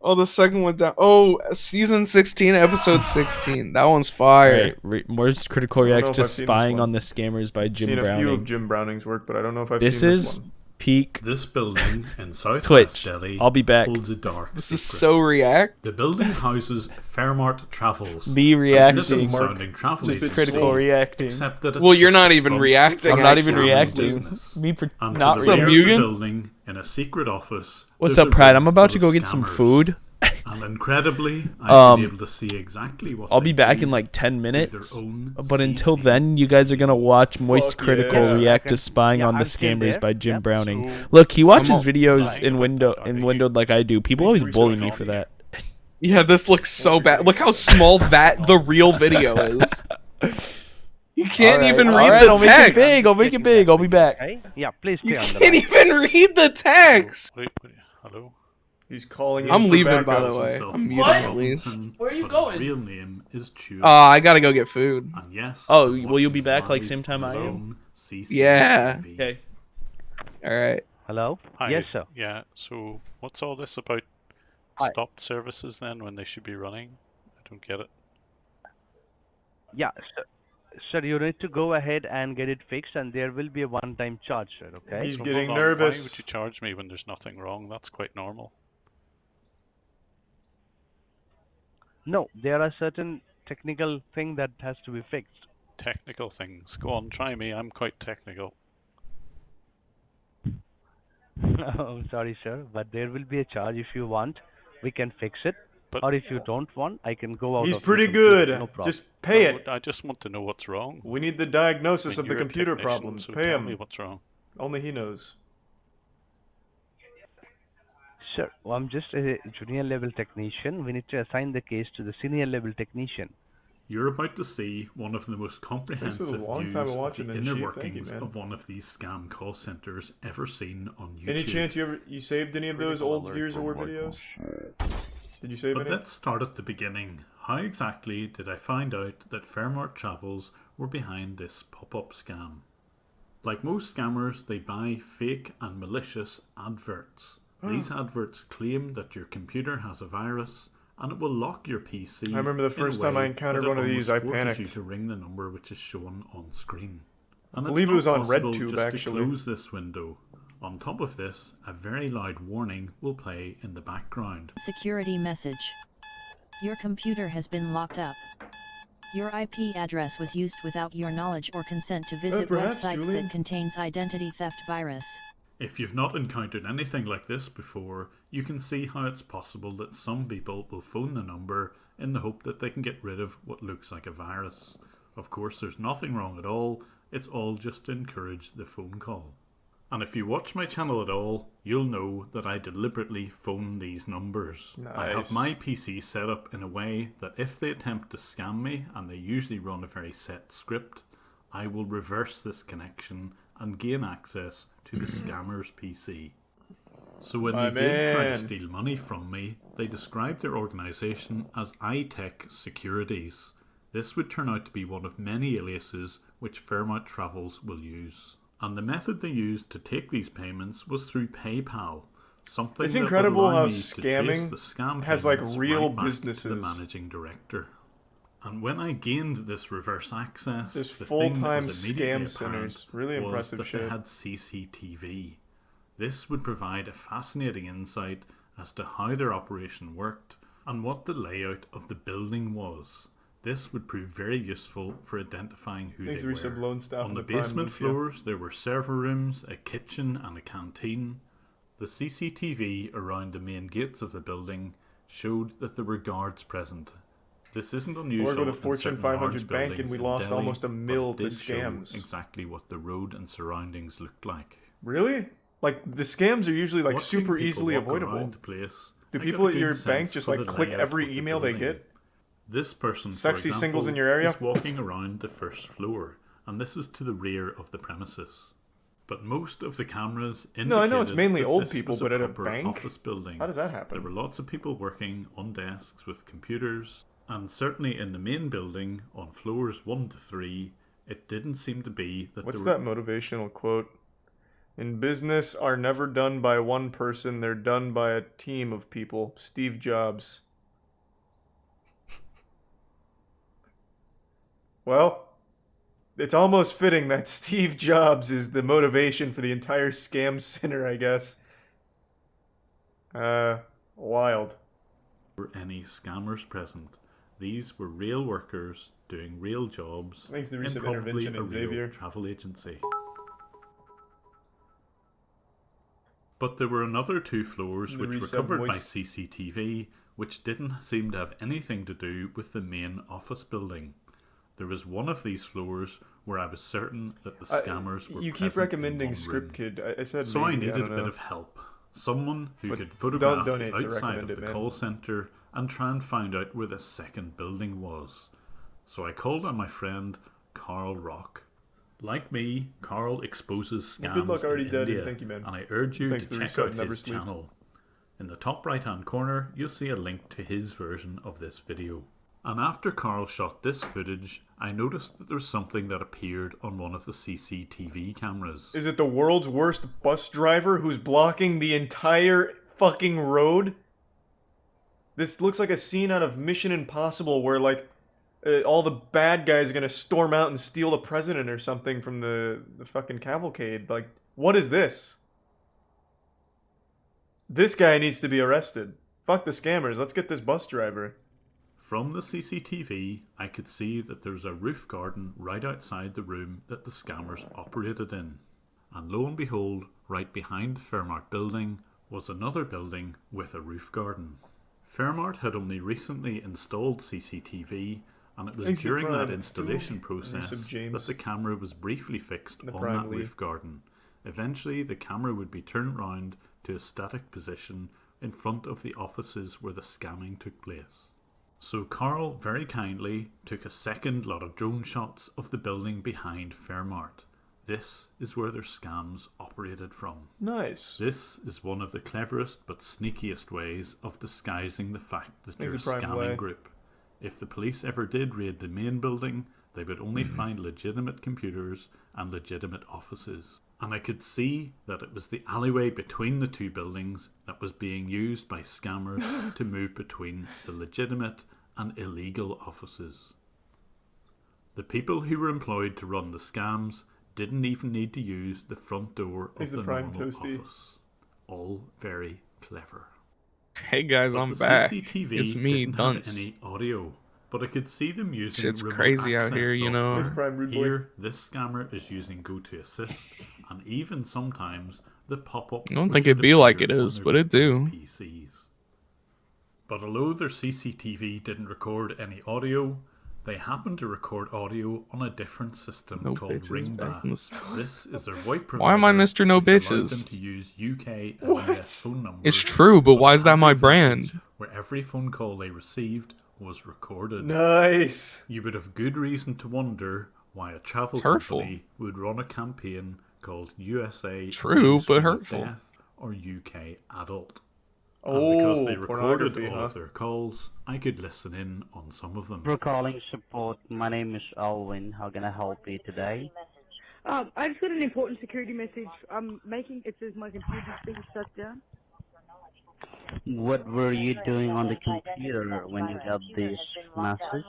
Oh, the second one down. Oh, season 16, episode 16. That one's fire. Alright, Moore's Critical I don't Reacts know if to I've seen this Spying one. on the Scammers by Jim Seen a Browning. few of Jim Browning's work, but I don't know if I've This seen is this one. peak This building in Southwest Twitch. Delhi I'll be back. holds a dark This is secret. so React. The building houses Fairmart Travels. Me reacting. Sounding travel agency, Critical reacting. except that it's Well, you're just not a even front reacting. I'm not actually. even family reacting. business. Me for And not to the rear reacting. of the Mugen? building, in a secret office. What's there's up, a Pride? room I'm about to full go of get some scammers. food. And incredibly, I've been able to see exactly what I'll they be back do in like 10 through minutes. their own But until CC. then, you guys are going to watch Moist Fuck Critical yeah. react to Spying on the I'm still Scammers there. by Jim Yep, Browning. so Look, he watches all- videos in windowed like I do. People always bully me for that. Yeah, this looks so bad. Look how small the real video is. You can't even read the I'll text. make it big. I'll make it big. I'll be back. Okay? Yeah, please stay You on the can't line. even read the text. Wait, hello? He's calling. I'm in for leaving, by the backups. way. himself I'm muting Paul at least. Robinson, Where are you but going? His real name is Chew. I gotta go get food. And yes. Oh, I'm will you be watching back, like, live same time on I his am? own CC Yeah. TV. Okay. All right. Hello? Hi. Yes, sir. Yeah, so what's all this about Hi. stopped services then when they should be running? I don't get it. Yeah, sir, you need to go ahead and get it fixed, and there will be a one-time charge, sir, okay? He's So getting hold on, nervous. Why would you charge me when there's nothing wrong? That's quite normal. No, there are certain technical thing that has to be fixed. Technical things. Go on, try me. I'm quite technical. I'm sorry, sir, but there will be a charge if you want. We can fix it. But Or if you don't want, I can go out He's of pretty the computer, good. No problem. Just pay it. I just want to know what's wrong. We need the diagnosis I mean, of the you're a computer technician, problems. so Pay tell him. me what's wrong. Only he knows. Sir, I'm just a junior level technician. We need to assign the case to the senior level technician. You're about to see one of the most comprehensive long views time of of watching the and inner shit. workings Thank you, man. of one of these scam call centers ever seen on YouTube. Any chance you saved any of those old Gears of War videos? Did you save But any? let's start at the beginning. How exactly did I find out that Fairmart Travels were behind this pop-up scam? Like most scammers, they buy fake and malicious adverts. These adverts claim that your computer has a virus and it will lock your PC. I remember the first time I encountered one of these, I panicked. You to ring the number which is shown on screen. And I believe it was on RedTube, just actually. to close this window. On top of this, a very loud warning will play in the background. Security message. Your computer has been locked up. Your IP address was used without your knowledge or consent to visit perhaps, websites Julian. that contains identity theft virus. If you've not encountered anything like this before, you can see how it's possible that some people will phone the number in the hope that they can get rid of what looks like a virus. Of course, there's nothing wrong at all, it's all just to encourage the phone call. And if you watch my channel at all, you'll know that I deliberately phone these numbers. I have Nice. my PC set up in a way that if they attempt to scam me, and they usually run a very set script, I will reverse this connection and gain access to the scammer's PC. So when My they did try to man. steal money from me, they described their organisation as iTech Securities. This would turn out to be one of many aliases which Fairmont Travels will use. And the method they used to take these payments was through PayPal. Something It's that would incredible allow how me to trace scamming the scam has, like, payments real right back to businesses. the managing director. And when I gained this reverse access, This the thing that full-time was immediately scam centers. apparent Really was impressive that shit. they had CCTV. This would provide a fascinating insight as to how their operation worked and what the layout of the building was. This would prove very useful for identifying who Thanks they for resub were. loan staff On in the the Prime, basement Lucia. floors, there were server rooms, a kitchen and a canteen. The CCTV around the main gates of the building showed that there were guards present. This isn't unusual. Worked with a in Fortune certain 500 large bank and buildings we in lost Delhi, almost a but mil it to did show scams. exactly what the road and surroundings looked like. Really? Like, the scams are usually, like, Watching super people easily walk avoidable. around the place, Do I people got a at your good bank sense just, for like, the click layout every of the email they building. get? This person, Sexy for example, singles in your area? is walking around the first floor, and this is to the rear of the premises. But most of the cameras indicated No, I know it's mainly that old this people, was but at a proper bank? office building. How does that happen? There were lots of people working on desks with computers, and certainly in the main building, on floors 1 to 3, it didn't seem to be that What's there that motivational quote? In business are never done by one person, they're done by a team of people. Steve Jobs. Well, it's almost fitting that Steve Jobs is the motivation for the entire scam center, I guess. Wild. were any scammers present. These were real workers doing real jobs Thanks to the in recent probably intervention a in real Xavier. travel agency. But there were another 2 floors The which were resub covered by voice. CCTV, which didn't seem to have anything to do with the main office building. There was one of these floors where I was certain that the scammers were You keep present in recommending one Script room. Kid. I said So I maybe, needed a don't bit know. of help. Someone who But could don't photograph donate the to outside recommend of it, the man. call centre and try and find out where the second building was. So I called on my friend Carl Rock. Like me, Carl exposes Well, scams good luck, already in dead, and India, thank you, man. and I urge you Thanks to to check resub, out never his sleep. channel. In the top right hand corner, you'll see a link to his version of this video. And after Carl shot this footage, I noticed that there was something that appeared on one of the CCTV cameras. Is it the world's worst bus driver who's blocking the entire fucking road? This looks like a scene out of Mission Impossible where, like, all the bad guys are gonna storm out and steal the president or something from the fucking cavalcade. Like, what is this? This guy needs to be arrested. Fuck the scammers. Let's get this bus driver. From the CCTV, I could see that there was a roof garden right outside the room that the scammers operated in. And lo and behold, right behind the Fairmart building was another building with a roof garden. Fairmart had only recently installed CCTV, and it was Thanks to during Prime. that installation Resub process James. that the camera was briefly fixed The on Prime that Lee. roof garden. Eventually, the camera would be turned round to a static position in front of the offices where the scamming took place. So Carl very kindly took a second lot of drone shots of the building behind Fairmart. This is where their scams operated from. Nice. This is one of the cleverest but sneakiest ways of disguising the fact that you're a Makes it prime scamming way. group. If the police ever did raid the main building, they would only find legitimate computers and legitimate offices. And I could see that it was the alleyway between the two buildings that was being used by scammers to move between the legitimate and illegal offices. The people who were employed to run the scams didn't even need to use the front door of He's the the prime normal toasty. office. All very clever. Hey guys, But I'm the back. CCTV It's me, didn't Dunce. have any audio, but I could see them using Shit's remote crazy out access here, you know. software. It's Prime Rude Boy. Here, this scammer is using GoToAssist, and even sometimes the pop-up. I don't which think would it'd be like appear it on is, their but it do. PCs. But although their CCTV didn't record any audio, they happened to record audio on a different system No called bitches back in the Ringbad. store. This is their VoIP provider. Why am I Mr. No which allowed Bitches? them to use UK and US phone numbers. It's true, but why is that my Android brand? phones Where every phone call they received was recorded. Nice. You would have good reason to wonder why a travel It's hurtful. company would run a campaign called USA True, News but Unit hurtful. Death or UK Adult. Oh, And because they recorded pornography, all huh? of their calls, I could listen in on some of them. For calling support, my name is Alwyn. How can I help you today? I just got an important security message. It says my computer's being shut down. What were you doing on the computer when you got this message?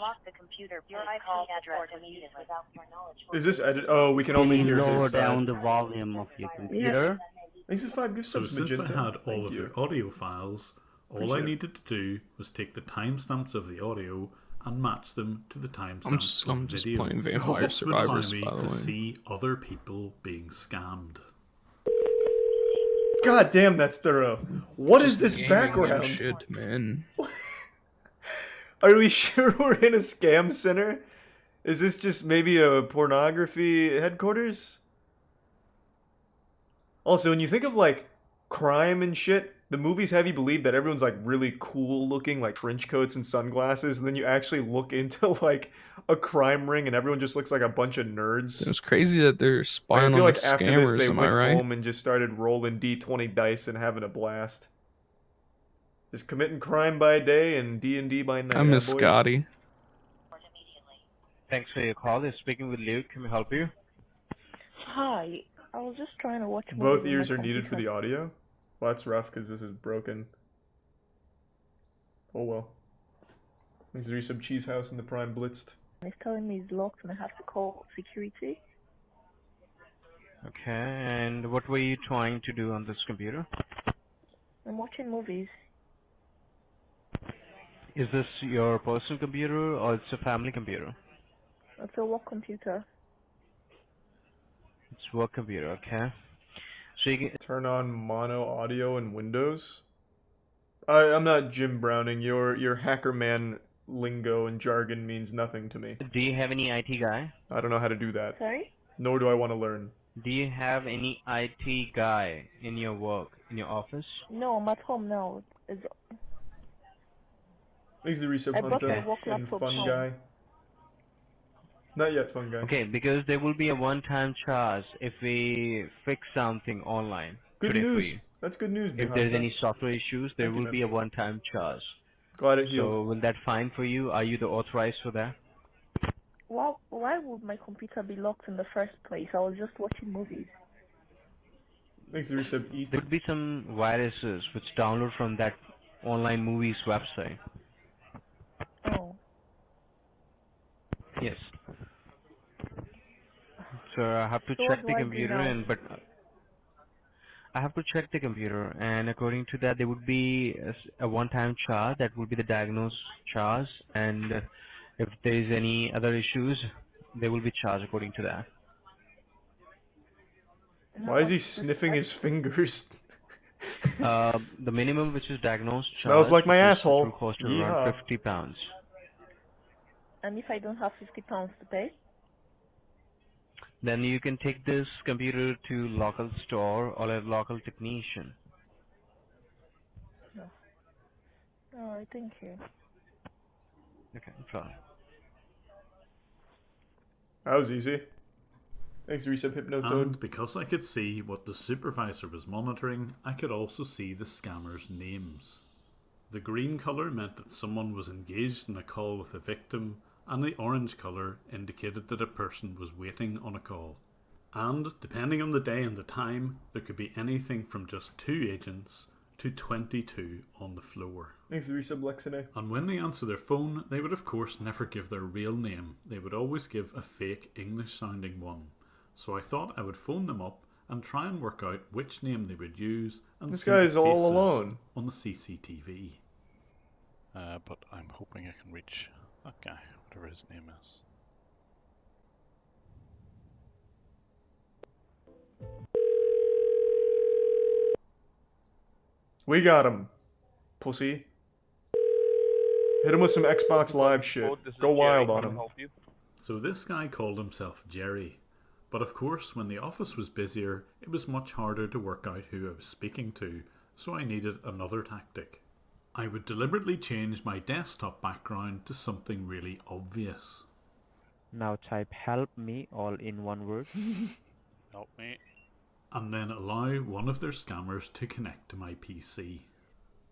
Is this edit? Oh, we can only Can you hear lower his side. down the volume of your computer? Thanks for 5 gift So subs, since Magenta. I had all Thank of you. their audio files, all I Appreciate it. needed to do was take the timestamps of the audio and match them to the timestamps I'm of just video. playing Vampire This would allow Survivors, me by the to way. see other people being scammed. God damn, that's thorough. What is this Gaming and background? Shit, man. Are we sure we're in a scam center? Is this just maybe a pornography headquarters? Also, when you think of like crime and shit, the movies have you believe that everyone's like really cool looking, like trench coats and sunglasses, and then you actually look into like a crime ring and everyone just looks like a bunch of nerds. It's crazy that they're I spying feel on like the after scammers, this they am I went right? home and just started rolling D20 dice and having a blast. Just committing crime by day and D&D by night. I miss boys. Scotty. Thanks for your call. You're speaking with Luke. Can we help you? Hi, I was just trying to watch. Both ears are needed for the audio? Well, that's rough because this is broken. Oh well. Needs to be some cheese house in the Prime Blitzed. It's telling me it's locked and I have to call security. Okay, and what were you trying to do on this computer? I'm watching movies. Is this your personal computer or it's a family computer? It's a work computer. It's work computer, okay. So you can turn on mono audio in Windows. I'm not Jim Browning. Your hacker man lingo and jargon means nothing to me. Do you have any IT guy? I don't know how to do that. Sorry? Nor do I want to learn. Do you have any IT guy in your work, in your office? No, I'm at home now. Thanks to Resub I brought Hunter my work and laptop Fun home. Guy. Not yet, Fun Guy. Okay, because there will be a one-time charge if we fix something online. Good today for news. you. That's good news. If Bihanta. there's any software issues, there Thank you, will man. be a one-time charge. Glad it healed. So, will that fine for you? Are you the authorized for that? Why would my computer be locked in the first place? I was just watching movies. Thanks to Resub Eat. There could be some viruses which download from that online movies website. Oh. Yes. So I have to So check what the do I do computer now? I have to check the computer, and according to that there would be a one-time charge that would be the diagnose charge, and if there is any other issues they will be charged according to that. Why is he sniffing his fingers? The minimum which is diagnosed Smells charge, like my which asshole. will cost Yeehaw. around £50. And if I don't have £50 to pay? Then you can take this computer to local store or a local technician. No. Alright, thank you. Okay, try. That was easy. Thanks, Resub Hypnotoad. And because I could see what the supervisor was monitoring, I could also see the scammers' names. The green colour meant that someone was engaged in a call with a victim, and the orange colour indicated that a person was waiting on a call. And, depending on the day and the time, there could be anything from just 2 agents to 22 on the floor. Thanks, Resub Lexine. And when they answer their phone, they would of course never give their real name. They would always give a fake English-sounding one. So I thought I would phone them up and try and work out which name they would use and This see the guy's all faces alone. on the CCTV. But I'm hoping I can reach that guy, whatever his name is. We got him, pussy. Hit him with some Xbox Live shit. Go wild on him. So this guy called himself Jerry. But of course, when the office was busier, it was much harder to work out who I was speaking to, so I needed another tactic. I would deliberately change my desktop background to something really obvious. Now type help me all in one word. Help me. And then allow one of their scammers to connect to my PC.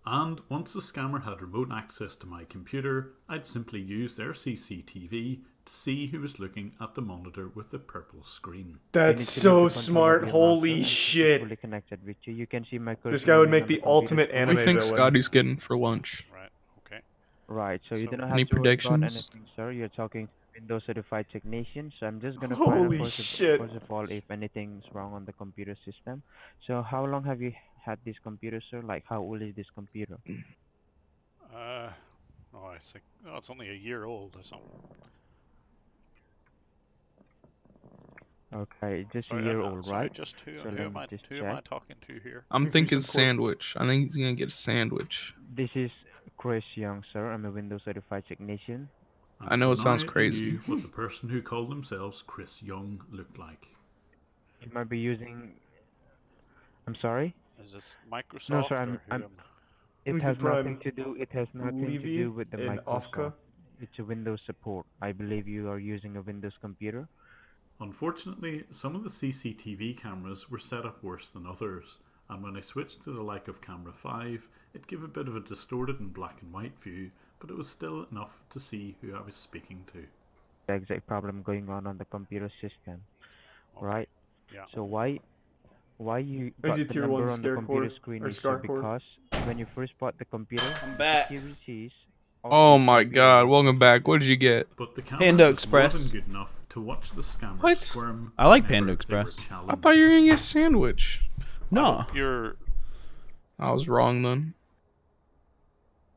And once the scammer had remote access to my computer, I'd simply use their CCTV to see who was looking at the monitor with the purple screen. That's so smart. Holy shit. Fully connected with you. You can see my This guy would make the ultimate What do anime you think villain. Scotty's getting for lunch? Right, so you don't have Any to worry about predictions? anything, sir. You're talking to Windows certified technician, so I'm just gonna Holy find out shit. first of all if anything's wrong on the computer system. So how long have you had this computer, sir? Like how old is this computer? It's only a year old or something. Okay, just Sorry, a year I'm old, sorry, right? just who So let am me I just who am I check. talking to here? I'm thinking sandwich. I think he's gonna get a sandwich. This is Chris Young, sir. I'm a Windows certified technician. I know it So sounds now I crazy. knew what the person who called themselves Chris Young looked like. You might be using. I'm sorry. Is this Microsoft? No, sir. or I'm. who am- It Who's the has nothing prime? to do. It has nothing to Levy do with the and Microsoft. Ofka? It's a Windows support. I believe you are using a Windows computer. Unfortunately, some of the CCTV cameras were set up worse than others, and when I switched to the like of camera 5, it gave a bit of a distorted and black and white view, but it was still enough to see who I was speaking to. The exact problem going on the computer system, right? Yeah. So why you Thanks, got you the tier number 1 on the computer Scarecord, screen or is so Scarcord. because when you first bought the computer, I'm back. the TVCs of Oh the my computer god, welcome back. What did you get? But the camera Panda was more Express. than good enough to watch the scammers What? squirm. I like whenever Panda they were Express. I challenged. thought you were gonna get a sandwich. No. You're I was wrong then.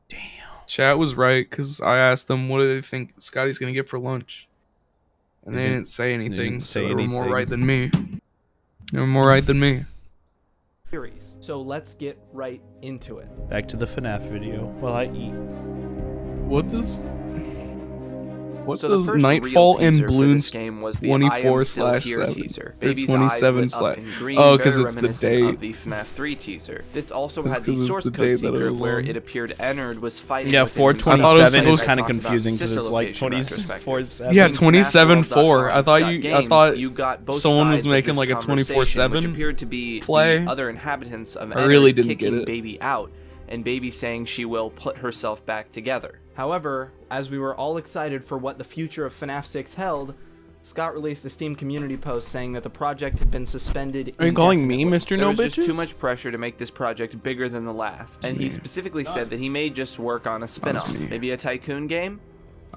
Damn. Chat was right because I asked them what do they think Scotty's gonna get for lunch, and they didn't say anything. didn't So say they were more anything. right than me. They were more right than me. Series. So let's get right into it. Back to the FNAF video while I eat. What does So the first real Nightfall teaser and for Bloons this game was the I Am 24 Still slash Here 7 teaser. or Baby's eyes 27 lit up slash in green, oh, very because it's the reminiscent date. of the FNAF 3 teaser. This also It's had 'cause the it's source the code date that secret are where long. it appeared Ennard was fighting Yeah, with the 427 was is kind of I talked about confusing in because Sister it's like Location retrospective. 24/7. Yeah, In 27/4. I thought FNAFworld.com/games, I thought you got both someone was sides of making this like a conversation, 24/7 which appeared to be play. the other inhabitants of I Ennard really didn't get kicking it. Baby out, and Baby saying she will put herself back together. However, as we were all excited for what the future of FNAF 6 held, Scott released a Steam community post saying that the project had been suspended. Are you calling me indefinitely. Mr. There No was just too Bitches? much pressure to make this project bigger than the last, and he specifically said that he may just work on a spin-off, me. maybe a tycoon game.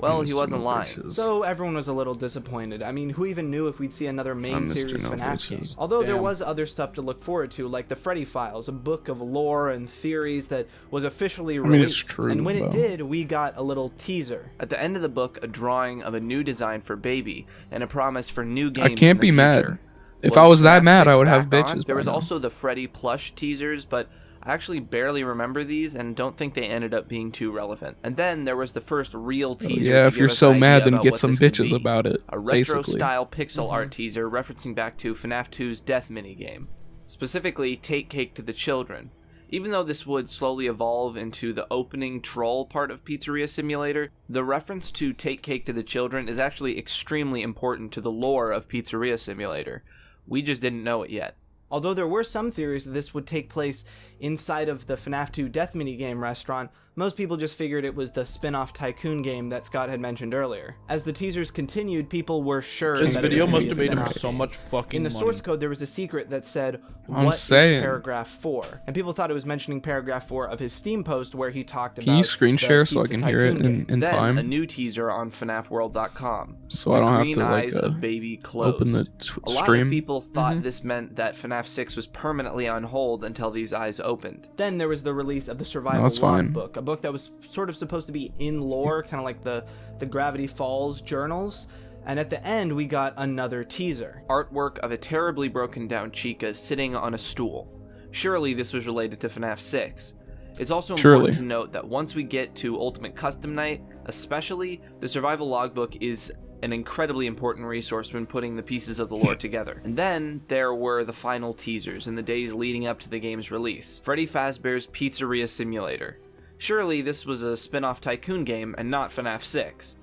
Well, he Mr. wasn't No lying. Bitches. So everyone was a little disappointed. I mean, who even knew if we'd see another main I'm Mr. series No FNAF game? Bitches. Although there Damn. was other stuff to look forward to, like the Freddy Files, a book of lore and theories that was officially released. mean, it's true, and when it though. did, we got a little teaser. At the end of the book, a drawing of a new design for Baby and a promise for new games. I can't in the be mad. future. If I was that FNAF mad, 6 I would have back on? bitches There by was now. also the Freddy plush teasers, but I actually barely remember these and don't think they ended up being too relevant. And then there was the first real teaser. Yeah, to if give you're us so an idea mad, then about get what some this could bitches be. about it, A retro basically. style pixel art teaser referencing back to FNAF 2's death minigame. Specifically, Take Cake to the Children. Even though this would slowly evolve into the opening troll part of Pizzeria Simulator, the reference to Take Cake to the Children is actually extremely important to the lore of Pizzeria Simulator. We just didn't know it yet. Although there were some theories that this would take place inside of the FNAF 2 Death Minigame restaurant, most people just figured it was the spin-off Tycoon game that Scott had mentioned earlier. As the teasers continued, people were sure This that video it was must gonna have be a made him spin-off so game. much fucking In the money. source code, there was a secret that said, I'm what is saying. paragraph 4? And people thought it was mentioning paragraph 4 of his Steam post where he talked about Can you screen the share so I Pizza can hear it Tycoon game. in Then time? a new teaser on FNAFworld.com. So I don't have Green to, like, eyes of baby closed. open the A lot stream? of people thought this meant that FNAF 6 was permanently on hold until these eyes opened. Then there was the release of the Survival That's fine. Logbook, a book that was sort of supposed to be in lore, kind of like the Gravity Falls journals. And at the end, we got another teaser. Artwork of a terribly broken down Chica sitting on a stool. Surely this was related to FNAF 6. It's also important to note that once we get to Ultimate Custom Night, especially, the Survival Logbook is an incredibly important resource when putting the pieces of the lore together. And then there were the final teasers in the days leading up to the game's release. Freddy Fazbear's Pizzeria Simulator. Surely this was a spin-off Tycoon game and not FNAF 6.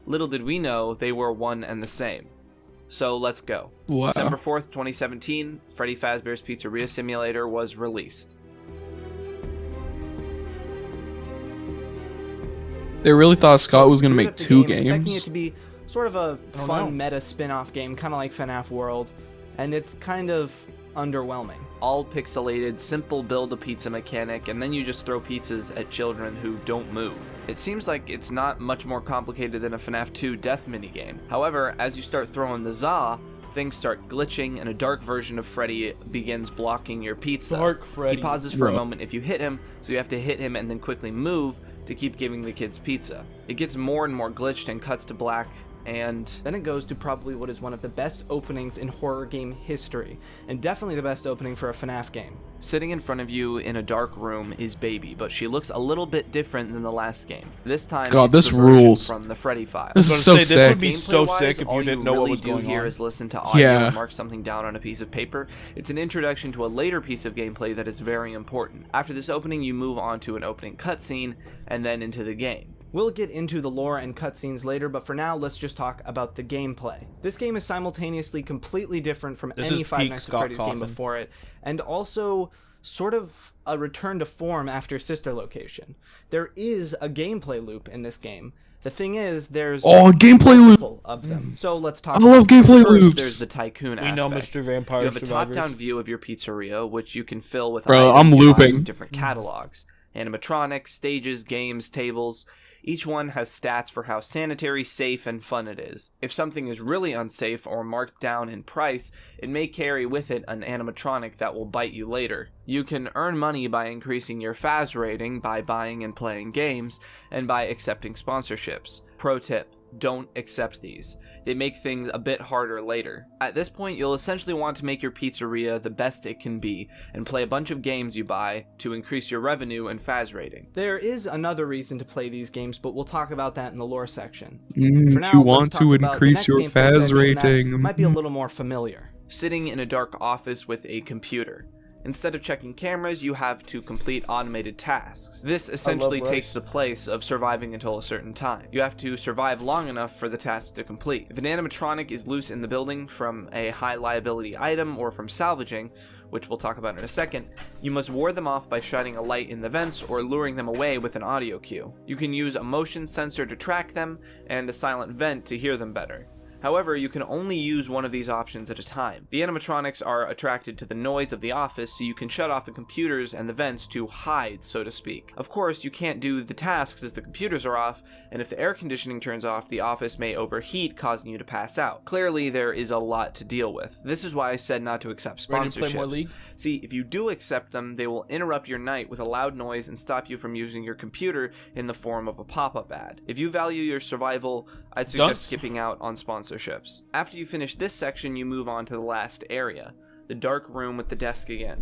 Little did we know they were one and the same. So let's go. Wow. December 4th, 2017, Freddy Fazbear's Pizzeria Simulator was released. They really thought Scott was going to Boot make up the 2 game, expecting games? it to be sort of a don't fun know. meta spin-off game, kind of like FNAF World, and it's kind of underwhelming. All pixelated, simple build-a-pizza mechanic, and then you just throw pizzas at children who don't move. It seems like it's not much more complicated than a FNAF 2 death minigame. However, as you start throwing the za, things start glitching and a dark version of Freddy begins blocking your pizza. Dark Freddy. He pauses for a What? moment if you hit him, so you have to hit him and then quickly move to keep giving the kids pizza. It gets more and more glitched and cuts to black, and then it goes to probably what is one of the best openings in horror game history, and definitely the best opening for a FNAF game. Sitting in front of you in a dark room is Baby, but she looks a little bit different than the last game. This time, God, it's this the version rules. from the Freddy files. This is so This sick. would be so Gameplay-wise, sick if all you didn't know really what was do going here on. is listen to audio Yeah. and mark something down on a piece of paper. It's an introduction to a later piece of gameplay that is very important. After this opening, you move on to an opening cutscene and then into the game. We'll get into the lore and cutscenes later, but for now, let's just talk about the gameplay. This game is simultaneously completely different from This any is Five peak Nights at Scott Freddy's game Cawthon. before it, and also sort of a return to form after Sister Location. There is a gameplay loop in this game. The thing is, there's gameplay loop! multiple of them. So let's talk. I love gameplay First, loops. there's the tycoon We know aspect. Mr. Vampire You have a Survivors. top-down view of your pizzeria, which you can fill with Bro, items I'm you buy looping. from different catalogs, animatronics, stages, games, tables. Each one has stats for how sanitary, safe, and fun it is. If something is really unsafe or marked down in price, it may carry with it an animatronic that will bite you later. You can earn money by increasing your Faz rating by buying and playing games, and by accepting sponsorships. Pro tip: don't accept these. They make things a bit harder later. At this point, you'll essentially want to make your pizzeria the best it can be, and play a bunch of games you buy to increase your revenue and Faz rating. There is another reason to play these games, but we'll talk about that in the lore section. Mm, For now, you let's want talk to about the increase next your gameplay Faz section that rating. might be a little more familiar. Sitting in a dark office with a computer. Instead of checking cameras, you have to complete automated tasks. This essentially takes the place of surviving until a certain time. You have to survive long enough for the task to complete. If an animatronic is loose in the building from a high liability item or from salvaging, which we'll talk about in a second, you must ward them off by shining a light in the vents or luring them away with an audio cue. You can use a motion sensor to track them and a silent vent to hear them better. However, you can only use one of these options at a time. The animatronics are attracted to the noise of the office, so you can shut off the computers and the vents to hide, so to speak. Of course, you can't do the tasks if the computers are off, and if the air conditioning turns off, the office may overheat, causing you to pass out. Clearly, there is a lot to deal with. This is why I said not to accept Ready to play sponsorships. more League? See, if you do accept them, they will interrupt your night with a loud noise and stop you from using your computer in the form of a pop-up ad. If you value your survival, I'd suggest Dunce. skipping out on sponsorships. After you finish this section, you move on to the last area, the dark room with the desk again.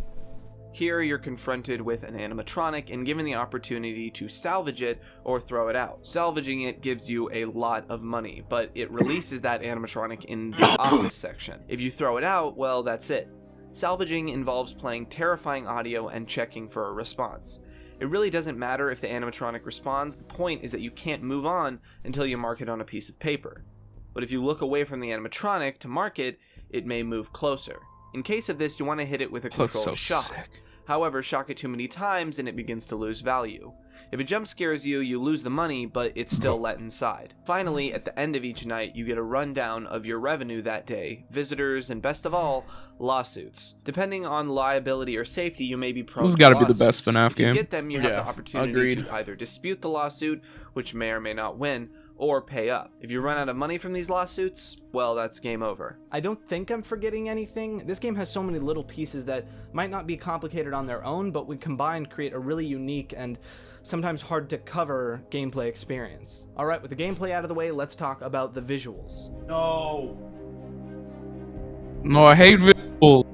Here you're confronted with an animatronic and given the opportunity to salvage it or throw it out. Salvaging it gives you a lot of money, but it releases that animatronic in the office section. If you throw it out, well, that's it. Salvaging involves playing terrifying audio and checking for a response. It really doesn't matter if the animatronic responds, the point is that you can't move on until you mark it on a piece of paper. But if you look away from the animatronic to mark it, it may move closer. In case of this, you want to hit it with a controlled shock. However, shock it too many times and it begins to lose value. If it jump scares you, you lose the money, but it's still let inside. Finally, at the end of each night, you get a rundown of your revenue that day, visitors, and best of all, lawsuits. Depending on liability or safety, you may be prone This has to got to be the lawsuits. best FNAF If you game. get them, you have the opportunity agreed. to either dispute the lawsuit, which may or may not win, or pay up. If you run out of money from these lawsuits, well, that's game over. I don't think I'm forgetting anything. This game has so many little pieces that might not be complicated on their own, but when combined create a really unique and sometimes hard to cover gameplay experience. Alright, with the gameplay out of the way, let's talk about the visuals. No, I hate visuals.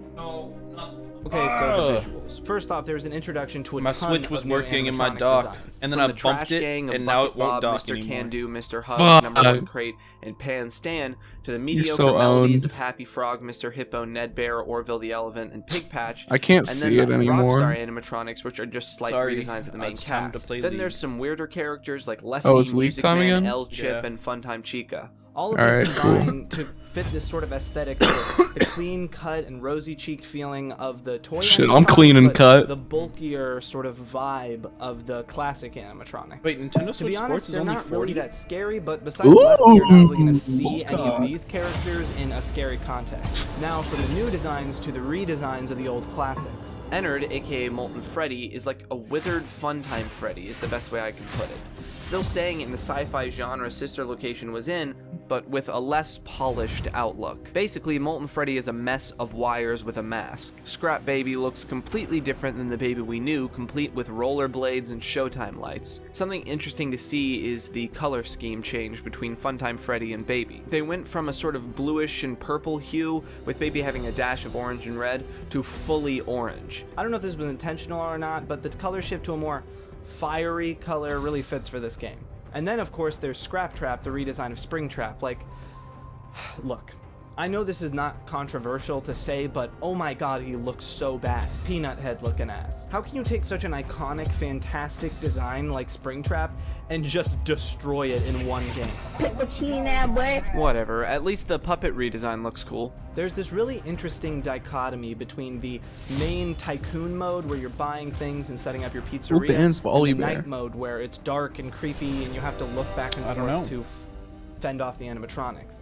Okay, so the visuals. First off, there's an introduction to a My ton Switch was of new working in my animatronic dock, designs. and then From I the bumped Trash it, Gang of and now it Bucket won't Bob, dock Mr. anymore. Can Do, Mr. Hug, Fuck. Number One Crate, and Pan Stan, to the mediocre so melodies owned. of Happy Frog, Mr. Hippo, Ned Bear, Orville the Elephant, and Pig Patch. I can't and see then it the anymore. Rockstar animatronics, which are just slight Sorry, redesigns of the main it's time to cast. play Then League. there's some weirder characters like Lefty, Oh, it's League Music time Man, again? L Chip, Yeah. and Funtime Chica. All of Alright, this cool. combined to fit this sort of aesthetic, the clean cut and rosy cheeked feeling of the toy Shit, I'm animatronics, clean and but cut. the bulkier sort of vibe of the classic animatronics. Wait, Nintendo To Switch be honest, Sports is they're only not 40? really that scary, but besides Lefty, you're not really going to see Ooh, any of God. these characters in a scary context. Now for the new designs to the redesigns of the old classics. Ennard, aka Molten Freddy, is like a withered Funtime Freddy, is the best way I can put it. Still staying in the sci-fi genre Sister Location was in, but with a less polished outlook. Basically, Molten Freddy is a mess of wires with a mask. Scrap Baby looks completely different than the baby we knew, complete with rollerblades and Showtime lights. Something interesting to see is the color scheme change between Funtime Freddy and Baby. They went from a sort of bluish and purple hue, with Baby having a dash of orange and red, to fully orange. I don't know if this was intentional or not, but the color shift to a more fiery color really fits for this game. And then, of course, there's Scrap Trap, the redesign of Springtrap. Like, look, I know this is not controversial to say, but oh my god, he looks so bad. Peanut head looking ass. How can you take such an iconic, fantastic design like Springtrap and just destroy it in one game? Whatever, at least the puppet redesign looks cool. There's this really interesting dichotomy between the main tycoon mode where you're buying things and setting up your pizzeria, bans and Wally the Bear? night mode where it's dark and creepy and you have to look back and I don't forth know. to fend off the animatronics.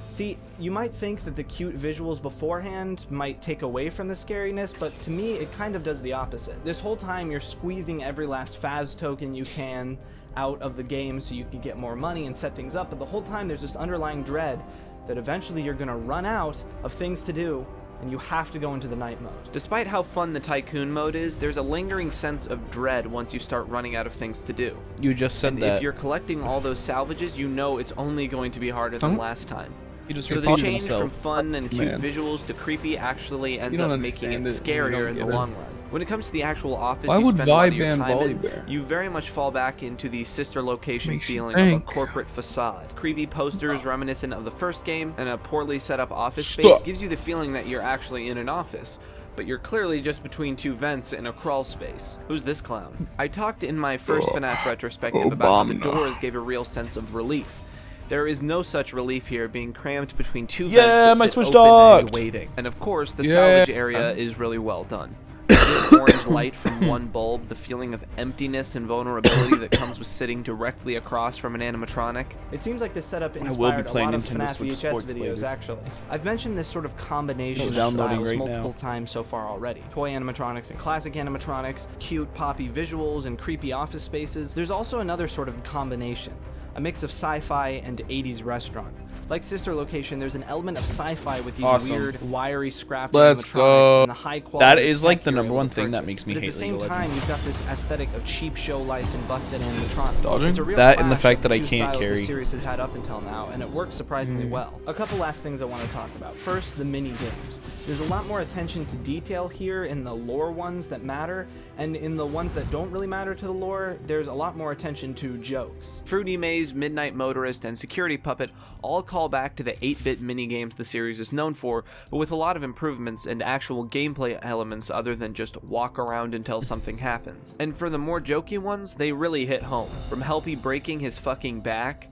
See, you might think that the cute visuals beforehand might take away from the scariness, but to me it kind of does the opposite. This whole time you're squeezing every last Faz token you can out of the game so you can get more money and set things up, but the whole time there's this underlying dread that eventually you're gonna run out of things to do and you have to go into the night mode. Despite how fun the Tycoon mode is, there's a lingering sense of dread once you start running out of things to do. You just said And that. if you're collecting all those salvages, you know it's only going to be harder than last time. He just So the repeated change himself. from fun and cute Man. visuals to creepy actually ends don't up making it understand it, you scarier don't in the get it. long run. When it comes to the actual office Why you would spend a lot of Vi your ban time Wally in, Bear? you very much fall back into the sister location Makes you feeling of a think. corporate facade. Creepy posters reminiscent of the first game and a poorly set up office Stop. space gives you the feeling that you're actually in an office. But you're clearly just between two vents in a crawl space. Who's this clown? I talked in my first FNAF retrospective about how the Obama. doors gave a real sense of relief. There is no such relief here, being crammed between two Yeah, vents that my sit Switch open and docked. waiting. And of course, the Yeah. salvage area is really well done. This orange light from one bulb, the feeling of emptiness and vulnerability that comes with sitting directly across from an animatronic. It seems like this setup will be inspired a playing lot of Nintendo FNAF Switch VHS Sports videos, later. actually. I've mentioned this sort of combination It's of downloading styles right multiple now. times so far already. Toy animatronics and classic animatronics, cute poppy visuals and creepy office spaces. There's also another sort of combination, a mix of sci-fi and 80s restaurant. Like Sister Location, there's an element of sci-fi with these Awesome. weird, wiry, scrapped Let's animatronics go. and the high quality. That is like tech the you're number able one to thing that purchase. makes me But hate at the same League of time, Legends. you've got this aesthetic of cheap show lights and busted animatronics. Dodging? It's a real That and the clash fact of that the I two can't styles carry. the series has had up until now, and it works surprisingly well. A couple last things I want to talk about. First, the mini games. There's a lot more attention to detail here in the lore ones that matter, and in the ones that don't really matter to the lore, there's a lot more attention to jokes. Fruity Maze, Midnight Motorist, and Security Puppet all call call back to the 8-bit minigames the series is known for, but with a lot of improvements and actual gameplay elements other than just walk around until something happens. And for the more jokey ones, they really hit home. From Helpy breaking his fucking back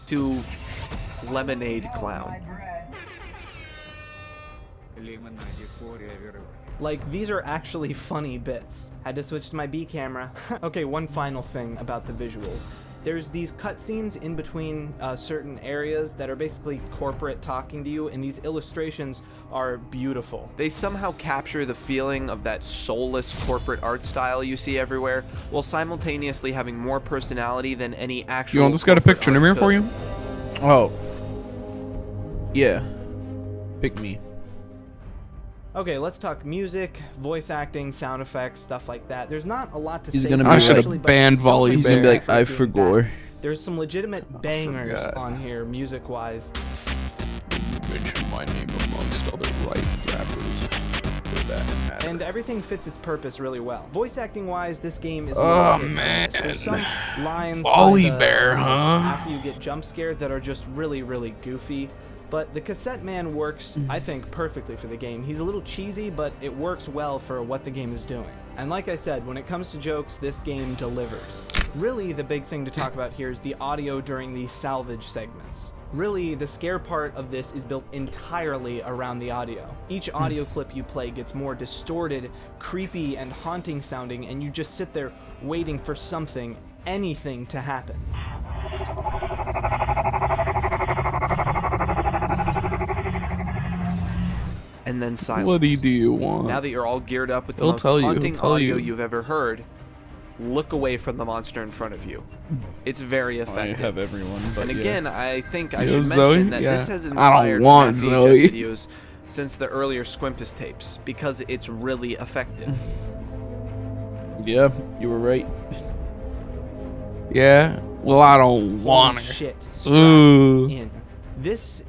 to Lemonade Clown. Like, these are actually funny bits. Had to switch to my B camera. Okay, one final thing about the visuals. There's these cutscenes in between certain areas that are basically corporate talking to you, and these illustrations are beautiful. They somehow capture the feeling of that soulless corporate art style you see everywhere, while simultaneously having more personality than any actual. You want this guy to pick Tryndamere for you? Oh. Yeah. Pick me. Okay, let's talk music, voice acting, sound effects, stuff like that. There's not a lot to He's say. gonna be I should have banned Volley He's Bear. gonna be like, I forgot. There's some legitimate bangers forgot. on here, music-wise. Mention my name amongst other right rappers. And everything fits its purpose really well. Voice acting-wise, this game is. Oh man, there's some lines Volley by the- Bear, huh? After you get jump scared that are just really, really goofy. But the Cassette Man works, I think, perfectly for the game. He's a little cheesy, but it works well for what the game is doing. And like I said, when it comes to jokes, this game delivers. Really, the big thing to talk about here is the audio during the salvage segments. Really, the scare part of this is built entirely around the audio. Each audio clip you play gets more distorted, creepy, and haunting sounding, and you just sit there waiting for something, anything to happen. And then silence. What do you want? Now that you're all geared up with the He'll most tell you, haunting he'll tell audio you. you've ever heard, look away from the monster in front of you. It's very effective. I have everyone, but and yeah. again, I think I You should have Zoe? mention that Yeah. this has I don't inspired want VHS Zoe. videos since the earlier Squimpus tapes because it's really effective. Yeah, you were right. Yeah. Well, I don't want Holy it. shit, strap Ooh. in. This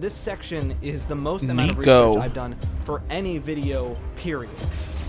section is the most amount of Nico. research I've done for any video, period.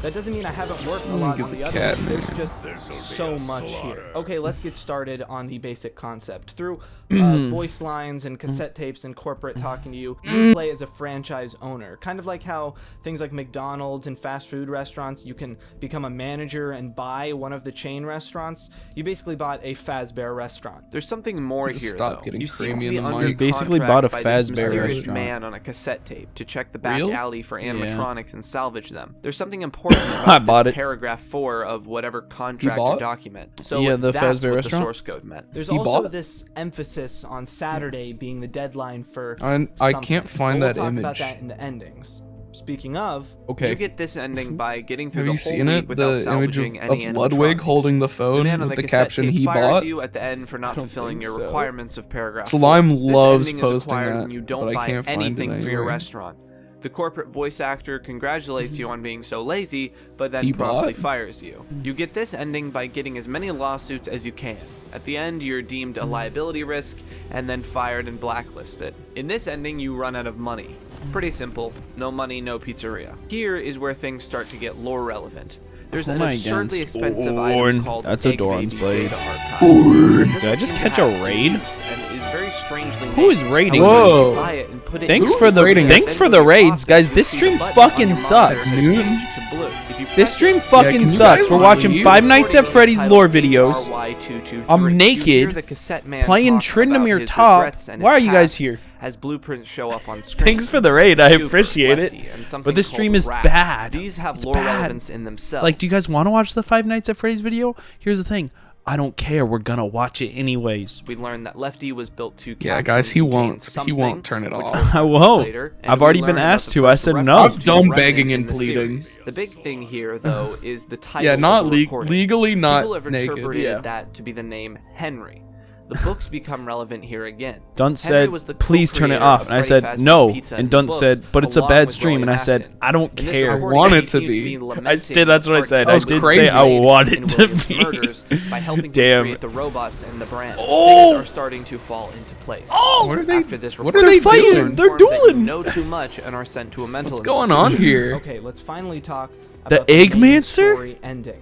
That doesn't mean I haven't worked a lot Get on the the other cat, ones. There's man. just so much here. Okay, let's get started on the basic concept. Through voice lines and cassette tapes and corporate talking to you, you play as a franchise owner. Kind of like how things like McDonald's and fast food restaurants, you can become a manager and buy one of the chain restaurants. You basically bought a Fazbear restaurant. There's something more Just here, stop though. getting You seem to creamy be in the under mic. Basically contract bought a by this Fazbear mysterious restaurant. man on a cassette tape to check the back Real? alley for Yeah. animatronics and salvage them. There's something important I about bought this it. paragraph 4 of whatever contract bought? or document. So Yeah, the that's Fazbear what restaurant? the source code meant. There's He also bought it? this emphasis on Saturday being the deadline for I something. can't find But that we'll talk image. about that in the endings. Speaking of, Okay. You get this ending by getting through Have the you whole seen week it? without The image salvaging of any Ludwig animatronics. holding the The phone man on with the the cassette caption tape he fires bought. you at the end for not don't fulfilling think your so. requirements of paragraph Slime 4. loves This ending is posting acquired that, when you don't but I buy can't find it anything for your anywhere. restaurant. The corporate voice actor congratulates you on being so lazy, but then He promptly bought? fires you. You get this ending by getting as many lawsuits as you can. At the end, you're deemed a liability risk, and then fired and blacklisted. In this ending, you run out of money. Pretty simple. No money, no pizzeria. Here is where things start to get lore relevant. There's Who an am I absurdly against? expensive Orn. item called That's a Egg Doran's Baby blade. Data Archive. Orn. It Did I doesn't just seem to catch a have raid? use and is very strangely Who is named. raiding? However, Whoa. you buy it and put it Thanks in for the raiding it? thanks for the raids, guys. This stream fucking sucks. This stream fucking can you sucks. guys We're watching leave? Five Nights at Freddy's lore videos. RY223. I'm You hear naked, the cassette man playing talk about Tryndamere his Top. regrets and his Why are you guys past here? As blueprints show up on screen. Thanks for the raid. I Scoop, appreciate it. Lefty, and something But this called stream is Rats. bad. These have It's lore bad. relevance in themselves. Like, do you guys want to watch the Five Nights at Freddy's video? Here's the thing. I don't care. We're gonna watch it anyways. We learned that Lefty was built to Yeah, capture guys, he and contain won't. He something, won't turn it which off. we'll talk I about won't. later, and I've we already learned been that asked the to. I first said reference no. I'm to done Revenant begging in and the pleading. series. The big thing here, though, is the title. Yeah, not of the recording. legally not People have naked. interpreted Yeah. that to be the name Henry. The books become relevant here again. Dunt Henry said, was the please turn it co-creator off. of And I Freddy said, Fazbear's no. Pizza And the Dunt books, said, but it's a along bad with stream. Roy And I said, Acton. I don't In this care. recording, Want he it to seems be. That's what I said. That was I did crazy. say I want it to Williams' be. murders by helping Damn. to create the robots and the brand. Oh! Things are starting to fall into place. Oh! What are they? After this What report, are they fighting. you're doing? They're informed that you dueling. know too much and are sent to a mental What's going on institution. here? okay, let's finally talk The about the main Eggmancer? story ending.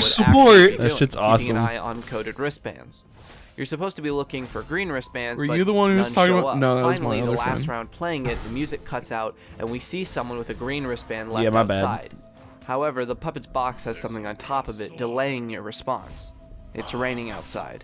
Crash would actually be support. That doing, shit's keeping awesome. an eye on coded wristbands. You're supposed to be looking for green wristbands, Were but you the one who was none talking show about- up. No, that was my Finally, the other last friend. round playing it, the music cuts out, and we see someone with a green wristband left Yeah, my bad. outside. However, the puppet's box has something on top of it, delaying your response. It's raining outside.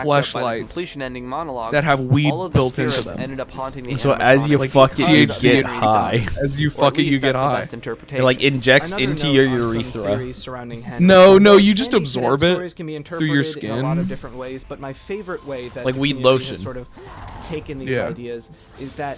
backed up by the fleshlights completion ending monologue, that have weed all of the built into spirits them. ended up haunting the So as you animatronics fucking because get of Henry's high. death. As you Or at fucking least you get that's the high. best interpretation. It like injects Another into note your on some urethra. theories surrounding Henry. No, Well, you just Candy absorb Cadet it stories can be through your interpreted in a lot skin. of different ways, but my favorite way that Like the weed community lotion. has sort of taken these Yeah. ideas is that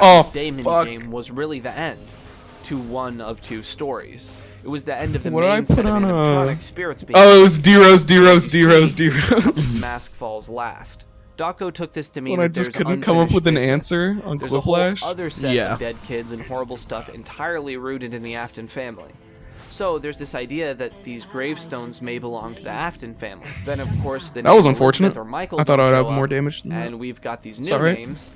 Happy's Day minigame was really the end to one of two stories. It was the end of the What did I main put set of on animatronic spirits being Oh, it was used. D-Rose. Mask falls last. Dawko took this to mean When I that just there's couldn't come up with an unfinished answer business. on There's a whole Quiplash. other set Yeah. of dead kids and horrible stuff entirely rooted in the Afton family. So there's this idea that these gravestones may belong to the Afton family. Then of course the That was name unfortunate. Elizabeth or Michael I thought don't I'd have show more up, damage than that. and we've got these Is new that right? names.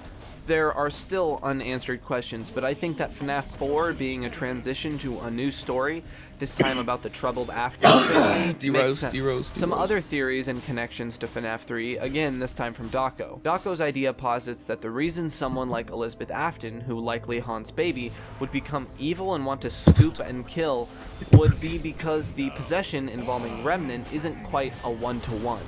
There are still unanswered questions, but I think that FNAF 4 being a transition to a new story, this time about the troubled Afton family, makes sense. Some other theories and connections to FNAF 3, again this time from Dawko. Dawko's idea posits that the reason someone like Elizabeth Afton, who likely haunts Baby, would become evil and want to scoop and kill would be because the possession involving Remnant isn't quite a one-to-one.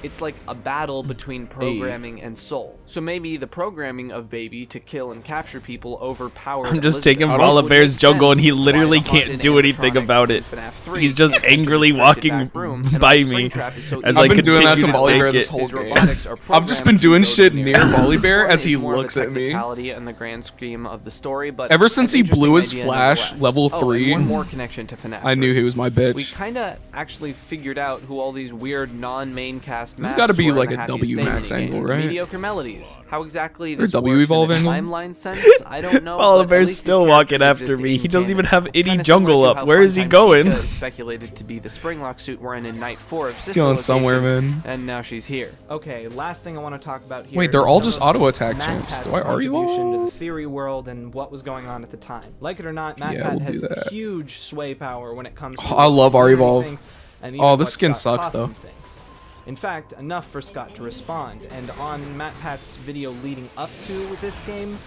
It's like a battle between programming and soul. So maybe the programming of Baby to kill and capture people overpowered. I'm just taking Volibear's jungle and he literally can't do anything about it. He's just angrily walking by me as I I've been doing that to continue Volibear take this it. whole game. I've just been doing shit near Volibear as he looks at me. In the grand scheme of the story, but Ever since he blew his idea flash nonetheless. level Oh, 3, and one more connection to FNAF I knew 3. he was my We bitch. kinda actually figured out who all these weird non-main cast This has masks gotta be were in like the a Happiest W Day max minigames. angle, right? Mediocre melodies. How exactly Or this W works evolve in a angle? timeline sense, I don't know. but at Volibear's least still these walking characters after exist me. in He doesn't canon. even have any Kinda jungle similar to up. how Where is he Funtime going? Chica is speculated to be the Springlock suit wearing in Night 4 of Sister Going somewhere, Location, man. and now she's here. Okay, last thing I want to talk about here. Wait, they're is all some just of auto attack Matt champs. Pat's Do I already contribution to wall? the theory world and what was going on at the time. Like it or not, Matt Yeah, Pat we'll do has that. huge sway power when it comes to I love our learning evolve. things and Oh, even this what skin Scott sucks, though. Cawthon thinks. In fact, enough for Scott to respond, and on Matt Pat's video leading up to this game,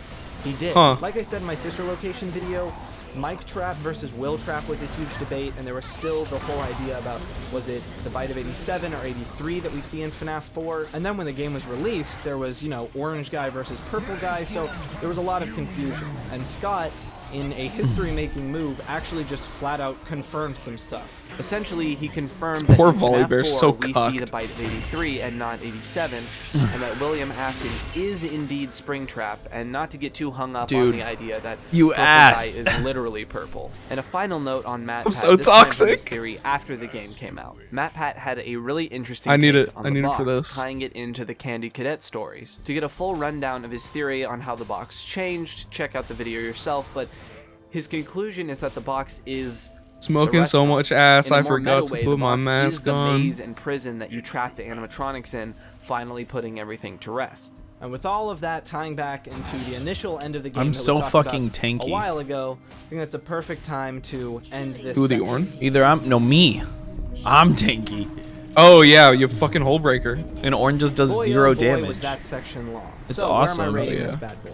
he did. Huh. Like I said in my sister location video, Mike Trap versus Will Trap was a huge debate, and there was still the whole idea about was it the bite of 87 or 83 that we see in FNAF 4. And then when the game was released, there was, you know, orange guy versus purple guy, so there was a lot of confusion. And Scott, in a history-making move, actually just flat out confirmed some stuff. Essentially, he confirmed This that poor in FNAF Volibear's 4 so we see cucked. the bite of 83 and not 87, and that William Afton is indeed Springtrap, and not to get too hung up on Dude, the idea that you purple ass. guy is literally purple. And a final note on Matt I'm Pat, so this time from his toxic. theory after the game came out. Matt Pat had a really interesting I need take it. on I the need it box, for this. tying it into the Candy Cadet stories. To get a full rundown of his theory on how the box changed, check out the video yourself, but his conclusion is that the box is Smoking the so restaurant. much ass, In a I more forgot meta to way, put the my box is mask the on. maze and prison that you trap the animatronics in, finally putting everything to rest. And with all of that tying back into the initial end of the game I'm that so we talked fucking about tanky. a while ago, I think that's a perfect time to end this Who, the section. Orn? Either me. I'm tanky. Oh yeah, you fucking hole breaker. And Orn just does Boy, oh 0 boy, damage. was that section long. It's so awesome. Where am I rating Oh, this yeah. bad boy?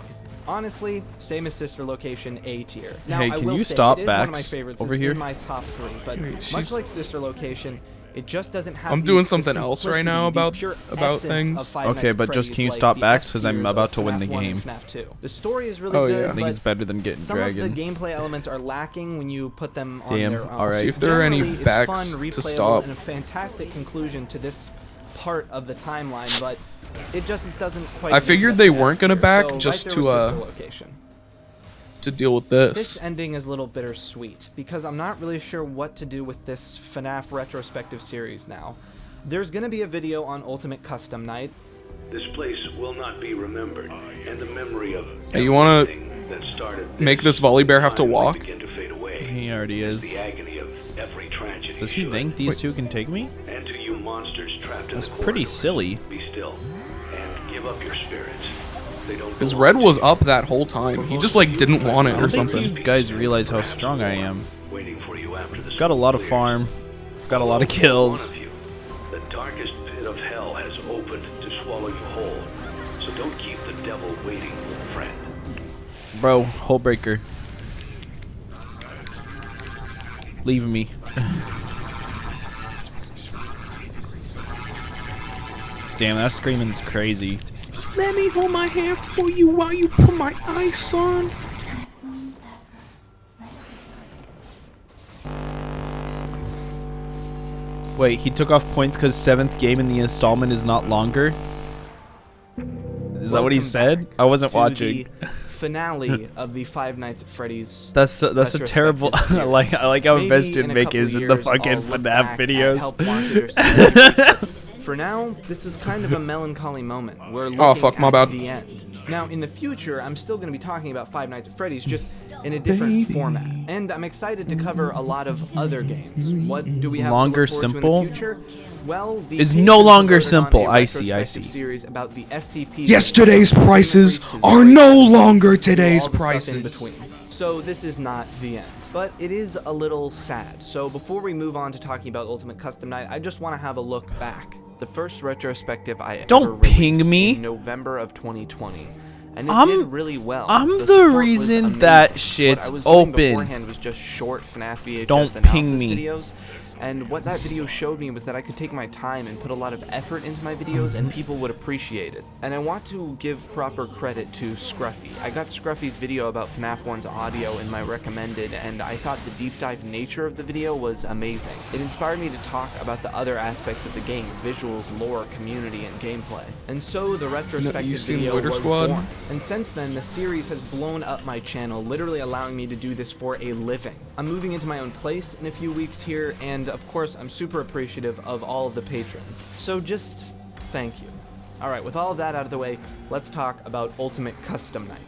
Honestly, same as sister location, A tier. Now, Hey, I can will you say, stop, it is one of my Bax, favorites. over It's here? in my top 3, but Wait, much she's- like sister location, it just doesn't have. I'm the- doing the something else right now simplicity, the about pure essence things. of Five Okay, Nights at but just Freddy's can you like stop the Bax? S 'Cause I'm tiers about of to win the FNAF 1 and game. FNAF 2. The story is really Oh, good, yeah. I I think but it's better than getting some Dragon. of the gameplay elements are lacking when you put them on Damn, their own. alright. See if there are any Generally, it's backs fun, to replayable, stop. and a fantastic conclusion to this part of the timeline, but it just doesn't quite. I meet figured that they task weren't gonna here. back So just right there to, was Sister Location. To deal with This this. ending is a little bittersweet because I'm not really sure what to do with this FNAF retrospective series now. There's going to be a video on Ultimate Custom Night. This place will not be remembered, and the memory of Hey, you wanna everything that started make this Volibear have to walk? begin to fade away. He already is. The agony of every tragedy. Does he think these two can take me? And to you monsters trapped That's in the pretty corridors, silly. be still and give up your spirits. They don't His belong red to was you. up that whole time. He just like didn't want it I or don't think something. you guys realize how strong I am. Waiting for you after the Got a lot of clears. farm. Got a lot of One kills. of you, the darkest pit of hell has opened to swallow you whole. So don't keep the devil waiting, friend. Bro, hole breaker. Leave me. Damn, that screaming's crazy. Let me hold my hand for you while you put my ice on. Wait, he took off points because 7th game in the installment is not longer? Is that what he Welcome said? back I wasn't to watching. the finale of the Five Nights at Freddy's. That's a terrible. I like how Maybe invested in a Mick couple is in years, the I'll fucking look FNAF back and help videos. marketers. For now, this is kind of a melancholy moment. We're looking Oh, fuck, my at bad. the end. Now, in the future, I'm still going to be talking about Five Nights at Freddy's, just in a different format. And I'm excited to cover a lot of other games. What do we have Longer, to look forward simple? to in the future? Well, the Is patrons no longer voted on simple. a I see. retrospective series about the SCP Yesterday's games, prices to are zero, no to longer all today's the stuff in prices. between. So this is not the end. But it is a little sad. So before we move on to talking about Ultimate Custom Night, I just want to have a look back. The first retrospective I Don't ever released ping me. in November of 2020. And it did really well. I'm the support was reason amazing. that What shit's I was doing open. beforehand was just short FNAF VHS Don't analysis ping me. videos. And what that video showed me was that I could take my time and put a lot of effort into my videos and people would appreciate it. And I want to give proper credit to Scruffy. I got Scruffy's video about FNAF 1's audio in my recommended, and I thought the deep dive nature of the video was amazing. It inspired me to talk about the other aspects of the game, visuals, lore, community, and gameplay. And so the retrospective you seen video Loiter was Squad? born. And since then, the series has blown up my channel, literally allowing me to do this for a living. I'm moving into my own place in a few weeks here, and of course, I'm super appreciative of all of the patrons. So just thank you. Alright, with all of that out of the way, let's talk about Ultimate Custom Night.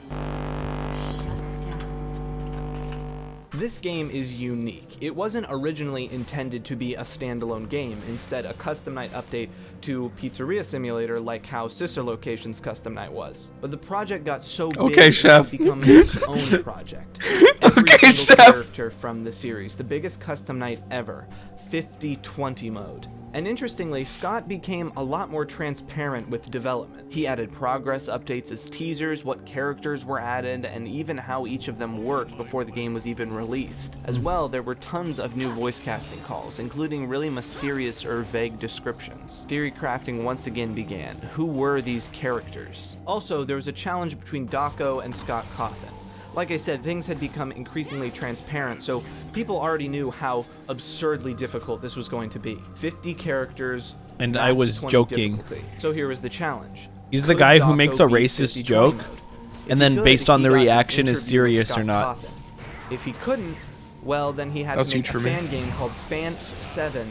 This game is unique. It wasn't originally intended to be a standalone game, instead a custom night update to Pizzeria Simulator like how Sister Location's custom night was. But the project got so big Okay, it chef. had become its own project. Every Okay, single chef. character from the series, the biggest custom night ever, 50/20 mode. And interestingly, Scott became a lot more transparent with development. He added progress updates as teasers, what characters were added, and even how each of them worked before the game was even released. As well, there were tons of new voice casting calls, including really mysterious or vague descriptions. Theory crafting once again began. Who were these characters? Also, there was a challenge between Dawko and Scott Cawthon. Like I said, things had become increasingly transparent, so people already knew how absurdly difficult this was going to be. 50 characters, And max I was 20 joking. difficulty. So here was the challenge. He's the Could guy who Dawko makes a beat racist 50/20 joke, mode? If and he then could, based on he the got an reaction is interview with serious or Scott not. Cawthon. If he couldn't, well, then he had That's to make a true, man. fan game called Fanf7,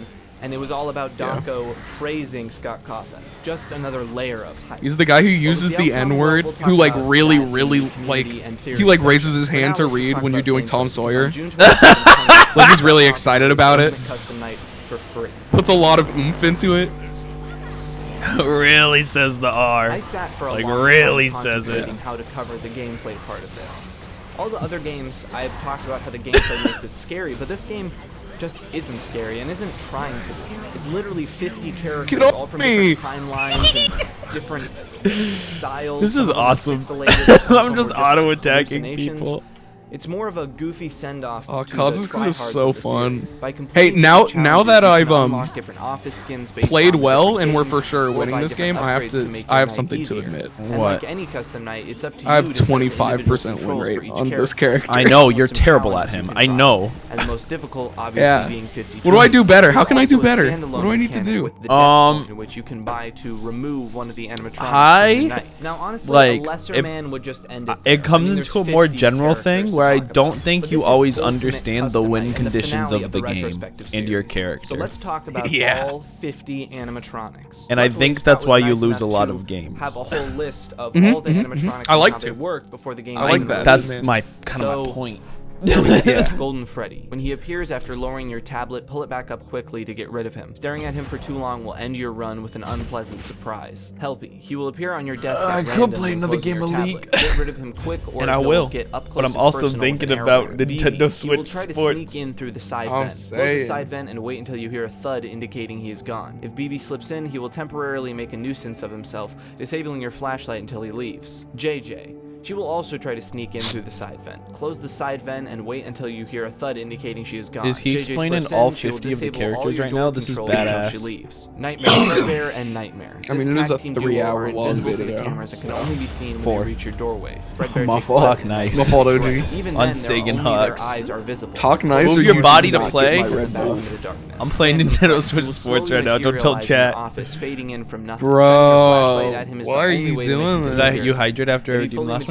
and it was all about Dawko praising Scott Cawthon. Just another layer of hype. He's the guy who Well, with uses the outcome, N-word, we'll talk who like about really, that in really the like community and theory he like section. raises his For now, hand to let's just read talk when you're about doing gameplay. Tom It's Sawyer. on June 27th, Like he's really excited about it. Custom night for free. Puts a lot of oomph into it. Really says the R. I sat for a Like long really time says it. contemplating how to cover the gameplay part of this. All the other games, I've talked about how the gameplay makes it scary, but this game just isn't scary and isn't trying to be. It's literally 50 characters, Get off all from me! different timelines and different styles. This is Some of them are awesome. pixelated, some of I'm them just were auto-attacking hallucinations. people. It's more of a goofy send-off. Oh, to Kazu's the is tryhards so of the fun. series. By Hey, completing now these now challenges, that you I've can unlock different office skins based played on well different and we're games, for sure or winning buy this different game, I have upgrades to make I your have night something to easier. admit. And What? like any custom night, it's up to I have you to set the 25% individual win controls rate for each on this character. I know, you're Some terrible at challenges him. you can I try. know. And the most difficult, obviously, Yeah. being 50. What do I do better? How can I do Also a better? standalone What do I need to mechanic do? with the death mode, which you can buy to remove one of the animatronics from the night. Now, honestly, like, a lesser if man would just end it. it comes I mean, into a there's more 50 general characters thing to where I talk don't about. think But you this is always Ultimate understand the Custom win Night and the conditions finale of the game retrospective and your series. character. So let's talk about Yeah. all 50 animatronics. And I Luckily, think Scott that's was why you nice lose a enough lot to of games. Have a whole list of Mhm, all the mhm, animatronics mhm. I like and how to. they work before the game. I like even that. released. That's my kind of my So- point. Yeah. Golden Freddy. When he appears after lowering your tablet, pull it back up quickly to get rid of him. Staring at him for too long will end your run with an unpleasant surprise. Helpy. He will appear on your desk I at could random play when another closing game your of tablet. League. Get rid of him quick or And I he'll will. get up But close I'm and also personal with thinking an about arrow. Nintendo He will Switch try to Sports. sneak in through the side I'm vent. Close the saying. side vent and wait until you hear a thud indicating he is gone. If BB slips in, he will temporarily make a nuisance of himself, disabling your flashlight until he leaves. JJ. She will also try to sneak in through the side vent. Close the side vent and wait until you hear a thud indicating she is gone. Is he JJ explaining slips all in, she will 50 of the disable all characters your right door now? This is controls until badass. She leaves. Nightmare, Fredbear, and Nightmare. I mean, This it is a tag team duo 3-hour are long invisible to video, the cameras and can so- only be seen when 4. they reach your doorways. Fredbear My takes fault. cover Talk in nice. the My fault, OG. dark. Even On then, Sagan only Hawks. their eyes are visible. Talk nice Move or your you body do to not play. get my red buff. I'm playing Nintendo Switch Sports right now. Don't tell chat. Office, fading in from nothing. Bro, Shining your flashlight at him is why the are only you way to make doing him Is this? that disappear. you hydrated after If I he did fully last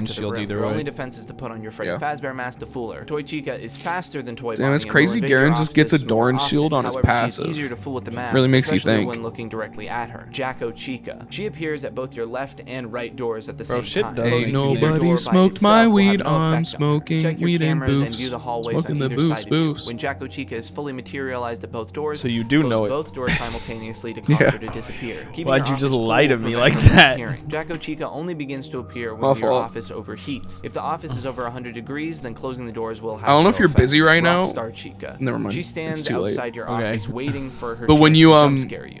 dawn into the shield room. either Your way. only defense is to put on your Freddy Yeah. Fazbear mask to fool her. Toy Chica is faster than Toy Damn, Bonnie it's and will crazy invade Garen your just gets a offices more Doran often. shield on his However, passive. she's easier to fool with the mask, Really makes you especially think. when looking directly at her. Jacko Chica. She appears at both your left and right doors at the Bro, same shit time. does Closing make either you door Nobody by smoked itself my will have weed. no I'm effect on her. smoking Check your weed and cameras and boofs. view the hallways Smoking on the either boofs, side of you. boofs. When Jacko Chica is fully materialized at both doors, So you do close know it. both doors simultaneously to cause Yeah. her to disappear. Keeping Why'd your you just office lie to cool me will like prevent her from that? appearing. Jacko Chica only begins to appear when My your fault. office overheats. If the office is over 100 degrees, then closing the doors will have I don't know no if you're effect. busy right now. Rockstar Chica. Never mind. She It's stands too late. outside your Okay. office waiting for her But when chance you, to jump scare you.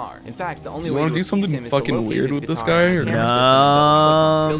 guitar. In fact, the only Do you way want to to do appease something him is to fucking locate weird his with this guitar guy? on the Or camera system and double-click on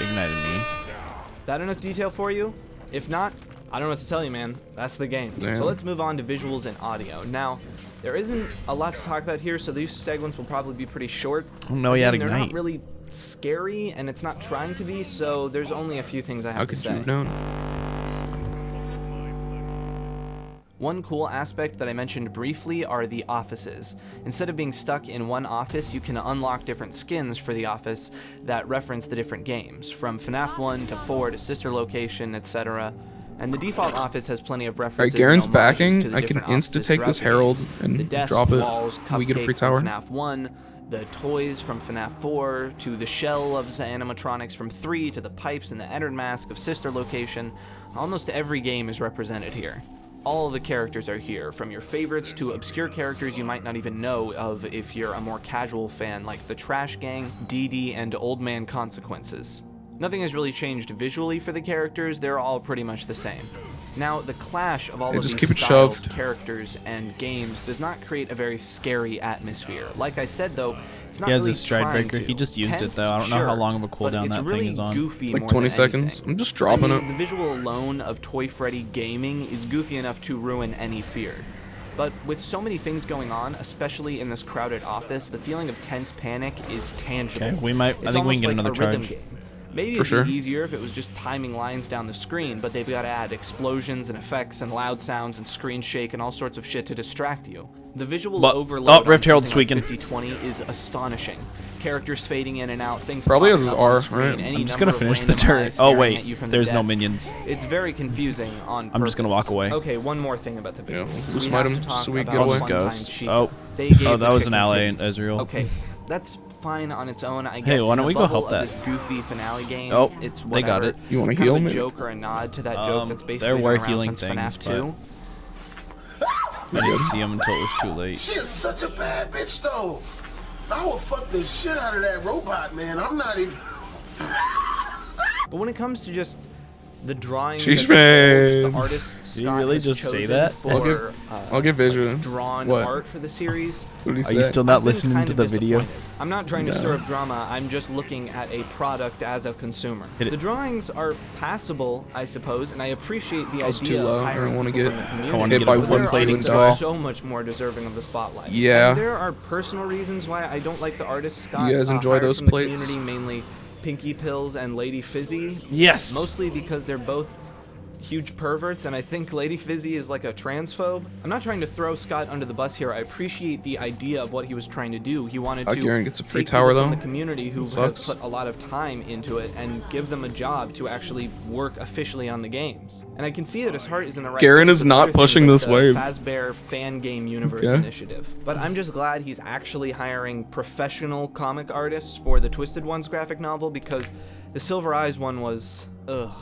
ignited me. That enough detail for you? If not, I don't know what to tell you, man. That's the game. Damn. So let's move on to visuals and audio. Now, there isn't a lot to talk about here, so these segments will probably be pretty short. Oh no, he had Again, they're Ignite. not really scary, and it's not trying to be, so there's only a few things I have to say. One cool aspect that I mentioned briefly are the offices. Instead of being stuck in one office, you can unlock different skins for the office that reference the different games, from FNAF 1 to 4 to Sister Location, etc. And the default office has plenty of references. Alright, Garen's and homages to backing. the I can different offices insta-take this throughout the Herald games. and The desk, drop it. walls, We get a free cupcake tower. from FNAF 1, the toys from FNAF 4, to the shell of the animatronics from 3, to the pipes and the Ennard mask of Sister Location. Almost every game is represented here. All of the characters are here, from your favorites to obscure characters you might not even know of if you're a more casual fan, like the Trash Gang, Dee Dee, and Old Man Consequences. Nothing has really changed visually for the characters, they're all pretty much the same. Now, the clash of all Yeah, of just these keep it styles, shoved. characters, and games does not create a very scary atmosphere. Like I said, though, it's not He has really his stride trying breaker. to. He just used it, Tense, though. I don't know how sure, long of a but cooldown it's that really thing is on. goofy It's like more 20 than anything. seconds. I'm just dropping I mean, it. The visual alone of Toy Freddy gaming is goofy enough to ruin any fear. But with so many things going on, especially in this crowded office, the feeling of tense panic is tangible. Okay, we might. I It's think we almost can get like another a rhythm charge. game. Maybe For it'd sure. be easier if it was just timing lines down the screen, but they've got to add explosions and effects and loud sounds and screen shake and all sorts of shit to distract you. The visual But- overload oh, Rift on Herald's something like tweaking. 5020 is astonishing. Characters fading in and out, things Probably popping has his up on the R, screen, right? any I'm just number gonna of finish the random turret. eyes Oh, staring wait, at you from there's the no desk. minions. It's very confusing on I'm just gonna purpose. walk away. Okay, one more thing about the video. Yeah, we'll We smite have him to talk so we about get away. Funtime Ghost. Cheat. Oh. They gave Oh, the that was an chicken ally in titties. Ezreal. Okay, that's fine on its own, I guess. Hey, why In don't the we go bubble help of that? This goofy finale game. Oh, it's they got whatever. it. You wanna Kind heal of me? a joke or a nod to that joke that's basically there were been around healing since FNAF things, 2. I didn't see him until it was too late. She is such a bad bitch, though. I will fuck the shit out of that robot, man. I'm not even. But when it comes to just the drawing, Sheesh, the man. artist Did you Scott really has just say chosen that? for I'll give Vision. drawn What? art for the series. What did he Are you say? still not I've been listening kind to of the video? disappointed. I'm not trying to No. stir up drama, I'm just looking at a product as a consumer. Hit it. The drawings are passable, I suppose, and I appreciate the I was idea too low. of I hiring don't wanna people get from the community, I wanna get hit by but one there are plating artists that are style. so much more deserving of the spotlight. Yeah. And there are personal reasons why I don't like the artists Scott You guys enjoy hired those from the plates? community, mainly Pinky Pills and Lady Fizzy. Yes. Mostly because they're both huge perverts, and I think Lady Fizzy is like a transphobe. I'm not trying to throw Scott under the bus here. I appreciate the idea of what he was trying to do. He wanted to Garen gets a free take tower, people from though. the community who That have sucks. put a lot of time into it and give them a job to actually work officially on the games. And I can see that his heart is in the right Garen place is with not other things pushing like this the wave. Fazbear Fan Game Universe Okay. Initiative. But I'm just glad he's actually hiring professional comic artists for the Twisted Ones graphic novel, because the Silver Eyes one was ugh.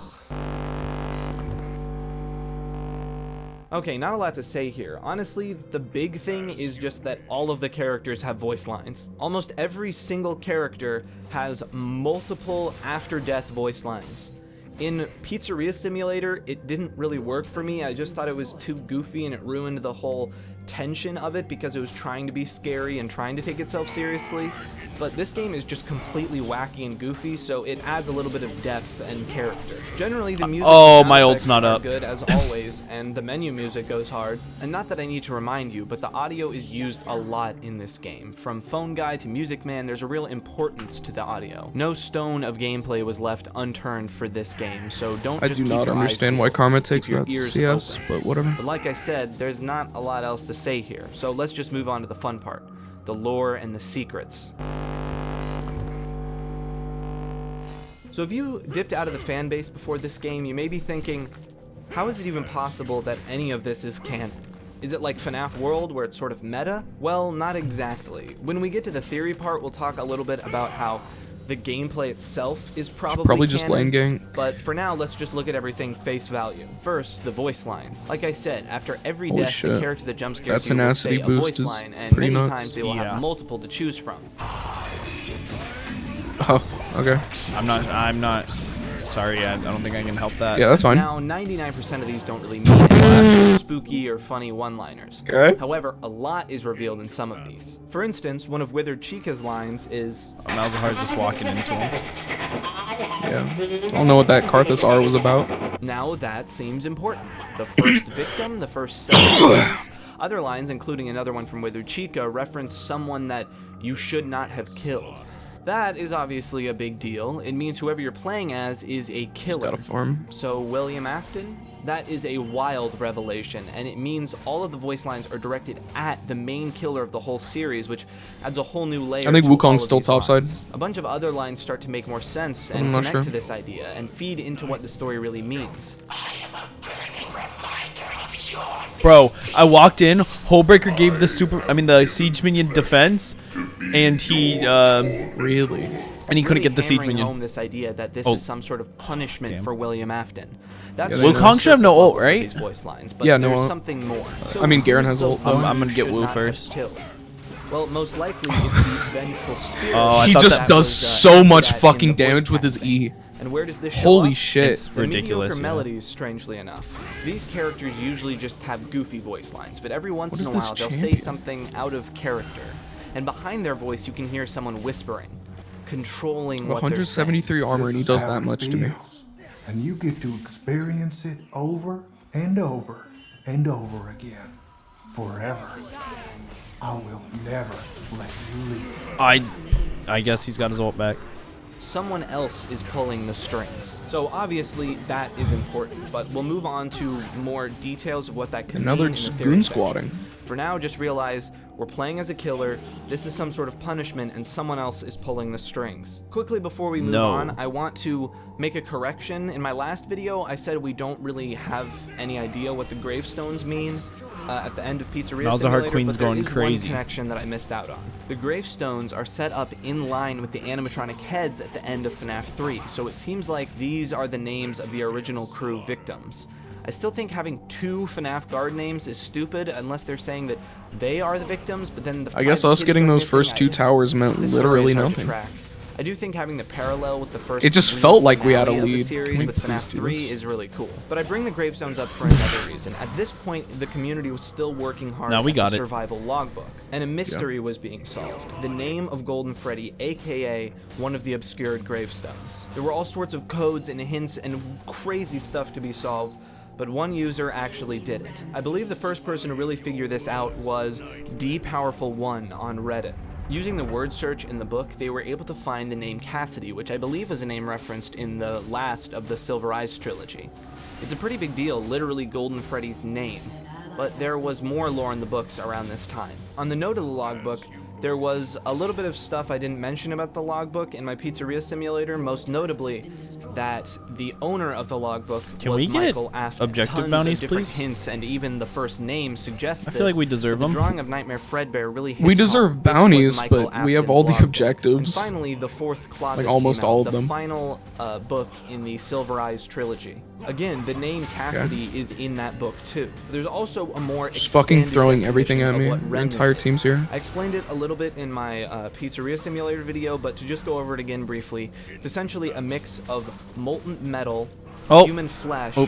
Okay, not a lot to say here. Honestly, the big thing is just that all of the characters have voice lines. Almost every single character has multiple after-death voice lines. In Pizzeria Simulator, it didn't really work for me. I just thought it was too goofy and it ruined the whole tension of it because it was trying to be scary and trying to take itself seriously. But this game is just completely wacky and goofy, so it adds a little bit of depth and character. Generally, the music Oh, and my sound ult's effects not are up. good as always, and the menu music goes hard. And not that I need to remind you, but the audio is used a lot in this game. From Phone Guy to Music Man, there's a real importance to the audio. No stone of gameplay was left unturned for this game, so don't I just do keep not your eyes understand why peeled. Karma Keep takes your that ears CS, open. but whatever. But like I said, there's not a lot else to say here, so let's just move on to the fun part. The lore and the secrets. So if you dipped out of the fan base before this game, you may be thinking, how is it even possible that any of this is canon? Is it like FNAF World where it's sort of meta? Well, not exactly. When we get to the theory part, we'll talk a little bit about how the gameplay itself is probably just canon, lane gang. But for now, let's just look at everything face value. First, the voice lines. Like I said, after every Holy death, the shit. character that jump That scares you will tenacity say a boost voice is line, and pretty many nuts. times they will Yeah. have multiple to choose from. Oh, okay. I'm not. Sorry, I don't think I can help that. Yeah, that's fine. Now, 99% of these don't really mean any spooky or funny one-liners. Okay. However, a lot is revealed in some of these. For instance, one of Withered Chica's lines is, Malzahar's just walking into him. Yeah. I don't know what that Karthus R was about. Now that seems important. The first victim, the first set of victims. Other lines, including another one from Withered Chica, reference someone that you should not have killed. That is obviously a big deal. It means whoever you're playing as is a killer. Got a form. So William Afton? That is a wild revelation, and it means all of the voice lines are directed at the main killer of the whole series, which adds a whole new layer. I think to all Wukong's of still these topside. lines. A bunch of other lines start to make more sense and I'm not connect sure. to this idea and feed into what the story really means. Bro, I walked in, Hullbreaker gave the siege minion defense, and he, really? And he couldn't Really get the siege hammering minion. home this idea that this Oh. is some sort of punishment Damn. for William Afton. That's Yeah, just Wukong the should have no surface ult, level for right? these voice lines, but Yeah, no there's ult. something more. I mean, Garen who's has the ult, one though. I'm you gonna get should Wu not have first. killed? Well, most likely it's the vengeful spirit. Oh, I He thought just that does was, so hinted much at in fucking the voice damage with his acting. E. And where does this show Holy up? shit. It's The ridiculous. mediocre Yeah. melodies, strangely enough. These characters usually just have goofy voice lines, but every once What in is a this while they'll say champion? something out of character. And behind their voice you can hear someone whispering, controlling what they're saying. 173 armor and he does that much to me. And you get to experience it over and over and over again. Forever. I will never let you leave. I guess he's got his ult back. Someone else is pulling the strings. So obviously that is important, but we'll move on to more details of what that could Another mean in just the theory goon section. squatting. For now, just realize we're playing as a killer, this is some sort of punishment, and someone else is pulling the strings. Quickly before we move on, I want to make a correction. In my last video, I said we don't really have any idea what the gravestones mean at the end of Pizzeria Malzahar Simulator, Queen's but there going is crazy. one connection that I missed out on. The gravestones are set up in line with the animatronic heads at the end of FNAF 3, so it seems like these are the names of the original crew victims. I still think having two FNAF guard names is stupid unless they're saying that they are the victims, but then the I guess five us kids getting go those missing, first two towers meant the story literally is hard to nothing. track. I do think having the parallel with the first It just real felt like we had a finale of the lead. series Can we with please FNAF do 3 this? is really cool. But I bring the gravestones up for another reason. At this point, the community was still working hard No, we at got the it. survival logbook, and a mystery was being solved. The name of Golden Freddy, aka one of the obscured gravestones. There were all sorts of codes and hints and crazy stuff to be solved, but one user actually did it. I believe the first person to really figure this out was DPowerful1 on Reddit. Using the word search in the book, they were able to find the name Cassidy, which I believe is a name referenced in the last of the Silver Eyes trilogy. It's a pretty big deal, literally Golden Freddy's name, but there was more lore in the books around this time. On the note of the logbook, there was a little bit of stuff I didn't mention about the logbook in my Pizzeria Simulator, most notably that the owner of the logbook Can was we get Michael Afton. objective Tons bounties, of different please? hints and even the first name suggests I feel like we deserve but them. The drawing of Nightmare Fredbear really hits We home. deserve This was bounties, Michael but we have all the Afton's logbook. objectives. And finally, the fourth closet Like almost came out, all of the them. final book in the Silver Eyes trilogy. Again, the name Cassidy is in that book too. There's also a more Just fucking expanded throwing everything at definition me. of what Your Remnant entire is. team's here. I explained it a little bit in my Pizzeria Simulator video, but to just go over it again briefly, it's essentially a mix of molten metal, human flesh,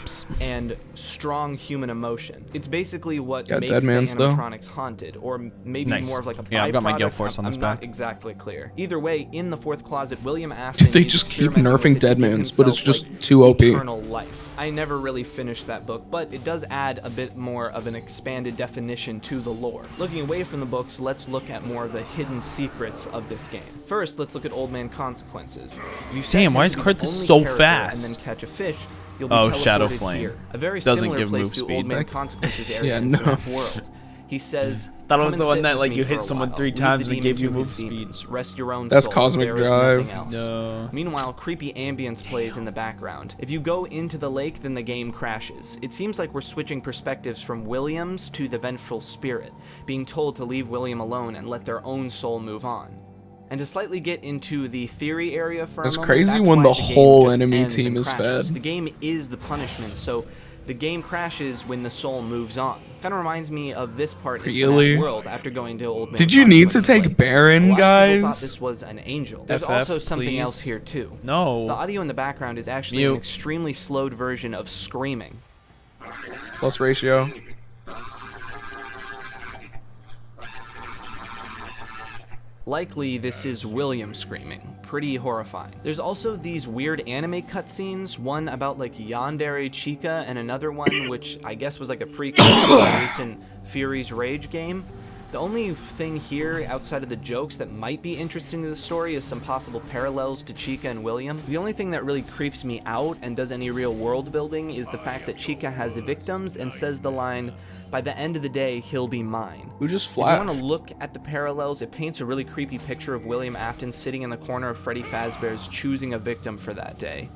and strong human emotion. It's basically what Got makes Dead the Man's, though. animatronics haunted, or maybe Nice. more of like a Yeah, I've got my Gale byproduct. Force on this I'm back. not exactly clear. Either way, in the fourth closet, William Afton They is just keep experimenting nerfing with it to Dead give Man's, but it's himself, just like, too OP. eternal life. I never really finished that book, but it does add a bit more of an expanded definition to the lore. Looking away from the books, let's look at more of the hidden secrets of this game. First, let's look at Old Man Consequences. If you set Damn, him why to is be the Karthus only so character fast? And then catch a fish, you'll be Oh, teleported Shadow Flame. here. A very Doesn't similar give place move to speed. Old Man Consequences area Yeah, in no. FNAF World. He says, Thought it "Come was and the one sit that, with like, me you for hit a someone while. 3 Leave times the and it gave demon you to move his speed." demons. Rest your own That's soul. Cosmic There is Drive. nothing else." No. Meanwhile, creepy ambience plays in the background. If you go into the lake, then the game crashes. It seems like we're switching perspectives from Williams to the vengeful spirit, being told to leave William alone and let their own soul move on. And to slightly get into the theory area for a It's moment, crazy that's when why the game whole just enemy ends team and is crashes. fed. The game is the punishment, so the game crashes when the soul moves on. Kind of reminds me of this part in Really? FNAF World after going to Old Man Did you need to Consequences take Lake. Baron, A lot of people guys? thought this was an angel. There's FF, also something please. else here too. No. The audio in the background is actually Mute. an extremely slowed version of screaming. Plus ratio. Likely, this is William screaming. Pretty horrifying. There's also these weird anime cutscenes, one about like Yandere Chica, and another one which I guess was like a prequel to the recent Fury's Rage game. The only thing here, outside of the jokes, that might be interesting to the story is some possible parallels to Chica and William. The only thing that really creeps me out and does any real world building is the fact that Chica has victims and says the line, "By the end of the day, he'll be mine." Who just If flashed? you want to look at the parallels, it paints a really creepy picture of William Afton sitting in the corner of Freddy Fazbear's choosing a victim for that day.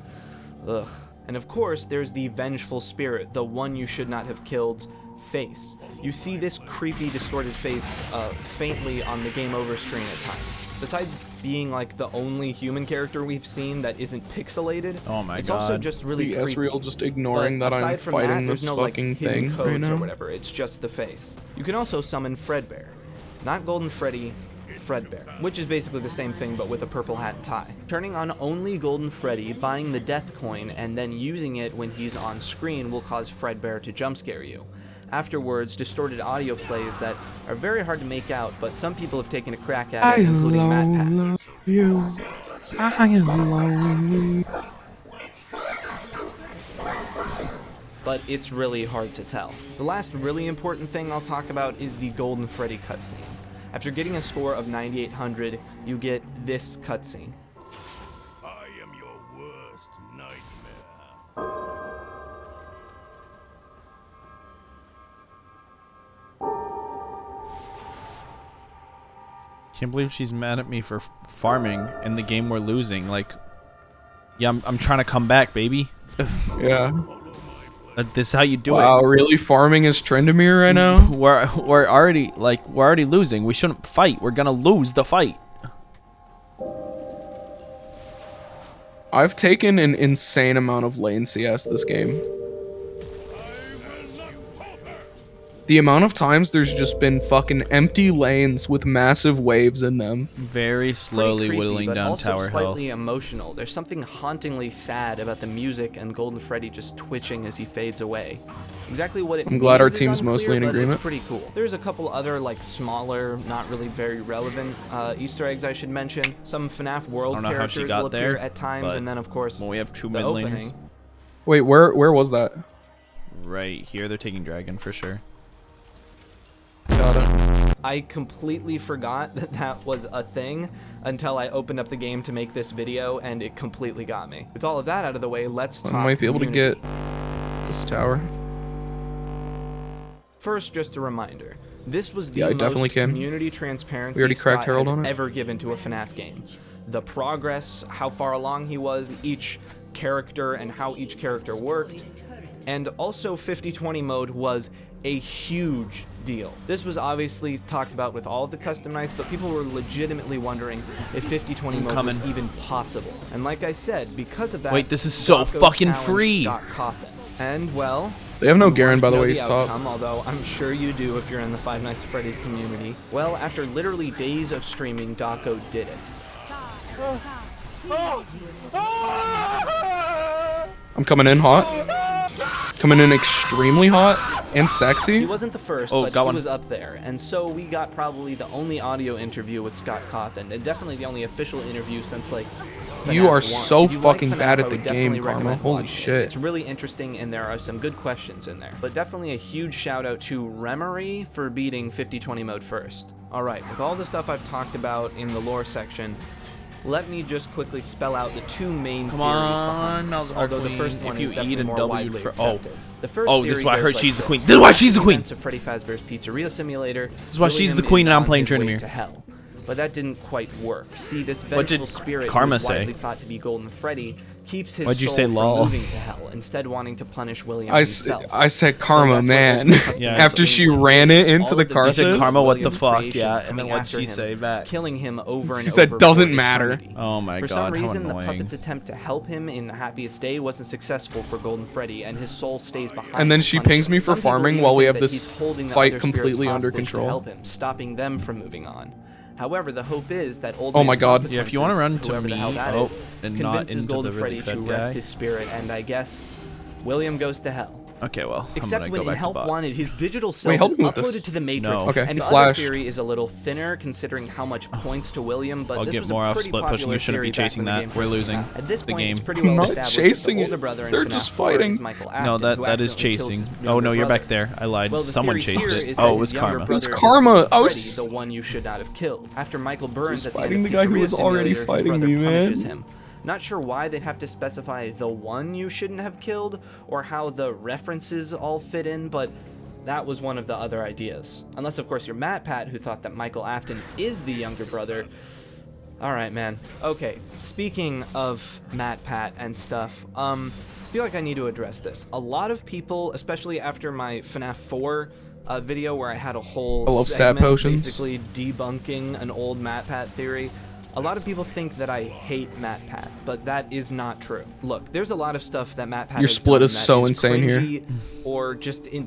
Ugh. And of course, there's the vengeful spirit, the one you should not have killed's face. You see this creepy, distorted face faintly on the game over screen at times. Besides being like the only human character we've seen that isn't pixelated, Oh my it's god. also just really The creepy. Ezreal just ignoring But that I'm aside from fighting that, there's this no, like, fucking hidden thing codes right now. or whatever. It's just the face. You can also summon Fredbear, not Golden Freddy, Fredbear, which is basically the same thing but with a purple hat and tie. Turning on only Golden Freddy, buying the Death Coin, and then using it when he's on screen will cause Fredbear to jump scare you. Afterwards, distorted audio plays that are very hard to make out, but some people have taken a crack at it, including Matt Pat. You. I love you. But it's really hard to tell. The last really important thing I'll talk about is the Golden Freddy cutscene. After getting a score of 9,800, you get this cutscene. I am your worst nightmare. Can't believe she's mad at me for farming in the game we're losing. Like, yeah, I'm trying to come back, baby. Yeah. This is how you do Wow, it. really farming as Trendemir right now? We're already losing. We shouldn't fight. We're gonna lose the fight. I've taken an insane amount of lane CS this game. The amount of times there's just been fucking empty lanes with massive waves in them. Very slowly Pretty creepy, whittling but down also tower slightly health. emotional. There's something hauntingly sad about the music and Golden Freddy just twitching as he fades away. Exactly what it I'm glad our means is team's unclear, mostly in but agreement. It's pretty cool. There's a couple other like smaller, not really very relevant Easter eggs I should mention. Some FNAF World I don't know how she characters got will appear there, at times, but and then of course we have 2 the mid laners. opening. Wait, where was that? Right here, they're taking dragon for sure. Got it. I completely forgot that that was a thing until I opened up the game to make this video, and it completely got me. With all of that out of the way, let's talk I might be able to community. get this tower. First, just a reminder. This was the Yeah, I definitely most can. community transparency We already cracked Scott Harold has on it. ever given to a FNAF game. The progress, how far along he was, each character, and how each character worked. And also 50/20 mode was a huge deal. This was obviously talked about with all of the custom nights, but people were legitimately wondering if 50/20 mode was even possible. And like I said, because of that, Wait, this is so Rocco fucking challenged free. Scott Cawthon. And well, They have no you Garen, want by to the know way, he's top. outcome, although I'm sure you do if you're in the Five Nights at Freddy's community. Well, after literally days of streaming, Dako did it. I'm coming in hot. Coming in extremely hot and sexy. He wasn't the first, Oh, but got he one. was up there. And so we got probably the only audio interview with Scott Cawthon, and definitely the only official interview since, like, You FNAF are 1. so If you like fucking FNAF, bad I at the would game, definitely Karma. recommend Holy watching it. shit. It's really interesting, and there are some good questions in there. But definitely a huge shout out to Remery for beating 50/20 mode first. Alright, with all the stuff I've talked about in the lore section, let me just quickly spell out the two main Come theories on, behind this, our although the queen. first one If you is definitely eat a more W widely for- accepted. The first Oh, this is theory why I goes heard like she's the this. queen. This is why she's the queen. Events of Freddy Fazbear's Pizzeria Simulator. This is why she's the William queen is and I'm on playing his way Trendemir. to hell. But that didn't quite work. See, this What did vengeful spirit Karma who is widely say? thought to be Golden Freddy keeps his Why'd you soul say from lol? moving to hell, instead wanting to punish William I himself. said karma, that's what man. Ultimate Custom Yeah, After she ran it into the You said Karthus. karma, what the William's fuck, creations yeah, and coming then what'd after she him, say back? killing him over and She over said, for "Doesn't matter." eternity. Oh my For god, some how reason, the annoying. puppet's attempt to help him in the happiest day wasn't successful for Golden Freddy, and his soul stays behind. And then to she punish pings him. me for Some people farming even while we think have that this he's holding the fight other spirits completely under hostage to control. help him, stopping them from moving on. However, the hope is that old Oh Man my god. Yeah, if you wanna run Consequences, to whoever the me, hell that is, and not convinces into Golden the really Freddy to fed rest guy. his spirit, and I guess William goes to hell. Okay, well, Except I'm when gonna go in back Help to bot. Wanted, his digital Wait, self help is me with this. uploaded to the Matrix, No. Okay, and he the other flashed. theory is a little thinner considering how much points to William, but I'll this get was more a off pretty split pushing. popular You shouldn't be theory back chasing when the that. game We're first losing came out. At this the point, game. it's pretty well Not established chasing that it. the older brother in They're FNAF just 4 fighting. is Michael No, Afton, who that is accidentally kills chasing. his Oh younger no, you're brother. back there. I lied. Well, the Someone theory chased here it. is Oh, that it was his younger Karma. It was brother is Karma. I was Freddy, just- the one you should not have killed. After Michael burns at the fighting end the of guy who Pizzeria was already Simulator, his fighting brother me, punishes man. him. Not sure why they'd have to specify the one you shouldn't have killed, or how the references all fit in, but that was one of the other ideas. Unless, of course, you're MatPat, who thought that Michael Afton is the younger brother. Alright, man. Okay, speaking of MatPat and stuff, I feel like I need to address this. A lot of people, especially after my FNAF 4 video where I had a whole I love stat segment potions. basically debunking an old MatPat theory, a lot of people think that I hate MatPat, but that is not true. Look, there's a lot of stuff that MatPat Your has split done is that so insane here. cringy or just in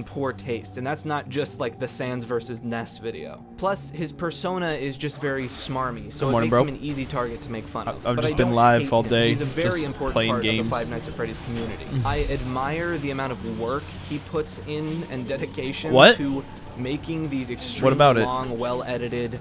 poor taste, and that's not just like the Sans versus Ness video. Plus, his persona is just very smarmy, so Good it morning, makes bro. him an easy target to make fun of. I've But just I been don't live hate all him. day, He's a very just important playing part games. of the Five Nights at Freddy's community. I admire the amount of work he puts in and dedication What? to making these extremely What about it? long, well-edited,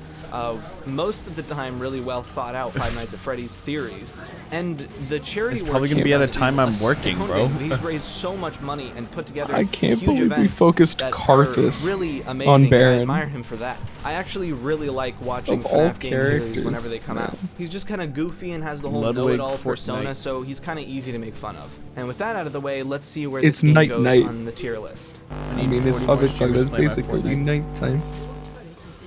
most of the time really well thought out Five Nights at Freddy's theories. And the charity It's work probably gonna he's be at a done time is I'm working, bro. astounding. He's raised so much money and put together I can't huge believe we events focused that Karthus are really amazing. on and I Baron. admire him for that. I actually really like watching Of all FNAF game theories characters, whenever they come out. man. He's just kind of goofy and has the whole Ludwig know-it-all persona, Fortnite. so he's kind of easy to make fun of. And with that out of the way, let's see where It's this game night goes night. on the tier list. I mean, it's 40 more fucking streamers fun. That's play my basically Fortnite. nighttime.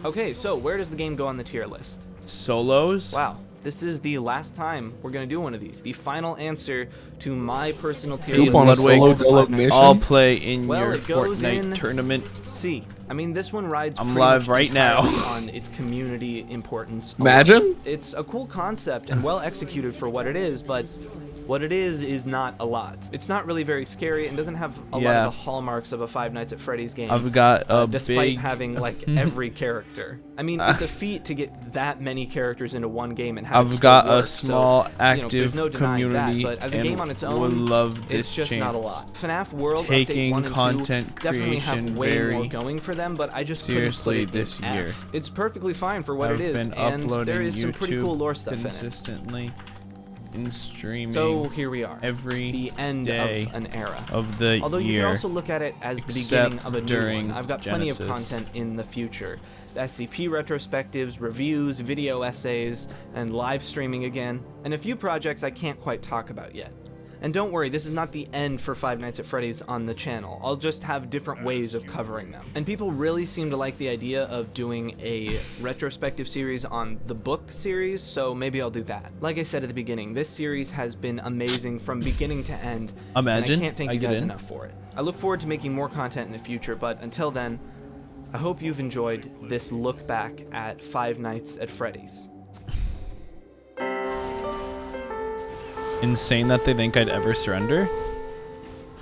Okay, so where does the game go on the tier list? Solos? Wow, this is the last time we're gonna do one of these. The final answer to my personal tier Hey, list. on a of solo all the dolo Five Nights at mission? I'll Freddy's. play in Well, your it goes Fortnite in tournament. C. I mean, this one rides I'm pretty live much right now. entirely on its community importance. Imagine? It's a cool concept and well executed for what it is, but what it is not a lot. It's not really very scary and doesn't have a lot Yeah. of the hallmarks of a Five Nights at Freddy's game. I've got a despite big- having like every character. I mean, it's a feat to get that many characters into one game and have it I've still got work, a small so, active there's no denying community that, but as a and game on its would own, love it's this just not a chance. lot. FNAF World Taking Update 1 and 2 content definitely have creation way more very going for them, but I just seriously couldn't put it this in year. F. It's perfectly fine for what I've it is, been and uploading there is some pretty YouTube cool lore stuff in it. consistently and streaming. So here we are, every the end day of an era of the Although you year. can also look at it as the except beginning of a new during one. I've got plenty of Genesis. content in the future. The SCP retrospectives, reviews, video essays, and live streaming again, and a few projects I can't quite talk about yet. And don't worry, this is not the end for Five Nights at Freddy's on the channel. I'll just have different ways of covering them. And people really seem to like the idea of doing a retrospective series on the book series, so maybe I'll do that. Like I said at the beginning, this series has been amazing from beginning to end. Imagine and I can't thank I you get guys in. enough for it. I look forward to making more content in the future, but until then, I hope you've enjoyed this look back at Five Nights at Freddy's. Insane that they think I'd ever surrender.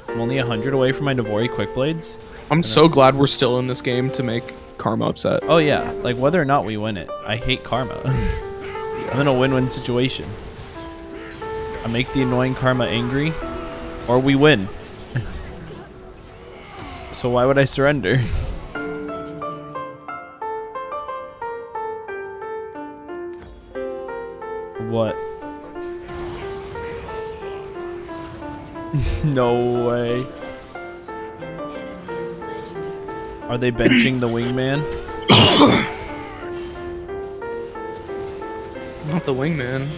I'm only 100 away from my Navori Quick Blades. I'm so glad we're still in this game to make Karma upset. Oh yeah, like whether or not we win it, I hate Karma. I'm in a win-win situation. I make the annoying Karma angry, or we win. So why would I surrender? What? No way. Are they benching the wingman? Not the wingman.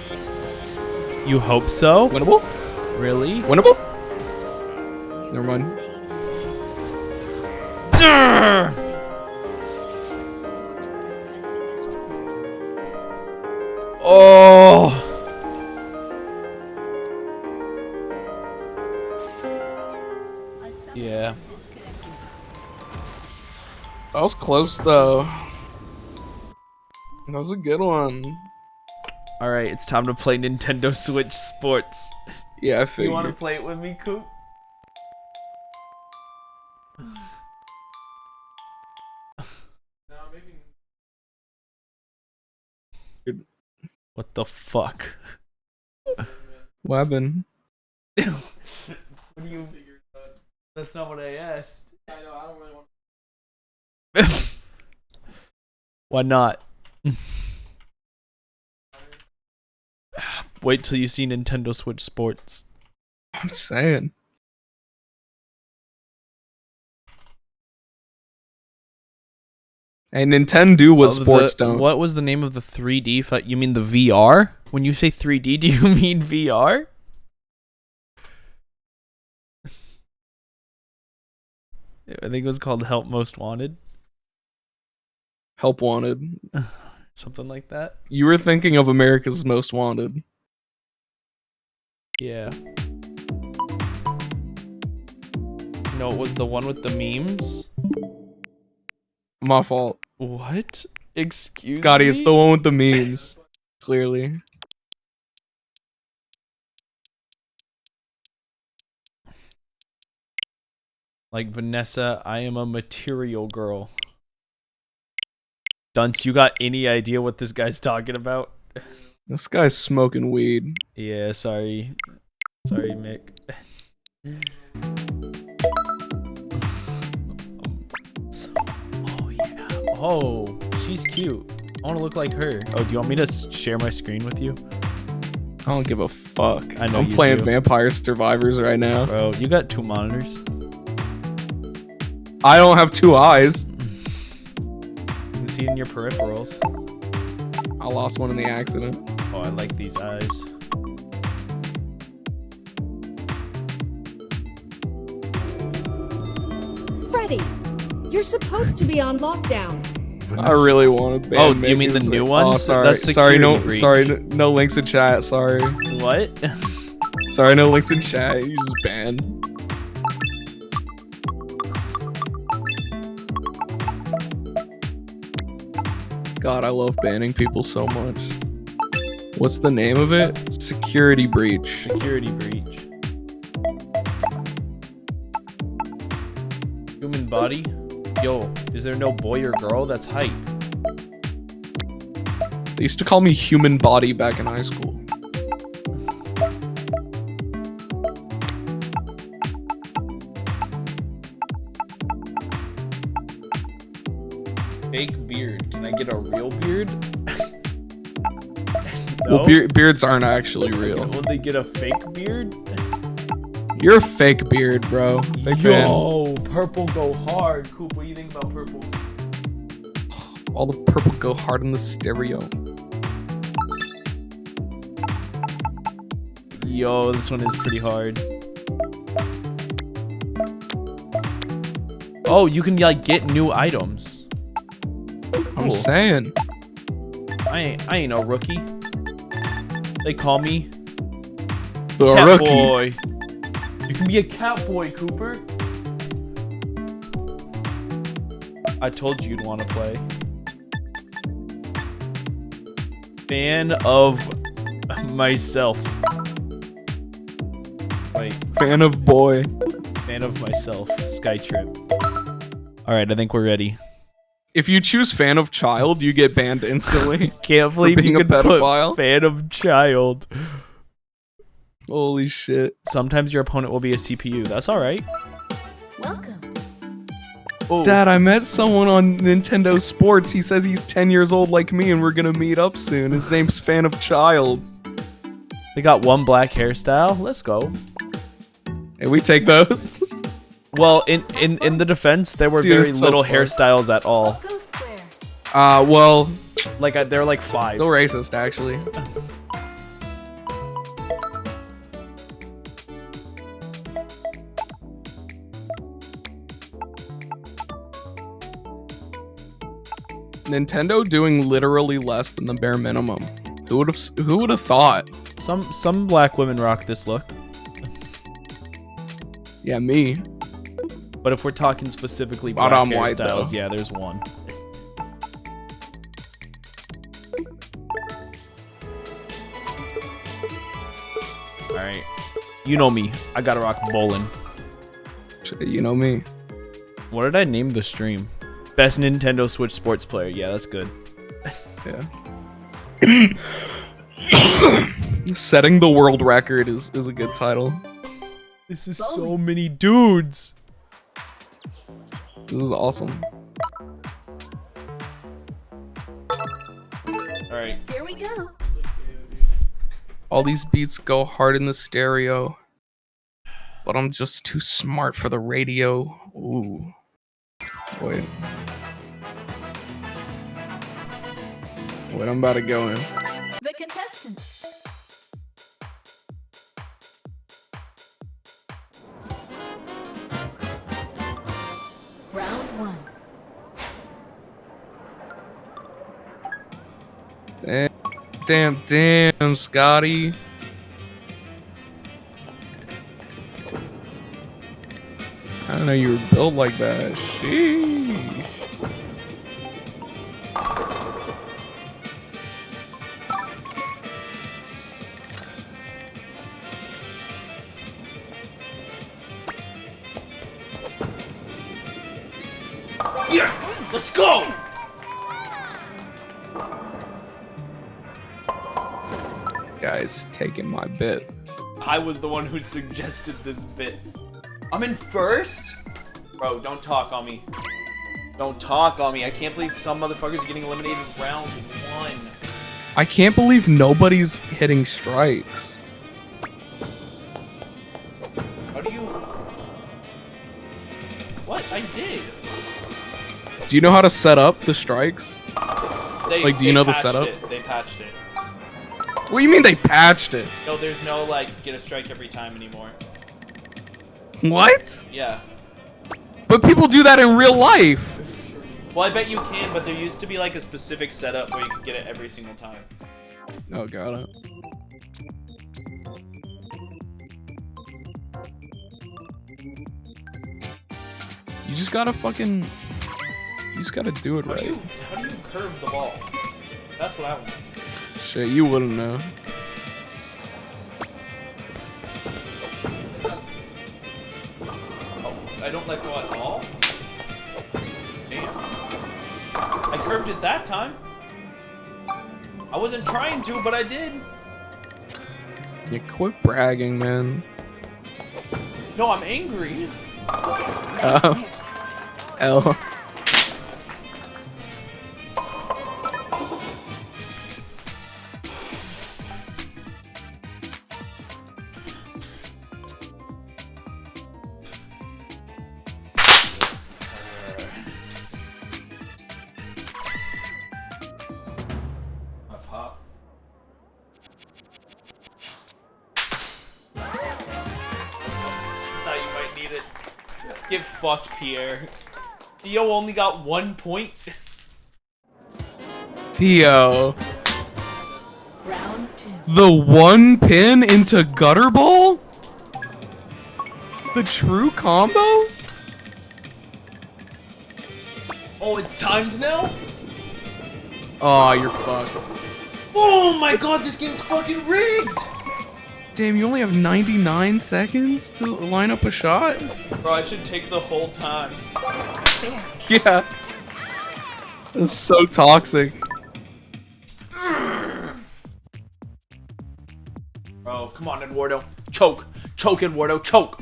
You hope so? Winnable? Really? Winnable? Never mind. Oh! Yeah. That was close though. That was a good one. Alright, it's time to play Nintendo Switch Sports. Yeah, I figured. You want to play it with me, Coop? What the fuck? What happened? What do you That's not what I asked. I know, I don't really want. Why not? Wait till you see Nintendo Switch Sports. I'm saying. Hey, Nintendo was sports, don't. What was the name of the 3D? You mean the VR? When you say 3D, do you mean VR? I think it was called Help Most Wanted. Help Wanted. Something like that. You were thinking of America's Most Wanted. Yeah. No, it was the one with the memes. My fault. What? Excuse Scotty, me? it's the one with the memes. Clearly. Like Vanessa, I am a material girl. Dunce, you got any idea what this guy's talking about? This guy's smoking weed. Yeah, sorry. Sorry, Mick. Oh, yeah. Oh, she's cute. I want to look like her. Oh, do you want me to share my screen with you? I don't give a fuck. I know I'm you playing do. Vampire Survivors right now. Bro, you got 2 monitors. I don't have 2 eyes. You can see it in your peripherals. I lost one in the accident. Oh, I like these eyes. Freddy, you're supposed to be on lockdown. I really want to ban Oh, you mean the Mickey's- new one? Oh, sorry. That's Sorry, no, security breach. sorry, no links in chat. Sorry. What? Sorry, no links in chat. You just banned. God, I love banning people so much. What's the name of it? Security breach. Security breach. Human body? Yo, is there no boy or girl? That's hype. They used to call me human body back in high school. Fake beard. Can I get a real beard? Well, beards aren't actually real. Will they get a fake beard? You're a fake beard, bro. Fake fan. Yo, purple go hard. Coop, what do you think about purple? All the purple go hard in the stereo. Yo, this one is pretty hard. Oh, you can like get new items. I'm saying. I ain't no rookie. They call me The Cat rookie. Boy. You can be a cat boy, Cooper. I told you you'd want to play. Fan of myself. Wait. Fan of boy. Fan of myself. Skytrip. Alright, I think we're ready. If you choose fan of child, you get banned instantly. Can't for believe being you a could put pedophile. fan of child. Holy shit. Sometimes your opponent will be a CPU. That's alright. Welcome. Oh. Dad, I met someone on Nintendo Sports. He says he's 10 years old like me and we're gonna meet up soon. His name's Fan of Child. They got one black hairstyle. Let's go. Hey, we take those. Well, in the defense, there were Dude, very it's so little fun. hairstyles at all. Well, Like they're like 5. no racist actually. Nintendo doing literally less than the bare minimum. Who would have thought? Some black women rock this look. Yeah, me. But if we're talking specifically But black I'm white, hairstyles, though. yeah, there's one. Alright. You know me. I gotta rock bowling. You know me. What did I name the stream? Best Nintendo Switch sports player. Yeah, that's good. Yeah. Setting the world record is a good title. This is so many dudes. This is awesome. Alright. Here we go. All these beats go hard in the stereo, but I'm just too smart for the radio. Ooh. Wait. Wait, I'm about to go in. The contestants. Round 1. Damn, Scotty. I don't know you were built like that. Sheesh. Yes! Let's go! Guys, taking my bit. I was the one who suggested this bit. I'm in first? Bro, don't talk on me. Don't talk on me. I can't believe some motherfuckers are getting eliminated in round 1. I can't believe nobody's hitting strikes. How do you... What? I did. Do you know how to set up the strikes? Like, do you know the patched setup? it. They patched it. What do you mean they patched it? No, there's no, like, get a strike every time anymore. What? Yeah. But people do that in real life. Well, I bet you can, but there used to be, like, a specific setup where you could get it every single time. Oh, got it. You just gotta fucking... You just gotta do it right. How do you curve the ball? That's what I want. Shit, you wouldn't know. Oh, I don't let go at all? Damn. I curved it that time. I wasn't trying to, but I did. You quit bragging, man. No, I'm angry. L. Get fucked, Pierre. Theo only got 1 point. Theo. Round 2. The one pin into gutter ball? The true combo? Oh, it's timed now? Oh, you're fucked. Oh my god, this game's fucking rigged! Damn, you only have 99 seconds to line up a shot? Bro, I should take the whole time. Yeah. That's so toxic. Bro, come on, Eduardo. Choke. Choke, Eduardo. Choke.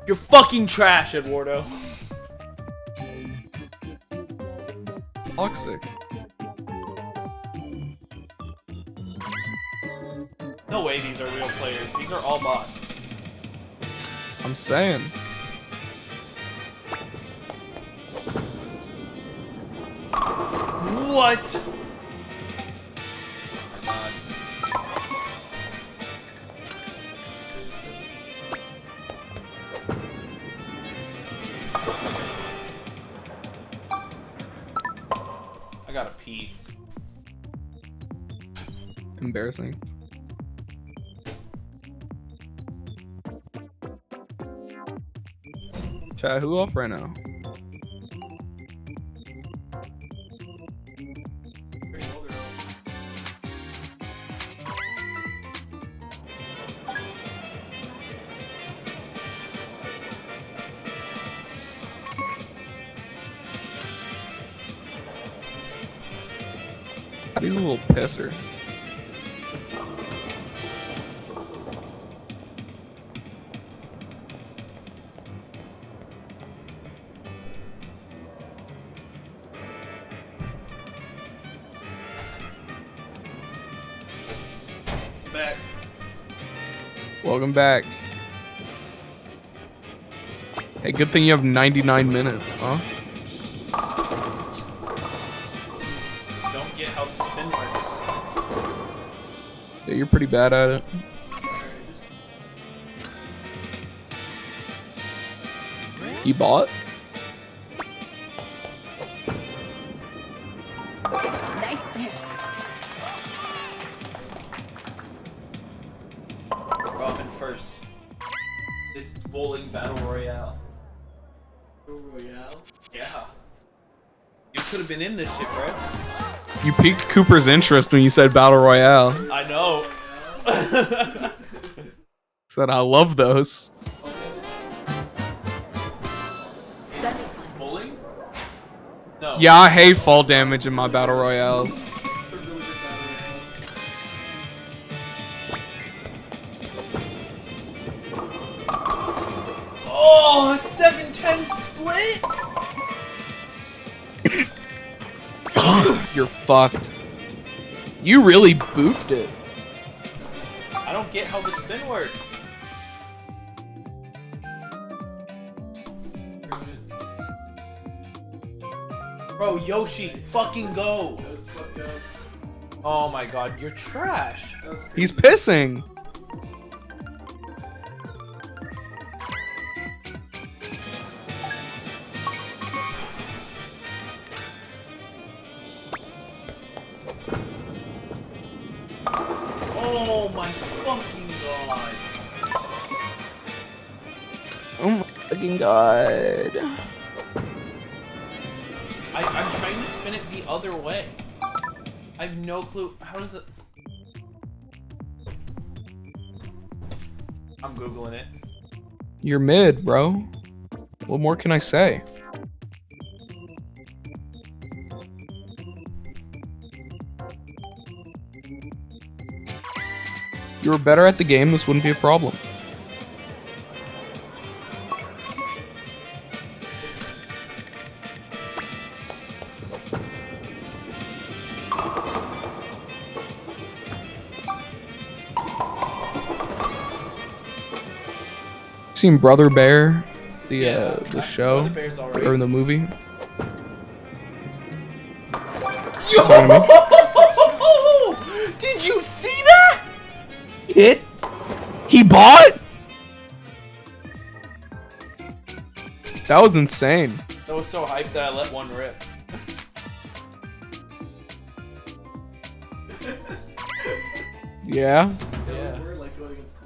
You're fucking trash, Eduardo. Toxic. No way these are real players. These are all bots. I'm saying. What? Oh my god. I gotta pee. Embarrassing. Chat, who off right now? He's a little pisser. Back. Welcome back. Hey, good thing you have 99 minutes, huh? Just don't get how the spin works. Yeah, you're pretty bad at it. You bought? Nice spin. Robin first. This bowling battle royale. Battle royale? Yeah. You could have been in this shit, bro. You piqued Cooper's interest when you said Battle Royale. I know. Said I love those. Bowling? No. Yeah, I hate fall damage in my Battle Royales. Oh, 7-10 split? You're fucked. You really boofed it. I don't get how the spin works. Bro, Yoshi, fucking go. Oh my god, you're trash. He's pissing. Oh my fucking god. Oh my fucking god. I'm trying to spin it the other way. I have no clue. How does the... I'm Googling it. You're mid, bro. What more can I say? If you were better at the game, this wouldn't be a problem. Seen Brother Bear, the show, Brother Bear's alright. or in the movie? Yo! Did you see that? Hit? He bought? That was insane. That was so hyped that I let one rip. Yeah. Yeah. We're like going against.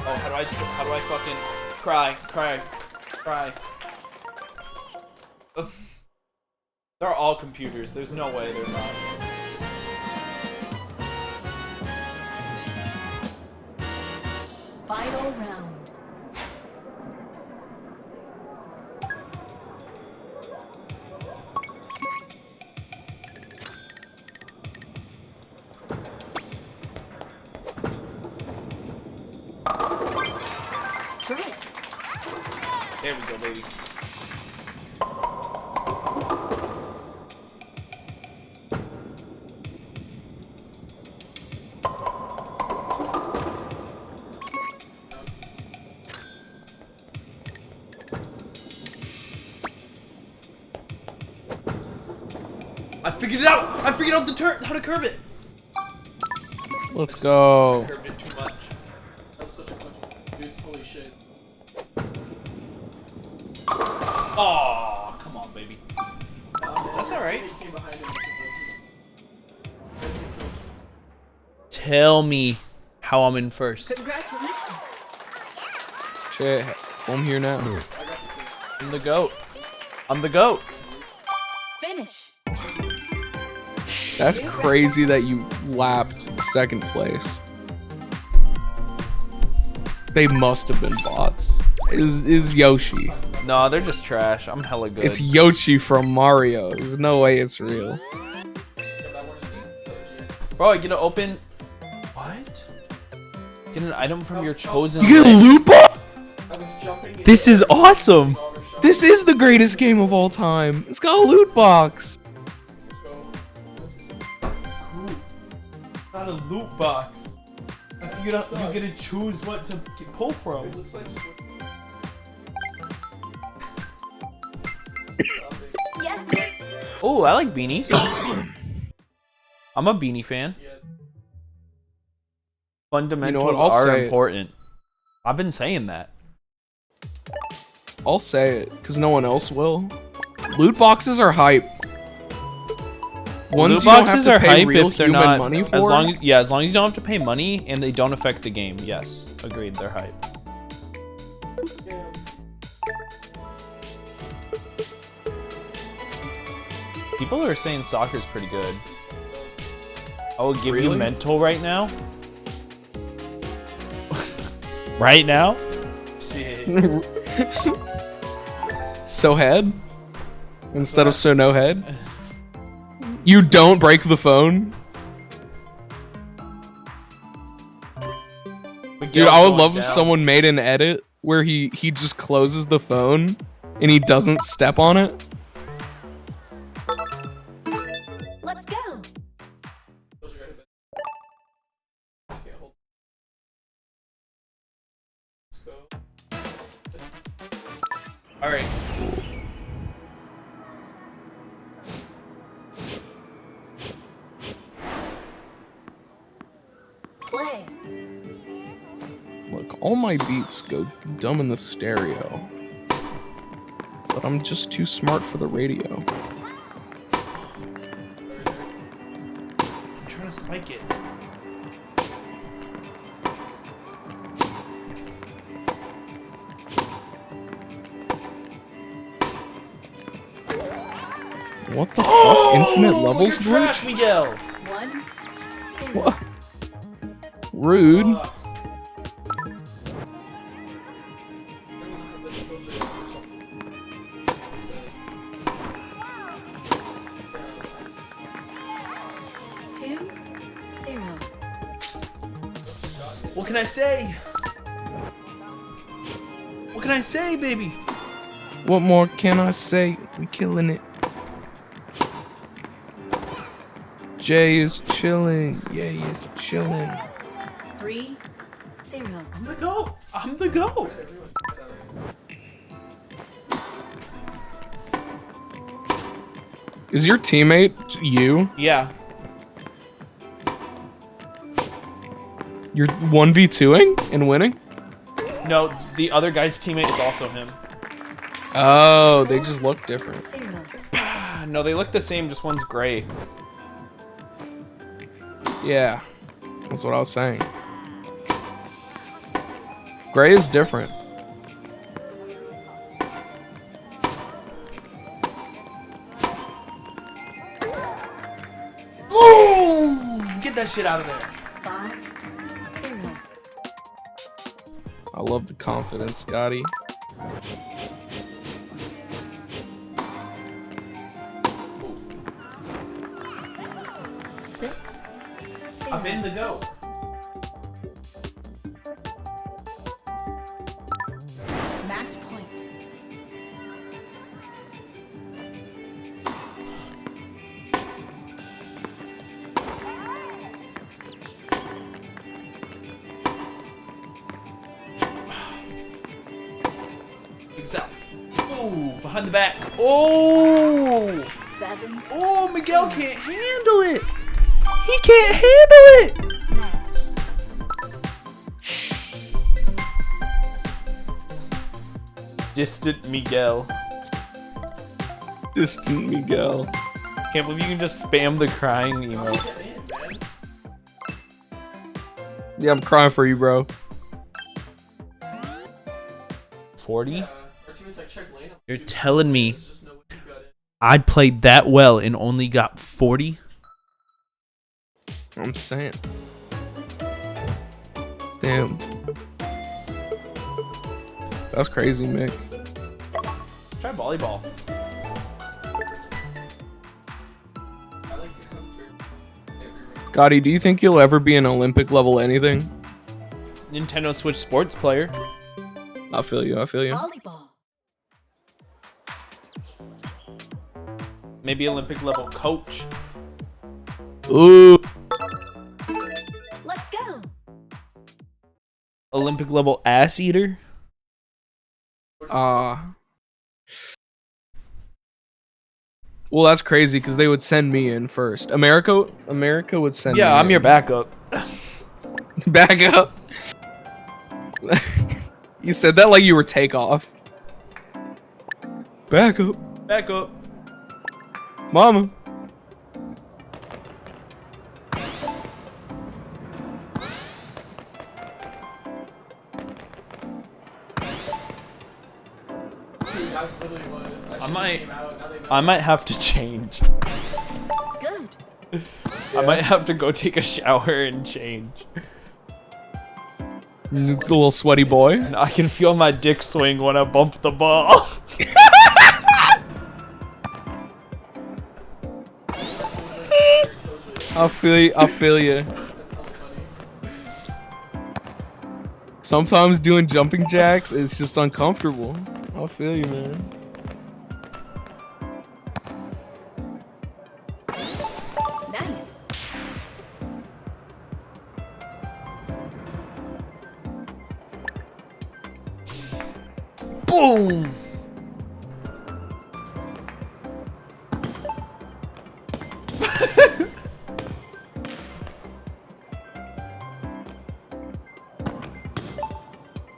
Oh, how do I fucking cry? They're all computers. There's no way they're not. Final round. Strike. There we go, baby. I figured it out! I figured out the turn, how to curve it! Let's go. I curved it too much. That's such a bunch of dude, holy shit. Oh, come on, baby. That's alright. Tell me how I'm in first. Congratulations. Shit, I'm here now. I'm the GOAT. I'm the GOAT. Finish. That's crazy that you lapped second place. They must have been bots. Is Yoshi. No, they're just trash. I'm hella good. It's Yoshi from Mario. There's no way it's real. Bro, I get to open... What? Get an item from your chosen You get a list. loot box? This is awesome! This is the greatest game of all time. It's got a loot box. not a loot box. You get to choose what to pull from. It looks like. Oh, I like beanies. I'm a beanie fan. Fundamentals are important. I've been saying that. I'll say it because no one else will. Loot boxes are hype. Loot boxes are hype if they're not money for. As long as you don't have to pay money and they don't affect the game. Yes, agreed. They're hype. People are saying soccer's pretty good. I will give you mental right now. Right now? Shit. So head? Instead of so no head? You don't break the phone? Dude, I would love if someone made an edit where he just closes the phone and he doesn't step on it. Let's go. All right. Play. Look, all my beats go dumb in the stereo. But I'm just too smart for the radio. I'm trying to spike it. What the fuck? Infinite levels glitch? Trash, Miguel. What? Rude. What can I say? What can I say, baby? What more can I say? We killing it. Jay is chilling. Yeah, he's chilling. 3-0. I'm the GOAT. I'm the GOAT. Is your teammate you? Yeah. You're 1v2ing and winning? No, the other guy's teammate is also him. Oh, they just look different. No, they look the same, just one's gray. Yeah, that's what I was saying. Gray is different. Ooh! Get that shit out of there. 5-0. I love the confidence, Scotty. I'm in the GOAT. Match point. Excel. Ooh, behind the back. Oh! 7. Oh, Miguel can't handle it. He can't handle it! Distant Miguel. Distant Miguel. Can't believe you can just spam the crying emote. Yeah, I'm crying for you, bro. 40? You're telling me I played that well and only got 40? I'm saying. Damn. That's crazy, Mick. Try volleyball. Gotti, do you think you'll ever be an Olympic level anything? Nintendo Switch Sports player. I feel you, I feel you. Volleyball. Maybe Olympic level coach. Ooh. Olympic level ass eater. Well, that's crazy because they would send me in first. America would send me Yeah, I'm in. your backup. Backup? You said that like you were takeoff. Backup. Backup. Mama. I might have to change. Good. I might have to go take a shower and change. It's a little sweaty boy. And I can feel my dick swing when I bump the ball. I feel you. Sometimes doing jumping jacks is just uncomfortable. I feel you, man. Nice. Boom!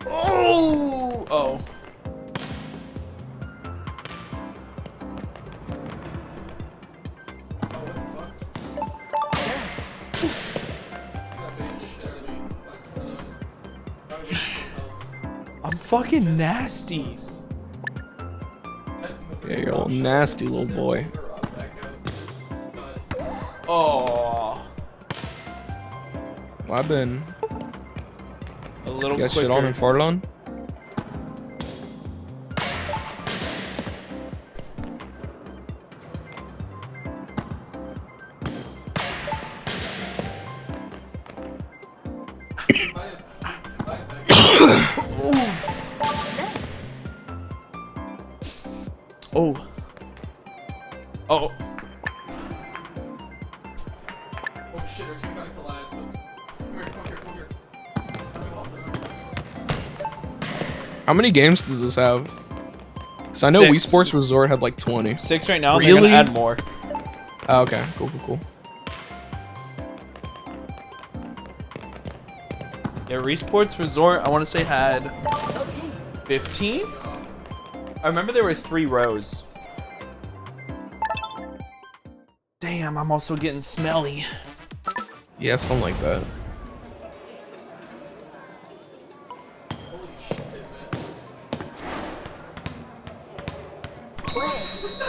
Oh! Oh. I'm fucking nasty. Yeah, you're a little nasty little boy. Oh. Well, I've been A little you got quicker. shit on and farted on? Oh. Oh. Oh shit, our team got collide, so it's... Come here. How many games does this have? Cause I know Wii 6. Sports Resort had like 20. 6 right now, and Really? they're gonna add more. Oh, okay, cool. Yeah, Resports Resort, I want to say had 15? I remember there were 3 rows. Damn, I'm also getting smelly. Yeah, something like that.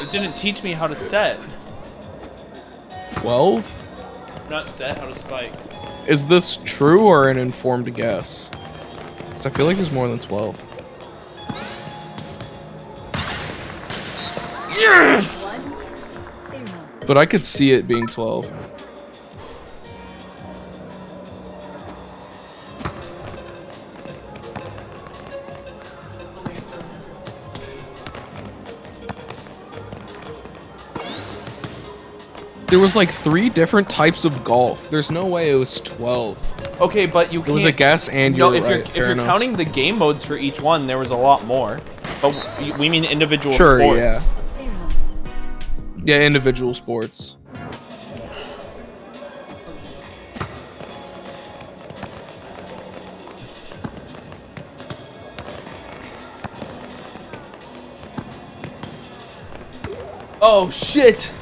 It didn't teach me how to set. 12? Not set, how to spike. Is this true or an informed guess? Because I feel like there's more than 12. Yes! But I could see it being 12. There was like 3 different types of golf. There's no way it was 12. Okay, but you It can't... was a guess and no, you're if right. you're, Fair if you're enough. counting the game modes for each one, there was a lot more. But we mean individual Sure, sports. Yeah, individual sports. Oh, shit!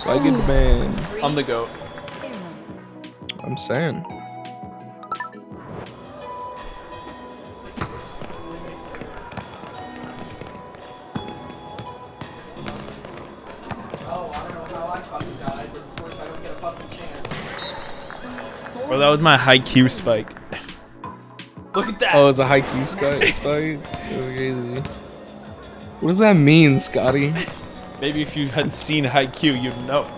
Like it, man. I'm the GOAT. I'm saying. Bro, that was my high Q spike. Look at that! Oh, it's a high Q spike? That's crazy. What does that mean, Scotty? Maybe if you had seen high Q, you'd know.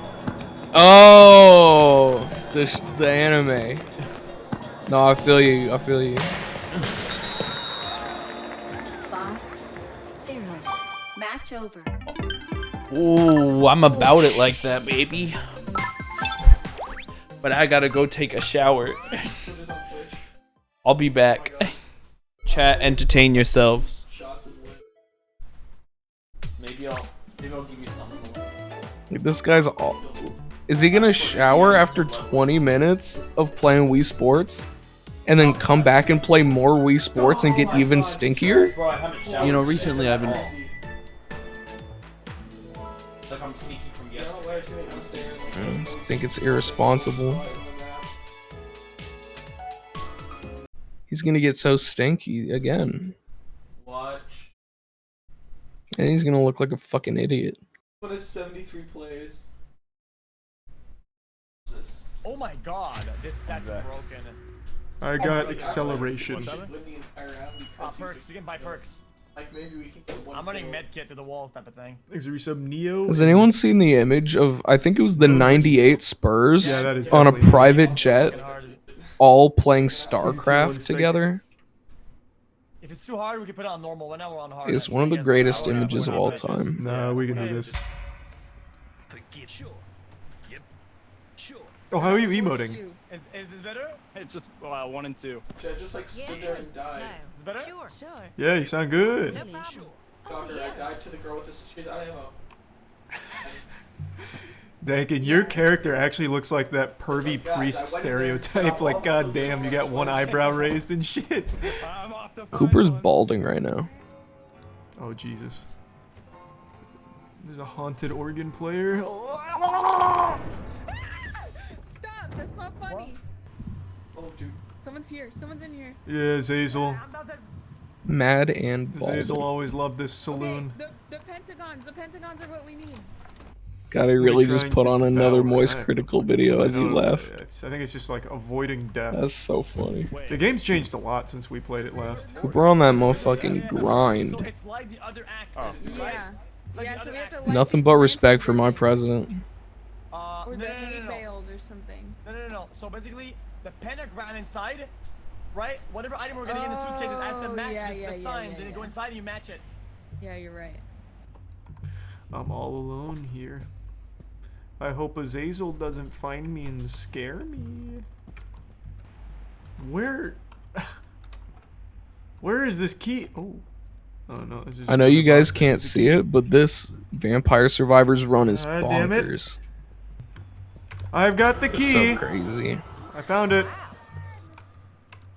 Oh, the anime. No, I feel you. 5-0. Match over. Ooh, I'm about it like that, baby. but I gotta go take a shower. I'll be back. Chat, entertain yourselves. Maybe I'll give you something. This guy's all. Is he gonna shower after 20 minutes of playing Wii Sports, and then come back and play more Wii Sports and get even stinkier? You know, recently I've been. Like I'm sneaky from I just think it's irresponsible. He's gonna get so stinky again. Watch. And he's gonna look like a fucking idiot. What is 73 plays? Oh my god, that's broken. I got acceleration. Perks, you can buy perks. Like maybe we can put one. I'm running medkit to the walls type of thing. Thanks for resub Neo. Has anyone seen the image of, I think it was the 98 Spurs Yeah, that is on a definitely- private jet, all playing StarCraft together? If it's too hard, we can put it on normal. But now we're on hard. It's one of the greatest images of all time. Nah, we can do this. Oh, how are you emoting? Is this better? It's just 1 and 2. Just like stood there and died. Is it better? Sure. Yeah, you sound good. Doctor, I died to the girl with the. She's out of ammo. Dankin, your character actually looks like that pervy priest stereotype. Like, goddamn, you got one eyebrow raised and shit. Cooper's balding right now. Oh, Jesus. There's a haunted organ player. Stop! That's not funny. Oh, dude. Someone's here. Someone's in here. Yeah, Zazel. Mad and balding. Zazel always loved this saloon. Okay, the pentagons. The pentagons are what we need. God, I really just trying put to on another devour Moist that. Critical video as you No, laugh. I think it's just like avoiding death. That's so funny. The game's changed a lot since we played it last. Cooper on that motherfucking grind. It's like the other act. Yeah. Yeah, so we have to like Nothing but respect for my president. or the hay bales or something. No. So basically, the pentagram inside, right? Whatever item we're getting in the suitcases has to match the signs, and you go inside and you match it. Yeah, you're right. I'm all alone here. I hope Azazel doesn't find me and scare me. Where is this key? Oh no! This is I know you guys can't see it, but this Vampire Survivors run is God damn it. bonkers. I've got the It's key. so crazy. I found it.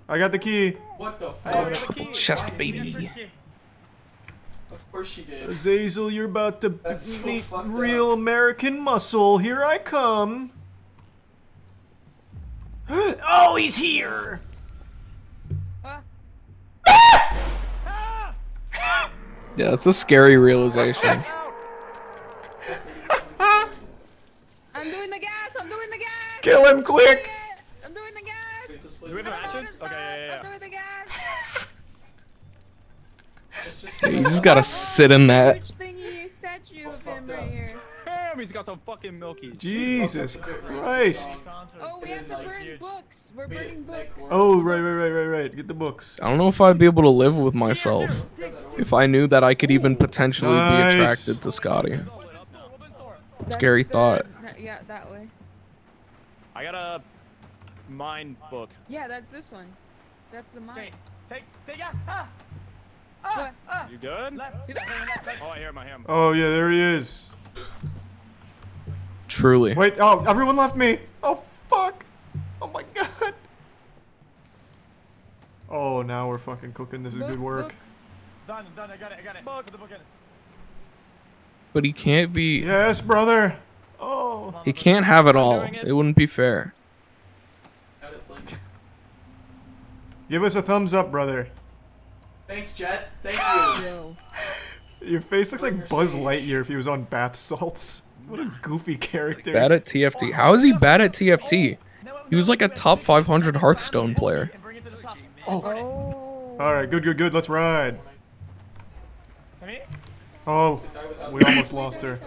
I got the key. What the Oh, fuck? triple chest, baby. Of course she did. Azazel, you're about to That's so meet fucked real American muscle. Here I come. Oh, he's here. Yeah, that's a scary realization. I'm doing the gas. I'm doing the gas. Kill him quick. I'm doing the gas. Do we have the actions? Okay, yeah. I'm doing the gas. Yeah, you just gotta sit in that. Huge thingy statue of him right here. Damn, he's got some fucking milky. Jesus Christ. Oh, we have to burn books. We're burning books. Oh, right. Get the books. I don't know if I'd be able to live with myself if I knew that I could even potentially Nice. be attracted to Scotty. Scary thought. Yeah, that way. I got a mine book. Yeah, that's this one. That's the mine. Take You good? Oh, I hear him. Oh yeah, there he is. Truly. Wait, oh, everyone left me. Oh fuck. Oh my god. Oh, now we're fucking cooking. This is good work. Done. I got it. Put the book in. But he can't be. Yes, brother. Oh. He can't have it all. It wouldn't be fair. Give us a thumbs up, brother. Thanks, Jet. Thank you. Your face looks like Buzz Lightyear if he was on bath salts. What a goofy character. Bad at TFT. How is he bad at TFT? He was like a top 500 Hearthstone player. Oh. All right, good. Let's ride. Oh, we almost lost her.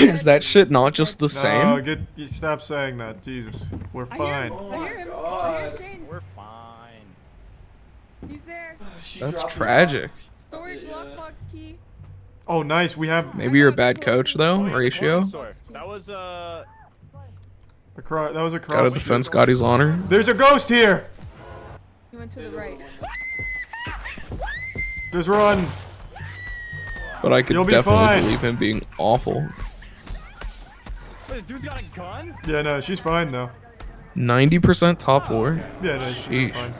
Is that shit not just the same? No, you stop saying that. Jesus, we're fine. I hear him. I hear James. We're fine. He's there. That's tragic. Storage lockbox key. Oh, nice. We have. Maybe you're a bad coach though, Ratio. That was That was a cross. Gotta defend Scotty's honor. There's a ghost here! He went to the right. Just run. But I could You'll be definitely fine. believe him being awful. Wait, the dude's got a gun? Yeah, no, she's fine though. 90% top floor. Yeah, no, she's Sheesh. fine.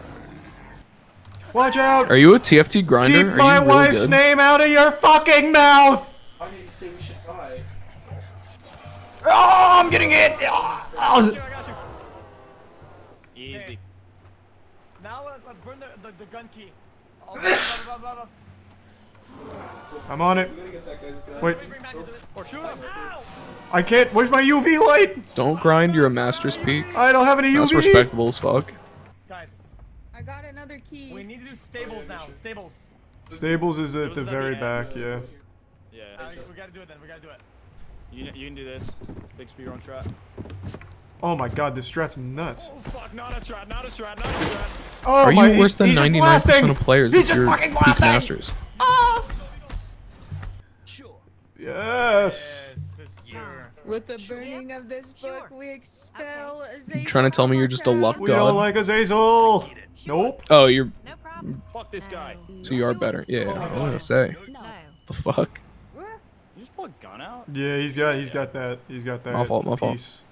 Watch out! Are you a TFT grinder? Keep Are my you really wife's good? name out of your fucking mouth! Why did you say we should buy? Oh, I'm getting hit! Oh. Easy. Now let's burn the gun key. Oh, blah, blah, blah, blah. I'm on it. Wait, Or shoot him. Ow! I can't. Where's my UV light? Don't grind, you're a master's peak. I don't have any That's UV. respectable as fuck. Guys, I got another key. we need to do stables now. Stables. Stables is at the very back, yeah. Yeah. We gotta do it then. We gotta do it. You can do this. Big spear on strat. Oh my god, this strat's nuts. Oh fuck, not a strat, not a strat, not a strat. Oh Are my, you worse than he's just 99% blasting. of players He's if just you're fucking peak blasting. masters? Yes. With the burning of this book, we expel You trying to tell me you're just a luck We god? don't like Azazel. Nope. Oh, you're. Fuck this guy. So you are better. Yeah, I was gonna say. The fuck? You just pull a gun out? Yeah, he's got that. He's got that. My fault, my fault. piece.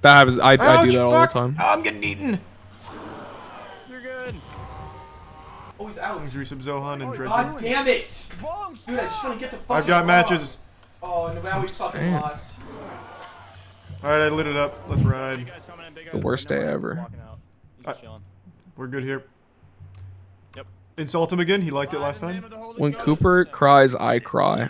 That happens. I do Ouch, that all fuck. the time. I'm getting eaten. You're good. Oh, he's out. Thanks, Resub Zohan and God Dredgen. damn it! Dude, I just want to get to fucking I've got matches. Oh, and now we fucking saying. lost. Alright, I lit it up. Let's ride. The worst day ever. We're good here. Yep. Insult him again. He liked it last time. When Cooper cries, I cry.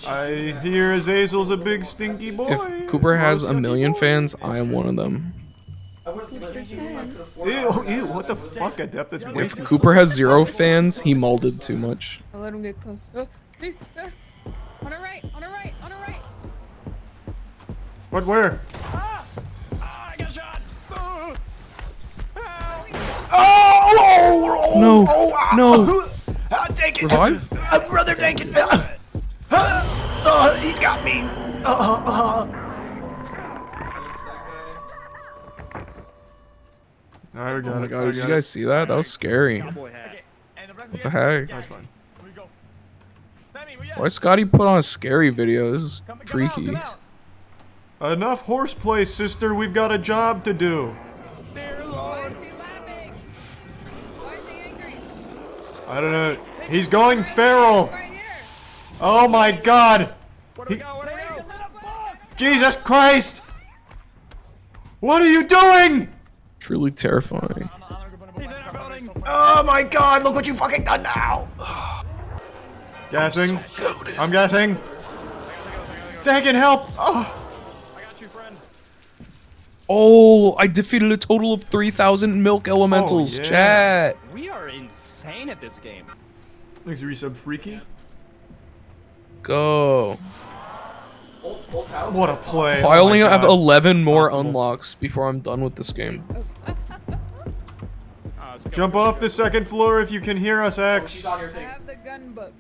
I hear Azazel's a big stinky boy. If Cooper has a million fans, I am one of them. Ew, ew, what the fuck, Adept? That's way If too Cooper has 0 fans, he molded too much. I'll let him get close. Oh, hey, on the right, on the right, on the right. What, where? I got shot. Oh! No, no. Take it. Revive? Brother, take it. He's got me. Alright, we got Oh my it. god, I did you got guys see that? That was scary. What the heck? That's fine. Why Scotty put on a scary video? This is freaky. Enough horseplay, sister. We've got a job to do. Why is he laughing? Why is he angry? I don't know. He's going feral. Oh my god. Jesus Christ. What are you doing? Truly terrifying. Oh my god, look what you fucking done now. Gassing. I'm gassing. Dang, help. Oh. Oh, I defeated a total of 3,000 milk elementals. Oh, yeah. Chat. We are insane at this game. Thanks, Resub Freaky. Go. What a play. I Oh only my have God. 11 more unlocks before I'm done with this game. Jump off the second floor if you can hear us, X. I have the gun book.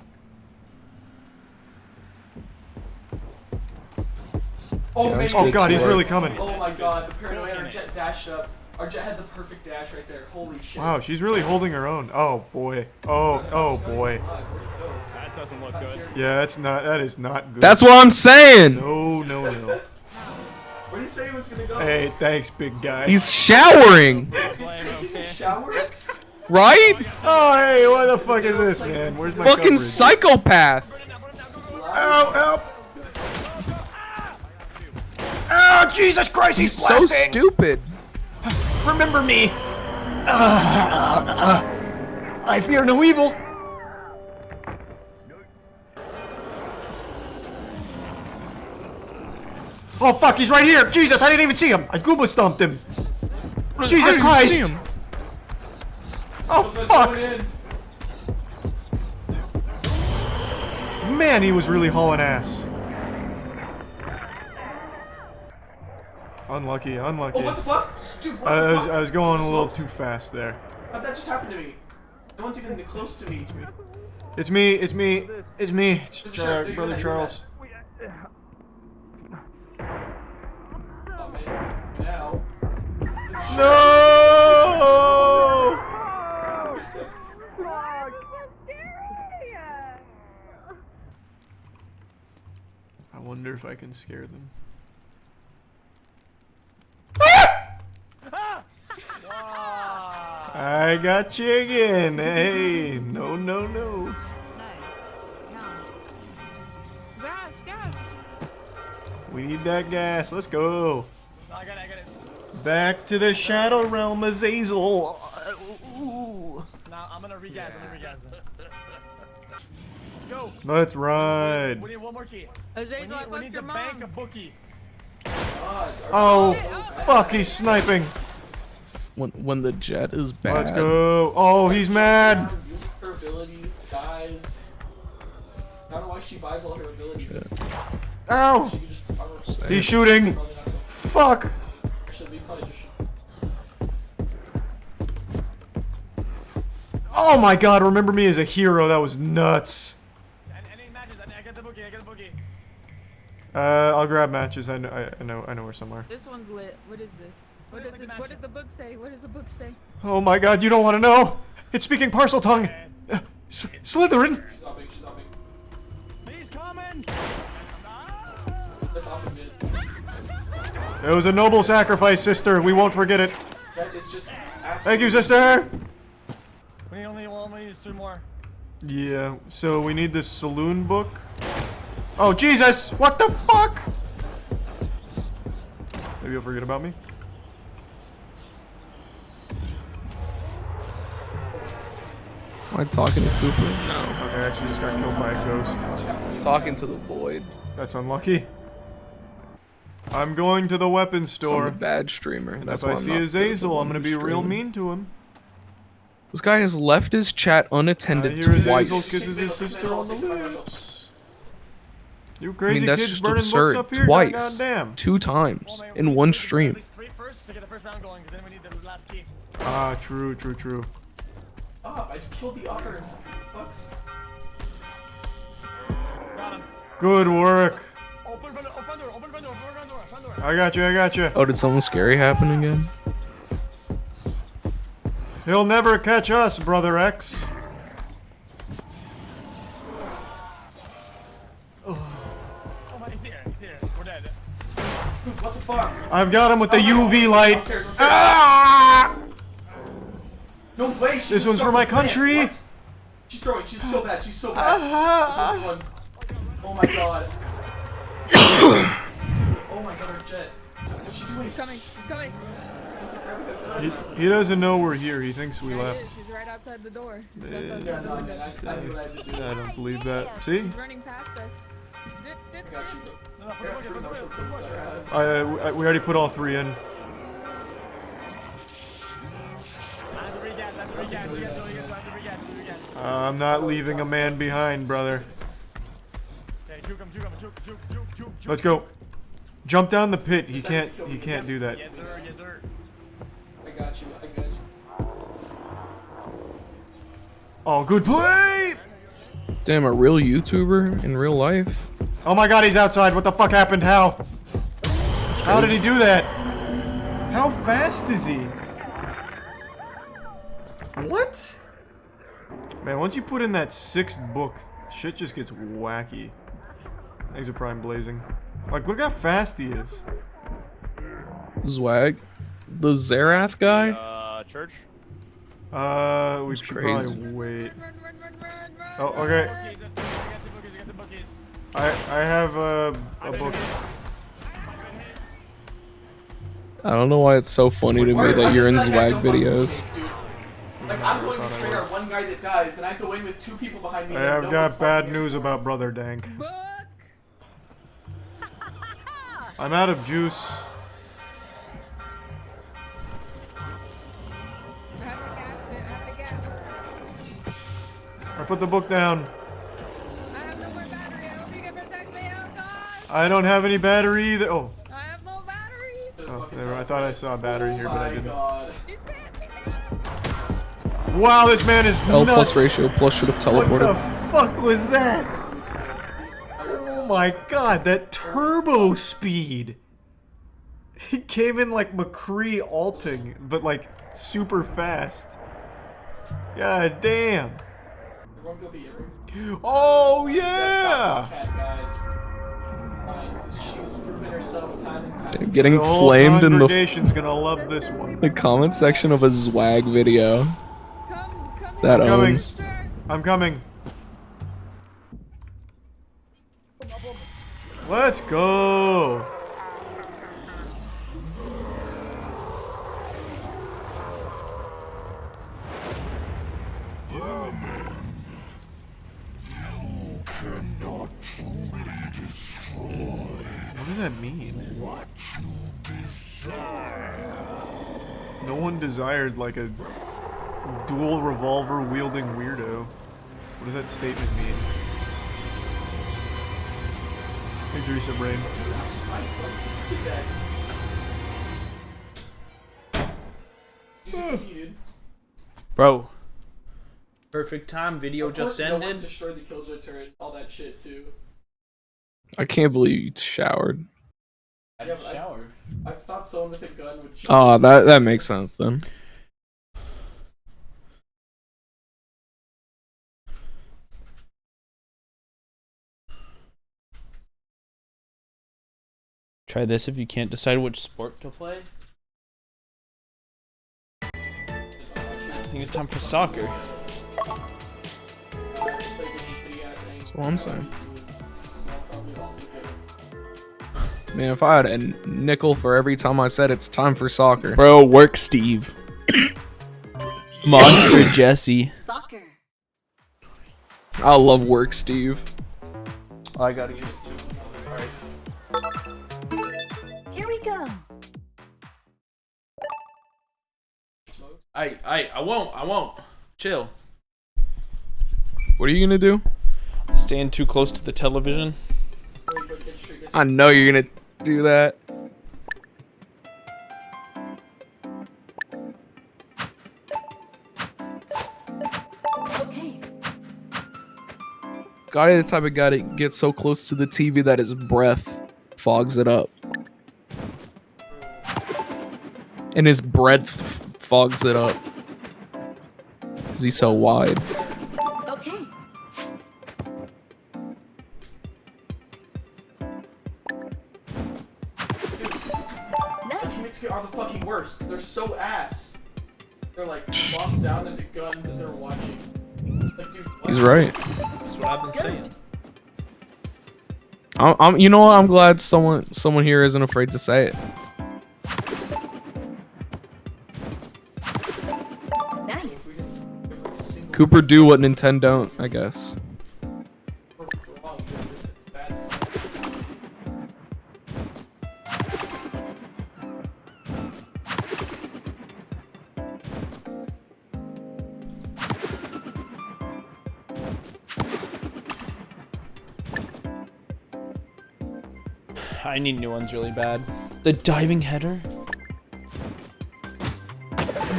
Oh, Yeah, man. Oh god, he's really coming. Oh my god, the paranoid. Our jet dashed up. Our jet had the perfect dash right there. Holy shit. Wow, she's really holding her own. Oh boy. Oh boy. That doesn't look good. Yeah, that is not good. That's what I'm saying. No. Where did he say he was gonna go? Hey, thanks, big guy. He's showering. He's in the shower? Right? Oh, hey, what the fuck is this, man? Where's my Fucking coverage? psychopath. Ow, help! Oh, Jesus Christ, he's so blasting! stupid. Remember me! I fear no evil! Oh fuck, he's right here! Jesus, I didn't even see him! I Goomba stomped him! Jesus Christ! Oh fuck! Man, he was really hauling ass. Unlucky, unlucky. Oh, what the fuck? Dude, what I the was, fuck? I was going a little too fast there. How'd that just happen to me? No one's even close to me. It's me, it's me, it's me. It's Sheriff, do your Brother thing, Charles. No! I wonder if I can scare them. I got you again. Hey, no, no, no. Gas, gas. We need that gas. Let's go. I got it. Back to the Shadow Realm, Azazel. Now I'm gonna regas. Go. Let's ride. We need one more key. Azazel, I we fucked need your to mom. bank a bookie. Oh, fuck, he's sniping. When the jet is bad. Let's go. Oh, he's mad. Using her abilities, dies. I don't know why she buys all her abilities. Ow! He's shooting. Fuck. Oh my god, remember me as a hero. That was nuts. Any matches? I got the bookie. I'll grab matches. I know where somewhere. This one's lit. What is this? What does the book say? What does the book say? Oh my god, you don't want to know. It's speaking parcel tongue. Slytherin. He's coming. It was a noble sacrifice, sister. We won't forget it. Thank you, sister. We only need 3 more. Yeah, so we need this saloon book. Oh, Jesus! What the fuck? Maybe you'll forget about me. Am I talking to Cooper? No. Okay, I actually just got killed by a ghost. Talking to the void. That's unlucky. I'm going to the weapons store. I'm a bad streamer. And That's if why I I'm see not Azazel, I'm gonna be real streaming. mean to him. This guy has left his chat I unattended hear Azazel twice. kisses his sister on the lips. You I crazy mean, that's kids just burning absurd. books up here? Twice. Goddamn. 2 times. In one stream. 3 first to get the first round going, because then we need the last key. Ah, true. I killed the otter. Fuck. Got him. Good work. Open front door. I got you. Oh, did something scary happen again? He'll never catch us, Brother X. Oh my, he's here. We're dead. What the fuck? I've got him with the UV light. Upstairs. Ah! No way. This one's for my country. What? She's throwing. She's so bad. She's so bad. This is one. Oh my god. Oh my god, her jet. What's she doing? He's coming. He doesn't know we're here. He thinks we There he left. is. He's right outside the door. He's Yeah, outside Yeah, the no, window. I don't believe that. See? He's running past us. We already put all 3 in. I'm not leaving a man behind, brother. Let's go. Jump down the pit. He can't do that. Yes, sir. I got you. Oh, good play! Damn, a real YouTuber in real life? Oh my god, he's outside. What the fuck happened? How did he do that? How fast is he? What? Man, once you put in that 6th book, shit just gets wacky. He's a prime blazing. Like, look how fast he is. Zwag? The Zerath guy? Church? We should probably wait. Oh, okay. I have a book. I don't know why it's so funny to me that you're in Zwag videos. Like, I'm going to trade our one guy that dies, and I have to wait with 2 people behind me. I have got bad news about Brother Dank. I'm out of juice. I put the book down. I don't have any battery either. Oh. Oh, never. I thought I saw a battery here, but I didn't. Wow, this man is L nuts. plus ratio plus should have teleported. What the fuck was that? Oh my god, that turbo speed. He came in like McCree alting, but like super fast. God damn. Oh yeah! Getting The whole flamed in the congregation's gonna love this one. the comment section of a Zwag video. That I'm coming. owns. I'm coming. Let's go. What does that mean? No one desired like a dual revolver wielding weirdo. What does that statement mean? Thanks, Risa Brain. Bro. Perfect time. Video Of course just no one ended. destroyed the Killjoy turret. All that shit too. I can't believe you showered. I didn't shower. I thought someone with a gun would. Oh, that makes sense then. Try this if you can't decide which sport to play. I think it's time for soccer. That's what I'm saying. Man, if I had a nickel for every time I said it's time for soccer. Bro, work Steve. Monster Jesse. Soccer. I love work Steve. I gotta use two. Alright. Here we go. I won't. Chill. What are you gonna do? Stand too close to the television. I know you're gonna do that. Okay. Gotti the type of guy that gets so close to the TV that his breath fogs it up. And his breadth fogs it up. Because he's so wide. Okay. Documents are the fucking worst. They're so ass. They're like, bombs down, there's a gun that they're watching. Like, dude, what? He's right. That's what I've been saying. I'm you know what? I'm glad someone here isn't afraid to say it. Nice. Cooper do what Nintendo don't, I guess. I need new ones really bad. The diving header?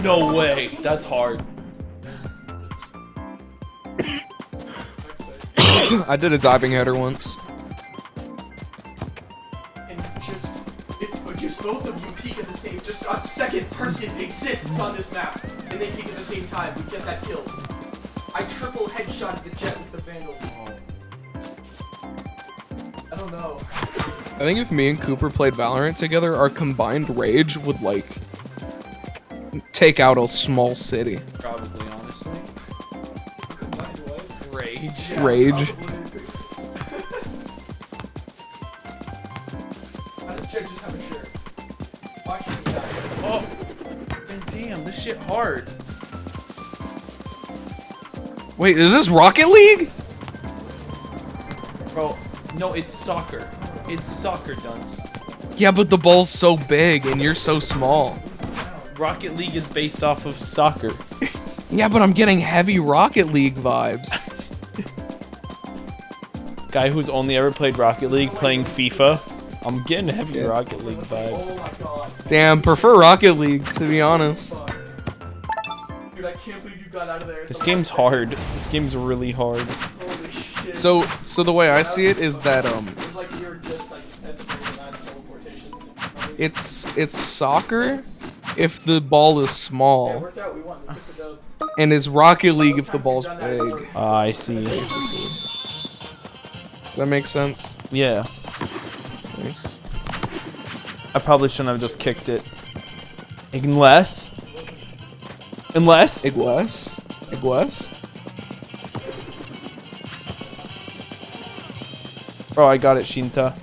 No way. That's hard. I did a diving header once. And just both of you peek at the same, just a second person exists on this map, and they peek at the same time. We get that kill. I triple headshot the jet with the Vandal. I don't know. I think if me and Cooper played Valorant together, our combined rage would like take out a small city. Probably, honestly. Rage. Rage. How does Jet just have a shirt? Watch him die. Oh, man, damn, this shit hard. Wait, is this Rocket League? Bro, no, it's soccer. It's soccer, dunce. Yeah, but the ball's so big and you're so small. Rocket League is based off of soccer. Yeah, but I'm getting heavy Rocket League vibes. Guy who's only ever played Rocket League playing FIFA. I'm getting heavy Rocket League vibes. Damn, prefer Rocket League, to be honest. Dude, I can't believe you got out of there. This game's hard. This game's really hard. Holy shit. So the way I see it is that It was like you were just like at the very last teleportation. It's soccer if the ball is small, and it's Rocket League if the ball's big. I see. Does that make sense? Yeah. Nice. I probably shouldn't have just kicked it. Unless. Iguas? Bro, I got it, Shinta.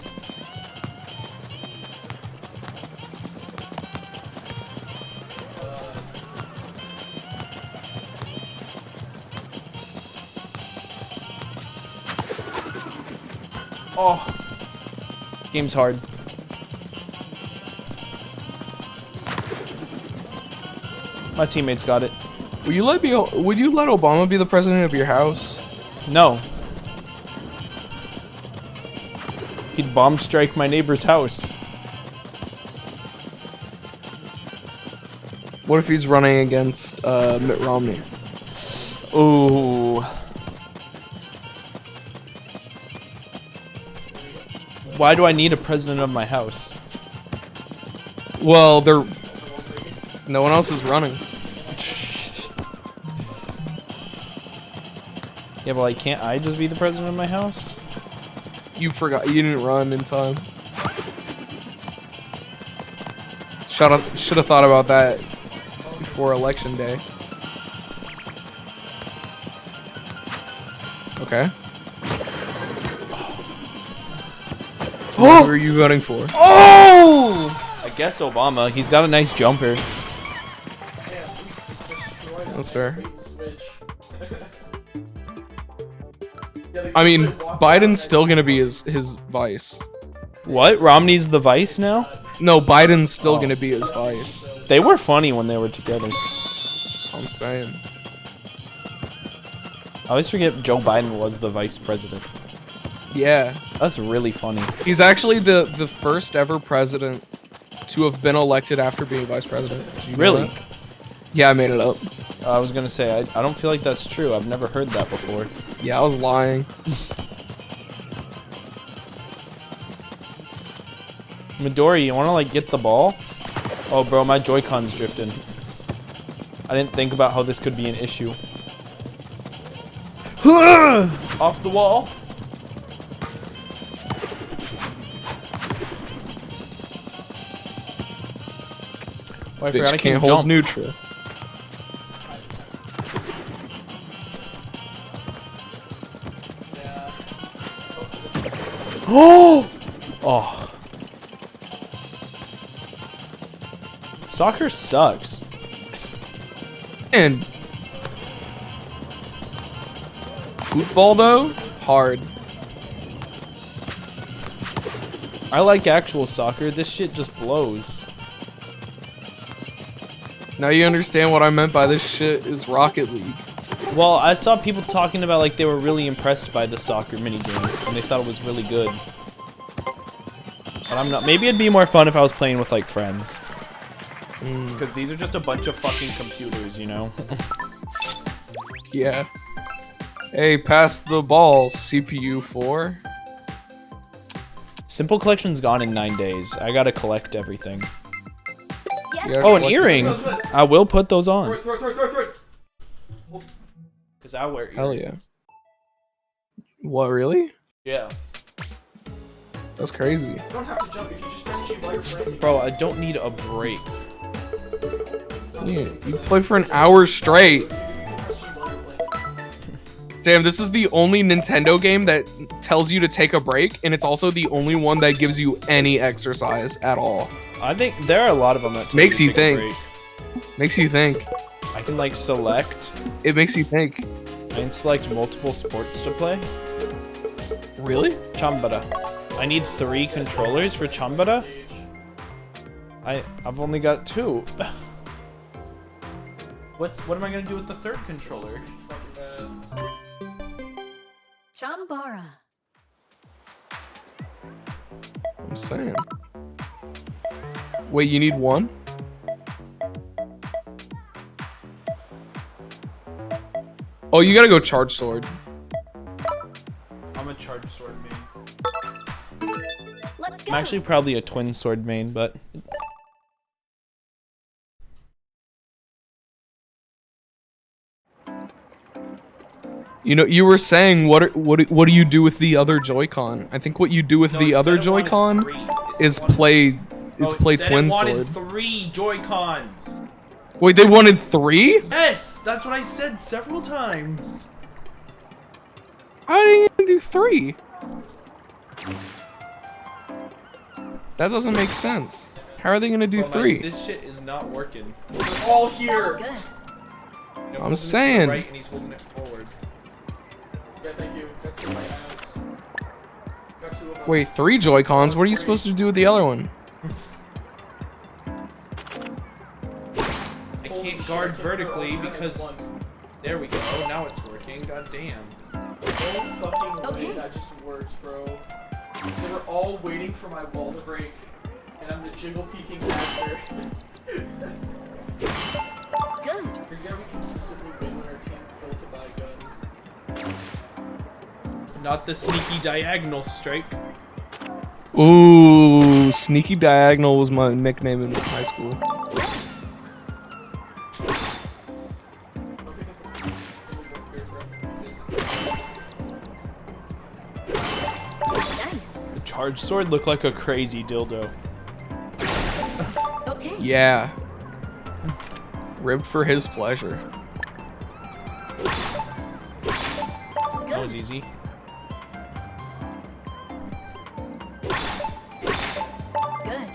Oh. Game's hard. My teammates got it. Would you let Obama be the president of your house? No. He'd bomb strike my neighbor's house. What if he's running against Mitt Romney? Ooh. Why do I need a president of my house? Well, no one else is running. Yeah, but like, can't I just be the president of my house? You forgot. You didn't run in time. Should have thought about that before election day. Okay. So who are you voting for? Oh! I guess Obama. He's got a nice jumper. That's fair. I mean, Biden's still gonna be his vice. What? Romney's the vice now? No, Biden's still gonna be his vice. They were funny when they were together. I'm saying. I always forget Joe Biden was the vice president. Yeah. That's really funny. He's actually the first ever president to have been elected after being vice president. Did you know Really? that? Yeah, I made it up. I was gonna say, I don't feel like that's true. I've never heard that before. Yeah, I was lying. Midori, you wanna like get the ball? Oh bro, my Joy-Con's drifting. I didn't think about how this could be an issue. Off the wall. Oh, I forgot I can't can hold jump. neutral. Oh! Oh. Soccer sucks. And football though, hard. I like actual soccer. This shit just blows. Now you understand what I meant by this shit is Rocket League. Well, I saw people talking about like they were really impressed by the soccer minigame and they thought it was really good. But I'm not. Maybe it'd be more fun if I was playing with like friends. Because these are just a bunch of fucking computers, you know? Yeah. Hey, pass the ball, CPU 4. Simple Collection's gone in 9 days. I gotta collect everything. Yeah, Oh, an collect earring! this- I will put those on. Because I wear earrings. Hell yeah. What, really? Yeah. That's crazy. You don't have to jump if you just press G while you're playing. Bro, I don't need a break. Yeah, you play for an hour straight. Damn, this is the only Nintendo game that tells you to take a break, and it's also the only one that gives you any exercise at all. I think there are a lot of them that tell Makes to you take a think. break. Makes you think. I can like select. It makes you think. I can select multiple sports to play. Really? Chambara. I need 3 controllers for Chambara. I've only got 2. What am I gonna do with the 3rd controller? Chambara. I'm saying. Wait, you need 1? Oh, you gotta go charge sword. I'm a charge sword main. Let's go. I'm actually probably a twin sword main, but You know, you were saying what do you do with the other Joy-Con? I think what you do with the other Joy-Con is play Twin Sword. 3 Joy-Cons. Wait, they wanted 3? Yes, that's what I said several times. How are they gonna do 3? That doesn't make sense. How are they gonna do 3? This shit is not working. They're all here. No, I'm saying. Right, and he's holding it forward. Yeah, thank you. That's in my ass. Got 2 of them. Wait, 3 Joy-Cons? What are you supposed to do with the other one? I can't guard vertically because. There we go. Now it's working. God damn. No fucking way that just works, bro. They were all waiting for my wall to break, and I'm the jiggle peeking master. Good. Here's how we consistently win when our team's built to buy guns. Not the sneaky diagonal strike. Ooh, Sneaky Diagonal was my nickname in high school. The charged sword looked like a crazy dildo. Okay. Yeah. Ribbed for his pleasure. That was easy. Good.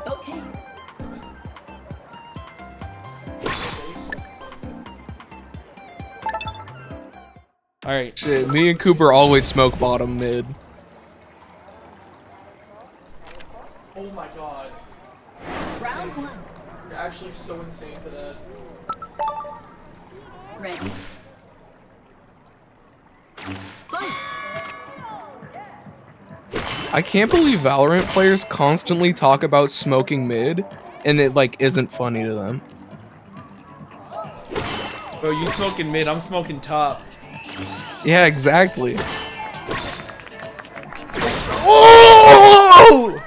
Okay. Alright. Shit, me and Cooper always smoke bottom mid. Oh my god. Round 1. You're actually so insane for that. Ready. I can't believe Valorant players constantly talk about smoking mid, and it like isn't funny to them. Bro, you smoking mid, I'm smoking top. Yeah, exactly. Oh!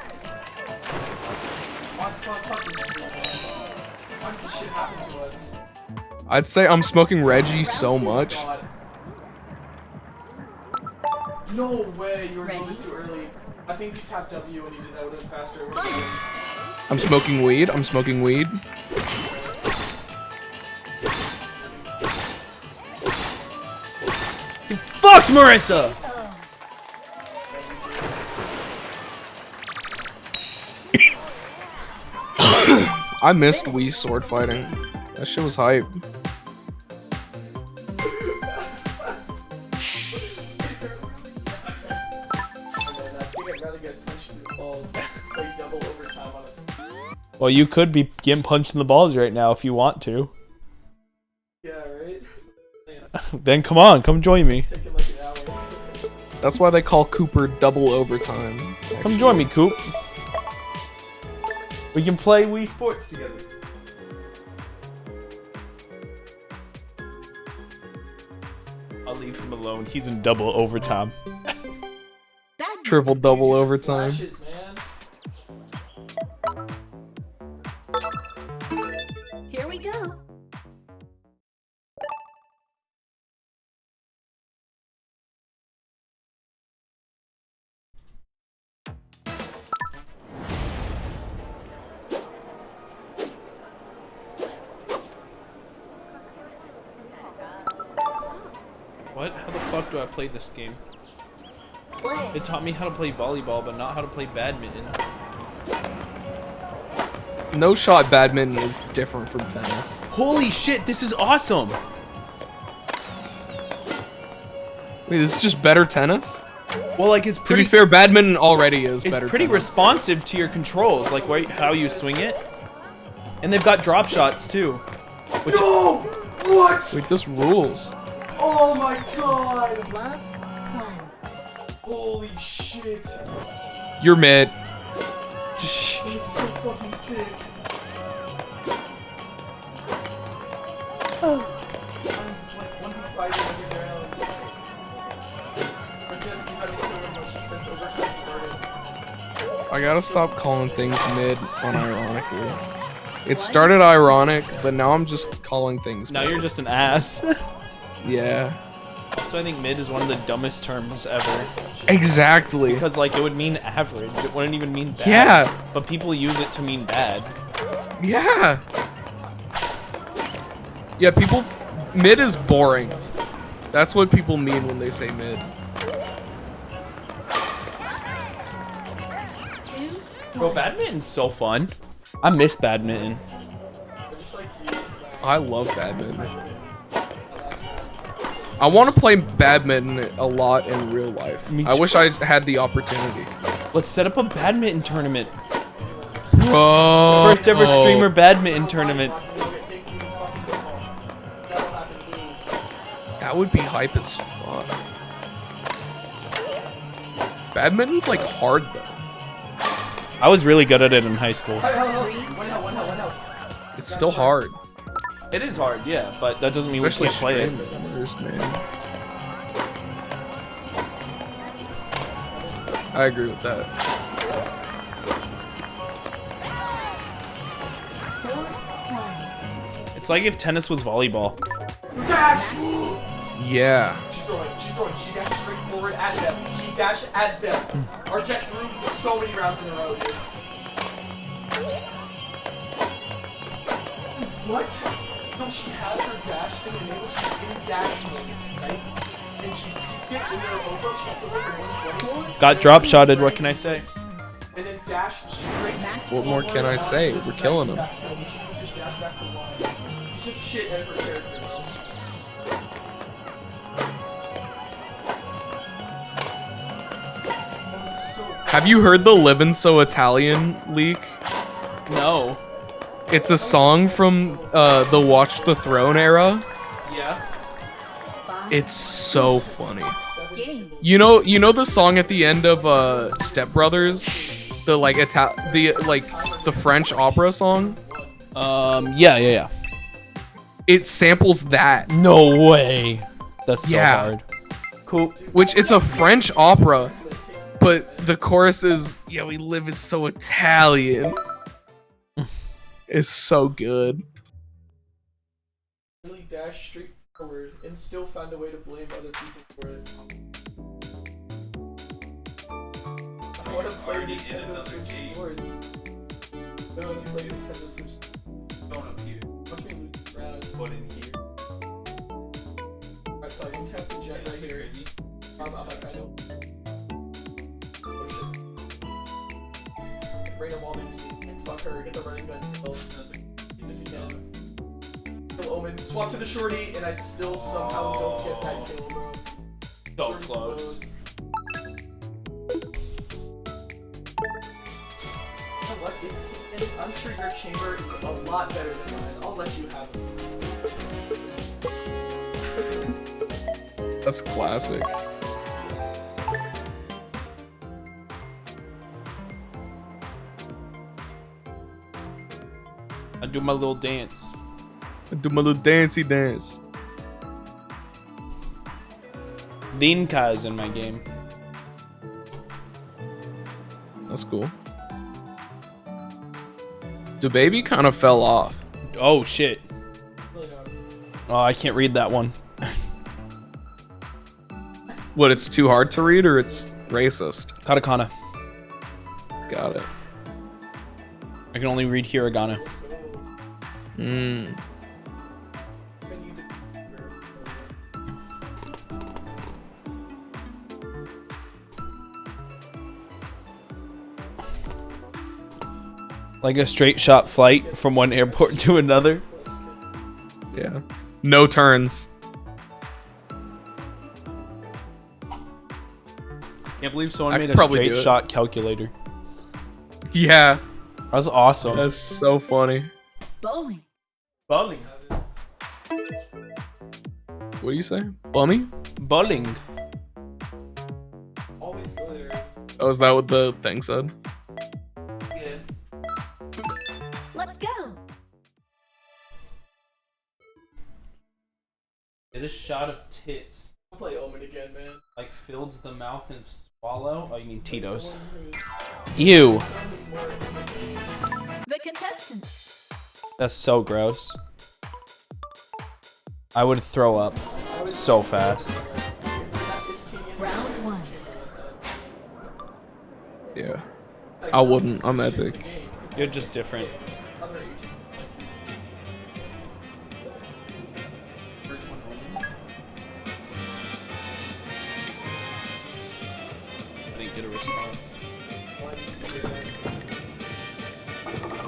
I'd say I'm smoking Reggie so much. No way, you were a little too early. I think you tapped W when you did that, would have been faster. I'm smoking weed. I'm smoking weed. You fucked Marissa! I missed Wii sword fighting. That shit was hype. Well, you could be getting punched in the balls right now if you want to. Yeah, right? Then come on, come join me. That's why they call Cooper double overtime. Come join me, Coop. We can play Wii Sports together. I'll leave him alone. He's in double overtime. Triple double overtime. Here we go. What? How the fuck do I play this game? Play. It taught me how to play volleyball, but not how to play badminton. No shot badminton is different from tennis. Holy shit, this is awesome! Wait, this is just better tennis? Well, like it's pretty. To be fair, badminton already is better. It's pretty tennis. responsive to your controls, like how you swing it. And they've got drop shots too. Which No! What? Wait, this rules. Oh my god! Love 1. Holy shit. You're mid. That is so fucking sick. Oh. I'm like 1v5 every round. But Jens, you gotta kill him since overtime started. I gotta stop calling things mid unironically. It started ironic, but now I'm just calling things Now mid. you're just an ass. Yeah. Also, I think mid is one of the dumbest terms ever. Exactly. Because, like, it would mean average. It wouldn't even mean bad. Yeah. But people use it to mean bad. Yeah. Yeah, people... Mid is boring. That's what people mean when they say mid. Bro, badminton's so fun. I miss badminton. I love badminton. I want to play badminton a lot in real life. I wish I had the opportunity. Let's set up a badminton tournament. Bro. First ever streamer badminton tournament. That would be hype as fuck. Badminton's like hard though. I was really good at it in high school. It's still hard. It is hard, yeah, but that doesn't mean we can't play it. I agree with that. It's like if tennis was volleyball. Yeah. She's throwing. She dashed straight forward at them. She dashed at them. Our jet threw so many rounds in a row, dude. What? No, she has her dash thing enabled. She's in dash mode, right? And she peeked it in their over. She put over 120. Got drop shotted, what can I say? And then dashed straight. What more can I say? We're killing them. Just dash back to line. It's just shit at her character, bro. Have you heard the Livin' So Italian leak? No. It's a song from the Watch the Throne era. Yeah. It's so funny. You know the song at the end of Step Brothers, the the French opera song. Yeah. It samples that. No way. That's so hard. Cool. Which it's a French opera, but the chorus is "Yeah, we live is so Italian." It's so good. Really dashed straight forward and still found a way to blame other people for it. I want to play Nintendo Switch Sports. No, you play Nintendo Switch. Going up here. Watch me lose this round. Put in here. Alright, so I can tap the jet right here. I'm like, I know. Oh shit. Raina Wallman's fuck her, get the running gun kill. Yes, he can. Kill Omen. Swap to the shorty, and I still somehow don't get that kill, bro. So close. You know what? I'm sure your chamber is a lot better than mine. I'll let you have it. That's classic. I do my little dance. I do my little dancey dance. Dinka is in my game. That's cool. The baby kind of fell off. Oh shit. Oh, I can't read that one. What, it's too hard to read or it's racist? Katakana. Got it. I can only read hiragana. Like a straight shot flight from one airport to another. Yeah. No turns. Can't believe someone I made could a probably straight do it. shot calculator. Yeah. That was awesome. That's so funny. Bowling. Bowling. What do you say? Bummy? Bowling. Always go there. Oh, is that what the thing said? Yeah. Let's go. Get a shot of tits. Play Omen again, man. Like fills the mouth and swallow? Oh, you mean Tito's. Ew. The contestants. That's so gross. I would throw up so fast. Round 1. Yeah. I wouldn't. I'm epic. You're just different. I didn't get a response.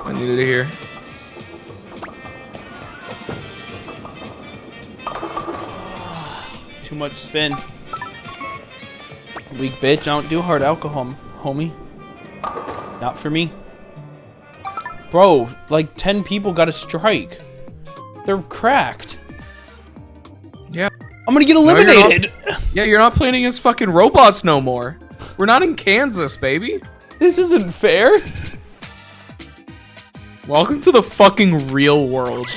I needed to hear. Too much spin. Weak bitch, I don't do hard alcohol, homie. Not for me. Bro, like 10 people got a strike. They're cracked. Yeah. I'm gonna get eliminated. You're not playing against fucking robots no more. We're not in Kansas, baby. This isn't fair. Welcome to the fucking real world.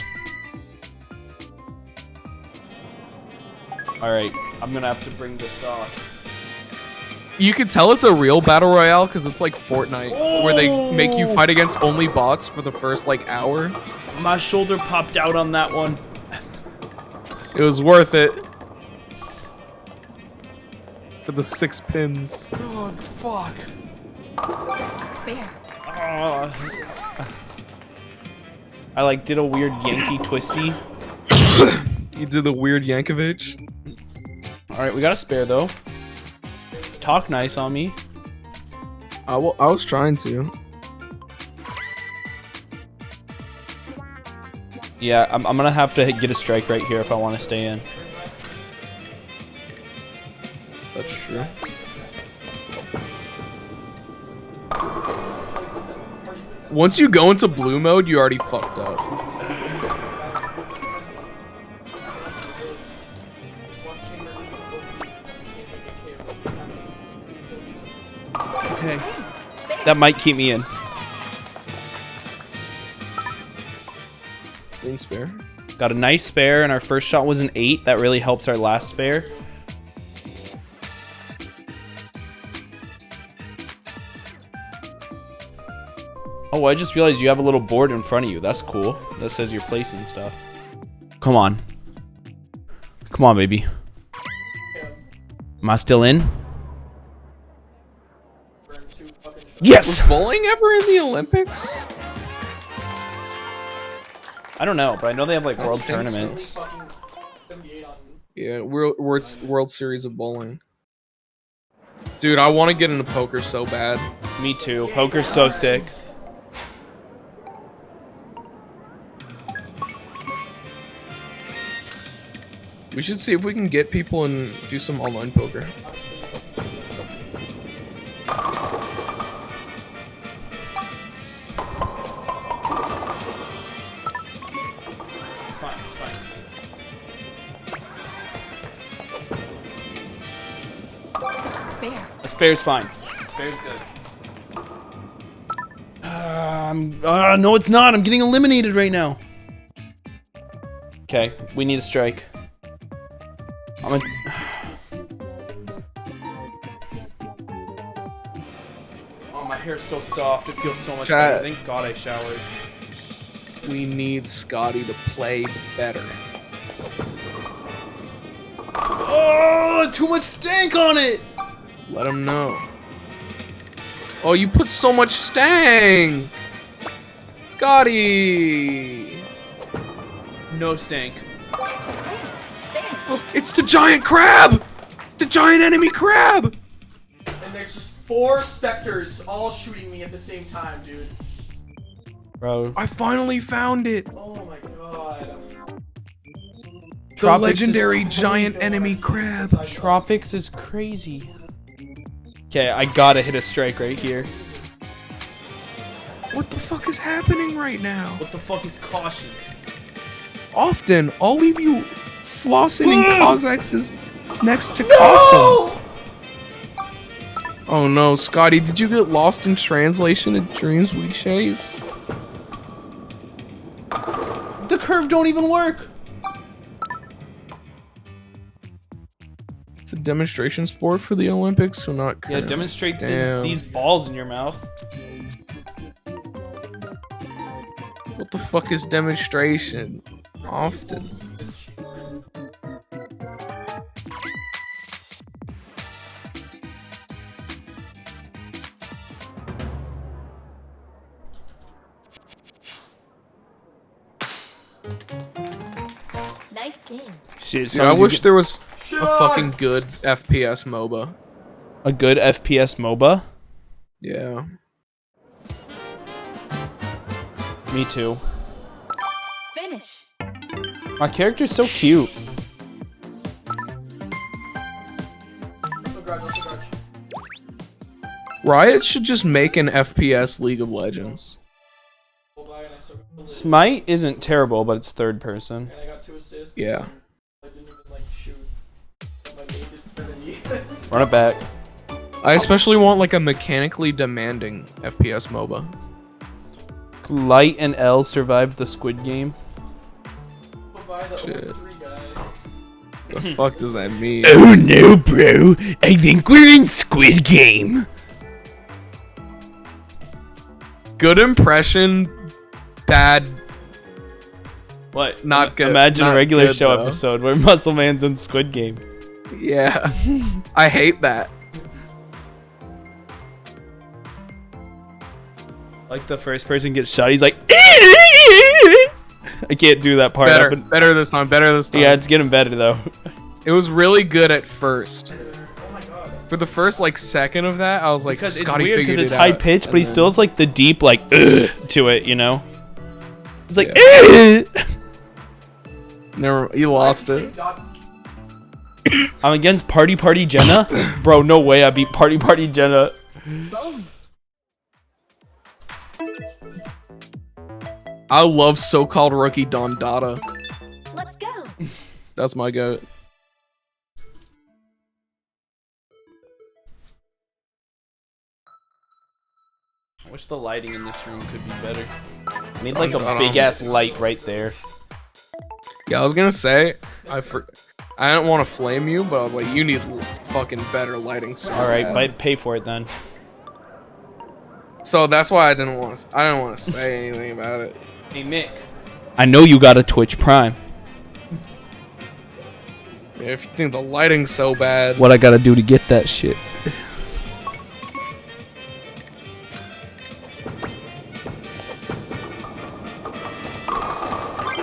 Alright, I'm gonna have to bring the sauce. You can tell it's a real battle royale because it's like Fortnite, where they make you fight against only bots for the first like hour. My shoulder popped out on that one. It was worth it. For the 6 pins. Oh, fuck. Spare. I like did a weird Yankee twisty. You did the weird Yankovic. Alright, we got a spare though. Talk nice on me. I was trying to. Yeah, I'm gonna have to get a strike right here if I want to stay in. That's true. Once you go into blue mode, you already fucked up. Okay. That might keep me in. Clean spare. Got a nice spare, and our first shot was an 8. That really helps our last spare. Oh, I just realized you have a little board in front of you. That's cool. That says you're placing stuff. Come on. Come on, baby. Am I still in? Yes! Was bowling ever in the Olympics? I don't know, but I know they have like world think so. tournaments. Yeah, World Series of Bowling. Dude, I want to get into poker so bad. Me too. Poker's so sick. We should see if we can get people and do some online poker. Spare. A spare's fine. Spare's good. No, it's not. I'm getting eliminated right now. Okay, we need a strike. I'm Oh, my hair's so soft. It feels so much better. Thank God I showered. We need Scotty to play better. Oh, too much stank on it. Let him know. Oh, you put so much stank. Scotty. No stank. It's the giant crab! The giant enemy crab! And there's just 4 specters all shooting me at the same time, dude. Bro. I finally found it. Oh my god. The legendary giant enemy crab. Tropics is crazy. Okay, I gotta hit a strike right here. What the fuck is happening right now? What the fuck is caution? Often, I'll leave you flossing in Cossacks next to coffins. Oh no, Scotty, did you get lost in translation in dreams we chase? The curve don't even work. It's a demonstration sport for the Olympics, so not. Yeah, demonstrate Damn. these balls in your mouth. What the fuck is demonstration? Often. Nice game. Shit, Dude, I wish there was a fucking good FPS MOBA. A good FPS MOBA? Yeah. Me too. Finish. My character's so cute. Riot should just make an FPS League of Legends. Smite isn't terrible, but it's third person. Yeah. Run it back. I especially want like a mechanically demanding FPS MOBA. Light and L survived the Squid Game. Shit. The fuck does that mean? Oh no, bro. I think we're in Squid Game. Good impression, bad. What? Not good. Imagine not a regular good, show though. episode where Muscle Man's in Squid Game. Yeah. I hate that. Like the first person gets shot, he's like, I can't do that part. Better, better this time. Better this time. Yeah, it's getting better though. It was really good at first. For the first like second of that, I was like, Because it's Scotty weird because figured it's it high out. pitched, but And he then- still has like the deep like to it, you know. It's like Never, you lost it. I'm against Party Jenna, bro. No way, I beat Party Jenna. I love so-called rookie Don Dada. Let's go. That's my goat. I wish the lighting in this room could be better. I need I like a don't big know. ass light right there. Yeah, I was gonna say, I don't want to flame you, but I was like, you need fucking better lighting. So All right, bad. but pay for it then. So that's why I didn't want to say anything about it. Hey Nick, I know you got a Twitch Prime. Yeah, if you think the lighting's so bad, What I gotta do to get that shit?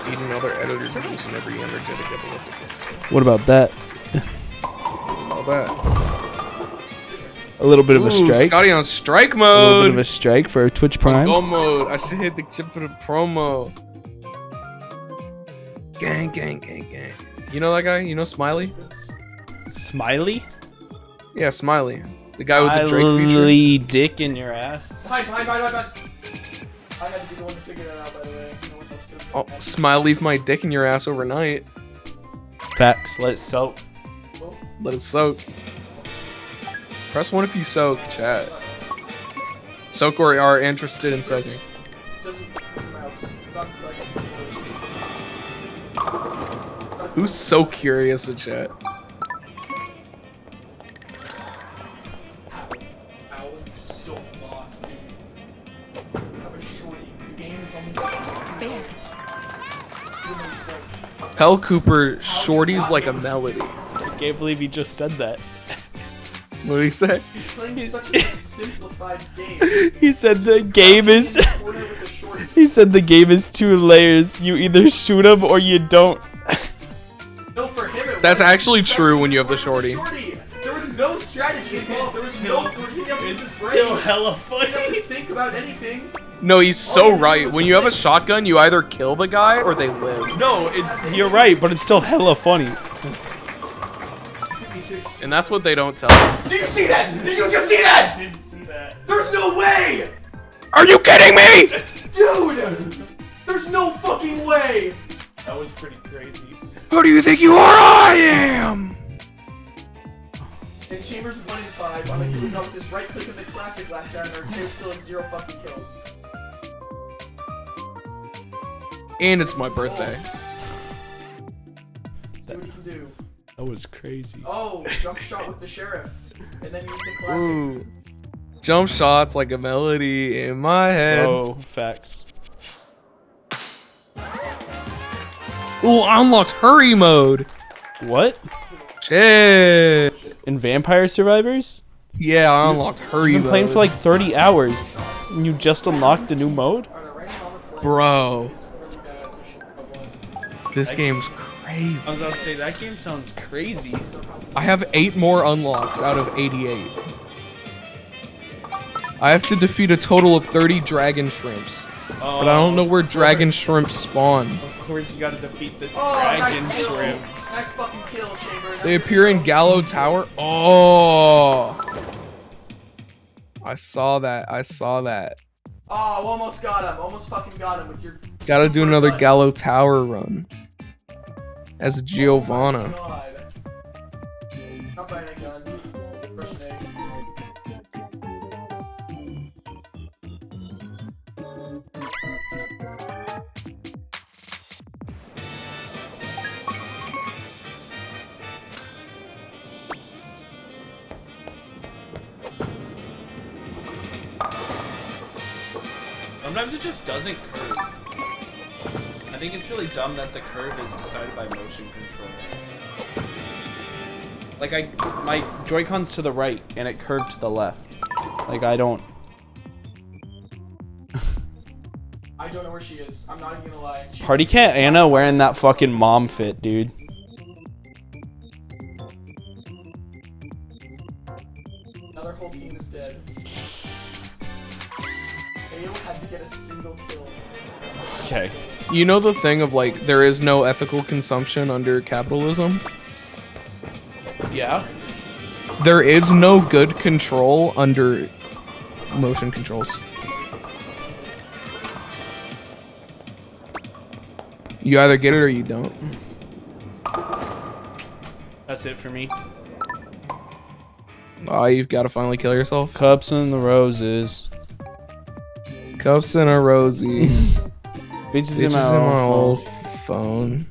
need another editor to use in every energetic epilepticus. What about that? All that. A little bit of a Ooh, strike. Scotty on strike A little mode. bit of a strike for Twitch Prime. Go mode. I should hit the chip for the promo. Gang, gang, gang, gang. You know that guy? You know Smiley? Smiley? Yeah, Smiley. The guy with the Drake feature. Smiley dick in your ass. Behind. I had to be the one to figure that out, by the way. No one else could. Oh, Smile, leave my dick in your ass overnight. Facts. Let it soak. Let it soak. Press 1 if you soak, chat. Soak or are interested in soaking. Who's so curious in chat? So lost, dude. I have a shorty. The game is only Spare. Hell Cooper, shorty's like a melody. I can't believe he just said that. What did he say? He's playing such a simplified game. He said the game is. He said the game is 2 layers. You either shoot him or you don't. No, for him it That's was. actually true when you have the shorty. There was no strategy involved. There was no. It's still hella funny. He doesn't think about anything. No, he's so right. When you have a shotgun, you either kill the guy or they live. No, you're right, but it's still hella funny. And that's what they don't tell you. Did you see that? Did you just see that? Didn't see that. There's no way! Are you kidding me? Dude! There's no fucking way! That was pretty crazy. Who do you think you are? I am. In Chambers 1 and 5, I'm like, no, with this right click of the classic last round, our James still has 0 fucking kills. And it's my birthday. See what he can do. That was crazy. Oh, jump shot with the sheriff. And then use the classic. Ooh. Jump shots like a melody in my head. Oh, facts. Ooh, I unlocked hurry mode. What? Shit. In Vampire Survivors? Yeah, I unlocked hurry You've been playing mode. for like 30 hours. And you just unlocked a new mode? Bro. This game's crazy. I was about to say, that game sounds crazy. I have 8 more unlocks out of 88. I have to defeat a total of 30 dragon shrimps. But I don't know where dragon shrimps spawn. Of course you gotta defeat the dragon shrimps. Nice fucking kill, Chamber. They appear in Gallow Tower. Oh. I saw that. I saw that. Oh, almost got him. Almost fucking got him with your... Gotta do another Gallow Tower run. As Giovanna. God. Not buying a gun. First name. Sometimes it just doesn't curve. I think it's really dumb that the curve is decided by motion controls. Like my Joy-Con's to the right and it curved to the left. Like I don't know where she is. I'm not even gonna lie. Party Cat Anna wearing that fucking mom fit, dude. Another whole team is dead. Halo had to get a single kill. Okay. You know the thing of like, there is no ethical consumption under capitalism? Yeah. There is no good control under motion controls. You either get it or you don't. That's it for me. Oh, you've got to finally kill yourself. Cups and the roses. Cups and a rosy. Bitches in my old phone.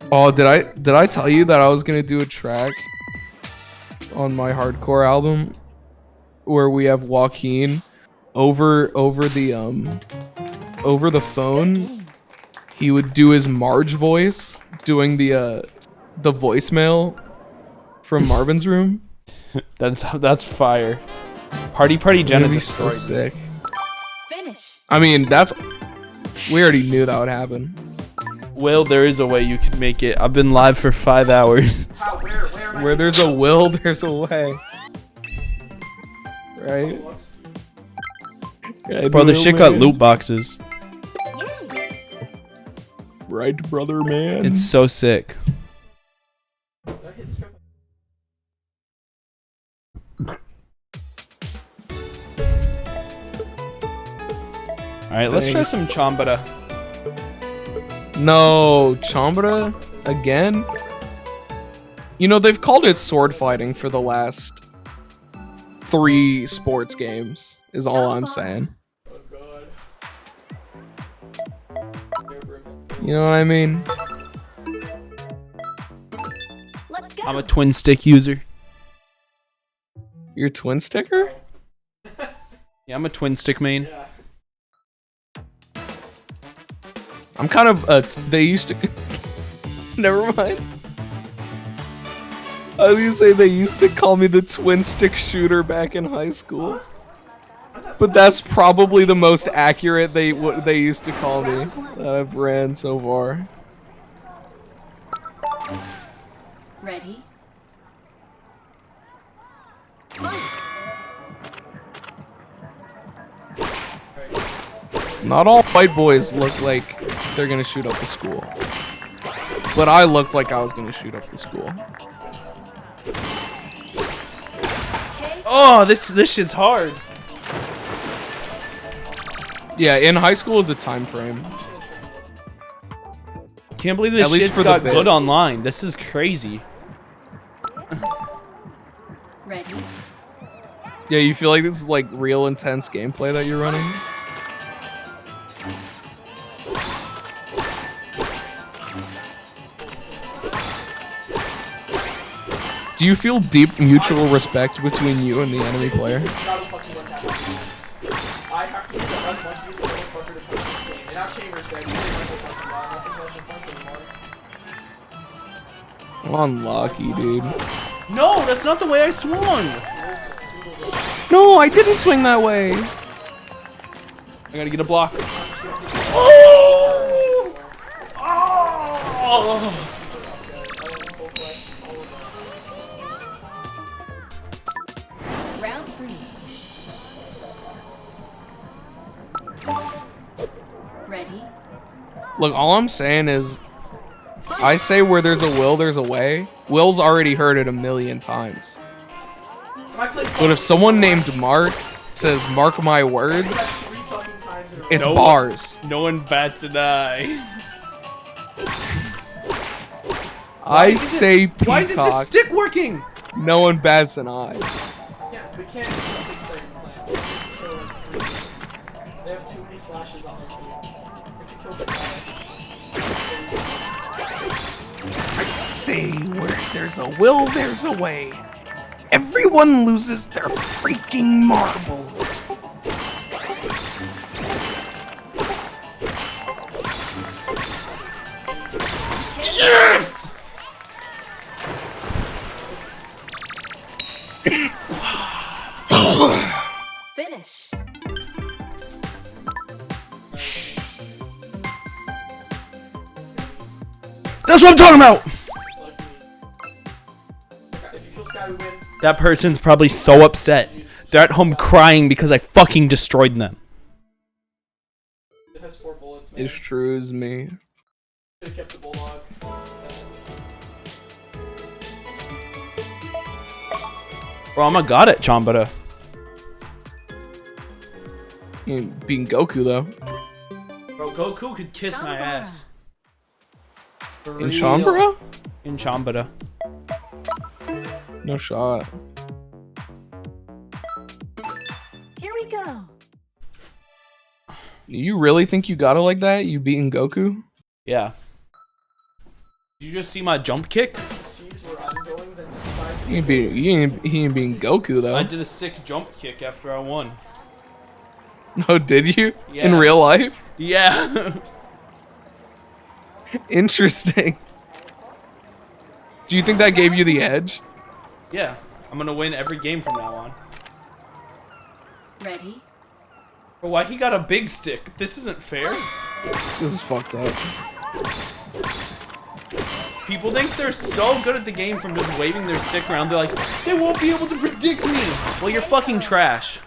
Oh, did I tell you that I was gonna do a track on my hardcore album where we have Joaquin over the phone? He would do his Marge voice, doing the voicemail from Marvin's Room. That's fire. Party Jenna That'd be so destroyed sick. Finish. I mean, we already knew that would happen. Will, there is a way you can make it. I've been live for 5 hours. How? Where? Where there's a will, there's a way. Right? Bro, this shit got loot boxes. Right, brother, man. It's so sick. Alright, let's try some Chambara. No, Chambara? Again? You know, they've called it sword fighting for the last 3 sports games, is all I'm saying. You know what I mean? Let's go. I'm a twin stick user. You're twin sticker? Yeah, I'm a twin stick main. I'm kind of they used to never mind. I was gonna say they used to call me the twin stick shooter back in high school. But that's probably the most accurate what they used to call me that I've ran so far. Ready? Not all white boys look like they're gonna shoot up the school. But I looked like I was gonna shoot up the school. Oh, this shit's hard. Yeah, in high school is a time frame. Can't believe this At least shit's for got the bit. good online. This is crazy. Ready? Yeah, you feel like this is like real intense gameplay that you're running? Do you feel deep mutual respect between you and the enemy player? I have to use the unlucky motherfucker to punch this game. And now Chamber's dead. Unlucky, dude. No, that's not the way I swung. No, I didn't swing that way. I gotta get a block. Oh! Oh! Round 3. Ready? Look, all I'm saying is, I say where there's a will, there's a way. Will's already heard it a million times. But if someone named Mark says, "Mark my words," it's bars. No one bats an eye. I say Peacock. Why isn't the stick working? No one bats an eye. Yeah, we can't just complete certain plans. They have too many flashes on their team. If you kill I say where there's a will, there's a way. Everyone loses their freaking marbles. Yes! Finish. That's what I'm talking about! If you kill Sky, we win. That person's probably so upset. They're at home crying because I fucking destroyed them. It has 4 bullets, man. It's true as me. Should've kept the bulldog. Bro, I'm a god at Chambara. You being Goku though. Bro, Goku could kiss my ass. For In real. Chambara? In Chambara. No shot. Here we go. You really think you got it like that? You beating Goku? Yeah. Did you just see my jump kick? He ain't being Goku though. I did a sick jump kick after I won. Oh, did you? Yeah. In real life? Yeah. Interesting. Do you think that gave you the edge? Yeah. I'm gonna win every game from now on. Ready? Bro, why he got a big stick? This isn't fair. This is fucked up. People think they're so good at the game from just waving their stick around. They're like, they won't be able to predict me. Well, you're fucking trash.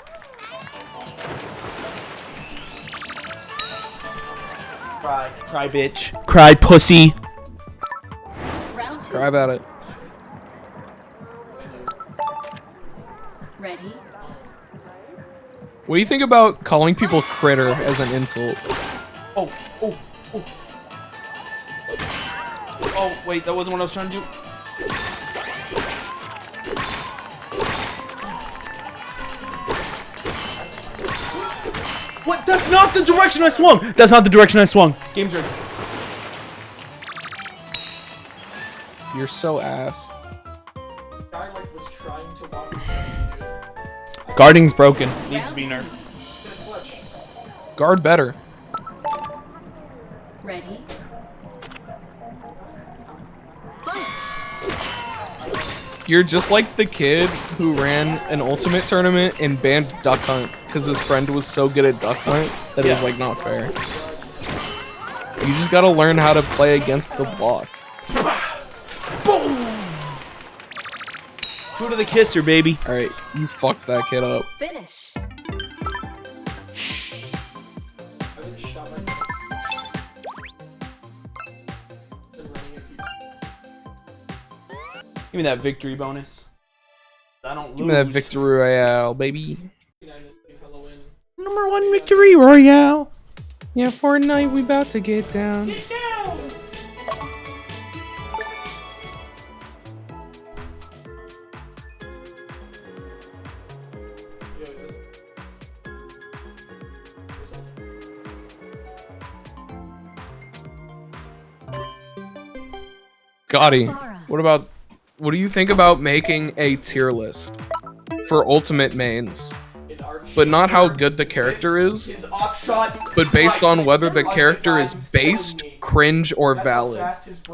Cry. Cry, bitch. Cry, pussy. Round 2. Cry about it. Ready? What do you think about calling people critter as an insult? Oh, oh, oh. Oh, wait, that wasn't what I was trying to do. What? That's not the direction I swung! That's not the direction I swung. Game's rigged. You're so ass. Guy like was trying to walk Guarding's broken. Needs to be nerfed. Guard better. Ready? You're just like the kid who ran an ultimate tournament and banned Duck Hunt because his friend was so good at Duck Hunt that it was like not fair. You just gotta learn how to play against the block. Boom! Two to the kisser, baby. Alright, you fucked that kid up. Finish. Give me that victory bonus. I don't lose. Give me that victory royale, baby. Number 1 victory royale. Yeah, Fortnite, we about to get down. Get down. Gotti, what about What do you think about making a tier list for ultimate mains? But not how good the character is, but based on whether the character is based, cringe, or valid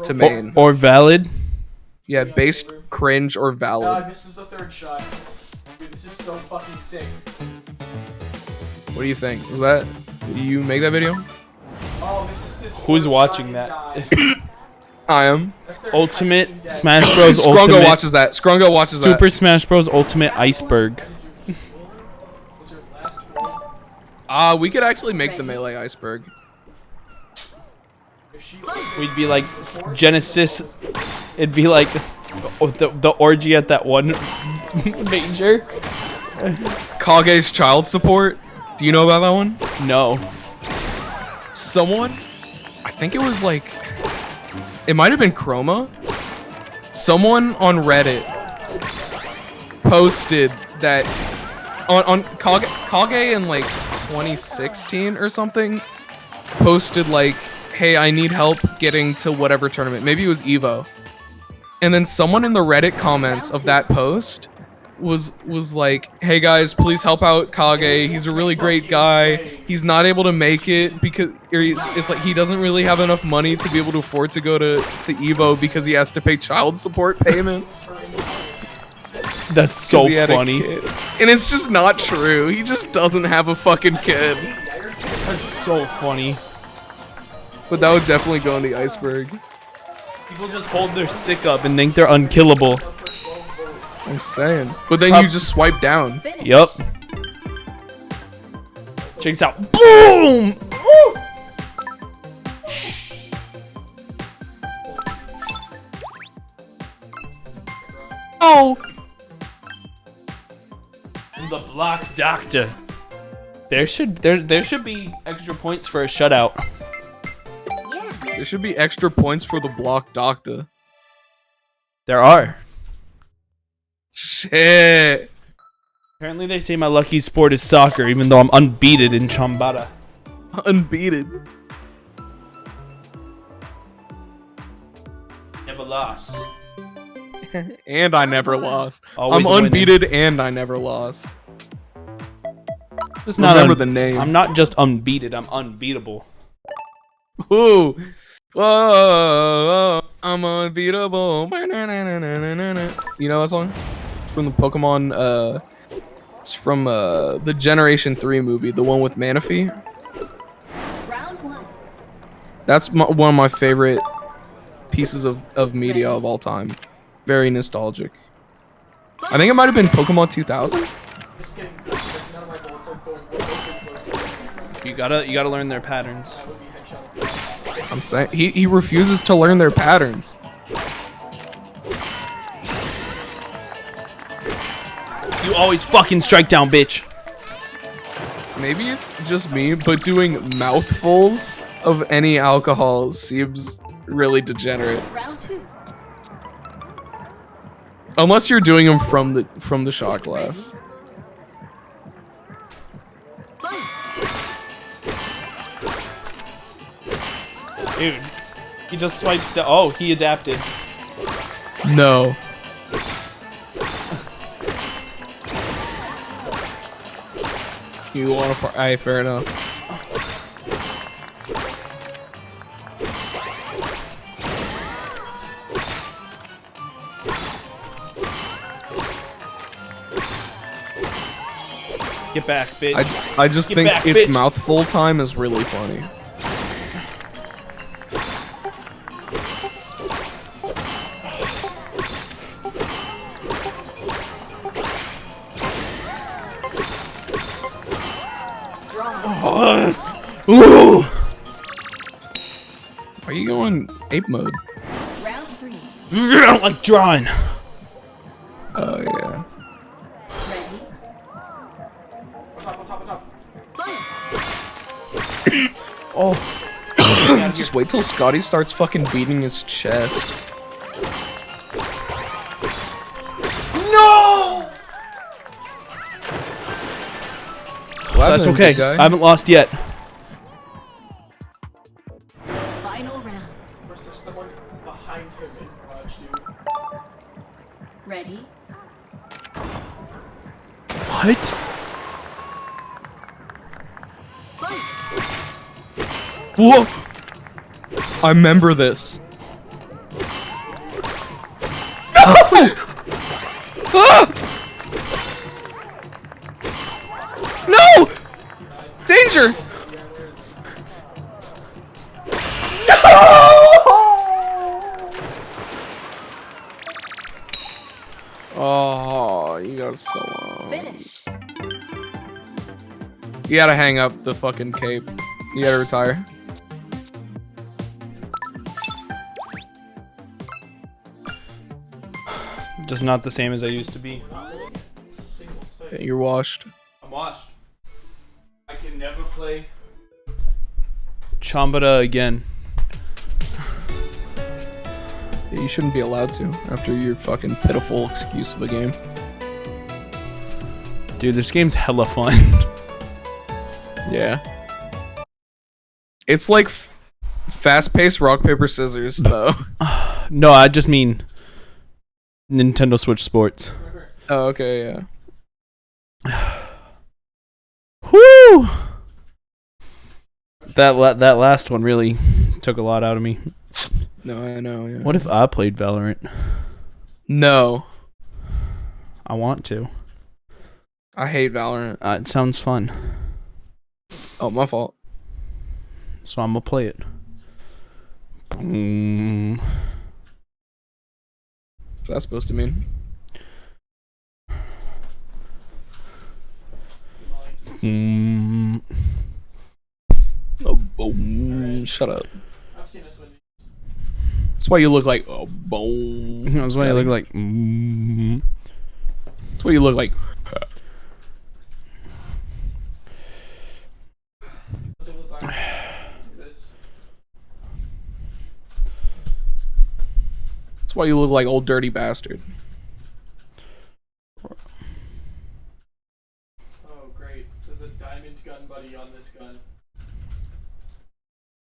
to main. Or valid? Yeah, based, cringe, or valid. This is the third shot. Dude, this is so fucking sick. What do you think? Is that... Did you make that video? Oh, this Who's watching that? I am. Ultimate Smash Bros. Scrungo Ultimate. watches that. Scrungo watches that. Super Smash Bros. Ultimate Iceberg. We could actually make the melee iceberg. We'd be like Genesis. It'd be like the orgy at that one major. Kage's child support. Do you know about that one? No. Someone, I think it was like, it might have been Chroma. Someone on Reddit posted that on Kage in like 2016 or something, posted like, hey, I need help getting to whatever tournament. Maybe it was Evo. And then someone in the Reddit comments of that post was like, hey guys, please help out Kage. He's a really great guy. He's not able to make it because it's like he doesn't really have enough money to be able to afford to go to Evo because he has to pay child support payments. That's so funny. And it's just not true. He just doesn't have a fucking kid. That's so funny. But that would definitely go on the iceberg. People just hold their stick up and think they're unkillable. I'm saying. But then you just swipe down. Yup. Check this out. Boom! Woo! Oh! The Block Doctor. There should be extra points for a shutout. There should be extra points for the Block Doctor. There are. Shit. Apparently they say my lucky sport is soccer, even though I'm unbeaten in Chambara. Unbeaten. Never lost. And I never lost. Always I'm winning. unbeaten and I never lost. Just not remember the name. I'm not just unbeaten, I'm unbeatable. Ooh. Whoa, I'm unbeatable. You know that song? It's from the Pokemon, it's from the Generation 3 movie, the one with Manaphy. Round one. That's one of my favorite pieces of media of all time. Very nostalgic. I think it might have been Pokemon 2000. You gotta learn their patterns. I'm saying he refuses to learn their patterns. You always fucking strike down, bitch. Maybe it's just me, but doing mouthfuls of any alcohol seems really degenerate. Round two. Unless you're doing them from the shot glass. Dude, he just swipes the. Oh, he adapted. No. You want to? Alright, fair enough. Get back, bitch. I just Get think back, its bitch. mouthful time is really funny. Ooh. Are you going ape mode? Round three. I don't like drawing. Oh yeah. Ready? Oh. Just wait till Scotty starts fucking beating his chest. No. That's happened, okay. big guy? I haven't lost yet. Final round. There's someone behind him in Raj, dude. Ready? What? Whoa! I remember this. No! Ah! No! Danger! Oh, you got so long. Finish. You gotta hang up the fucking cape. You gotta retire. Just not the same as I used to be. Yeah, you're washed. I'm washed. I can never play. Chambara again. Yeah, you shouldn't be allowed to after your fucking pitiful excuse of a game. Dude, this game's hella fun. Yeah. It's like fast-paced rock, paper, scissors, though. No, I just mean Nintendo Switch Sports. Oh, okay, yeah. Whoo! That last one really took a lot out of me. No, I know, yeah. What if I played Valorant? No. I want to. I hate Valorant. It sounds fun. Oh, my fault. So I'm gonna play it. Boom. What's that supposed to mean? Oh, boom. Shut up. I've seen us win these. That's why you look like boom. That's why you look like That's why you look like That's why you look like old dirty bastard. Oh great, there's a diamond gun buddy on this gun.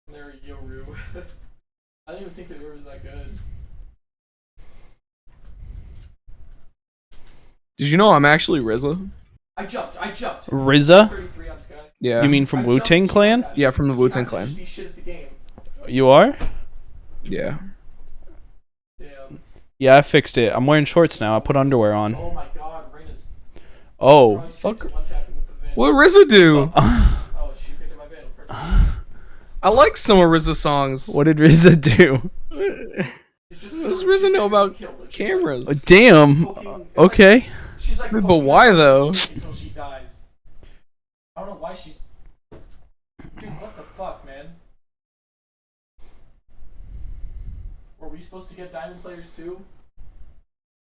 And they're a Yoru. I didn't even think the Yoru was that good. Did you know I'm actually RZA? I jumped. RZA? 33 on Sky. Yeah. You mean from Wu-Tang Clan? Yeah, from the Wu-Tang Clan. Just be shit at the game. You are? Yeah. Damn. Yeah, I fixed it. I'm wearing shorts now. I put underwear on. Oh my god, Reina's Oh. Fuck. What RZA do? Oh, she picked up my van. Perfect. I like some of RZA songs. What did RZA do? What does RZA know about cameras? Damn. Okay. She's like, But why though? Until she dies. I don't know why she's. Dude, what the fuck, man? Were we supposed to get diamond players too?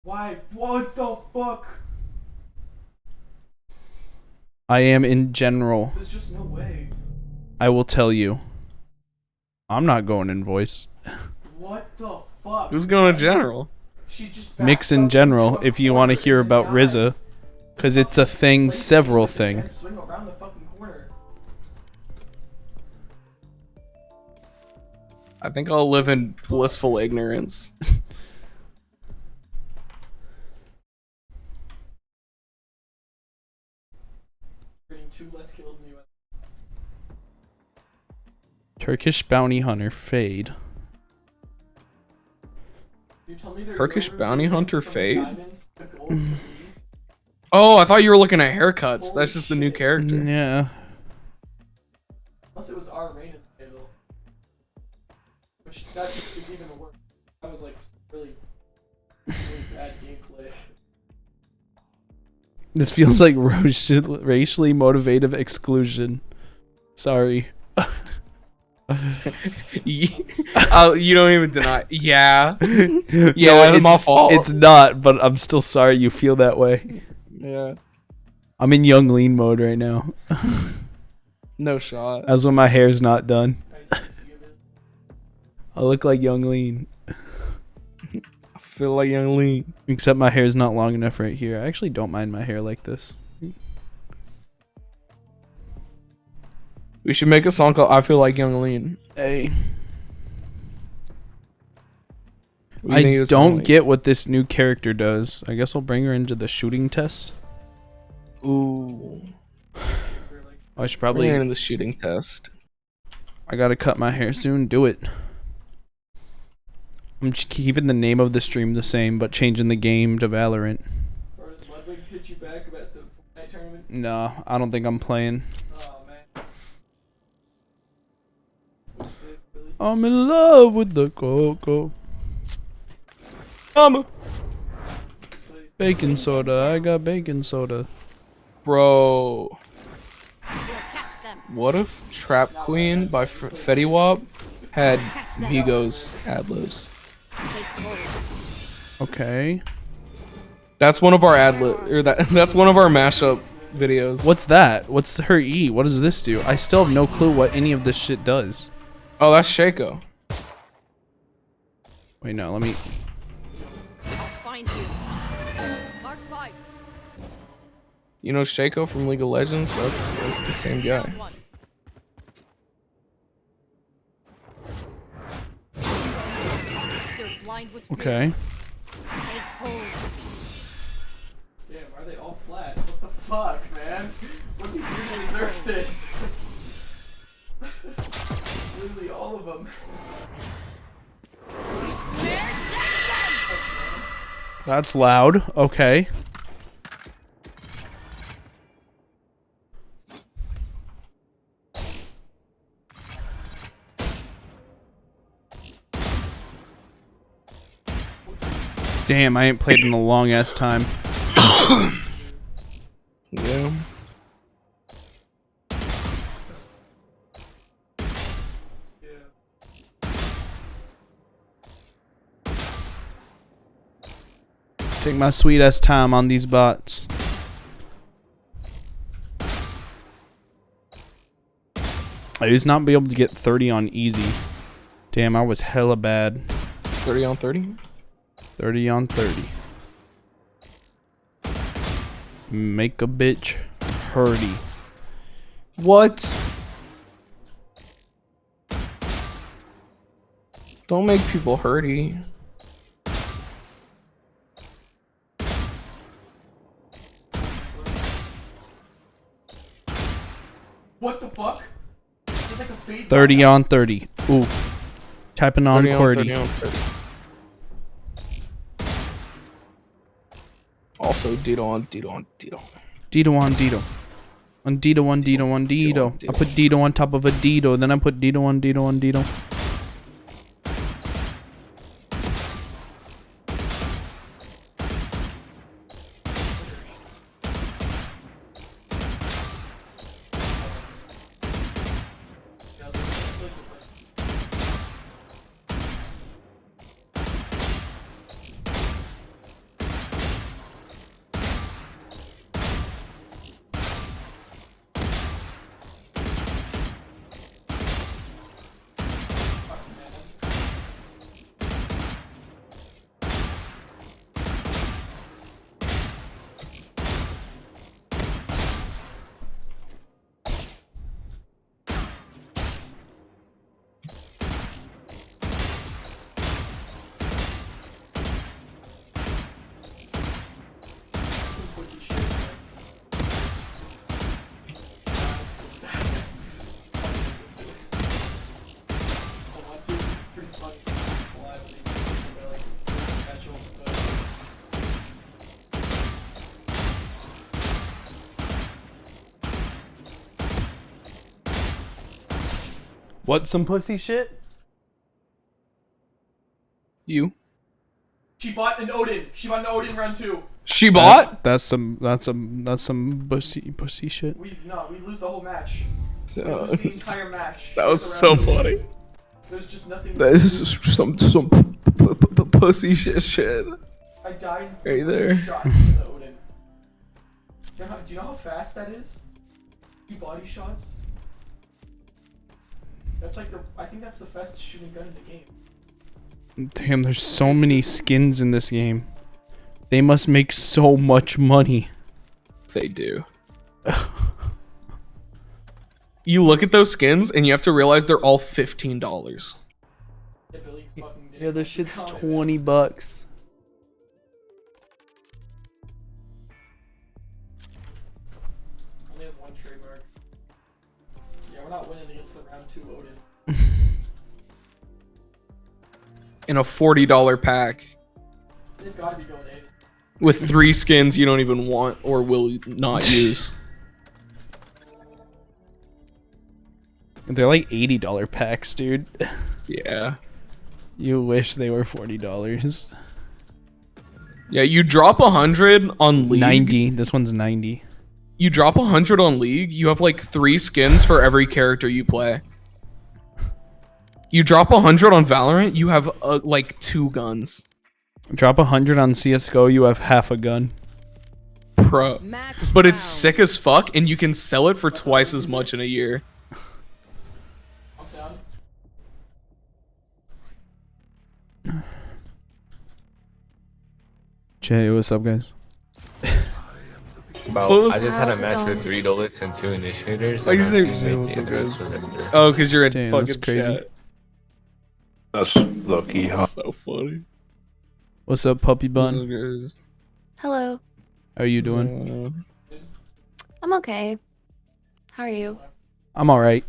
Why? What the fuck? I am in general. There's just no way. I will tell you. I'm not going in voice. What the fuck? Who's going to general? She just Mix in general if you want to hear about RZA. Because it's a thing, several thing. Swing around the fucking corner. I think I'll live in blissful ignorance. Getting 2 less kills than you. Turkish bounty hunter fade. Dude, tell me they're Turkish Yoru bounty went hunter from fade? diamonds to gold to green. Oh, I thought you were looking at haircuts. That's just the new character. Yeah. Unless it was our Reina's Vandal. Which that is even worse. That was like really bad gameplay. This feels like racially motivated exclusion. Sorry. You don't even deny. Yeah. Yeah, No, it's my fault. It's not, but I'm still sorry you feel that way. Yeah. I'm in young lean mode right now. No shot. That's when my hair's not done. I look like young lean. I feel like young lean. Except my hair's not long enough right here. I actually don't mind my hair like this. We should make a song called I Feel Like Young Lean. Hey. What do you think I it sound don't like? get what this new character does. I guess I'll bring her into the shooting test. Ooh. I should probably. Bring her into the shooting test. I gotta cut my hair soon. Do it. I'm just keeping the name of the stream the same, but changing the game to Valorant. Or does Ludwig hit you back about the Fortnite tournament? No, I don't think I'm playing. Oh man. What'd you say, Billy? I'm in love with the cocoa. Mama. Baking soda. I got baking soda. Bro. What if Trap Queen by Fetty Wap had Migos ad-libs? Okay. That's one of our that's one of our mashup videos. What's that? What's her E? What does this do? I still have no clue what any of this shit does. Oh, that's Shaco. Wait, no, let me. Find you. Mark's 5. You know Shaco from League of Legends? That's the same guy. Okay. Damn, are they all flat? What the fuck, man? What did you do to deserve this? Literally all of them. That's loud. Okay. Damn, I ain't played in a long ass time. Yeah. Take my sweet ass time on these bots. I used to not be able to get 30 on easy. Damn, I was hella bad. 30 on 30? 30 on 30. Make a bitch hurdy. What? Don't make people hurty. What the fuck? It's like a fade 30 on 30. Ooh. Tapping on 30 QWERTY. 30 on 30. Also, Dito on Dito on Dito. Dito on Dito. On Dito on Dito on Dito. I put Dito on top of a Dito, then I put Dito on Dito on Dito. What, some pussy shit? You. She bought an Odin. She bought an Odin run too. She bought? That's some pussy shit. We lose the whole match. We Uh, lose the entire match. That was so funny. There's just nothing. That is just some pussy shit. I died Right there. shots with the Odin. Do you know how fast that is? 3 body shots. That's like I think that's the fastest shooting gun in the game. Damn, there's so many skins in this game. They must make so much money. They do. You look at those skins and you have to realize they're all $15. Yeah, this shit's $20. Only have one trademark. Yeah, we're not winning against the round 2 Odin. In a $40 pack They've got to be going in. with 3 skins you don't even want or will not use. They're like $80 packs, dude. Yeah. You wish they were $40. Yeah, you drop 100 on League. 90. This one's 90. You drop 100 on League, you have like 3 skins for every character you play. You drop 100 on Valorant, you have like 2 guns. Drop 100 on CSGO, you have half a gun. Pro. But it's sick as fuck, and you can sell it for twice as much in a year. Jay, what's up, guys? I just had a match with 3 Dolix and 2 initiators. Why'd you say oh, because you're in Damn, fucking that's crazy. chat. That's lucky, huh? So funny. What's up, puppy bun? Hello. How are you doing? I'm okay. How are you? I'm alright.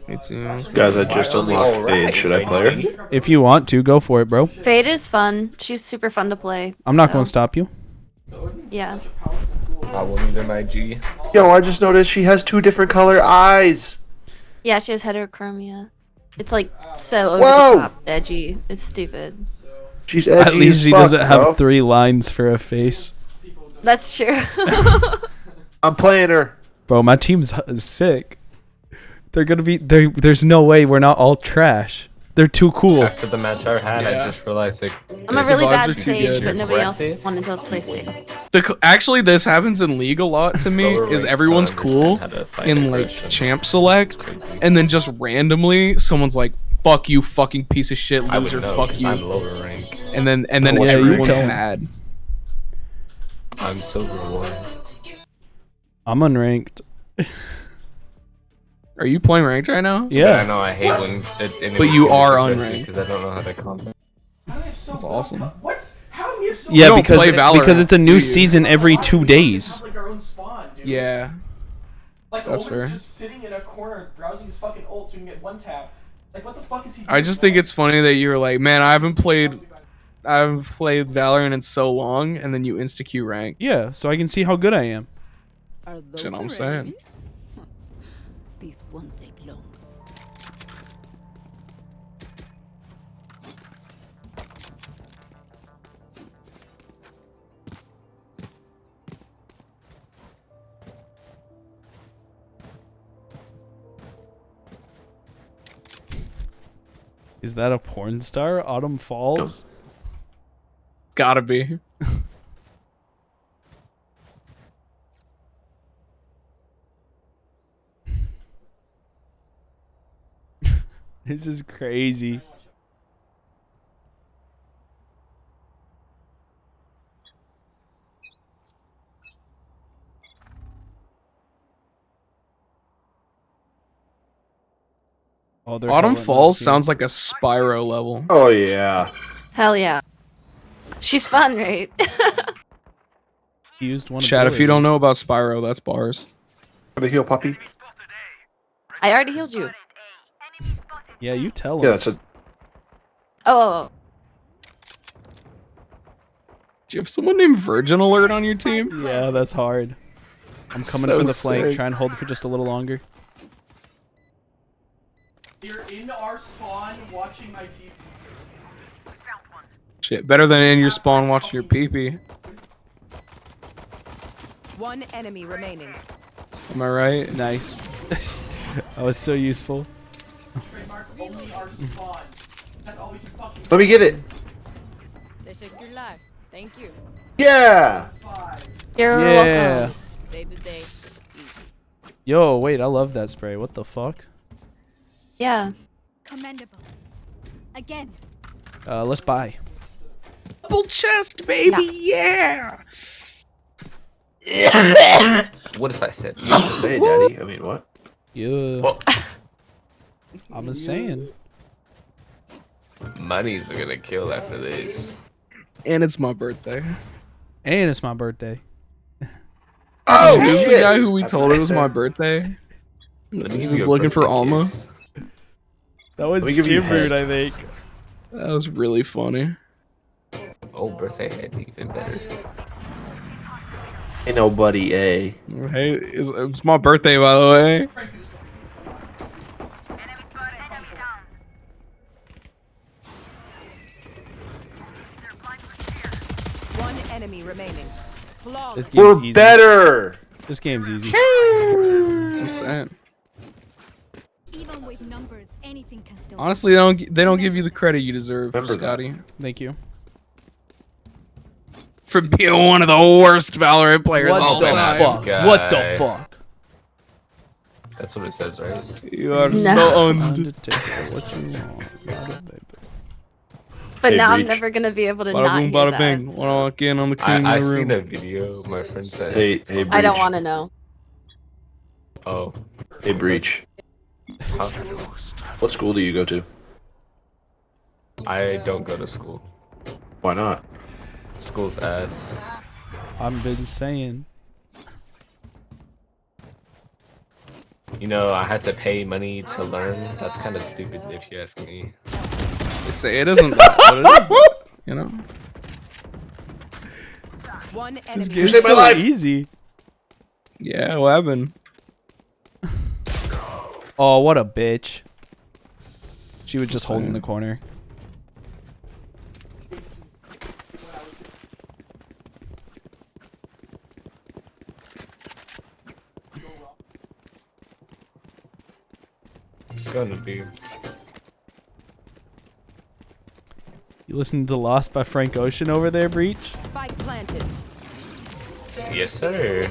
Me too. Guys, I just unlocked Fade. Should I play her? If you want to, go for it, bro. Fade is fun. She's super fun to play. I'm not so- going to stop you. Yeah. I will need an IG. Yo, I just noticed she has 2 different color eyes. Yeah, she has heterochromia. It's like so over Whoa! the top, edgy. It's stupid. She's edgy At least as she fuck, doesn't have bro. 3 lines for a face. That's true. I'm playing her. Bro, my team's sick. They're gonna be. There's no way we're not all trash. They're too cool. After the match I had, I just realized like I'm a really vibes bad are too Sage, good. but nobody else Aggressive. wanted to play Sage. Actually, this happens in League a lot to me. Lower Is ranks everyone's don't cool understand how to fight in like aggression. champ select, and then just randomly someone's like, "Fuck you, fucking piece of shit I would loser, know, fuck 'cause you," I'm lower rank. and then Yeah, you everyone's don't. mad. I'm silver 1. I'm unranked. Are you playing ranked right now? Yeah. I know I hate when it. But you are unranked. because I don't know how to combat. That's awesome. What's how do we have so Yeah, don't because play Valorant, it's a do new you? season every 2 days. like our own spawn, dude. Yeah. Like That's Odin's fair. just sitting in a corner browsing his fucking ult so we can get one tapped. Like what the fuck is he doing? I just think it's funny that you were like, man, I haven't played Valorant in so long, and then you insta Q rank. Yeah, so I can see how good I am. Shit, you know what I'm saying. This won't take long. Is that a porn star? Autumn Falls? Gotta be. This is crazy. Oh, they're Autumn calling Falls us here. sounds like a Spyro level. Oh yeah. Hell yeah. She's fun, right? He used one. Chat, if you don't know about Spyro, that's bars. The heal puppy. I already healed you. Yeah, you tell him. Yeah, that's a. Oh. Do you have someone named Virgin Alert on your team? Yeah, that's hard. I'm coming So for the flank. sick. Try and hold for just a little longer. You're in our spawn watching my team. Shit, better than in your spawn watching your pee-pee. One enemy remaining. Am I right? Nice. That was so useful. Trademark only our spawn. That's all we can fucking. Let me get it. Teşekkürler. Thank you. Yeah. You're Yeah. welcome. Save the day. Yo, wait, I love that spray. What the fuck? Yeah. Commendable. Again. Let's buy. Double chest, baby, yeah. What if I said? You say, Daddy. I mean, what? Yeah. Well, I'm just saying. Money's gonna kill after this. And it's my birthday. And it's my birthday. Oh, this is the guy who we told it was my birthday. He was looking for Alma. That was Let me give you a Jimboot, hint. I think. That was really funny. Oh, birthday head's even better. Ain't nobody A. Hey, it's my birthday, by the way. One enemy remaining. This game's We're easy. better. This game's easy. I'm saying. Even with numbers, anything can still. Honestly, they don't give you the credit you deserve, Scotty. Thank you. For being one of the worst Valorant players What of all the time. fuck? What the fuck? That's what it says, right? You are No. so Undertaker, what you want? But Hey, now I'm Breach. never gonna be able to Bada not boom, hear bada that. bing. Wanna walk in on the king I of the seen room. a video. My friend said. Hey, I don't Breach. want to know. Oh. Hey, Breach. Huh? What school do you go to? I don't go to school. Why not? School's ass. I've been saying. You know, I had to pay money to learn. That's kind of stupid if you ask me. They say it isn't that, but it is that, you know? One This enemy. game's saved my so life. easy. Yeah, what happened? Oh, what a bitch. She was just holding the corner. It's gonna be. You listening to Lost by Frank Ocean over there, Breach? Spike planted. Yes, sir.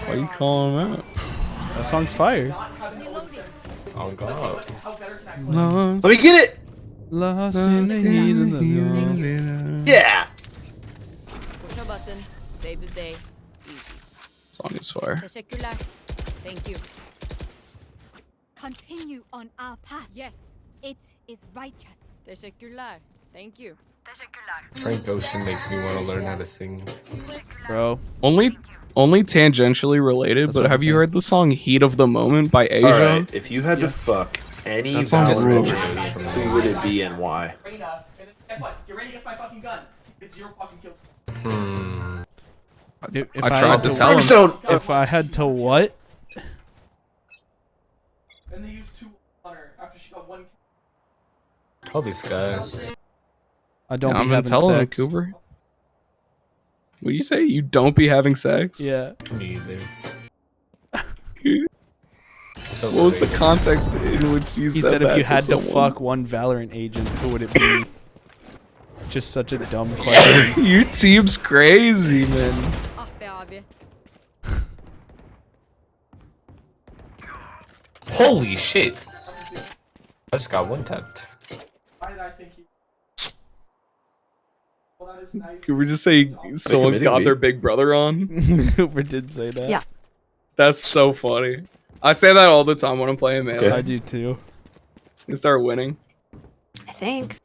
Why are you calling him out? That song's fire. Oh God. Lost, Let me get it. Lost in the heat of the Yeah. Push no button. Save the day. Easy. Song is fire. Teşekkürler. Thank you. Continue on our path. Yes. It is righteous. Teşekkürler. Thank you. Frank Ocean makes me want to learn how to sing. Bro. Only tangentially related, That's but what have I'm you saying. heard the song "Heat of the Moment" by Asia? Alright, if you had to fuck any That song Valorant rules. person, who would it be and why? Reina, and guess what? Get ready against my fucking gun. It's zero fucking kills. If I tried had to tell him. Brimstone! If I had to what? And they used 2 on her after she got 1 kill. Probably skies. I don't Yeah, be I'm gonna having tell him, sex. Cooper. What do you say? You don't be having sex? Yeah. Me either. What was the context in which you He said said that if you had to someone? fuck one Valorant agent, who would it be? Just such a dumb question. Your team's crazy, man. Ah be abi. Holy shit! I just got one tapped. Why did I think he... Well, that is now you... Could we just say someone committing got me. their big brother on? Cooper did say that. Yeah. That's so funny. I say that all the time when I'm playing Melee. I do too. You start winning. I think.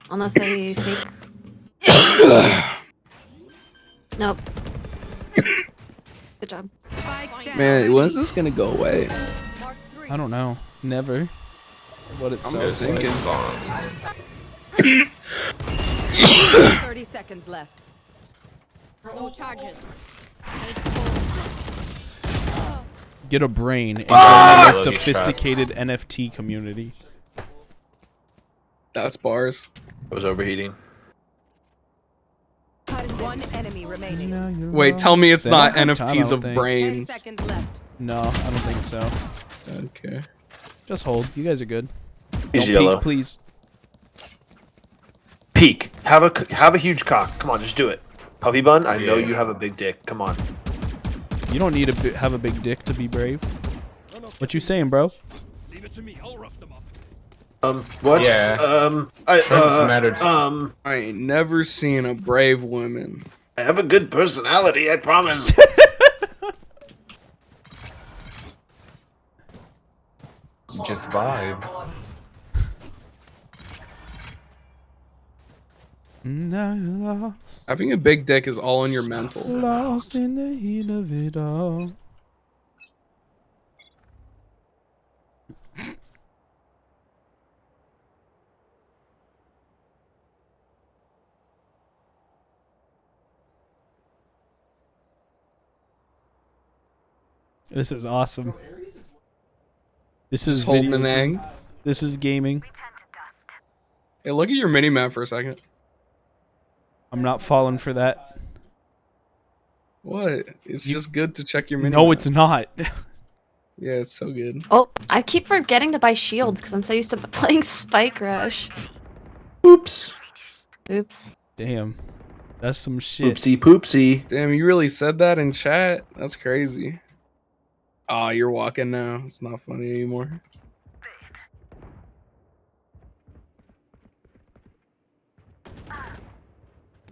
Unless I think. Nope. Good job. Man, when is this gonna go away? I don't know. Never. What it I'm sounds just like. thinking. 30 seconds left. No charges. Get a brain and Ah! join the more sophisticated NFT community. That's bars. I was overheating. One enemy remaining. Wait, tell me it's They not don't have time, I NFTs don't of think. 10 brains. seconds left. No, I don't think so. Okay. Just hold. You guys are good. He's Don't yellow. peek, please. Peek. Have a huge cock. Come on, just do it. Puppy bun. I know you have a big dick. Come on. You don't need to have a big dick to be brave. What you saying, bro? What? Yeah. Doesn't matter to- I ain't never seen a brave woman. I have a good personality, I promise. Just vibe. Now you're lost. Having a big dick is all in your mental. Lost in the heat of it all. This is awesome. This is Holding video an egg. game. This is gaming. Hey, look at your mini map for a second. I'm not falling for that. What? It's just good to check your mini No, map. it's not. Yeah, it's so good. Oh, I keep forgetting to buy shields because I'm so used to playing Spike Rush. Oops. Oops. Damn. That's some shit. Oopsie poopsie. Damn, you really said that in chat? That's crazy. Oh, you're walking now. It's not funny anymore.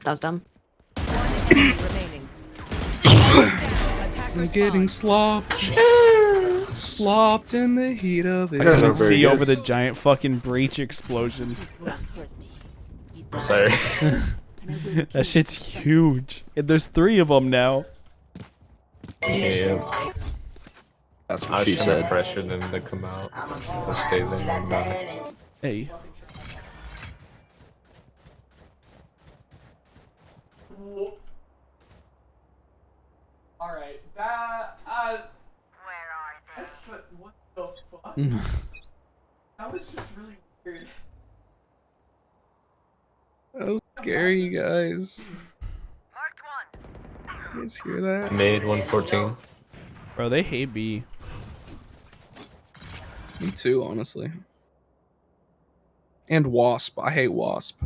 That was dumb. I'm getting slopped. Slopped in the heat of it. I couldn't see over the giant fucking breach explosion. Sorry. That shit's huge. And there's 3 of them now. Yeah. That's I what was she trying said. to pressure them to come out. Or stay there and die. Hey. Alright, that. Where are they? What the fuck? That was just really weird. That was scary, you guys. You guys hear that? Made 114. Bro, they hate B. Me too, honestly. And Wasp. I hate Wasp.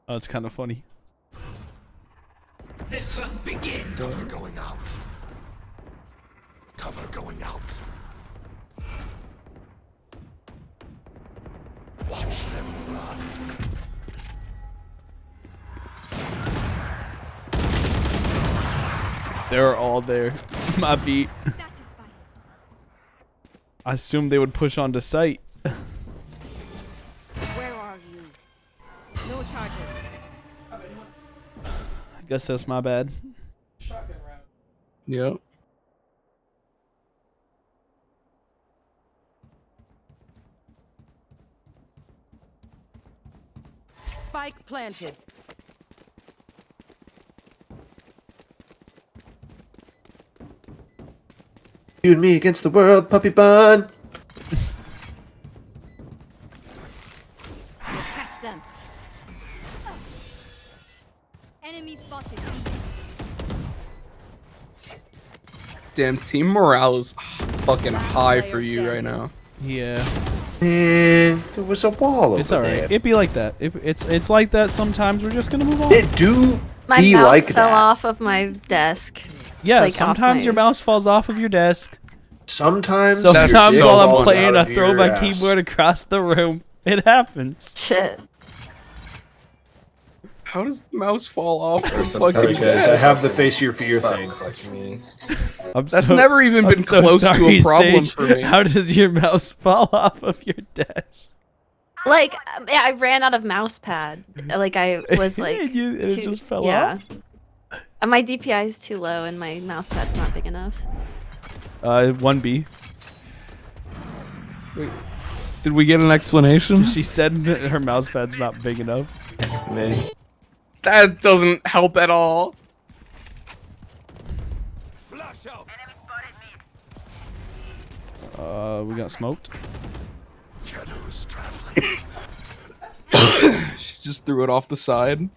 Oh, it's kind of funny. The hunt begins. Cover going out. Cover going out. Watch them run. They're all there. My beat. I assumed they would push onto site. Where are you? No charges. I guess that's my bad. Yep. Spike planted. You and me against the world, puppy bun. Catch them. Enemy spotted. Damn, team morale is fucking high for you right now. Yeah. And there was a wall It's over alright. there. It'd be like that. It's like that sometimes. We're just gonna move on. It do My be mouse like fell that. off of my desk. Yeah, like, off sometimes my- your mouse falls off of your desk. Sometimes Sometimes your while dick I'm falls playing, out I of throw your my ass. keyboard across the room. It happens. Shit. How does the mouse fall off the Sorry, fucking guys. I desk? have the face your fear thing. Like me. That's never even been so close to a sorry, problem Sage. for me. How does your mouse fall off of your desk? Like, I ran out of mouse pad. Like, I was like. And it just fell yeah. off? And my DPI is too low and my mouse pad's not big enough. 1B. Wait, did we get an explanation? She said that her mouse pad's not big enough. That doesn't help at all. Flash out. We got smoked. Shadows traveling. She just threw it off the side.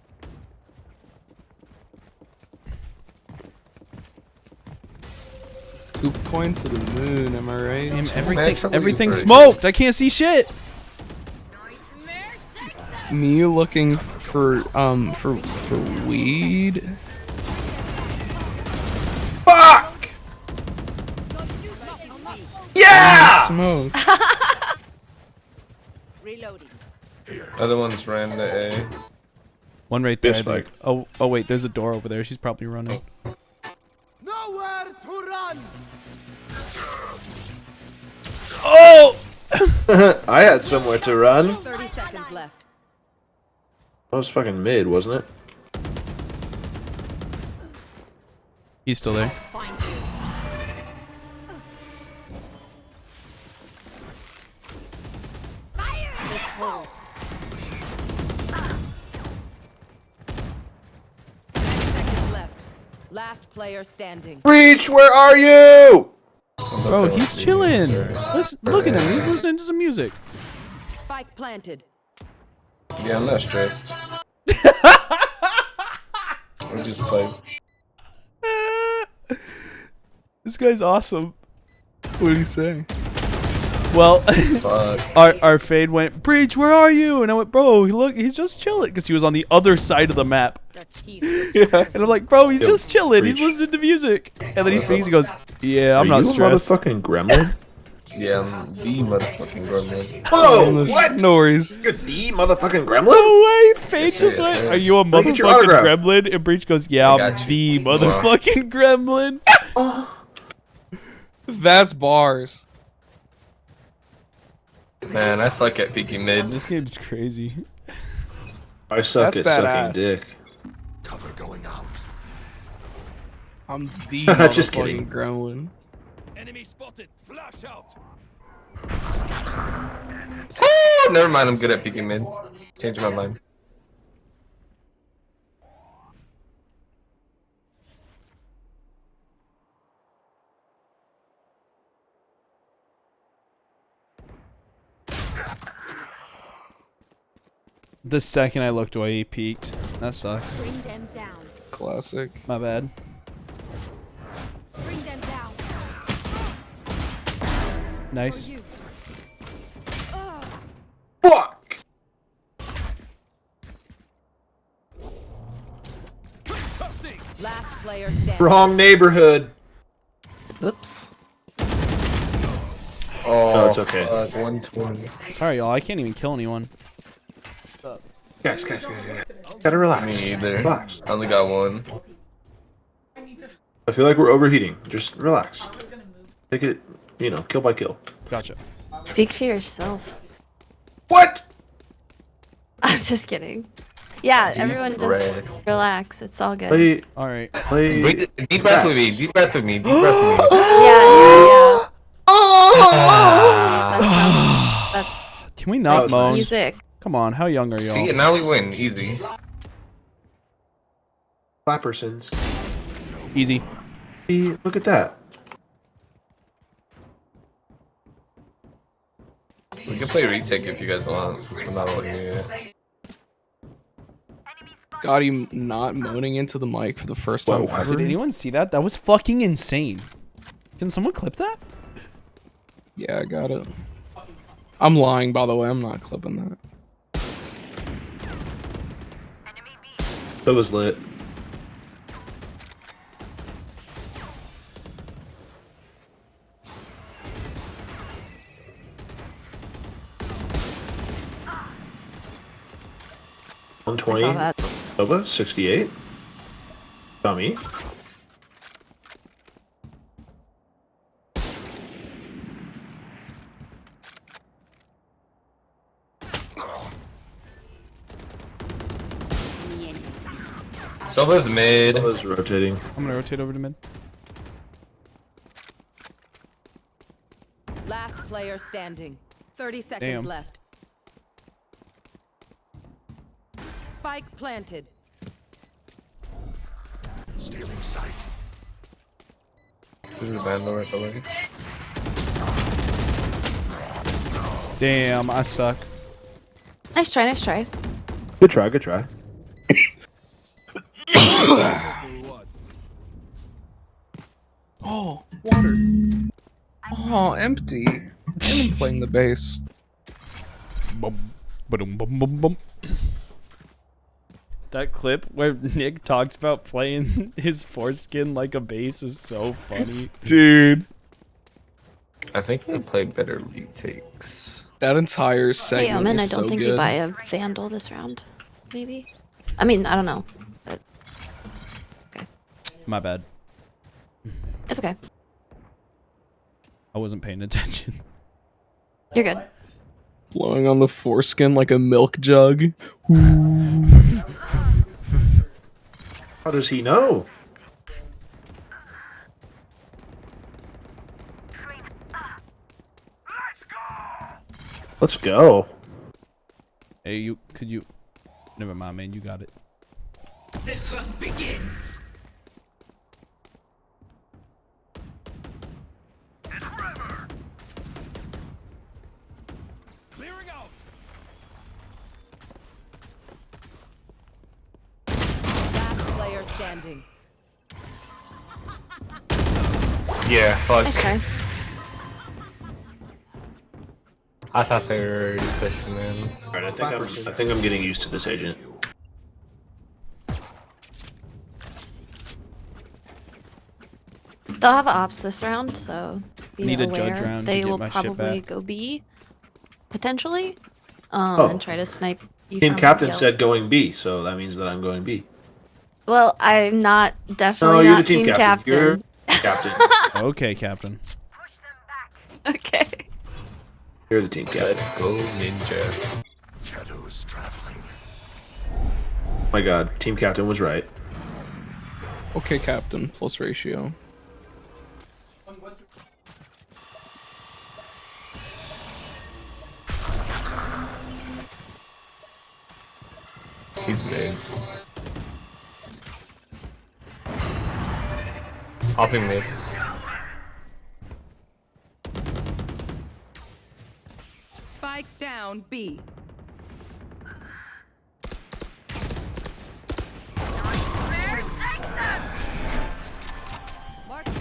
Poop coin to the moon, am I right? Damn, everything's smoked. I can't see shit. Me looking for weed. Fuck! Yeah! Smoke. Reloading. Other ones ran to A. One right there. I This think. bike. Oh wait, there's a door over there. She's probably running. Nowhere to run. Oh! I had somewhere to run. 30 seconds left. That was fucking mid, wasn't it? He's still there. Last player standing. Breach, where are you? Bro, he's chilling. Listen, look at him. He's listening to some music. Spike planted. Yeah, I'm not stressed. I'm just playing. This guy's awesome. What did he say? Well, our fade went, Breach, where are you? And I went, bro, look, he's just chilling. Because he was on the other side of the map. Yeah. And I'm like, bro, he's just chilling. He's listening to music. And then he speaks, he goes, yeah, I'm not stressed. Motherfucking gremlin? Yeah, I'm the motherfucking gremlin. Oh, what? No worries. You're the motherfucking gremlin? No way. Fade Yes, just yes, went, sir. are you a Let me get your motherfucking autograph. gremlin? And Breach goes, yeah, I I'm got the you. motherfucking gremlin. That's bars. Man, I suck at peeking mid. This game's crazy. I suck That's at badass. sucking dick. Cover going out. I'm the Just kidding. motherfucking gremlin. Enemy spotted. Flash out. Oh, never mind, I'm good at peeking mid. Changed my mind. The second I looked away, he peeked. That sucks. Bring them down. Classic. My bad. Bring them down. Nice. Fuck! Last player standing. Wrong neighborhood. Oops. Oh, No, it's okay. Fuck, 120. Sorry, y'all. I can't even kill anyone. Guys. Gotta relax. Me either. Relax. I only got one. I feel like we're overheating. Just relax. Take it, kill by kill. Gotcha. Speak for yourself. What? I'm just kidding. Yeah, Deep everyone just breath. relax. It's all good. Play. All right. Play. Deep breath with me. Deep breath with me. Deep breath with me. Yeah. That's Can we not was moan? music. Come on, how young are y'all? See, now we win. Easy. Flappersons. Easy. See, look at that. We can play retake if you guys want, since we're not all here. Got him not moaning into the mic for the first time ever. Did anyone see that? That was fucking insane. Can someone clip that? Yeah, I got it. I'm lying, by the way. I'm not clipping that. That was lit. I 120. saw that. Nova, 68. Dummy. Sova's mid. Sova's rotating. I'm gonna rotate over to mid. Last player standing. 30 seconds Damn. left. Spike planted. Stealing sight. This is the Vandal right away. Damn, I suck. Nice try, nice try. Good try, good try. Oh, water. Oh, empty. I'm playing the bass. Bum, ba-dum, bum, bum, bum. That clip where Nick talks about playing his foreskin like a bass is so funny. Dude. I think we can play better retakes. That entire Hey, segment Omen, I was don't so think good. you buy a Vandal this round. Maybe? I mean, I don't know. But My bad. it's okay. I wasn't paying attention. You're good. Blowing on the foreskin like a milk jug. How does he know? Let's go. Hey, could you? Never mind, man. You got it. The hunt begins. Clearing out. Last player standing. Yeah, fuck. Nice try. I thought they were already pushing in. Alright, I think I'm getting used to this agent. They'll have ops this round, so be Need a aware. judge round to They get will my shit probably back. go B, potentially, Oh. and try to snipe you. Team from captain Yelp. said going B, so that means that I'm going B. Well, I'm not No, definitely you're not the team captain. You're captain. Okay, Captain. Okay. You're the team captain. Let's go, ninja. Shadows traveling. Oh my god, team captain was right. Okay, Captain. Plus ratio. He's mid. Hopping mid. Spike down B.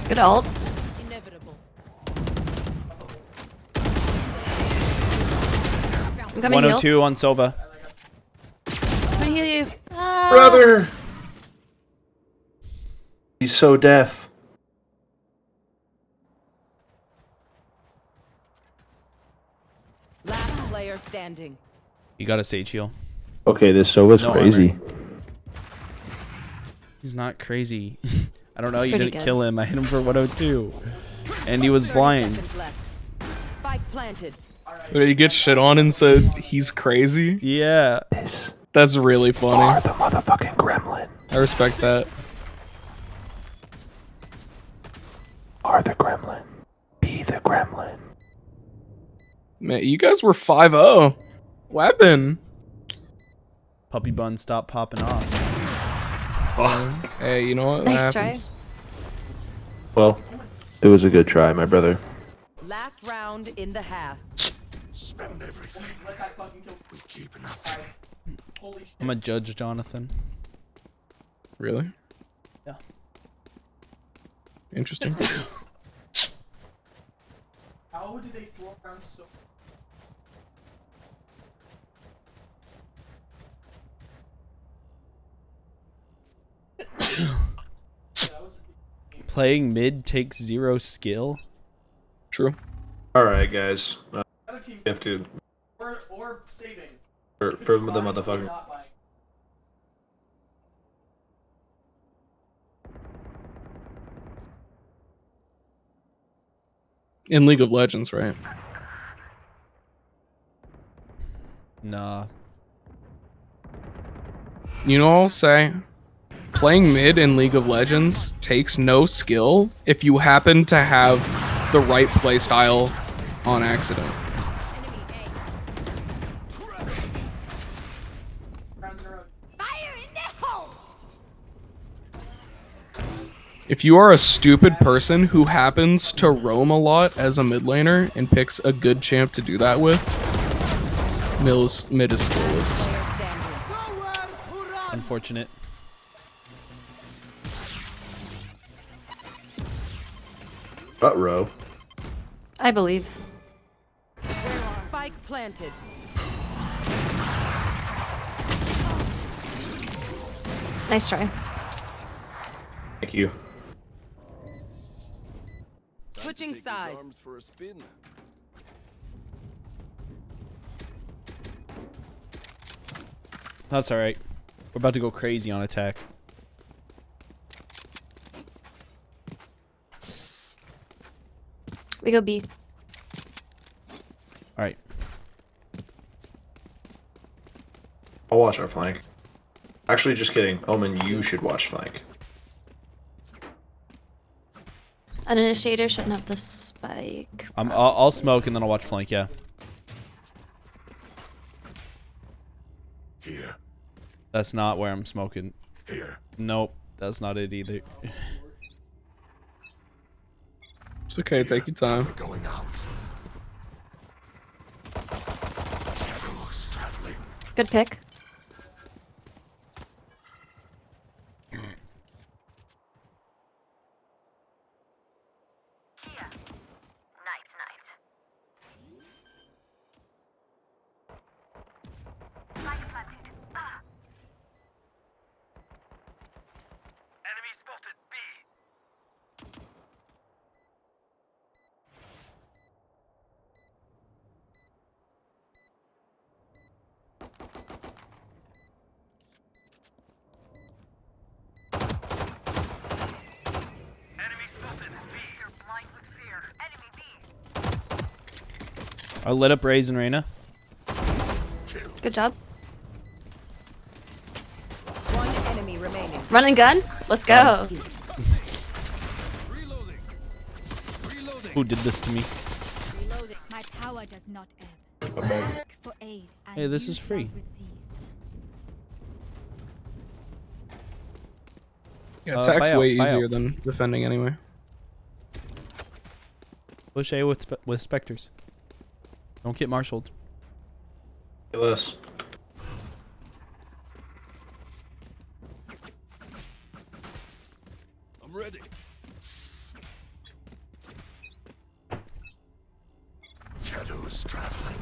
Good ult. Inevitable. I'm coming heal. 102 on Sova. I'm gonna heal you. Ah. Brother! He's so deaf. Last player standing. You got a Sage heal. Okay, this Sova's No crazy. armor. He's not crazy. I don't know. It's You pretty didn't good. kill him. I hit him for 102, and he was 30 blind. seconds left. Spike planted. But he gets shit on and said he's crazy. Yeah. That's really funny. Are the motherfucking gremlin. I respect that. Are the gremlin. Be the gremlin. Man, you guys were 5-0. What happened? Puppy bun, stop popping off. Hey, you know what? Nice That try. happens. Well, it was a good try, my brother. Last round in the half. Spend everything. We keep nothing. I'm a judge, Jonathan. Really? Yeah. Interesting. How did they throw around so? Playing mid takes 0 skill. True. Alright, guys. You have to. Or saving. For the motherfucker. In League of Legends, right? Nah. You know what I'll say? Playing mid in League of Legends takes no skill if you happen to have the right playstyle on accident. If you are a stupid person who happens to roam a lot as a mid laner and picks a good champ to do that with, mid is skillless. Unfortunate. Row. I believe. Spike planted. Nice try. Thank you. Switching sides. For a spin. That's alright. We're about to go crazy on attack. We go B. Alright, I'll watch our flank. Actually, just kidding. Omen, you should watch flank. An initiator shouldn't have the spike. I'll smoke and then I'll watch flank. Yeah. Here. That's not where I'm smoking. Here. Nope, that's not it either. It's okay, take your time. Going out. Shadows traveling. Good pick. I lit up Raze and Reyna. Good job. One enemy remaining. Run and gun. Let's go. Who did this to me? Reloading. My power does not ebb. Okay. For aid, and Hey, this you is free. shall receive. Yeah, attack's buy out, way buy easier out. than defending anyway. Push A with specters. Don't get marshaled. Kill us. I'm ready. Shadows traveling.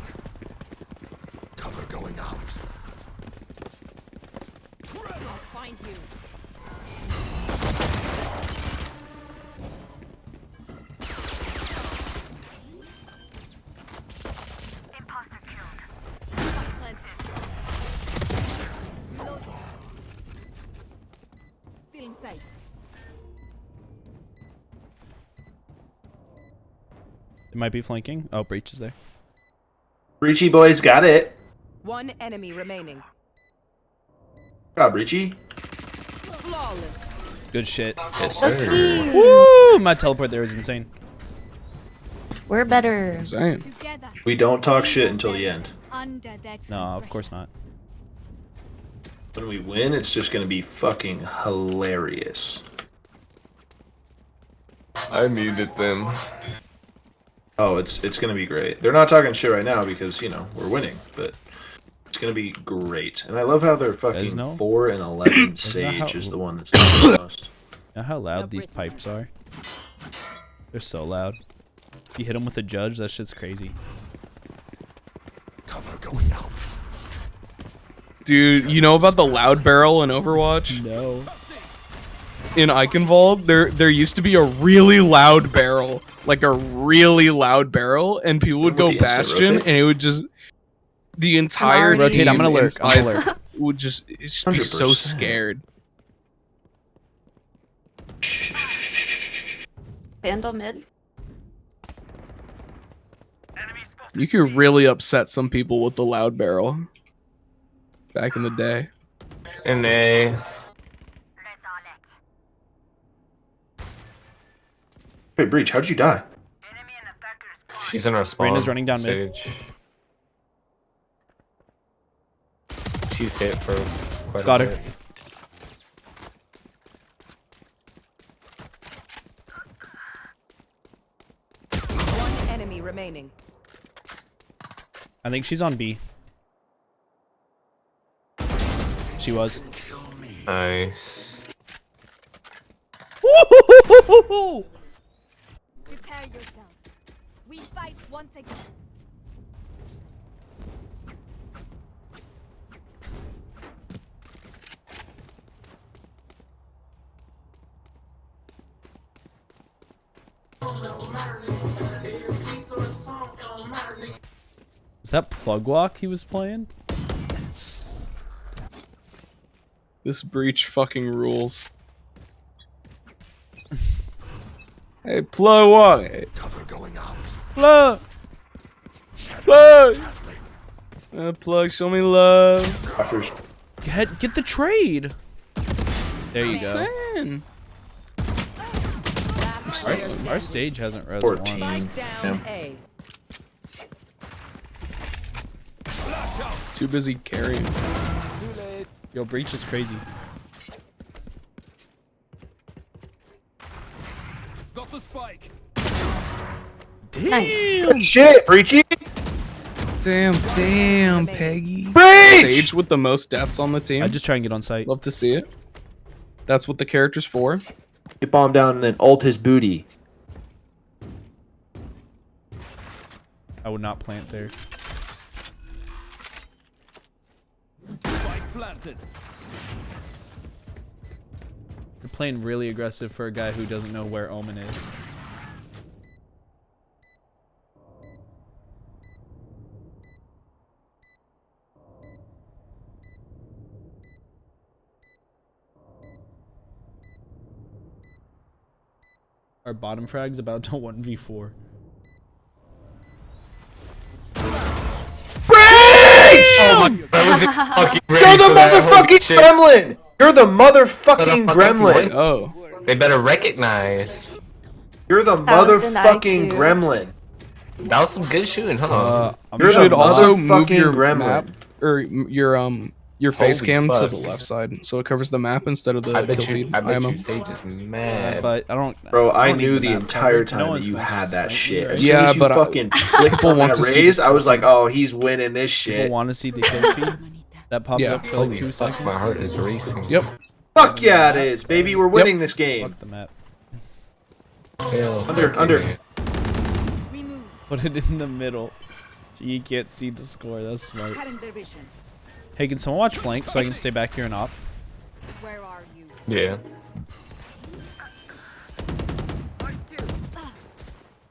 Cover going out. I'll find you. Imposter killed. Planted. Still in sight. It might be flanking. Oh, Breach is there. Breachy boys got it. One enemy remaining. Good job, Breachy. Flawless. Good shit. Yes, So sir. team. Woo! My teleport there is insane. We're better. Same. Together. We don't talk shit until the end. Under their No, of course not. When we win, it's just gonna be fucking hilarious. I muted them. Oh, it's gonna be great. They're not talking shit right now because, you know, we're winning, but it's gonna be great. And I love how they're fucking Desno? 4 and 11. Desno, Sage how- is the one that's doing the most. You know how loud these pipes are? They're so loud. If you hit them with a judge, that shit's crazy. Cover going out. Dude, you know about the loud barrel in Overwatch? No. In Eichenwald, there used to be a really loud barrel, like a really loud barrel, and people would go With the instant Bastion, rotate? and it would just the entire Rotate, team I'm gonna lurk, I'm gonna inside would just be so 100%. scared. Vandal mid. You could really upset some people with the loud barrel. Back in the day. And A. Wait, Breach, how'd you die? She's in our spawn. Reyna's running down mid. Sage. She's hit for quite Got a her. bit. One enemy remaining. I think she's on B. She was. Nice. Prepare yourselves. We fight once again. Is that Plug Walk he was playing? This Breach fucking rules. Hey, Plo what? Cover going out. Plug! Shadows Plug! traveling. Plug, show me love. Get the trade. There you go. Saying. Our Sage hasn't res 14. once. Yeah. Too busy carrying. Yo, Breach is crazy. Got the spike. Damn. Nice. Good shit, Breachy. Damn, Peggy. Breach! Sage with the most deaths on the team. I just try and get on site. Love to see it. That's what the character's for. Get bomb down and then ult his booty. I would not plant there. Spike planted. You're playing really aggressive for a guy who doesn't know where Omen is. Our bottom frag's about to 1v4. Oh my god, I wasn't fucking ready You're the for that. Holy motherfucking shit. gremlin! You're the motherfucking gremlin! Oh. They better recognize. You're the That was an motherfucking IQ. gremlin. That was some good shooting, huh? You should also move motherfucking your gremlin. map or your face Holy cam to fuck. the left side, so it covers the map instead of the I bet kill you, feed. I bet IMO. you Sage is mad. But I don't. Bro, I don't knew even the have entire coverage. time No that one's you gonna had that snipe shit. me, As right? soon Yeah, as you but, fucking clicked people on want that to see raise, the I was like, oh, he's winning this People shit. want to see the kill feed that pops Yeah. up for Holy like 2 fuck, seconds. my heart is racing. Yep. Fuck yeah, it is, baby. We're winning this game. Fuck the map. Hell, Under, fucking under. it. Remove. Put it in the middle, so you can't see the score. That's smart. Hey, can someone watch flank so I can stay back here and op? Where are you? Yeah.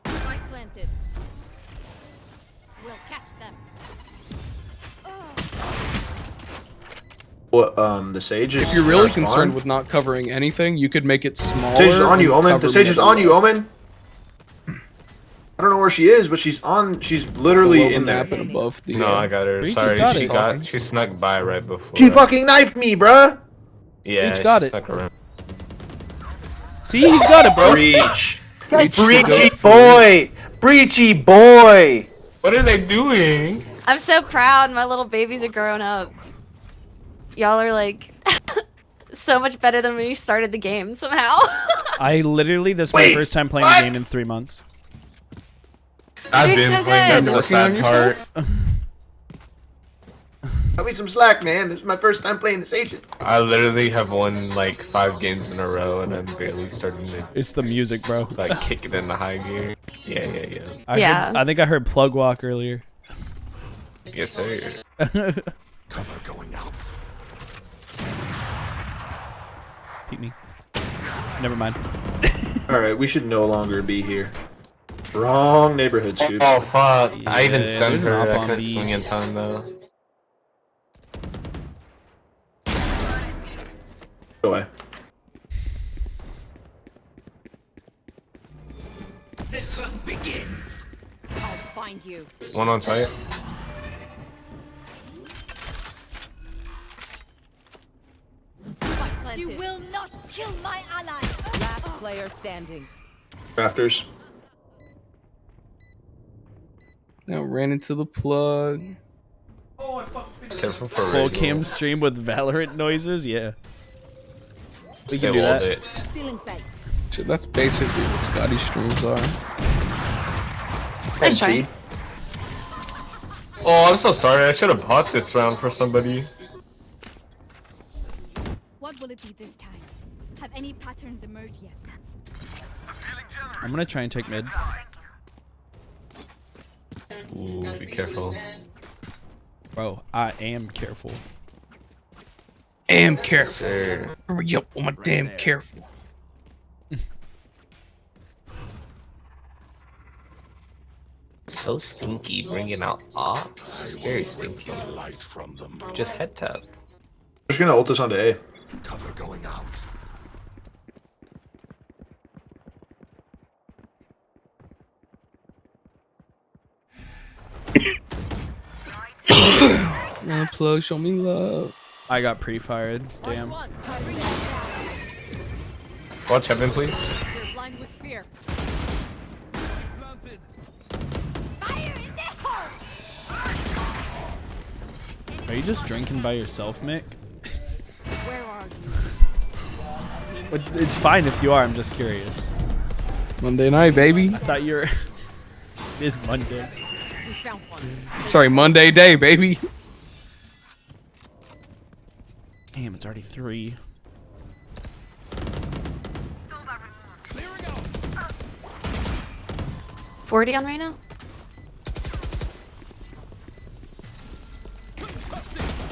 Spike planted. We'll catch them. What, the Sage is If you're really our spawn? concerned with not covering anything, you could make it smaller. Sage is on you, and Omen. cover The Sage is middle on you, left. Omen. I don't know where she is, but she's on. She's literally Below the in there. map and above the. No, I got her. Breach Sorry, has got it. she snuck by right before. She fucking knifed me, bruh. Yeah, Breach got she it. snuck around. See, he's got it, bro. Breach. Guys, Breachy boy. Breachy boy. What are they doing? I'm so proud. My little babies are growing up. Y'all are like so much better than when you started the game somehow. I literally, this is my Wait, first time playing what? the game in 3 months. I've doing been so playing. good. That's the Working on sad part. yourself? Cut me some slack, man. This is my first time playing the Sage. I literally have won like 5 games in a row, and I'm barely starting to It's the music, bro. like kick it into high gear. Yeah. Yeah. I think I heard plug walk earlier. Yes, sir. Cover going out. Peek me. Never mind. All right, we should no longer be here. Wrong neighborhood, Scoop. Oh fuck! I Yeah, even stunned there's an her. op I on couldn't B. swing in time though. Go away. The hunt begins. I'll find you. One on site. Spike planted. You will not kill my ally. Last player standing. Rafters. Now ran into the plug. Careful for Full Rachel. cam stream with Valorant noises? Yeah. We They can do walled that. it. Still in sight. Shit, that's basically what Scotty streams are. Nice try. Oh, I'm so sorry. I should have bought this round for somebody. What will it be this time? Have any patterns emerged yet? I'm gonna try and take mid. Ooh, be careful. Bro, I am careful. Am careful. Sir. Hurry up, I'm damn careful. So stinky bringing out ops. Very stinky. Just head tap. We're just gonna ult this onto A. Cover going out. Plug, show me love. I got pre-fired. Damn. Watch heaven, please. They're blind with fear. Are you just drinking by yourself, Mick? Where are you? But it's fine if you are. I'm just curious. Monday night, baby. I thought you were. It is Monday. We found one. Sorry, Monday day, baby. Damn, it's already 3. 40 on right now?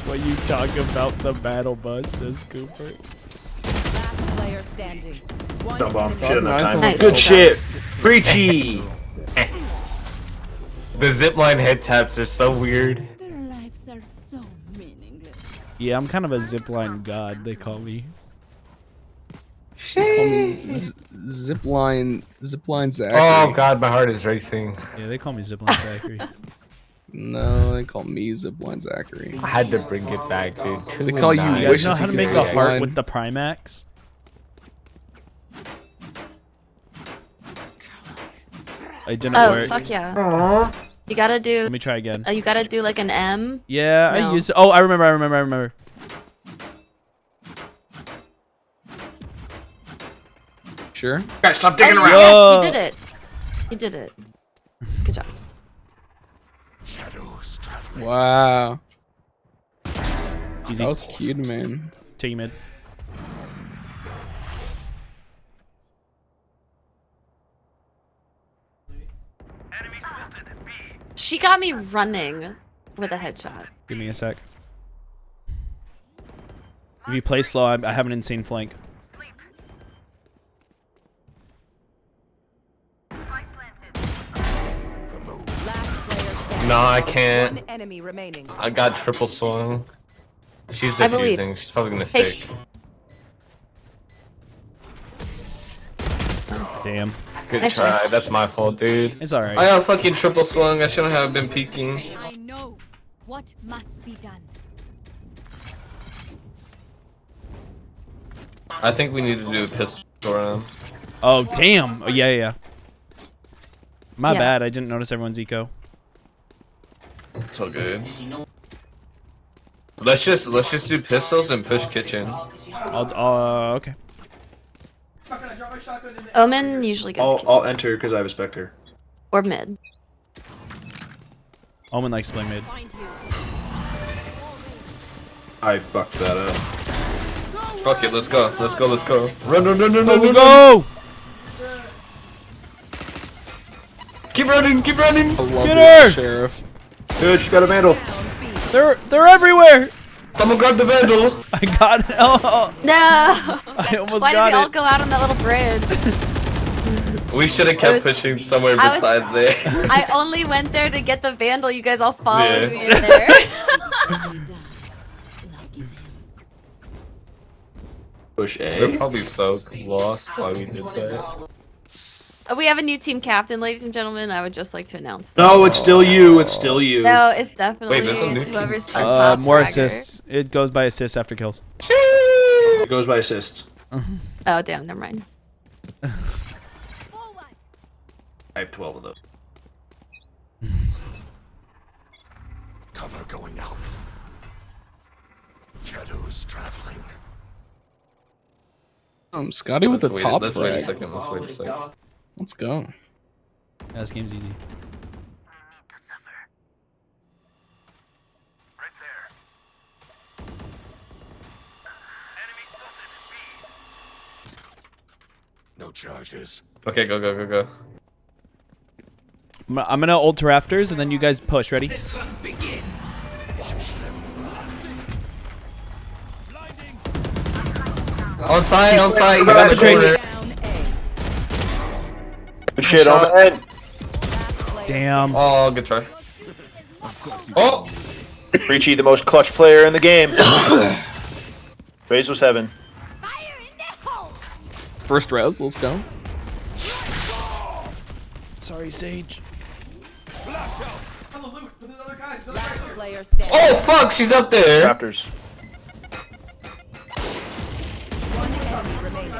What you talk about the battle bus, says Cooper. Last player standing. One Dumb bomb. enemy Shit, enough time. Nice. Good shit. Preachy. The zipline head taps are so weird. Their lives are so meaningless. Yeah, I'm kind of a zipline god, they call me. They call me Zipline Zachary. Oh god, my heart is racing. Yeah, they call me Zipline Zachary. No, they call me Zipline Zachary. I had to bring it back, dude. They call you You guys Wishes know how to you make could a say heart line. with the Primax? It didn't Oh, work. fuck yeah. You gotta do. Let me try again. You gotta do like an M. Yeah, No. I used. Oh, I remember. Sure. Guys, stop digging Oh, around. yes, you did it. You did it. Good job. Wow. Easy. That was cute, man. Take mid. She got me running with a headshot. Give me a sec. If you play slow, I have an insane flank. No, I can't. One enemy remaining. I got triple swung. She's I believe. defusing. She's probably gonna Hey. stick. Damn. Good Nice try. try. That's my fault, dude. It's alright. I got fucking triple swung. I shouldn't have been peeking. I know what must be done. I think we need to do a pistol round. Oh, damn. Oh, yeah. My Yeah. bad. I didn't notice everyone's eco. It's all good. Let's just do pistols and push kitchen. Okay. Omen usually goes I'll enter because I have a Spectre. or mid. Omen likes to play mid. I fucked that up. Fuck it, let's go. Let's go. Run. Go! Keep running. I love Get it, her! Sheriff. Dude, she got a Vandal. They're everywhere! Someone grab the Vandal. I got it. Oh, No! I almost Why did got we all it. go out on that little bridge? We should have It kept was- pushing somewhere I was- besides there. I only went there to get the Vandal. You guys all followed Yeah. me in there. Push We're A. probably so lost while we did that. We have a new team captain, ladies and gentlemen. I would just like to announce that. No, it's still you. It's still you. No, it's definitely Wait, there's a new team. whoever's the top More fragger. assists. It goes by assists after kills. It goes by assists. Oh, damn, never mind. I have 12 of those. Cover going out. Shadows traveling. Scotty with the Let's top Let's wait a frag. second. Let's go. Yeah, this game's easy. No charges. Okay, go. I'm gonna ult to rafters and then you guys push. Ready? Begins. Watch them run. On site. He's on the corner. Good shit on the head. Damn. Oh, good try. Oh! Preachy, the most clutch player in the game. Raze was heaven. First res, let's go. Sorry, Sage. player standing. Oh fuck, she's up there. Raptors. One enemy remaining.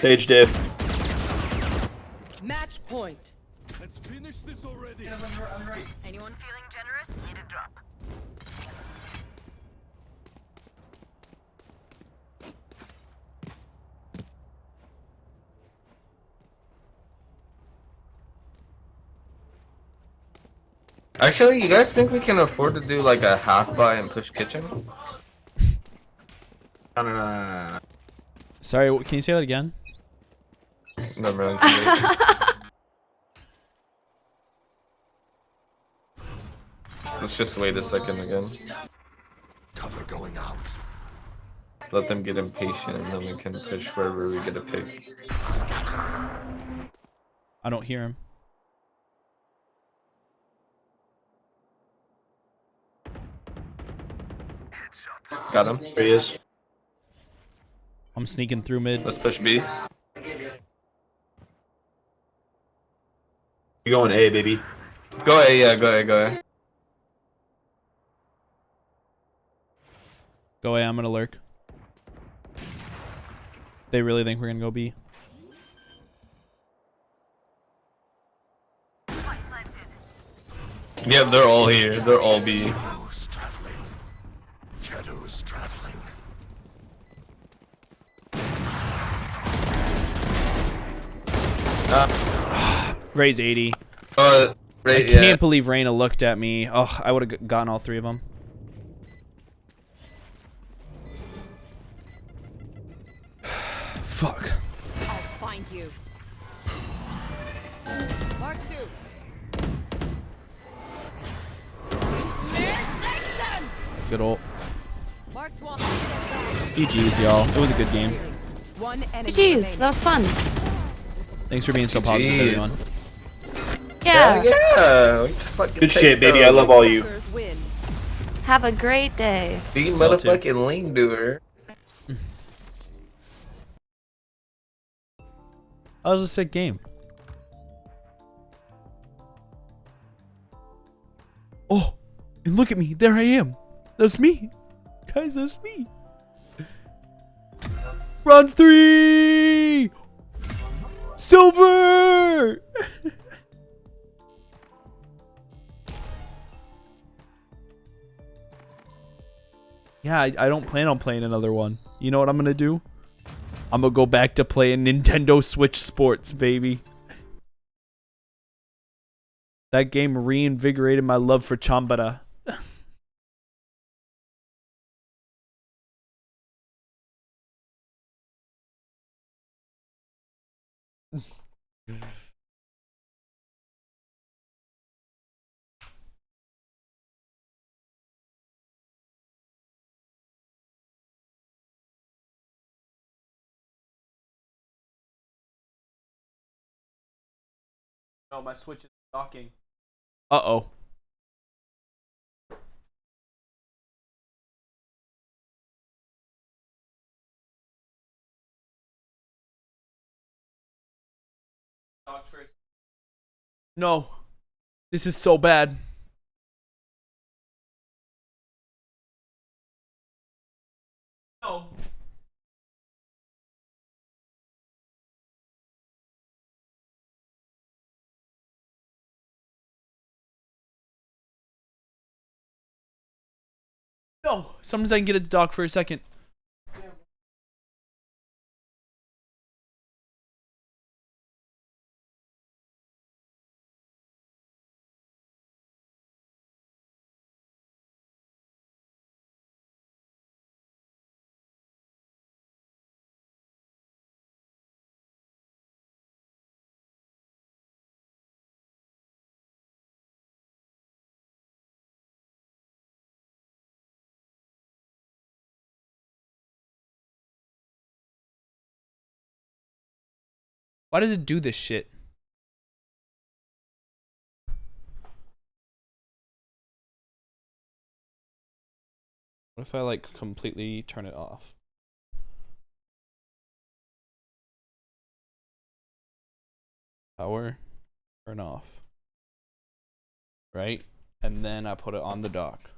Sage diff. Match point. Let's finish this already. Anyone feeling generous? Need a drop. Actually, you guys think we can afford to do like a half buy and push kitchen? No. Sorry, can you say that again? Never mind. Let's just wait a second again. Cover going out. Let them get impatient and then we can push wherever we get a pick. I don't hear him. Got him. There he is. I'm sneaking through mid. Let's push B. You going A, baby? Go A, yeah, go A, go A. Go A, I'm gonna lurk. They really think we're gonna go B. Yeah, they're all here. They're all B. Shadows traveling. Ray's 80. Ray, I can't believe Reyna looked at me. Oh, I would have gotten all three of them. Fuck. I'll find you. Mark 2. Good ult. Mark 12. GG's, y'all. It was a good game. One enemy Jeez, that was fun. Thanks for being so positive, everyone. Yeah. Yeah. Good shit, baby. I love all you. Have a great day. Be motherfucking lane doer. That was a sick game. Oh, and look at me. There I am. That's me. Guys, that's me. Round 3! Silver! Yeah, I don't plan on playing another one. You know what I'm gonna do? I'm gonna go back to playing Nintendo Switch Sports, baby. That game reinvigorated my love for Chambara. Oh, my Switch is docking. Uh-oh. No. This is so bad. No. No. Sometimes I can get it to dock for a second. Why does it do this shit? What if I like completely turn it off? Power, turn off. Right? And then I put it on the dock.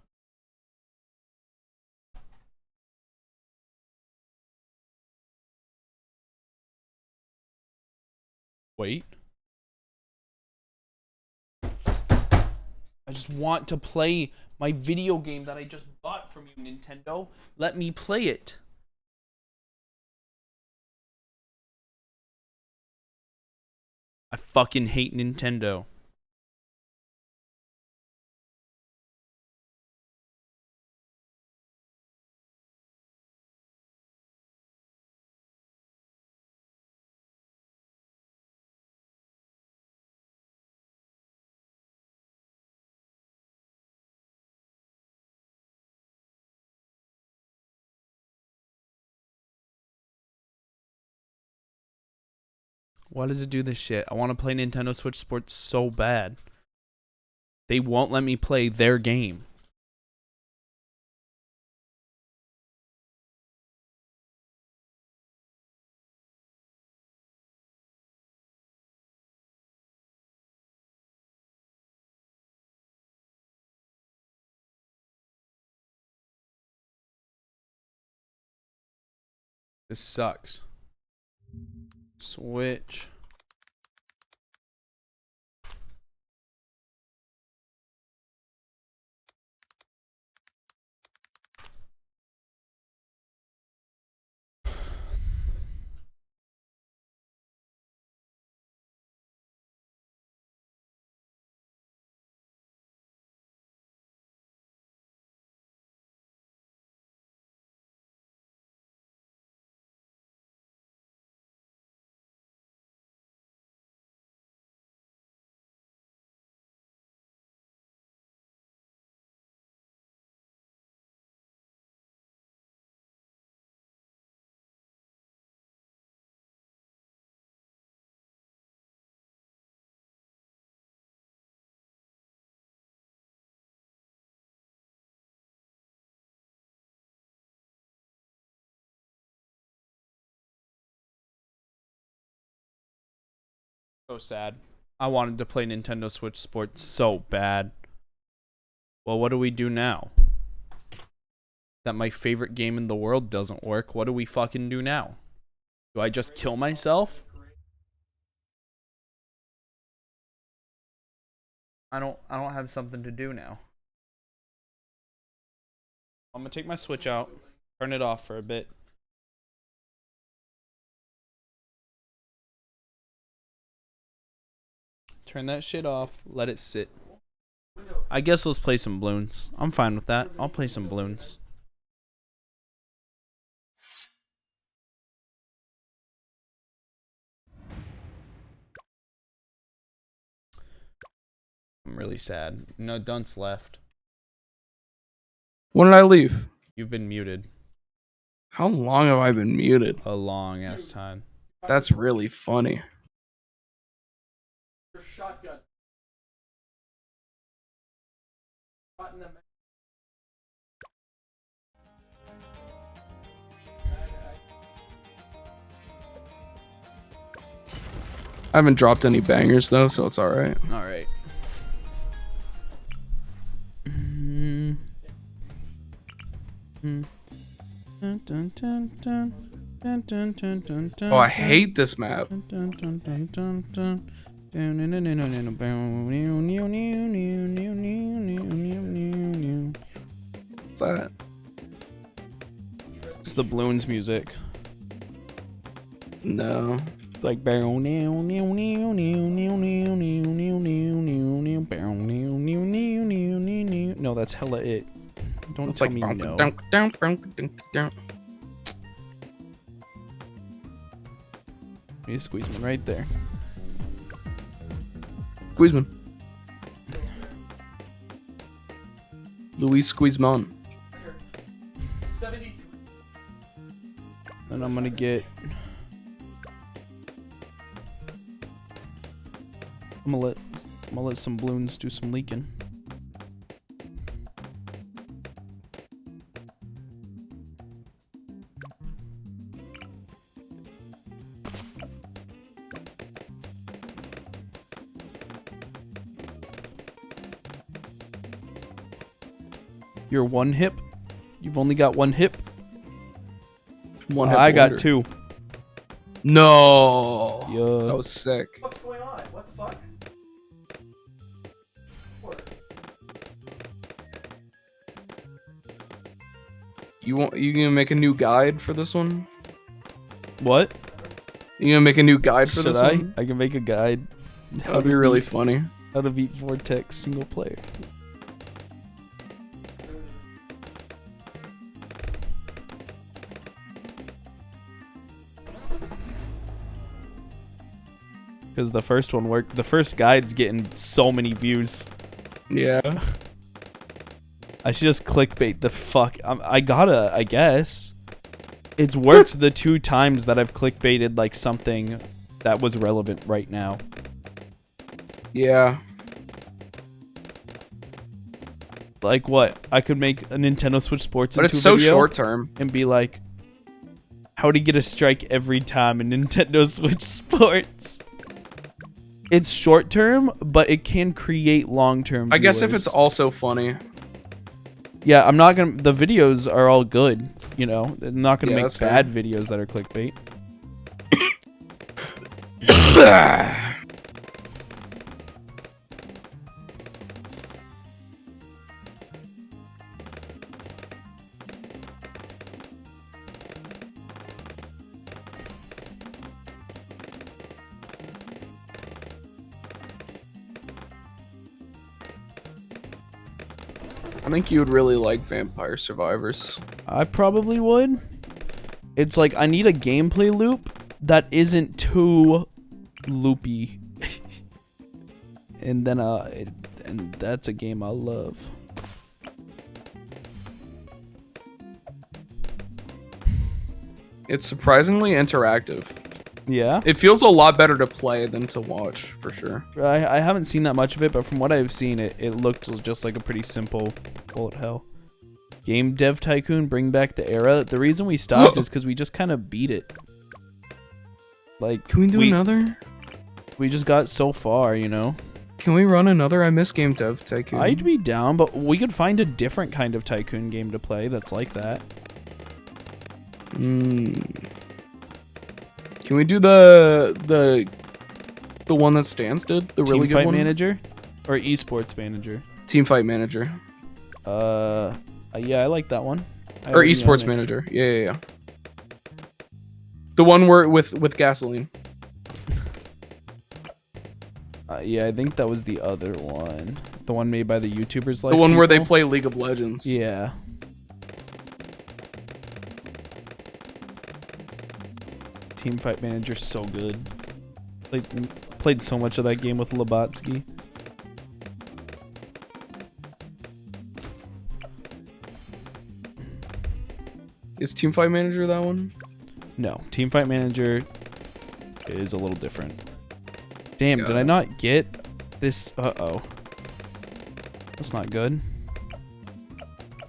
Wait. I just want to play my video game that I just bought from you, Nintendo. Let me play it. I fucking hate Nintendo. Why does it do this shit? I want to play Nintendo Switch Sports so bad. They won't let me play their game. This sucks. Switch. So sad. I wanted to play Nintendo Switch Sports so bad. Well, what do we do now? That my favorite game in the world doesn't work. What do we fucking do now? Do I just kill myself? I don't have something to do now. I'm gonna take my Switch out, turn it off for a bit. Turn that shit off, let it sit. I guess let's play some balloons. I'm fine with that. I'll play some balloons. I'm really sad. No, Dunce left. When did I leave? You've been muted. How long have I been muted? A long ass time. That's really funny. Shotgun. Shot in the I haven't dropped any bangers though, so it's alright. Alright. Oh, I hate this map. What's that? It's the balloons music. No. It's like no, that's hella it. Don't it's tell like me no. He's Squeezeman right there. Squeezeman. Luis Squeezemon. Then I'm gonna get. I'm gonna let some balloons do some leaking. You're one hip. You've only got one hip. One hit I got wonder. 2. No. Yeah. That was sick. What's going on? What the fuck? You gonna make a new guide for this one? What? You gonna make a new guide for Should this one? I can make a guide. That'd be really funny. How to beat Vortex single player. Because the first one worked. The first guide's getting so many views. Yeah. I should just clickbait the fuck. I gotta, I guess. It's worked the 2 times that I've clickbaited like something that was relevant right now. Yeah. Like what? I could make a Nintendo Switch Sports But into it's a so video short term. and be like, how to get a strike every time in Nintendo Switch Sports. It's short term, but it can create long term. I guess if it's also funny. Yeah, I'm not gonna. The videos are all good, you know. I'm not gonna Yeah, make that's fair. bad videos that are clickbait. I think you would really like Vampire Survivors. I probably would. It's like I need a gameplay loop that isn't too loopy, and then and that's a game I love. It's surprisingly interactive. Yeah. It feels a lot better to play than to watch, for sure. I haven't seen that much of it, but from what I've seen, it looked just like a pretty simple bullet hell. Game Dev Tycoon, bring back the era. The reason we stopped is because we just kind of beat it. Like, Can we do another? We just got so far, you know? Can we run another? I miss Game Dev Tycoon. I'd be down, but we could find a different kind of Tycoon game to play that's like that. Can we do the one that Stans did? The really good Teamfight one? Manager? Or Esports Manager? Teamfight Manager. Yeah, I like that one. I Or already Esports own it. Manager. Yeah. The one where with gasoline. Yeah, I think that was the other one. The one made by the YouTubers. The one where they play League of Legends. Yeah. Teamfight Manager's so good. Played so much of that game with Labatsky. Is Teamfight Manager that one? No, Teamfight Manager is a little different. Damn, Got did I it. not get this? Uh-oh. That's not good.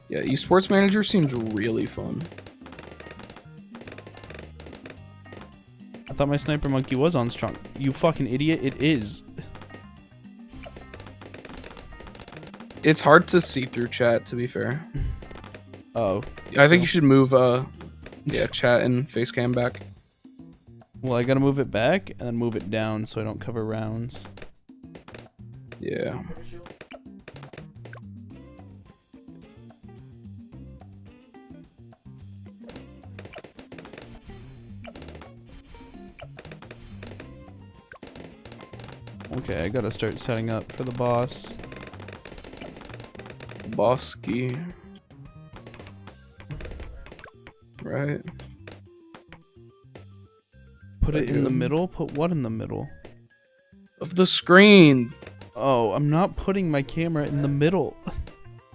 Yeah, Esports Manager seems really fun. I thought my Sniper Monkey was on strong. You fucking idiot, it is. It's hard to see through chat, to be fair. Oh. I think you should move yeah, chat and face cam back. Well, I gotta move it back and then move it down so I don't cover rounds. Yeah. Okay, I gotta start setting up for the boss. Bosky. Right. Put Is it that in the good? middle? Put what in the middle? Of the screen. Oh, I'm not putting my camera in the middle.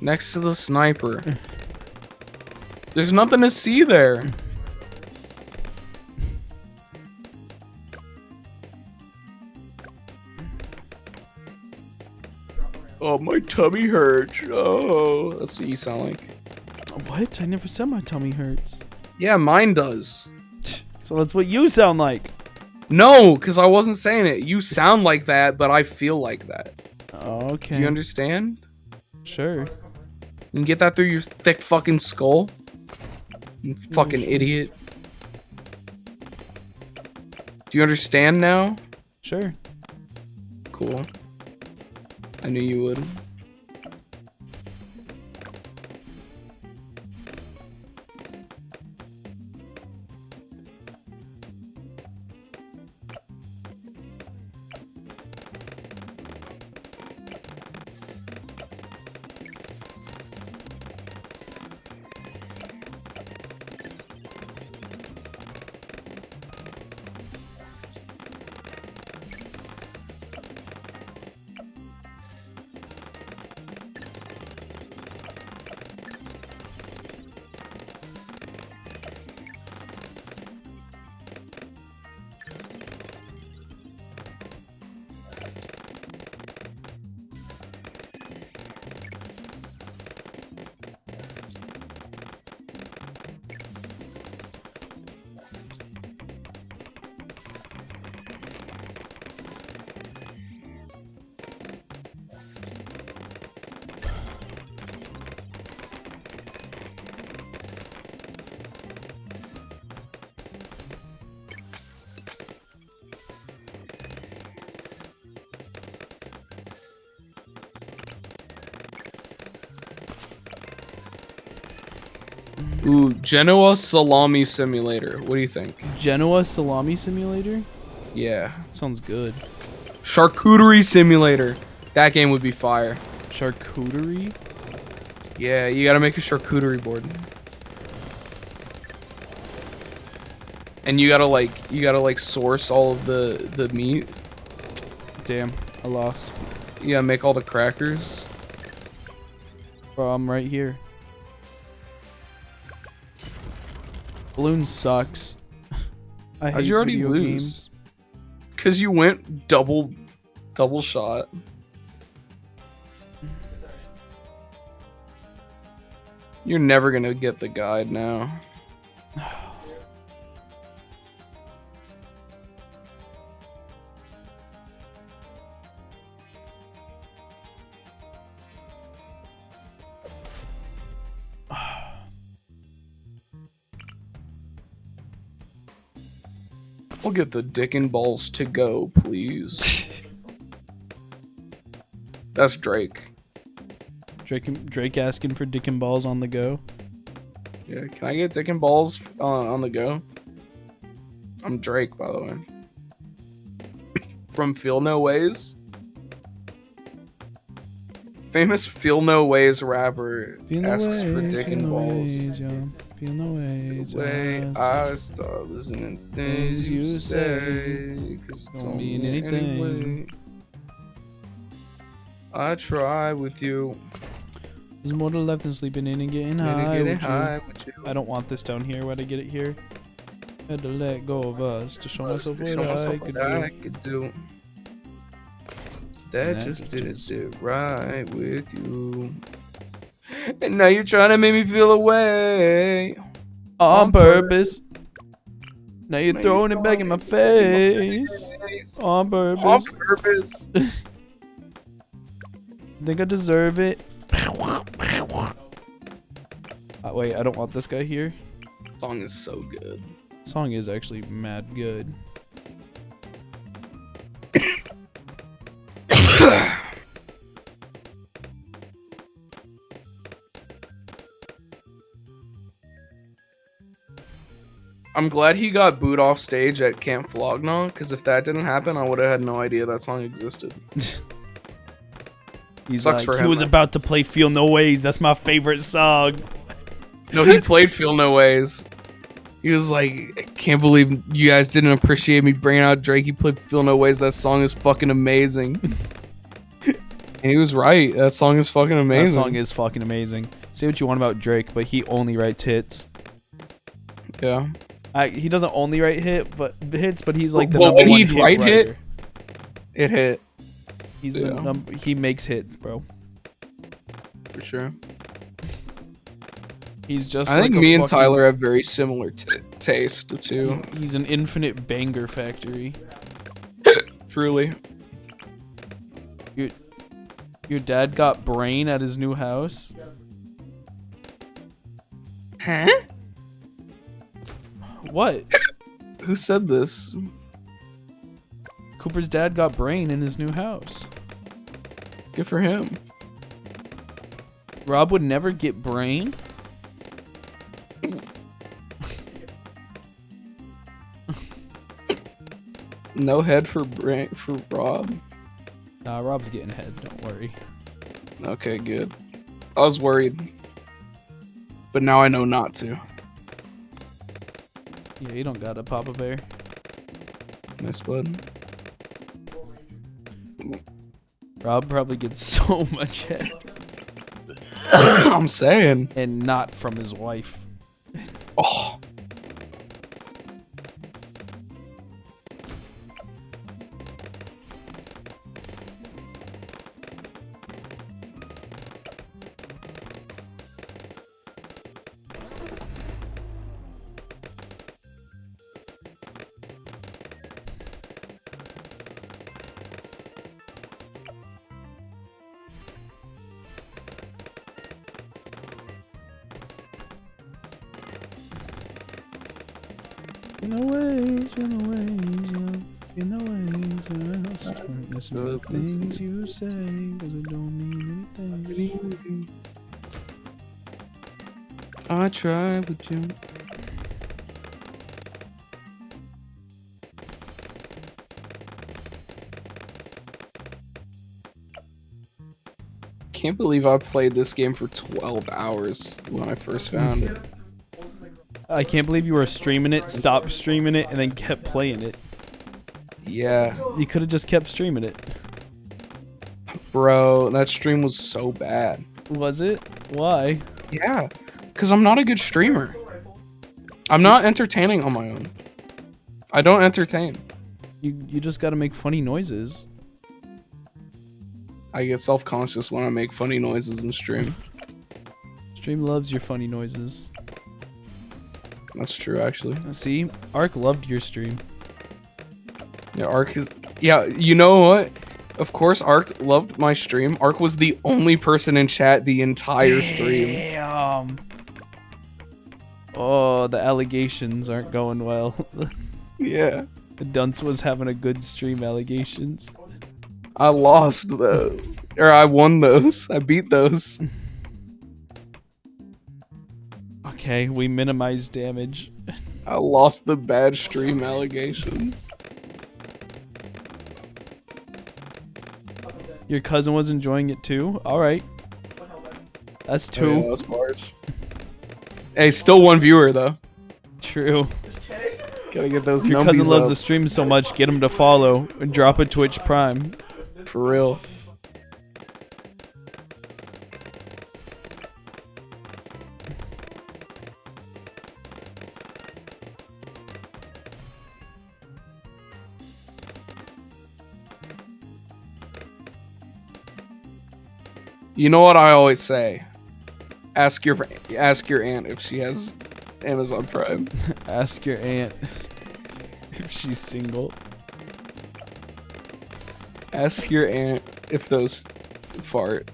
Next to the sniper. There's nothing to see there. Oh, my tummy hurts. Oh, that's what you sound like. What? I never said my tummy hurts. Yeah, mine does. So that's what you sound like. No, because I wasn't saying it. You sound like that, but I feel like that. Okay. Do you understand? Sure. You can get that through your thick fucking skull. You fucking idiot. Do you understand now? Sure. Cool. I knew you would. Ooh, Genoa Salami Simulator. What do you think? Genoa Salami Simulator? Yeah. Sounds good. Charcuterie Simulator. That game would be fire. Charcuterie? Yeah, you gotta make a charcuterie board. And you gotta like source all of the meat. Damn, I lost. You gotta make all the crackers. Bro, I'm right here. Balloon sucks. I How'd hate you already video lose? games. Cause you went double shot. You're never gonna get the guide now. We'll get the dick and balls to go, please. That's Drake. Drake asking for dick and balls on the go. Yeah, can I get dick and balls on the go? I'm Drake, by the way. From Feel No Ways. Famous Feel No Ways rapper asks for dick and balls. Feel no ways. Way I start listening to things you say, 'cause it don't mean anything. Anyway. I try with you. There's more to life than sleeping in and getting high, with you. I don't want this down here. Why'd I get it here? Had to let go of us to show myself what I could do. That just didn't sit right with you. And now you're trying to make me feel away. On purpose. Now you're throwing it back in my face. On purpose. On purpose. Think I deserve it. Wait, I don't want this guy here. Song is so good. Song is actually mad good. I'm glad he got booed off stage at Camp Flognaw, because if that didn't happen, I would have had no idea that song existed. He's Sucks like, for him. he was about to play Feel No Ways. That's my favorite song. No, he played Feel No Ways. He was like, I can't believe you guys didn't appreciate me bringing out Drake. He played Feel No Ways. That song is fucking amazing. And he was right. That song is fucking amazing. That song is fucking amazing. Say what you want about Drake, but he only writes hits. Yeah. He doesn't only write hits, but he's like the well, number when one he'd write writer. it hit. He's he makes hits, bro. For sure. He's just. I think me and Tyler have very similar taste too. He's an infinite banger factory. Truly. Your dad got brain at his new house. Huh? What? Who said this? Cooper's dad got Brain in his new house. Good for him. Rob would never get Brain. No head for Rob. Nah, Rob's getting head. Don't worry. Okay, good. I was worried, but now I know not to. Yeah, you don't got a Papa Bear. Nice, bud. Rob probably gets so much head. I'm saying. And not from his wife. Oh. In the ways, yeah. In the ways, yeah. Listen to the things you say, cause it don't mean anything. I try with you. Can't believe I played this game for 12 hours when I first found it. I can't believe you were streaming it, stopped streaming it, and then kept playing it. Yeah. You could have just kept streaming it. Bro, that stream was so bad. Was it? Why? Yeah, because I'm not a good streamer. I'm not entertaining on my own. I don't entertain. You just gotta make funny noises. I get self-conscious when I make funny noises in stream. Stream loves your funny noises. That's true, actually. See, Ark loved your stream. Yeah, Ark is... Yeah, you know what? Of course, Ark loved my stream. Ark was the only person in chat the entire stream. Damn. Oh, the allegations aren't going well. Yeah. Dunce was having a good stream, allegations. I lost those. Or I won those. I beat those. Okay, we minimized damage. I lost the bad stream allegations. Your cousin was enjoying it too? Alright. That's two. Oh, yeah, those bars. Hey, still one viewer though. True. Gotta get those Your numbies cousin loves up. the stream so much, get him to follow and drop a Twitch Prime. For real. You know what I always say? Ask your aunt if she has Amazon Prime. Ask your aunt if she's single. Ask your aunt if those fart.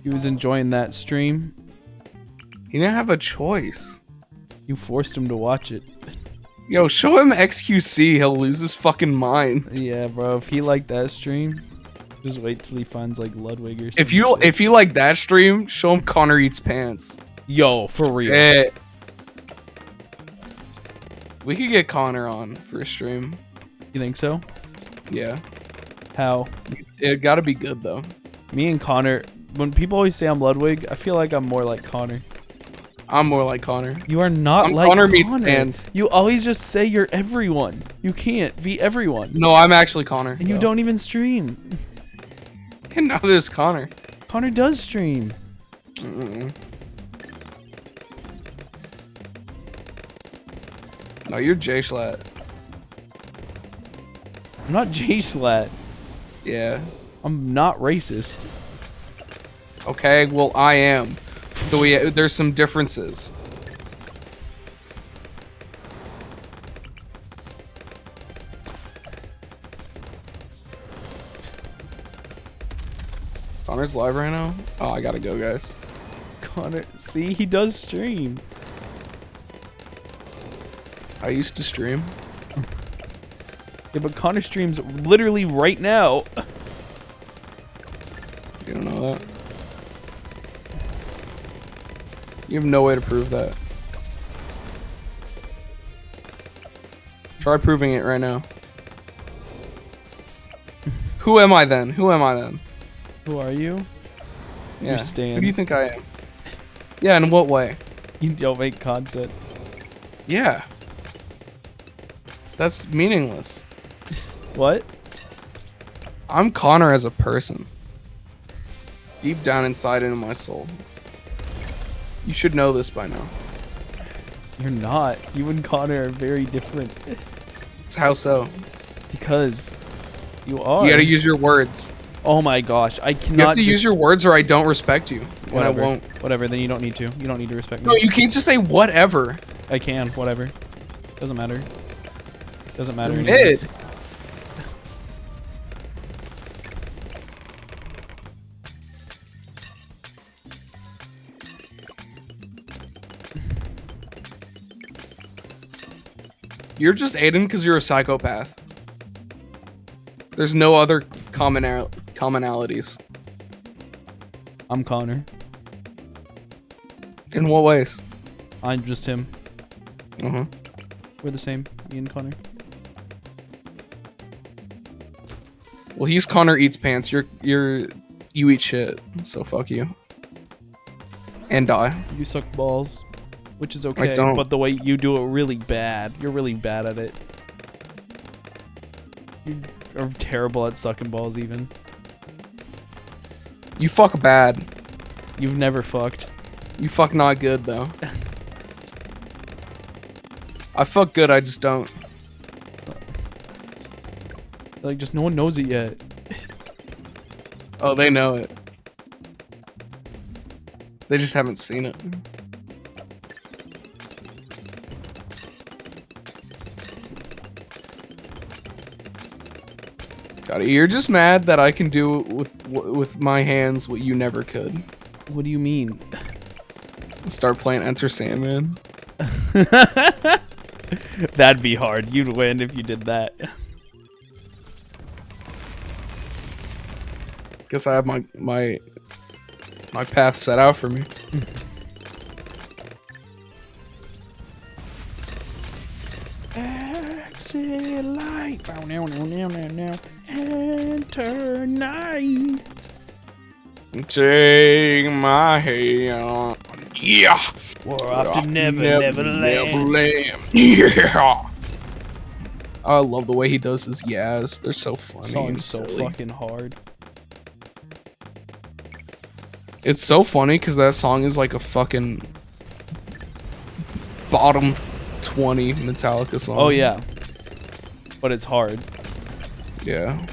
He was enjoying that stream. He didn't have a choice. You forced him to watch it. Yo, show him XQC. He'll lose his fucking mind. Yeah, bro. If he liked that stream, just wait till he finds like Ludwig or something. If you like that stream, show him Connor Eats Pants. Yo, for real. Yeah. We could get Connor on for a stream. You think so? Yeah. How? It gotta be good though. Me and Connor, when people always say I'm Ludwig, I feel like I'm more like Connor. I'm more like Connor. You are not I'm like Connor Connor. meets fans. You always just say you're everyone. You can't be everyone. No, I'm actually Connor. And you don't even stream. And now there's Connor. Connor does stream. No, you're J Schlatt. I'm not J Schlatt. Yeah. I'm not racist. Okay, well I am. So there's some differences. Connor's live right now? Oh, I gotta go, guys. Connor, see, he does stream. I used to stream. Yeah, but Connor streams literally right now. You don't know that. You have no way to prove that. Try proving it right now. Who am I then? Who am I then? Who are you? Yeah. Your stands. Who do you think I am? Yeah, in what way? You don't make content. Yeah. That's meaningless. What? I'm Connor as a person. Deep down inside into my soul. You should know this by now. You're not. You and Connor are very different. It's how so? Because you are. You gotta use your words. Oh my gosh, I cannot. You have to use your words or I don't respect you. And Whatever. I won't. Whatever, then you don't need to. You don't need to respect me. No, you can't just say whatever. I can, whatever. Doesn't matter. Doesn't matter. You anyways. did. You're just Aiden because you're a psychopath. There's no other commonalities. I'm Connor. In what ways? I'm just him. Uh-huh. We're the same, me and Connor. Well, he's Connor eats pants. You eat shit. So fuck you. And die. You suck balls, which is okay. I don't. But the way you do it, really bad. You're really bad at it. You are terrible at sucking balls, even. You fuck bad. You've never fucked. You fuck not good though. I fuck good. I just don't. Like, just no one knows it yet. Oh, they know it. They just haven't seen it. Got it. You're just mad that I can do with my hands what you never could. What do you mean? Start playing Enter Sandman. That'd be hard. You'd win if you did that. Guess I have my path set out for me. Exit light. Enter night. Take my hand. Yeah. We're off to Neverland. Yeah. I love the way he does his yes. They're so funny. Song's so silly. fucking hard. It's so funny because that song is like a fucking bottom 20 Metallica song. Oh yeah. But it's hard. Yeah.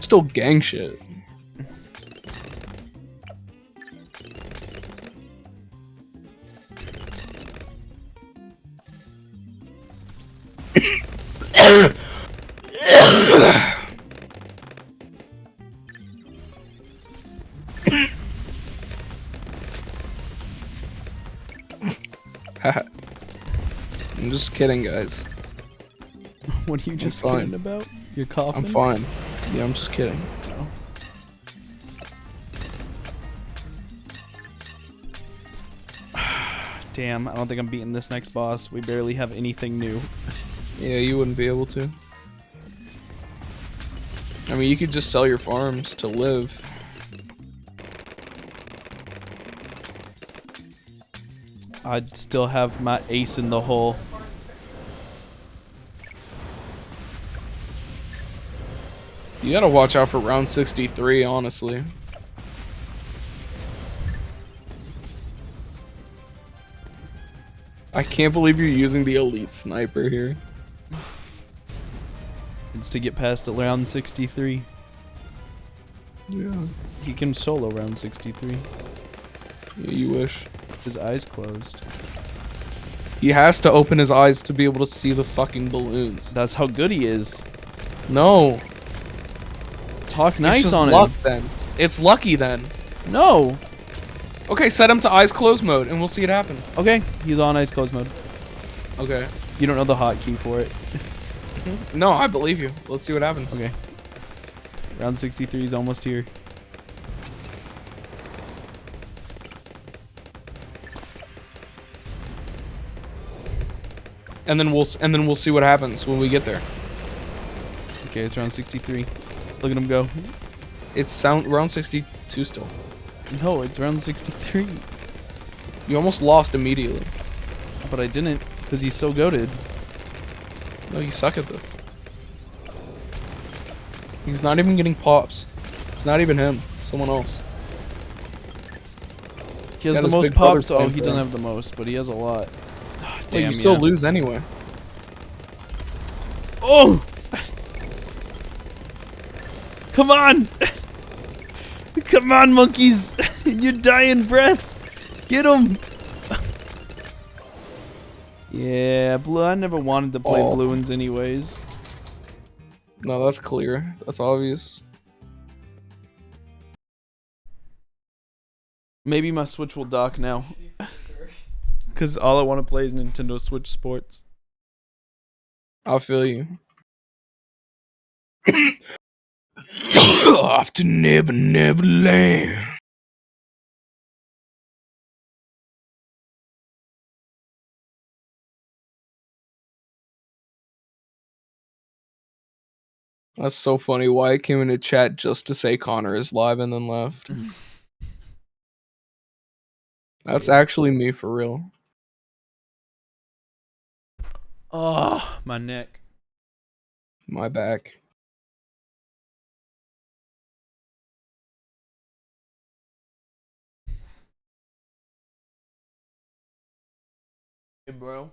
Still gang shit. I'm just kidding, guys. What are you just fine. kidding about? You're coughing? I'm fine. Yeah, I'm just kidding. Oh. Damn, I don't think I'm beating this next boss. We barely have anything new. Yeah, you wouldn't be able to. I mean, you could just sell your farms to live. I'd still have my ace in the hole. You gotta watch out for round 63, honestly. I can't believe you're using the elite sniper here. It's to get past round 63. Yeah. He can solo round 63. Yeah, you wish. His eyes closed. He has to open his eyes to be able to see the fucking balloons. That's how good he is. No. Talk nice just on luck him. then. It's lucky then. No. Okay, set him to eyes closed mode and we'll see it happen. Okay, he's on eyes closed mode. Okay. You don't know the hotkey for it. No, I believe you. Let's see what happens. Okay. Round 63 is almost here. And then we'll see what happens when we get there. Okay, it's round 63. Look at him go. It's round 62 still. No, it's round 63. You almost lost immediately. But I didn't, because he's so goated. No, you suck at this. He's not even getting pops. It's not even him. Someone else. He has Got the his most big brother pops. Oh, playing he for doesn't him. have the most, but he has a lot. Well, you still lose anyway. Oh! Come on! Come on, monkeys! You're dying breath! Get him! Yeah, blue. I never wanted to play blue ones anyways. No, that's clear. That's obvious. Maybe my Switch will dock now. Because all I want to play is Nintendo Switch Sports. I'll feel you. Off to Never Never Land. That's so funny. Wyatt came into chat just to say Connor is live and then left. That's actually me for real. Oh, my neck. My back. Hey, bro.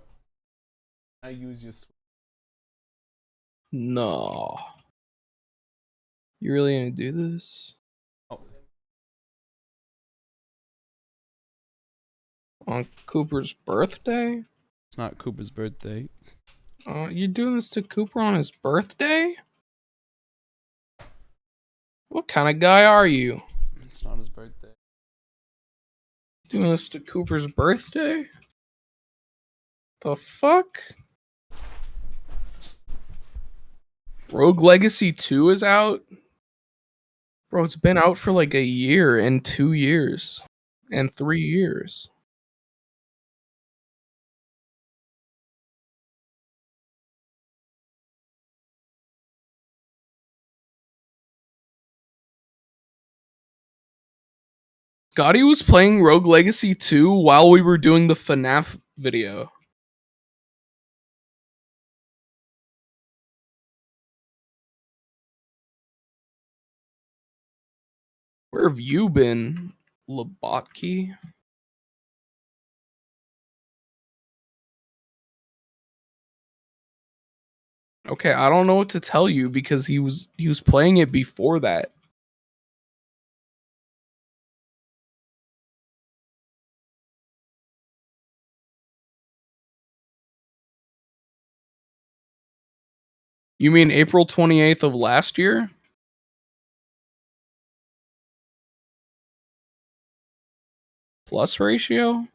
I use your Switch. No. You really gonna do this? Oh. On Cooper's birthday? It's not Cooper's birthday. You doing this to Cooper on his birthday? What kind of guy are you? It's not his birthday. Doing this to Cooper's birthday? The fuck? Rogue Legacy 2 is out? Bro, it's been out for like a year and 2 years and 3 years. Scotty was playing Rogue Legacy 2 while we were doing the FNAF video. Where have you been, Labotki? Okay, I don't know what to tell you because he was playing it before that. You mean April 28th of last year? Plus ratio?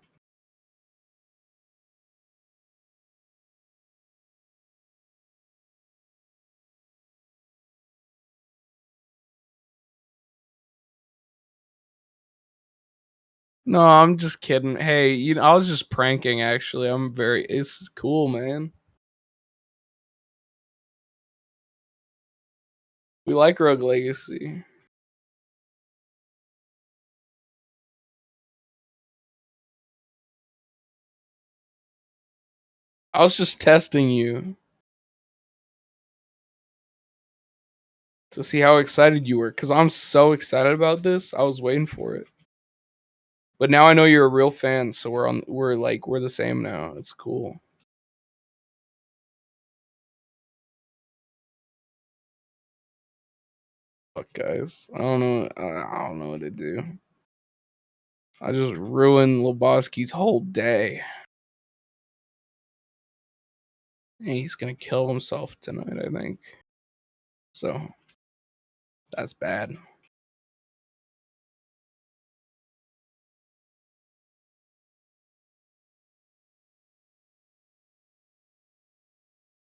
No, I'm just kidding. Hey, I was just pranking actually. It's cool, man. We like Rogue Legacy. I was just testing you to see how excited you were, because I'm so excited about this. I was waiting for it. But now I know you're a real fan, so we're the same now. It's cool. Fuck guys. I don't know what to do. I just ruined Lebowski's whole day. And he's gonna kill himself tonight, I think. So that's bad.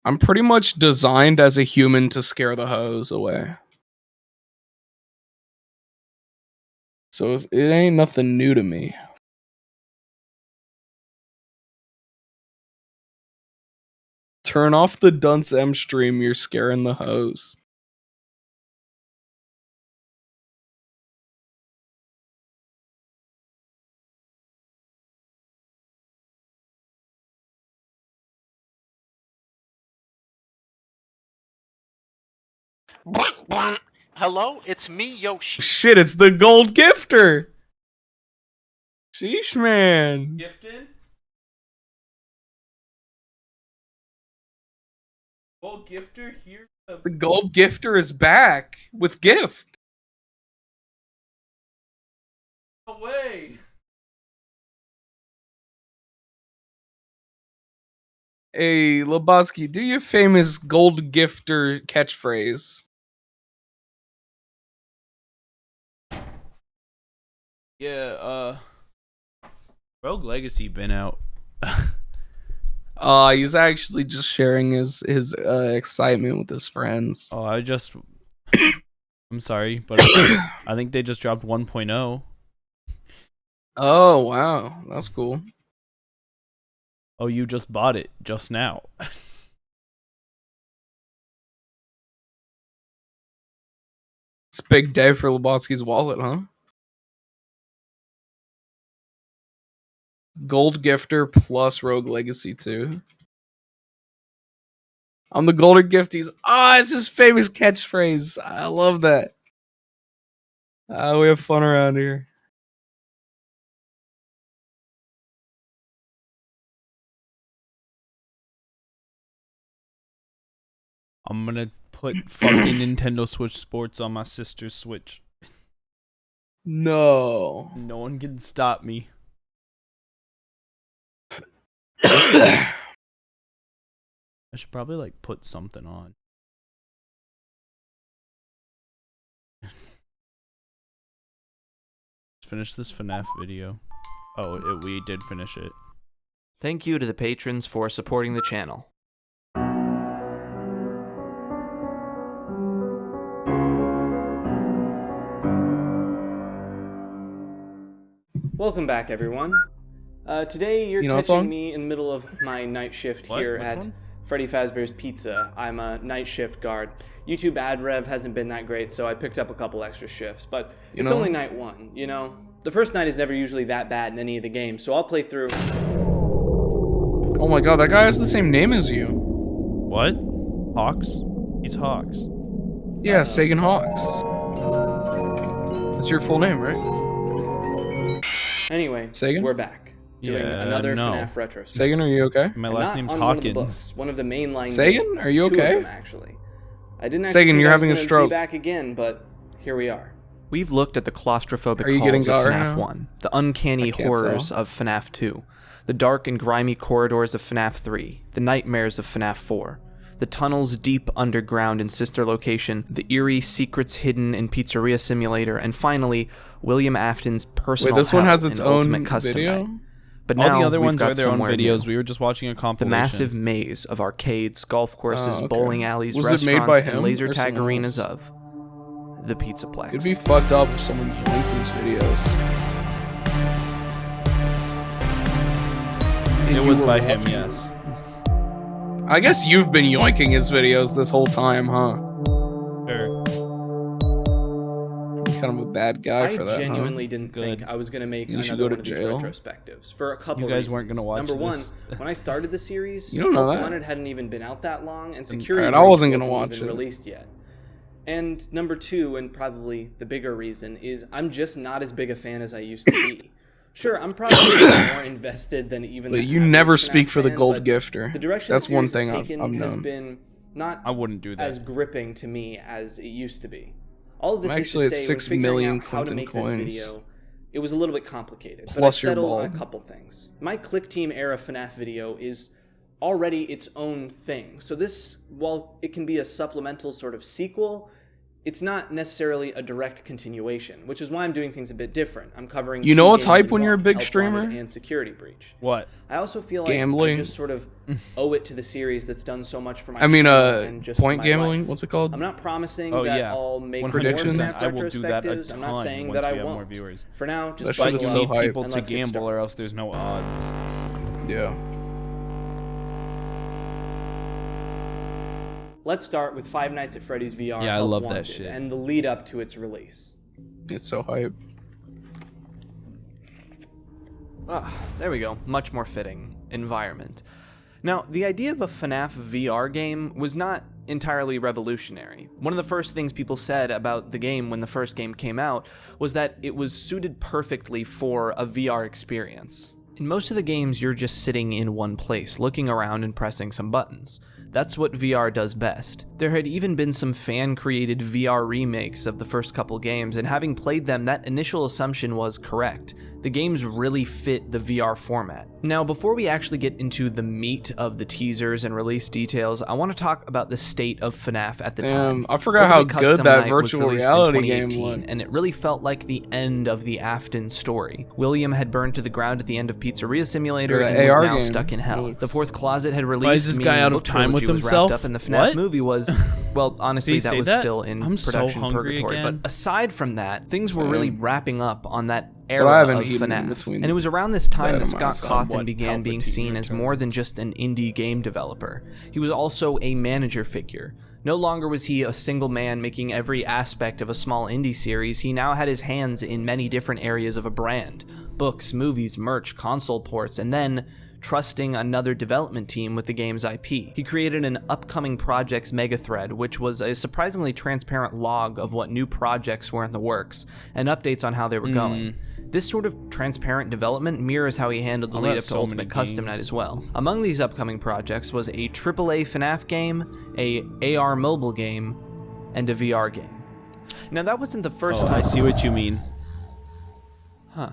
I'm pretty much designed as a human to scare the hoes away. So it ain't nothing new to me. Turn off the Dunce M stream, you're scaring the hoes. Hello, it's me, Yoshi. Shit, it's the gold gifter! Sheesh, man. Gifted? Gold gifter here. The gold gifter is back with gift. No way. Hey, Lebowski, do your famous gold gifter catchphrase. Yeah, Rogue Legacy been out. He's actually just sharing his excitement with his friends. Oh, I'm sorry, but I think they just dropped 1.0. Oh, wow. That's cool. Oh, you just bought it just now. It's a big day for Lebowski's wallet, huh? Gold gifter plus Rogue Legacy 2. I'm the golden gifties. It's his famous catchphrase. I love that. We have fun around here. I'm gonna put fucking Nintendo Switch Sports on my sister's Switch. No. No one can stop me. I should probably like put something on. Let's finish this FNAF video. Oh, we did finish it. Thank you to the patrons for supporting the channel. Welcome back, everyone. Today you're catching me in the middle of my night shift here at Freddy Fazbear's Pizza. I'm a night shift guard. YouTube ad rev hasn't been that great, so I picked up a couple extra shifts, but it's only night one, you know? The first night is never usually that bad in any of the games, so I'll play through. Oh my god, that guy has the same name as you. What? Hawks? He's Hawks. Yeah, Sagan Hawks. That's your full name, right? Anyway, Sagan? We're back. Doing another FNAF retrospective. Sagan, are you okay? My last name's on Hawkins. One of the mainline Sagan, games. are you Two of okay? them, actually. I didn't actually Sagan, think you're I was having a gonna stroke. Be back again, but here we are. We've looked at the claustrophobic Are you halls getting of got FNAF right now? 1, the uncanny I can't horrors tell. of FNAF 2, the dark and grimy corridors of FNAF 3, the nightmares of FNAF 4, the tunnels deep underground in Sister Location, the eerie secrets hidden in Pizzeria Simulator, and finally, William Afton's personal Wait, this one hell has its in own Ultimate Custom video? Night. But All now the other we've ones got are their own somewhere videos. new. We were just watching a The compilation. massive maze of arcades, golf courses, okay. bowling alleys, Was it made restaurants, by and him laser or tag someone arenas else? of the Pizzaplex. It'd be fucked up if someone linked his videos. And It you was were by him, watching. yes. I guess you've been yoinking his videos this whole time, huh? Sure. You're kind of a bad guy for that, I genuinely huh? didn't think I was gonna make You should another go one to of jail. these retrospectives for a couple You guys reasons. weren't gonna watch Number this. one, when I started the series, You don't know Hope that. Wanted hadn't even been out that long, and Security Alright, I Breach wasn't gonna watch even it. released yet. And number two, and probably the bigger reason, is I'm just not as big a fan as I used to be. Sure, I'm probably more invested than even. But the you average never FNAF speak for the fan, gold but gifter. The direction That's the one series thing has taken I've has known. been not I wouldn't do that. as gripping to me as it used to be. All of this I'm is actually to at say, 6 when figuring million out how to Clinton make coins. this video, it was a little bit complicated. But Plus I your settled on a bulb. couple things. My Click Team era FNAF video is already its own thing. So this, while it can be a supplemental sort of sequel, it's not necessarily a direct continuation, which is why I'm doing things a bit different. I'm covering You two know what's games hype in when you're a one, big Help streamer? Wanted and Security Breach. What? I also feel like I Gambling. just sort of owe it to the series that's done so much for my I mean, channel and just point my gambling. life. What's it called? I'm not promising Oh, that yeah. I'll make more 100%. FNAF I will do that a retrospectives. I'm not ton saying once that I we have more won't. viewers. For now, That just shit buckle is up so need hype. people and to let's get gamble, started. or else there's no odds. Yeah. Let's start with Five Nights at Freddy's VR. Yeah, I Help love that Wanted, shit. And the lead up to its release. It's so hype. There we go. Much more fitting. Environment. Now, the idea of a FNAF VR game was not entirely revolutionary. One of the first things people said about the game when the first game came out was that it was suited perfectly for a VR experience. In most of the games, you're just sitting in one place, looking around and pressing some buttons. That's what VR does best. There had even been some fan-created VR remakes of the first couple games, and having played them, that initial assumption was correct. The games really fit the VR format. Now, before we actually get into the meat of the teasers and release details, I want to talk about the state of FNAF at the time. I forgot how Ultimate good Custom that Night was virtual released in reality game 2018, looked. and it really felt like the end of the Afton story. William had burned to the ground at the end of Pizzeria Simulator Or the and was AR now game. stuck in hell. Looks- The Fourth Closet had released. Why is this guy meaning out of Book time with Trilogy was himself? Wrapped up, and the FNAF What? movie was, well, honestly, Did he that say was that? still in I'm so production hungry purgatory. again. But aside from that, things were Same. really wrapping up on that I era haven't of eaten in FNAF. between And it was around this time that that and my Scott Cawthon somewhat began being Palpatine seen as return. more than just an indie game developer. He was also a manager figure. No longer was he a single man making every aspect of a small indie series, he now had his hands in many different areas of a brand. Books, movies, merch, console ports, and then trusting another development team with the game's IP. He created an upcoming projects megathread, which was a surprisingly transparent log of what new projects were in the works, and updates on how they were going. This sort of transparent development mirrors how he handled the I've lead got up to so Ultimate many Custom Night games. as well. Among these upcoming projects was a AAA FNAF game, a AR mobile game, and a VR game. Now that wasn't the first Oh, time. I see what you mean. Huh.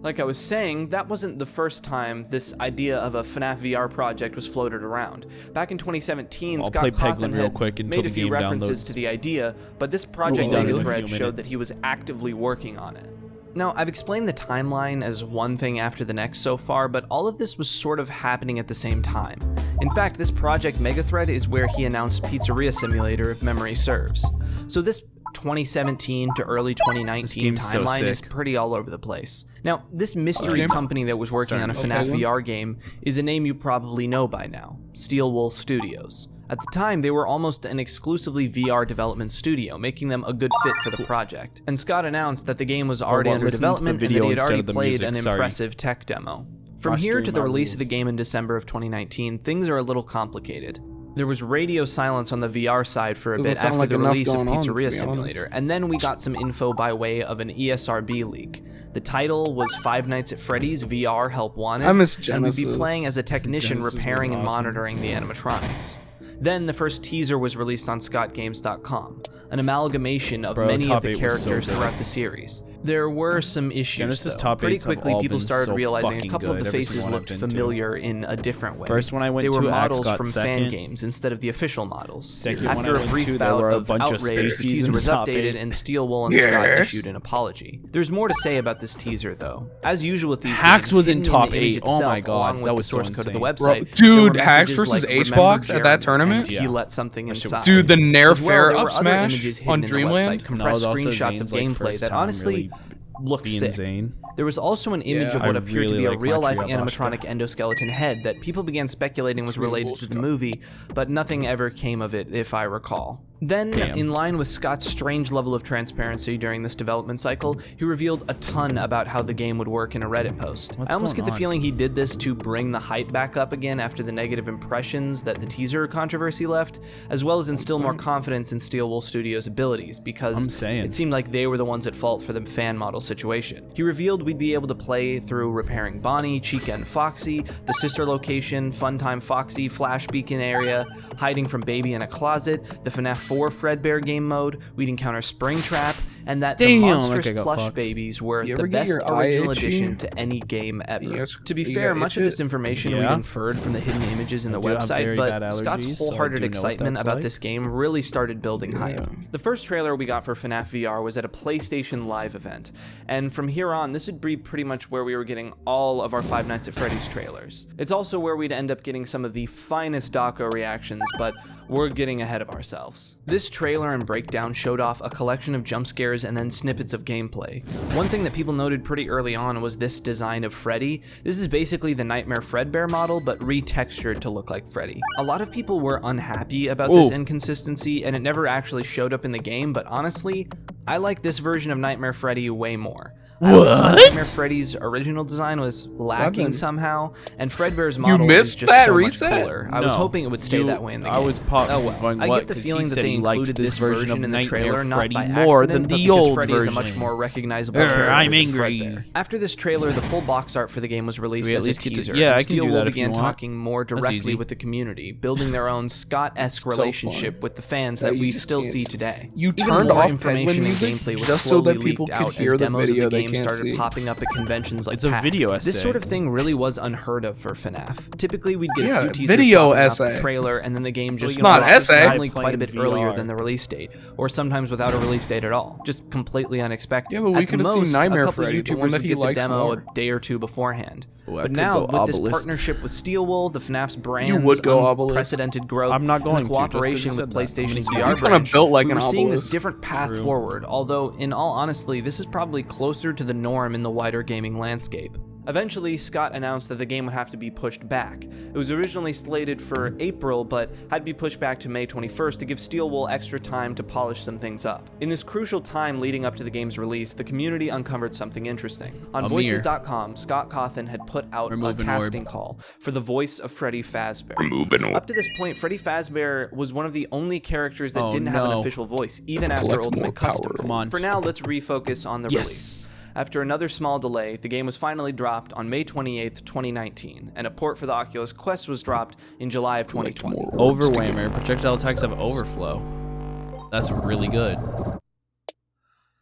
Like I was saying, that wasn't the first time this idea of a FNAF VR project was floated around. Back in 2017, I'll Scott play Cawthon Peglin real had quick until made a the few game references downloads. to the idea, but this project We'll do it in a thread few showed that minutes. he was actively working on it. Now, I've explained the timeline as one thing after the next so far, but all of this was sort of happening at the same time. In fact, this project megathread is where he announced Pizzeria Simulator, if memory serves. So this 2017 to early 2019 game's so timeline is sick. pretty all over the place. Now, this mystery game? company that was working on a Starting. FNAF Okay. VR game is a name you probably know by now, Steel Wool Studios. At the time, they were almost an exclusively VR development studio, making them a good fit for the project. And Scott announced that the game was already what, under listen to the development and that video he had instead already of the played music, an sorry. impressive tech demo. From My here to stream, the my release of the rules. game in December of 2019, things are a little complicated. There was radio silence on the VR side for a Doesn't bit sound after like the enough release of going on, to Pizzeria be Simulator, honest. and then we got some info by way of an ESRB leak. The title was Five Nights at Freddy's VR Help Wanted, I miss and we'd be Genesis. playing as a technician Genesis was repairing and awesome. monitoring the animatronics. Then the first teaser was released on ScottGames.com, an amalgamation of Bro, many of Top the 8 was so characters good. throughout the series. There were some issues, Genesis though. top Pretty 8s have quickly, all people been started so realizing a fucking couple of good, the every faces single one I've looked been to. familiar in a different way. First one I went they were to, Axe models got from fan second. games instead of the official models. Second After one I a went brief to, there bout were a of bunch of outrage, the Spaceys teaser in was the top updated 8. and Steel Wool and Scott issued an apology. There's more to say about this teaser, though. As usual with these Hacks games, was in hidden top the image 8. Oh my itself, God, along with that the was so source code of the insane. website. Bro, there dude, were Hacks messages versus like, H-Box "Remember at that Jeremy," tournament? and he let something inside. Dude, the Nair As well, Fair there were up other smash images hidden on in the Dreamland? website, compressed No, it also screenshots of Zane's, like, gameplay first that time honestly really looked being sick. Zane. There was also an image Yeah. of what I appeared to really be a like real-life Montreal animatronic endoskeleton head that people began speculating was related to the movie, but nothing ever came of it, if I recall. Then, in line with Scott's strange level of transparency during this development cycle, he revealed a ton about how the game would work in a Reddit post. What's I almost get going the on? feeling he did this to bring the hype back up again after the negative impressions that the teaser controversy left, as well as instill more confidence in Steel Wool Studios' abilities, because I'm saying. it seemed like they were the ones at fault for the fan model situation. He revealed we'd be able to play through repairing Bonnie, Chica and Foxy, the sister location, Funtime Foxy, Flash Beacon area, hiding from Baby in a closet, the FNAF 4 Fredbear game mode, we'd encounter Springtrap, and that the monstrous plush babies were the best original addition to any game ever. To be fair, much of this information we'd inferred from the hidden images in the website, but Scott's wholehearted excitement about this game really started building hype. The first trailer we got for FNAF VR was at a PlayStation Live event, and from here on, this would be pretty much where we were getting all of our Five Nights at Freddy's trailers. It's also where we'd end up getting some of the finest doco reactions, but we're getting ahead of ourselves. This trailer and breakdown showed off a collection of jump scares and then snippets of gameplay. One thing that people noted pretty early on was this design of Freddy. This is basically the Nightmare Fredbear model, but retextured to look like Freddy. A lot of people were unhappy about this inconsistency, and it never actually showed up in the game, but honestly, I like this version of Nightmare Freddy way more. I always thought Nightmare Freddy's original design was lacking somehow, and Fredbear's model is just so much cooler. I was hoping it would stay that way in the game. I was going, I get the feeling that they included this version in the trailer not Freddy by more accident, than the but because old Freddy is a version. much more recognizable character I'm than angry. Fredbear. After this trailer, the full box art for the game was released as a teaser. Yeah, and I can do Steel that Wool if you began want. talking more directly with the community, building their own Scott-esque relationship with the fans that we still see today. You Even turned more off information Penguin and music gameplay was just so slowly that people leaked could out hear as the demos video of the they game can't started see. popping up at conventions like It's a PAX. video This essay. sort of thing really was unheard of for FNAF. Typically, we'd get Yeah, a few teasers video popping up, essay. trailer, and then the game just not drops essay. normally quite a bit Playing earlier VR. than the release date, or sometimes without a release date at all, just completely unexpected. Yeah, but we At could have seen most, Nightmare a couple Freddy, of the YouTubers one that would he get the likes demo more. a day or two beforehand. Ooh, I But could now, go with this Obelisk. partnership with Steel Wool, the FNAF's brand's would go Obelisk. unprecedented growth, I'm not going and to, the just 'cause you cooperation said with that. PlayStation's I'm VR gonna- kinda branch, built like we an were seeing this obelisk. different path True. forward, although in all honesty, this is probably closer to the norm in the wider gaming landscape. Eventually, Scott announced that the game would have to be pushed back. It was originally slated for April, but had to be pushed back to May 21st to give Steel Wool extra time to polish some things up. In this crucial time leading up to the game's release, the community uncovered something interesting. On Amir. Voices.com, Scott Cawthon had put out Remove a an orb. casting call for the voice of Freddy Fazbear. Remove an orb. Up to this point, Freddy Fazbear was one of the only characters that Oh, didn't have an no. official voice, even after Collect more Ultimate Custom. power. Come on. For now, let's refocus on the release. After another small delay, the game was finally dropped on May 28th, 2019, and a port for the Oculus Quest was dropped in July of 2020. Overwhammer. Projectile attacks have overflow. That's really good.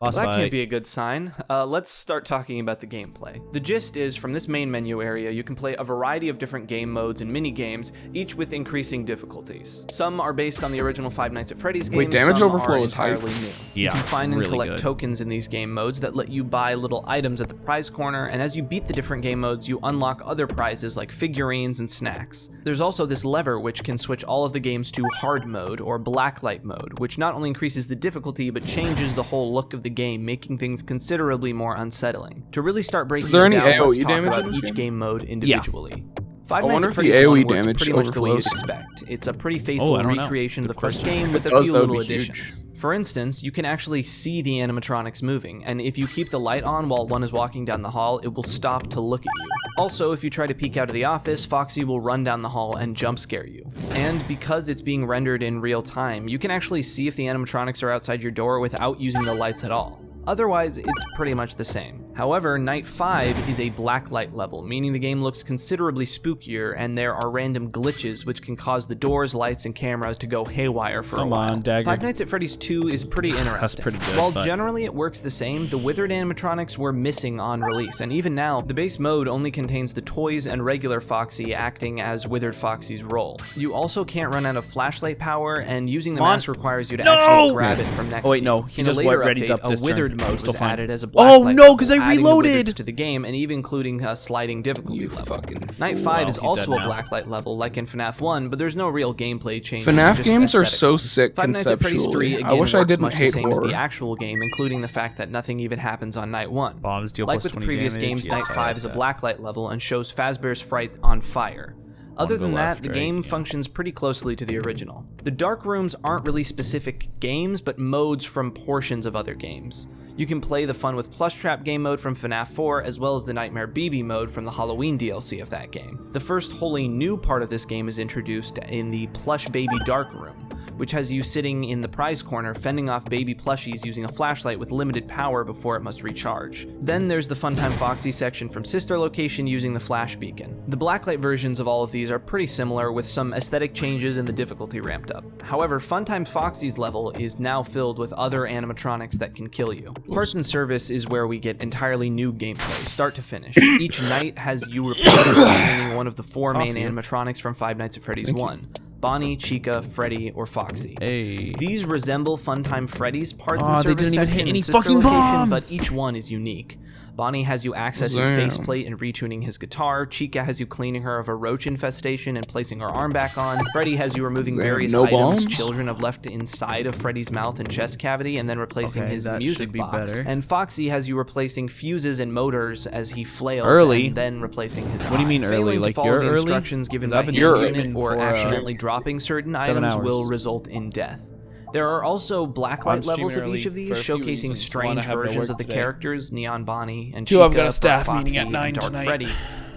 Boss Well, that fight. can't be a good sign. Let's start talking about the gameplay. The gist is, from this main menu area, you can play a variety of different game modes and mini-games, each with increasing difficulties. Some are based on the original Five Nights at Freddy's games, Wait, damage some overflow are is hype. entirely new. Yeah, You can find and really collect good. tokens in these game modes that let you buy little items at the prize corner, and as you beat the different game modes, you unlock other prizes like figurines and snacks. There's also this lever which can switch all of the games to hard mode or blacklight mode, which not only increases the difficulty, but changes the whole look of the game, making things considerably more unsettling. To really start breaking Is there it any down, let's AoE talk damage about in this each game? game mode individually. Five I Nights wonder at if the Freddy's AoE 1 works damage pretty much the way you'd overflows. expect. It's a pretty I faithful don't know. recreation of the Good first question. game If with it a does, few that would little be huge. additions. For instance, you can actually see the animatronics moving, and if you keep the light on while one is walking down the hall, it will stop to look at you. Also, if you try to peek out of the office, Foxy will run down the hall and jump scare you. And because it's being rendered in real time, you can actually see if the animatronics are outside your door without using the lights at all. Otherwise, it's pretty much the same. However, Night 5 is a blacklight level, meaning the game looks considerably spookier, and there are random glitches which can cause the doors, lights, and cameras to go haywire for a Come while. on, Dagger. Five Nights at Freddy's 2 is pretty interesting. That's pretty good, While but- generally it works the same, the withered animatronics were missing on release, and even now, the base mode only contains the toys and regular Foxy acting as withered Foxy's role. You also can't run out of flashlight power, and using the Come on. mask requires you to No! actually grab it from next Oh, wait, to you. no, he In just a later readies update, up this a withered turn. mode I'm still was fine. added as a Oh, blacklight no, level, 'cause I adding the reloaded! wizards to the game, and even including a sliding difficulty level. Night fool. 5 Wow, is he's also dead a now. blacklight level, like in FNAF 1, but there's no real gameplay changes. FNAF just games are aesthetic so ones. sick Five Nights at Freddy's 3 conceptually. again I wish I works didn't much hate the same as horror. the actual game, including the fact that nothing even happens on Night 1. Bombs deal Like plus with the 20 previous damage. games, Yes, Night I 5 like is a that. blacklight level and shows Fazbear's fright on fire. Other go than that, left, the right? game functions pretty closely to the original. The dark rooms aren't really specific games, but modes from portions of other games. You can play the Fun with Plush Trap game mode from FNAF 4, as well as the Nightmare BB mode from the Halloween DLC of that game. The first wholly new part of this game is introduced in the Plush Baby Dark Room, which has you sitting in the prize corner fending off baby plushies using a flashlight with limited power before it must recharge. Then there's the Funtime Foxy section from Sister Location using the flash beacon. The blacklight versions of all of these are pretty similar, with some aesthetic changes and the difficulty ramped up. However, Funtime Foxy's level is now filled with other animatronics that can kill you. Parts and Service is where we get entirely new gameplay, start to finish. Each night has you replacing one of the 4 main animatronics from Five Nights at Freddy's 1. Bonnie, Chica, Freddy, or Foxy. Hey. These resemble Funtime Freddy's Parts and Service they didn't even hit section any and Sister fucking Location, bombs! but each one is unique. Bonnie has you access his faceplate and retuning his guitar. Chica has you cleaning her of a roach infestation and placing her arm back on. Freddy has you removing various items children have left inside of Freddy's mouth and chest cavity and then replacing his music box. And Foxy has you replacing fuses and motors as he flails and then replacing his What do you mean early? Like you're early? Instructions given by his unit or accidentally dropping certain items will result in death. There are also blacklight levels of each of these, showcasing strange versions of the characters, Neon Bonnie and Chica, I've got a staff meeting at 9 and Dark tonight. Freddy,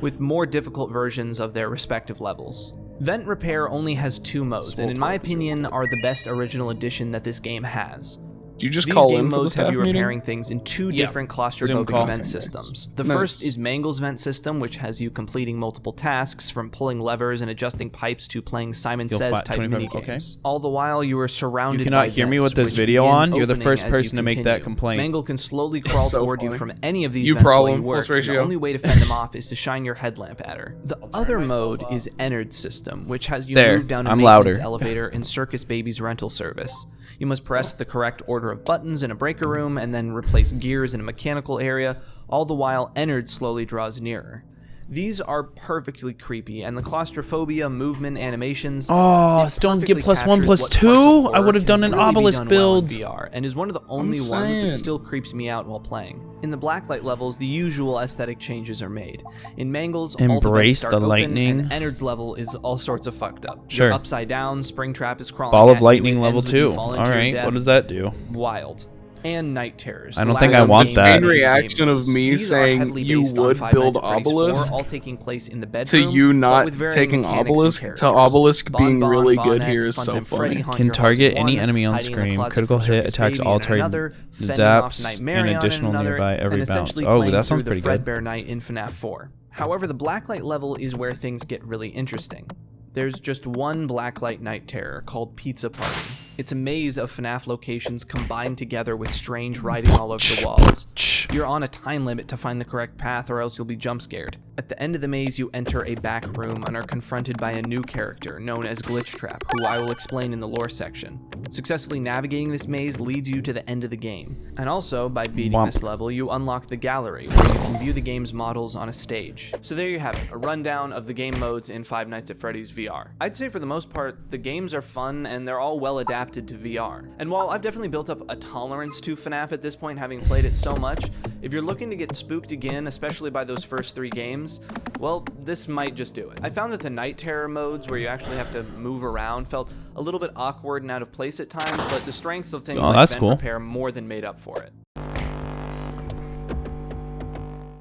with more difficult versions of their respective levels. Vent Repair only has 2 modes, and in my opinion are the best original addition that this game has. Do you just These call game in for the modes have staff you meeting? repairing things in 2 different claustrophobic vent systems. The first is Mangle's vent system, which has you completing multiple tasks, from pulling levers and adjusting pipes to playing Simon Says type minigames. All the while you are surrounded You cannot by hear me vents, with this which video begin on. You're the opening first as you person to make that continue. complaint. Mangle can slowly crawl toward you from any of these You vents while problem, you work. plus and ratio. The only way to fend them off is to shine your headlamp at her. The other mode is Ennard's system, which has you move down a maintenance elevator in Circus Baby's rental service. You must press the correct order of buttons in a breaker room and then replace gears in a mechanical area, all the while Ennard slowly draws nearer. These are perfectly creepy, and the claustrophobia, movement, animations. Oh, stones get +1/+2? I would have done an obelisk build. VR, and is one of the only ones that still creeps me out while playing. In the blacklight levels, the usual aesthetic changes are made. In Mangle's, all the vents Embrace start the open, lightning. and Ennard's level is all sorts of fucked up. Sure. You're upside down, Springtrap is crawling Ball at of you, lightning it level ends with you 2. falling to your Alright, death. what does that do? Wild. And Night Terrors. I don't think I want that. Main reaction of me saying you would build Obelisk all taking place in the to bedroom, you but not with varying taking mechanics and Obelisk to characters. Obelisk being Bon really Bon, good Bonnet, here is so Funtime Freddy, funny. Haunt Can Your target House in any one, enemy on hiding in a screen. closet Critical from hit Circus attacks Baby all in target another, fending off zaps Nightmare and in additional another, nearby every and bounce. essentially Oh, playing that sounds through pretty the good. Fredbear Night in FNAF 4. However, the blacklight level is where things get really interesting. There's just one blacklight night terror called Pizza Party. It's a maze of FNAF locations combined together with strange writing all over the walls. You're on a time limit to find the correct path or else you'll be jump scared. At the end of the maze, you enter a back room and are confronted by a new character known as Glitch Trap, who I will explain in the lore section. Successfully navigating this maze leads you to the end of the game. And also, by beating this level, you unlock the gallery, where you can view the game's models on a stage. So there you have it, a rundown of the game modes in Five Nights at Freddy's VR. I'd say for the most part, the games are fun and they're all well adapted to VR. And while I've definitely built up a tolerance to FNAF at this point, having played it so much, if you're looking to get spooked again, especially by those first 3 games, well, this might just do it. I found that the night terror modes, where you actually have to move around, felt a little bit awkward and out of place at times, but the strengths of things like Vent Repair more than made up for it.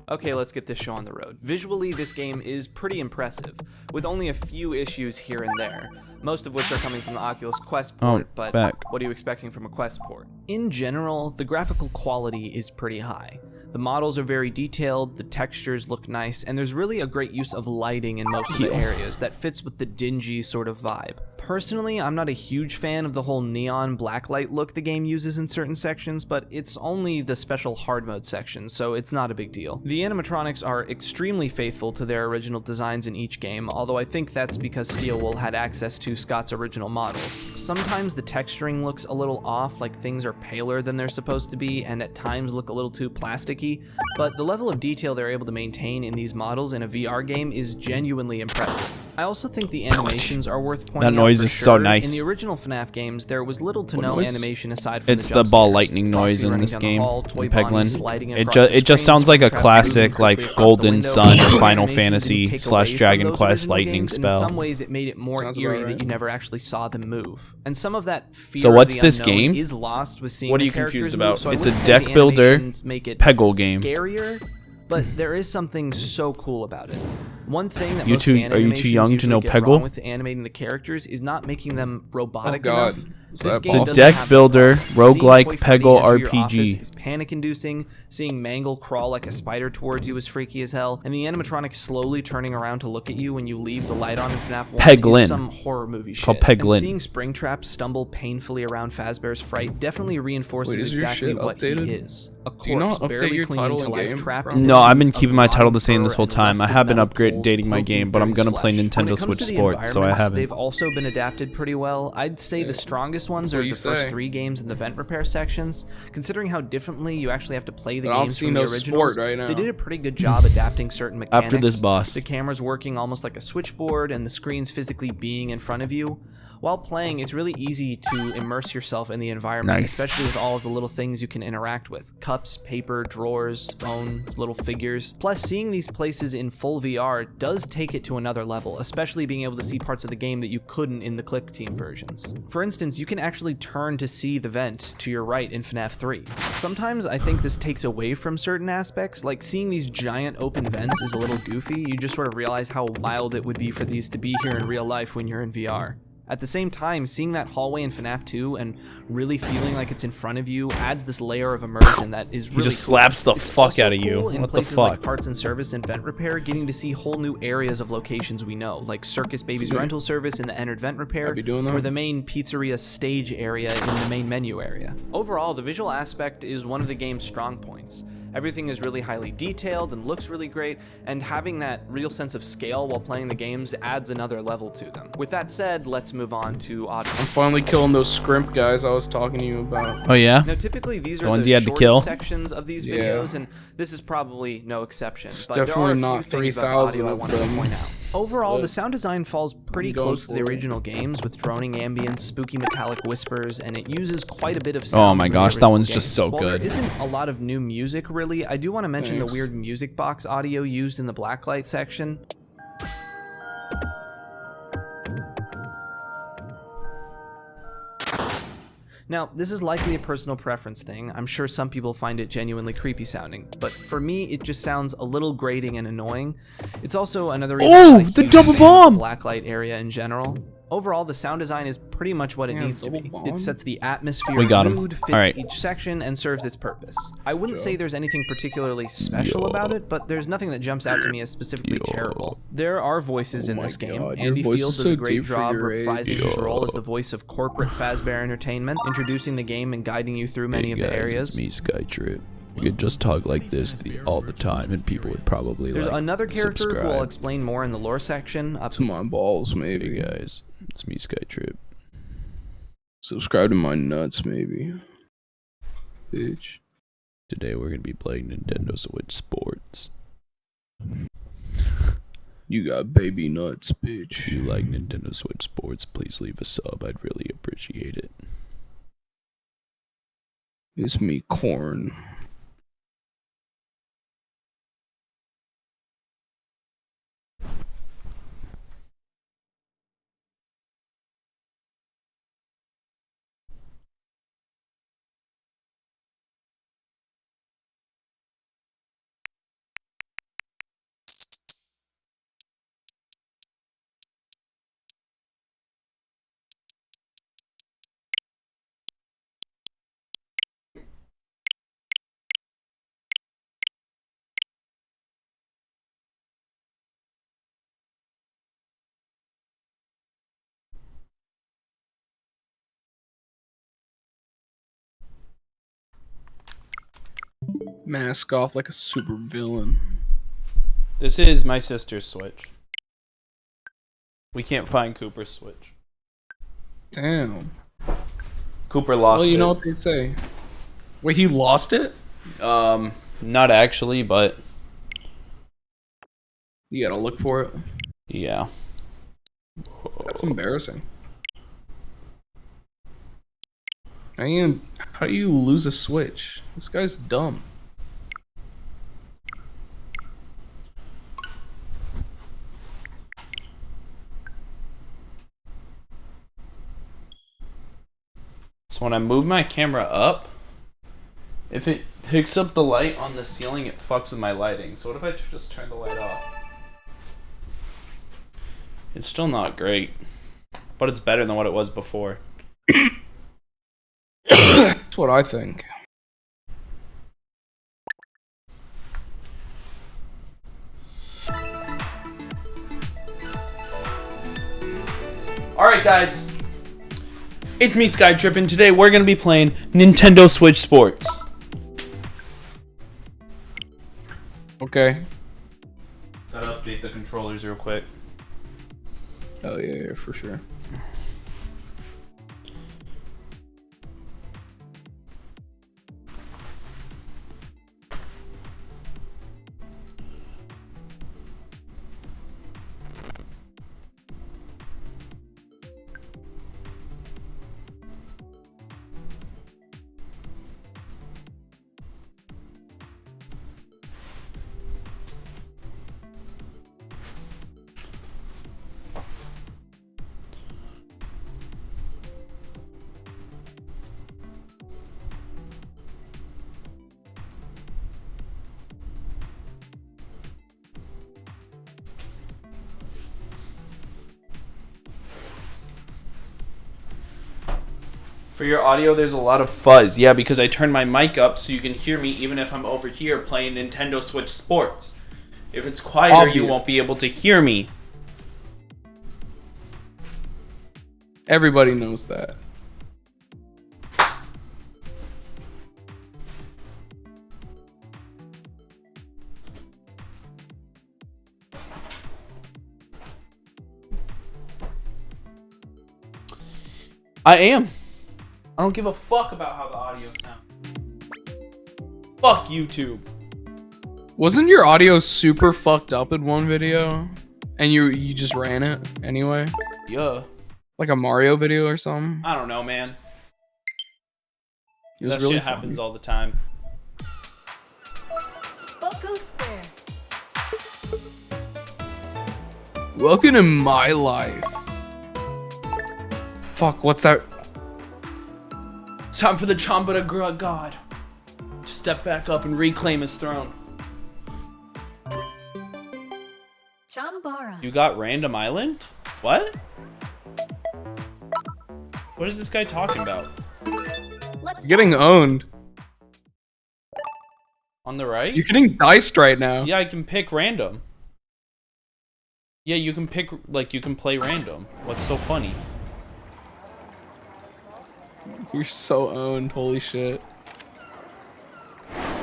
Okay, let's get this show on the road. Visually, this game is pretty impressive, with only a few issues here and there, most of which are coming from the Oculus Quest port, but what are you expecting from a Quest port? In general, the graphical quality is pretty high. The models are very detailed, the textures look nice, and there's really a great use of lighting in most of the areas that fits with the dingy sort of vibe. Personally, I'm not a huge fan of the whole neon blacklight look the game uses in certain sections, but it's only the special hard mode section, so it's not a big deal. The animatronics are extremely faithful to their original designs in each game, although I think that's because Steelwool had access to Scott's original models. Sometimes the texturing looks a little off, like things are paler than they're supposed to be, and at times look a little too plasticky, but the level of detail they're able to maintain in these models in a VR game is genuinely impressive. I also think the animations are worth pointing out. That noise is so nice. In the original FNAF games, there was little to no animation aside from it's the ball lightning noise in this game in Peglin. It just sounds like a classic like Golden Sun or Final Fantasy / Dragon Quest lightning spell. In some ways, it made it more eerie that you never actually saw them move, and some of that fear so what's of the this unknown game? is lost with seeing what are the you confused characters about? move, so It's a I wouldn't say deck the builder animations make it Peggle game. Scarier, but there is something so cool about it. One thing that Are you most too young to know get wrong Peggle? with animating the characters is not making them robotic God. enough. Is This that game It's a doesn't deck have builder, that problem. roguelike, Seeing Toy Freddy Peggle enter your RPG. office is panic-inducing. Seeing Mangle crawl like a spider towards you is freaky as hell, and the animatronic slowly turning around to look at you when you leave the light on in FNAF 1 Peglin. is some horror movie shit. Called And Peglin. seeing Springtrap stumble painfully around Fazbear's Fright definitely reinforces Wait, is your exactly shit what updated? he is. A Do you not corpse update barely your clinging title to in life, game, trapped Brian? in a No, I've suit been of keeping my title the same fur this whole and time. I rusted have been metal upgrade poles dating my poking game, but I'm through gonna his play flesh. When Nintendo it comes Switch to the Sports, so I environments, haven't. They've also been adapted pretty well. I'd say the strongest ones are what the you first say. 3 games in the vent repair sections. Considering how differently you actually have to play the But I don't games see from no the originals, sport right now. they did a pretty good job adapting certain mechanics. After this boss. The camera's working almost like a switchboard, and the screen's physically being in front of you. While playing, it's really easy to immerse yourself in the environment, Nice. especially with all of the little things you can interact with. Cups, paper, drawers, phone, little figures. Plus, seeing these places in full VR does take it to another level, especially being able to see parts of the game that you couldn't in the Click Team versions. For instance, you can actually turn to see the vent to your right in FNAF 3. Sometimes I think this takes away from certain aspects, like seeing these giant open vents is a little goofy. You just sort of realize how wild it would be for these to be here in real life when you're in VR. At the same time, seeing that hallway in FNAF 2 and really feeling like it's in front of you adds this layer of immersion that is really just cool. slaps the It's fuck also out of you. cool in What the places like fuck? parts and service and vent repair, getting to see whole new areas of locations we know, like Circus Baby's Sweet. rental service in the Ennard Vent Repair, I'd be doing that. or the main pizzeria stage area in the main menu area. Overall, the visual aspect is one of the game's strong points. Everything is really highly detailed and looks really great, and having that real sense of scale while playing the games adds another level to them. With that said, let's move on to audio. I'm finally killing those scrimp guys I was talking to you about. Oh yeah? Now, typically these The are ones the you had to shortest kill? sections of these Yeah. videos, and this is probably no exception. It's but there are definitely a few not things about the 3,000 audio I of wanted to them. point out. Overall, But the sound design falls pretty I'm going close to the for it. original games, with droning ambience, spooky metallic whispers, and it uses quite a bit of Oh sound my from the gosh, that original one's just games. so While good. There isn't a lot of new music, really. I do want to mention Thanks. the weird music box audio used in the blacklight section. Now, this is likely a personal preference thing. I'm sure some people find it genuinely creepy sounding, but for me, it just sounds a little grating and annoying. It's also another reason Oh, I'm a the huge double fan of bomb! the blacklight area in general. Overall, the sound design is pretty much what it Yeah, needs to be. double It bomb? sets the atmosphere, We got him. mood, fits Alright. each section, and serves its purpose. I wouldn't say there's anything particularly special about it, but there's nothing that jumps out to me as specifically terrible. There are voices Oh in my this game. God, your Andy voice Field is does so a great deep for job your age. reprising his role as the voice of corporate Fazbear Entertainment, introducing the game and guiding you through many of the areas. It's me, Skytrip. You could just talk like this all the time, and people would probably There's like another character who I'll subscribe. explain more in the lore section. To my balls, maybe. Hey guys, it's me, Skytrip. Subscribe to my nuts, maybe. Bitch. Today we're gonna be playing Nintendo Switch Sports. You got baby nuts, bitch. If you like Nintendo Switch Sports, please leave a sub. I'd really appreciate it. It's me, Corn. Mask off like a super villain. This is my sister's Switch. We can't find Cooper's Switch. Damn. Cooper lost Well, you it. know what they say. Wait, he lost it? Not actually, but You gotta look for it. yeah. That's embarrassing. How do you lose a Switch? This guy's dumb. So when I move my camera up, if it picks up the light on the ceiling, it fucks with my lighting. So what if I just turn the light off? It's still not great, but it's better than what it was before. That's what I think. Alright guys, it's me Skytrip, and today we're going to be playing Nintendo Switch Sports. Okay. Gotta update the controllers real quick. Oh yeah, for sure. For your audio, there's a lot of fuzz. Yeah, because I turned my mic up so you can hear me even if I'm over here playing Nintendo Switch Sports. If it's quieter, you won't be able to hear me. Everybody knows that. I am. I don't give a fuck about how the audio sounds. Fuck YouTube. Wasn't your audio super fucked up in one video? And you just ran it anyway? Yeah. Like a Mario video or something? I don't know, man. It was That really shit fun. happens all the time. Welcome to my life. Fuck, what's that? It's time for the Chambara God to step back up and reclaim his throne. Chambara. You got Random Island? What? What is this guy talking about? You're getting owned. On the right? You're getting diced right now. Yeah, I can pick random. Yeah, you can pick, like, you can play random. What's so funny? You're so owned, holy shit.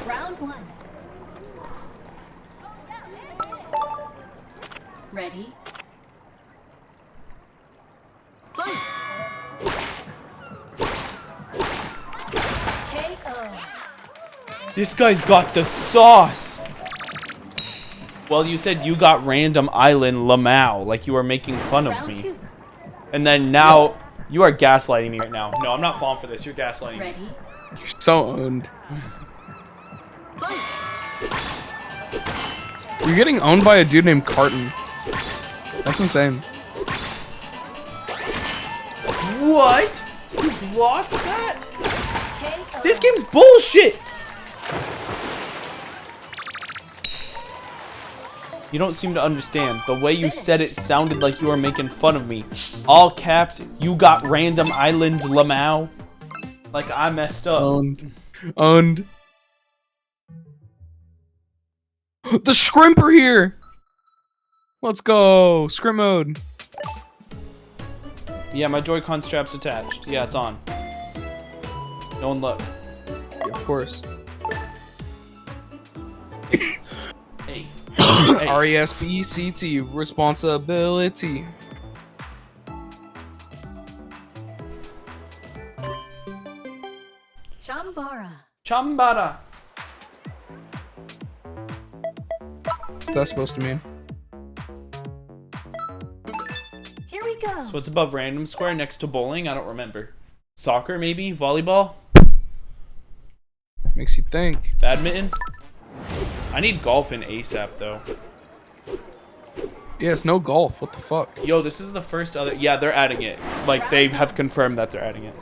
Round one. Ready? KO. This guy's got the sauce! Well, you said you got Random Island Lamau, like you were making fun of me. And then now, you are gaslighting me right now. No, I'm not falling for this. You're gaslighting me. You're so owned. You're getting owned by a dude named Carton. That's insane. What? You blocked that? This game's bullshit! You don't seem to understand. The way you said it sounded like you were making fun of me. All caps, you got Random Island Lamau. Like I messed up. Owned. Owned. The Scrimp are here! Let's go! Scrim mode. Yeah, my Joy-Con strap's attached. Yeah, it's on. No one look. Yeah, of course. Hey. RESPECT, responsibility. Chambara. Chambara. What's that supposed to mean? Here we go. So it's above Random Square next to bowling? I don't remember. Soccer, maybe? Volleyball? Makes you think. Badminton? I need golf in ASAP, though. Yeah, it's no golf. What the fuck? Yo, this is the first other... Yeah, they're adding it. Like, they have confirmed that they're adding it.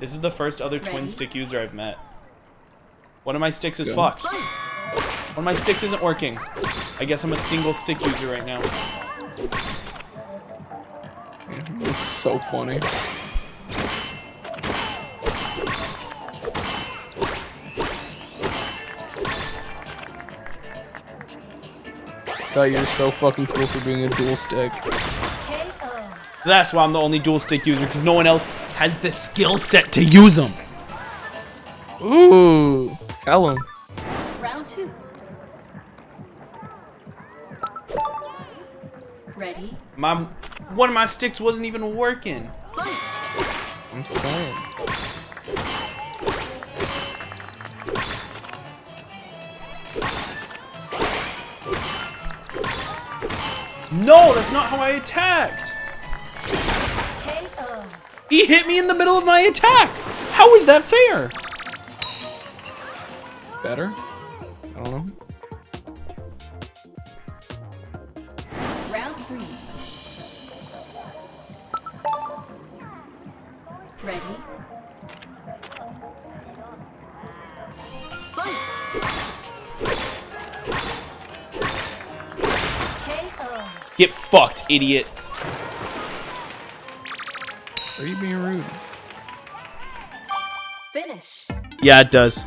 This is the first other twin Ready? stick user I've met. One of my sticks is Good. fucked. One of my sticks isn't working. I guess I'm a single stick user right now. It's so funny. God, you're so fucking cool for being a dual stick. That's why I'm the only dual stick user, because no one else has the skill set to use them. Ooh, tell him. Round 2. Ready? One of my sticks wasn't even working. I'm saying. No, that's not how I attacked. He hit me in the middle of my attack. How is that fair? Better? I don't know. Round 3. Ready? Get fucked, idiot. Are you being rude? Finish. Yeah, it does.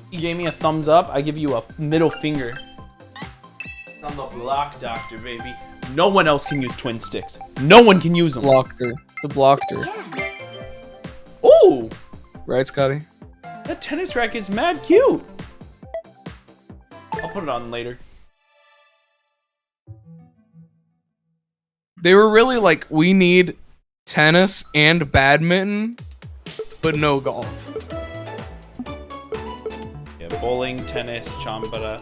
You gave me a thumbs up, I give you a middle finger. I'm the block doctor, baby. No one else can use twin sticks. No one can use them. Blocker. The blocker. Ooh! Right, Scotty? That tennis racket's mad cute. I'll put it on later. They were really like, we need tennis and badminton, but no golf. Yeah, bowling, tennis, chambara,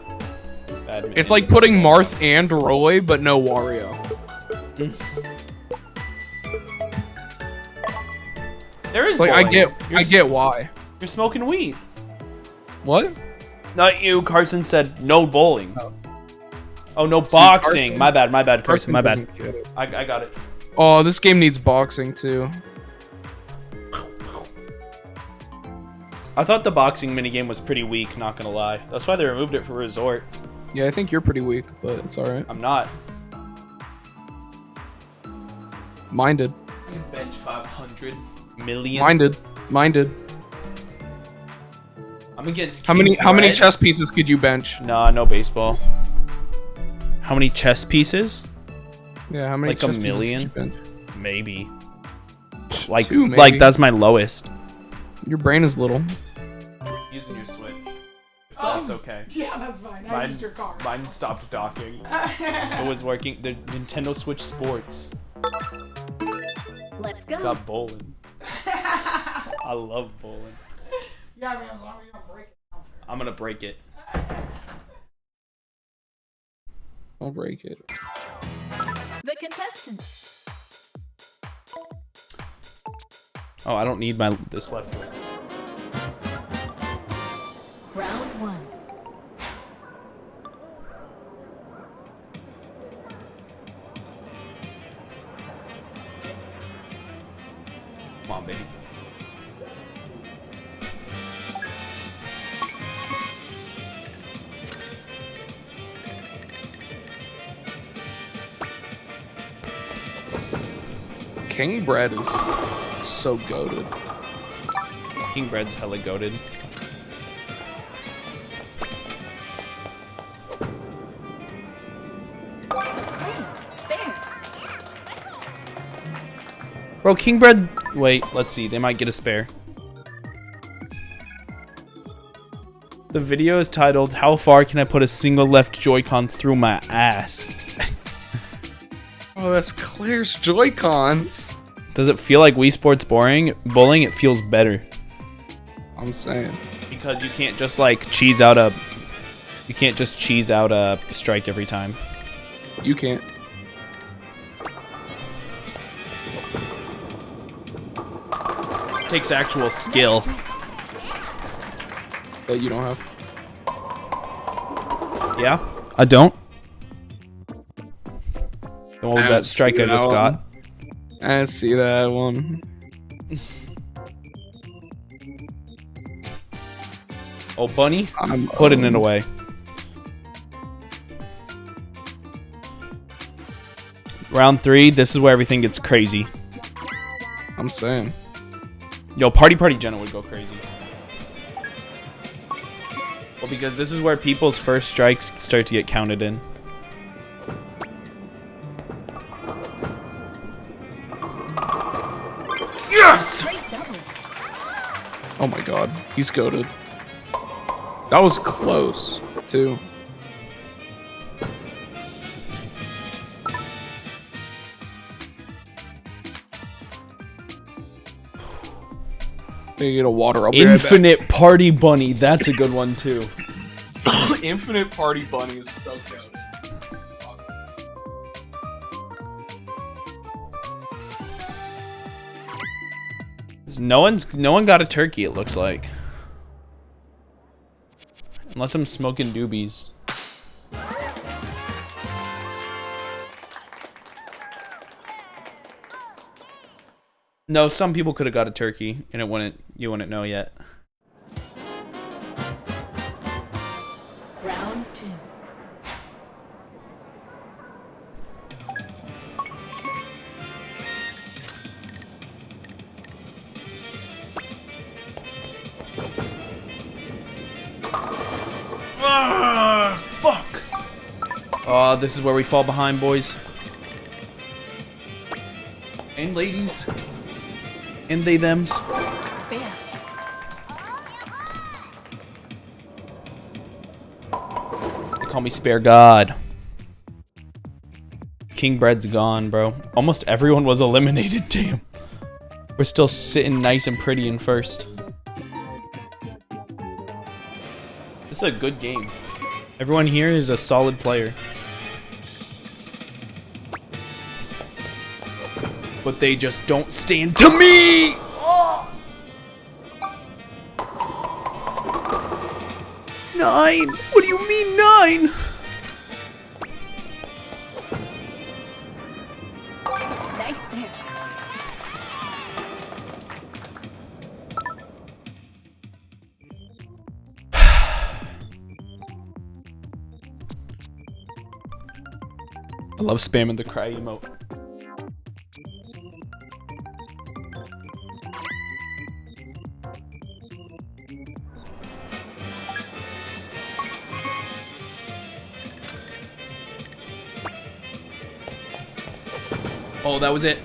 badminton. It's like putting Marth and Roy, but no Wario. There is It's like, I bowling. get why. You're smoking weed. What? Not you. Carson said no bowling. Oh, no See, boxing. Carson- My bad, Carson. My bad. doesn't get it. I got it. Oh, this game needs boxing too. I thought the boxing minigame was pretty weak, not gonna lie. That's why they removed it for Resort. Yeah, I think you're pretty weak, but it's alright. I'm not. Minded. I can bench 500 million. Minded. I'm against How many Red. chess pieces could you bench? Nah, no baseball. How many chess pieces? Yeah, how many Like chess a pieces million? could you bench? Maybe. Like, Two, maybe. like that's my lowest. Your brain is little. Using your Switch. If Oh, that's okay. yeah, that's fine. I used your car. Mine stopped docking. It was working. The Nintendo Switch Sports. Let's It's go. got bowling. I love bowling. Yeah, man, as long as you don't break it. I'm gonna break it. I'll break it. The contestants. Oh, I don't need this left. Round 1. Come on, baby. King Bread is so goated. King Bread's hella goated. Spare. Bro, King Bread... Wait, let's see. They might get a spare. The video is titled, How Far Can I Put a Single Left Joy-Con Through My Ass? Oh, that's Claire's Joy-Cons. Does it feel like Wii Sports bowling? It feels better. I'm saying. Because you can't just like cheese out a... You can't just cheese out a strike every time. You can't. It takes actual skill. That you don't have. Yeah? I don't? Then what was I that haven't strike I seen just that got? one. I see that one. Oh, bunny, I'm putting it away. Round 3. This is where everything gets crazy. I'm saying. Yo, Party Jenna would go crazy. Well, because this is where people's first strikes start to get counted in. Yes! Oh my god, he's goated. That was close, too. They get a water. I'll be right back. Infinite Party Bunny. That's a good one too. Infinite Party Bunny is so good. No one got a turkey. It looks like, unless I'm smoking doobies. No, some people could have got a turkey, and you wouldn't know yet. Round 2. Fuck! Oh, this is where we fall behind, boys. And ladies. And they thems. Spare. They call me Spare God. King Bread's gone, bro. Almost everyone was eliminated, damn. We're still sitting nice and pretty in first. This is a good game. Everyone here is a solid player. But they just don't stand to me! Oh! 9! What do you mean 9? Nice spare. I love spamming the cry emote. Oh, that was it.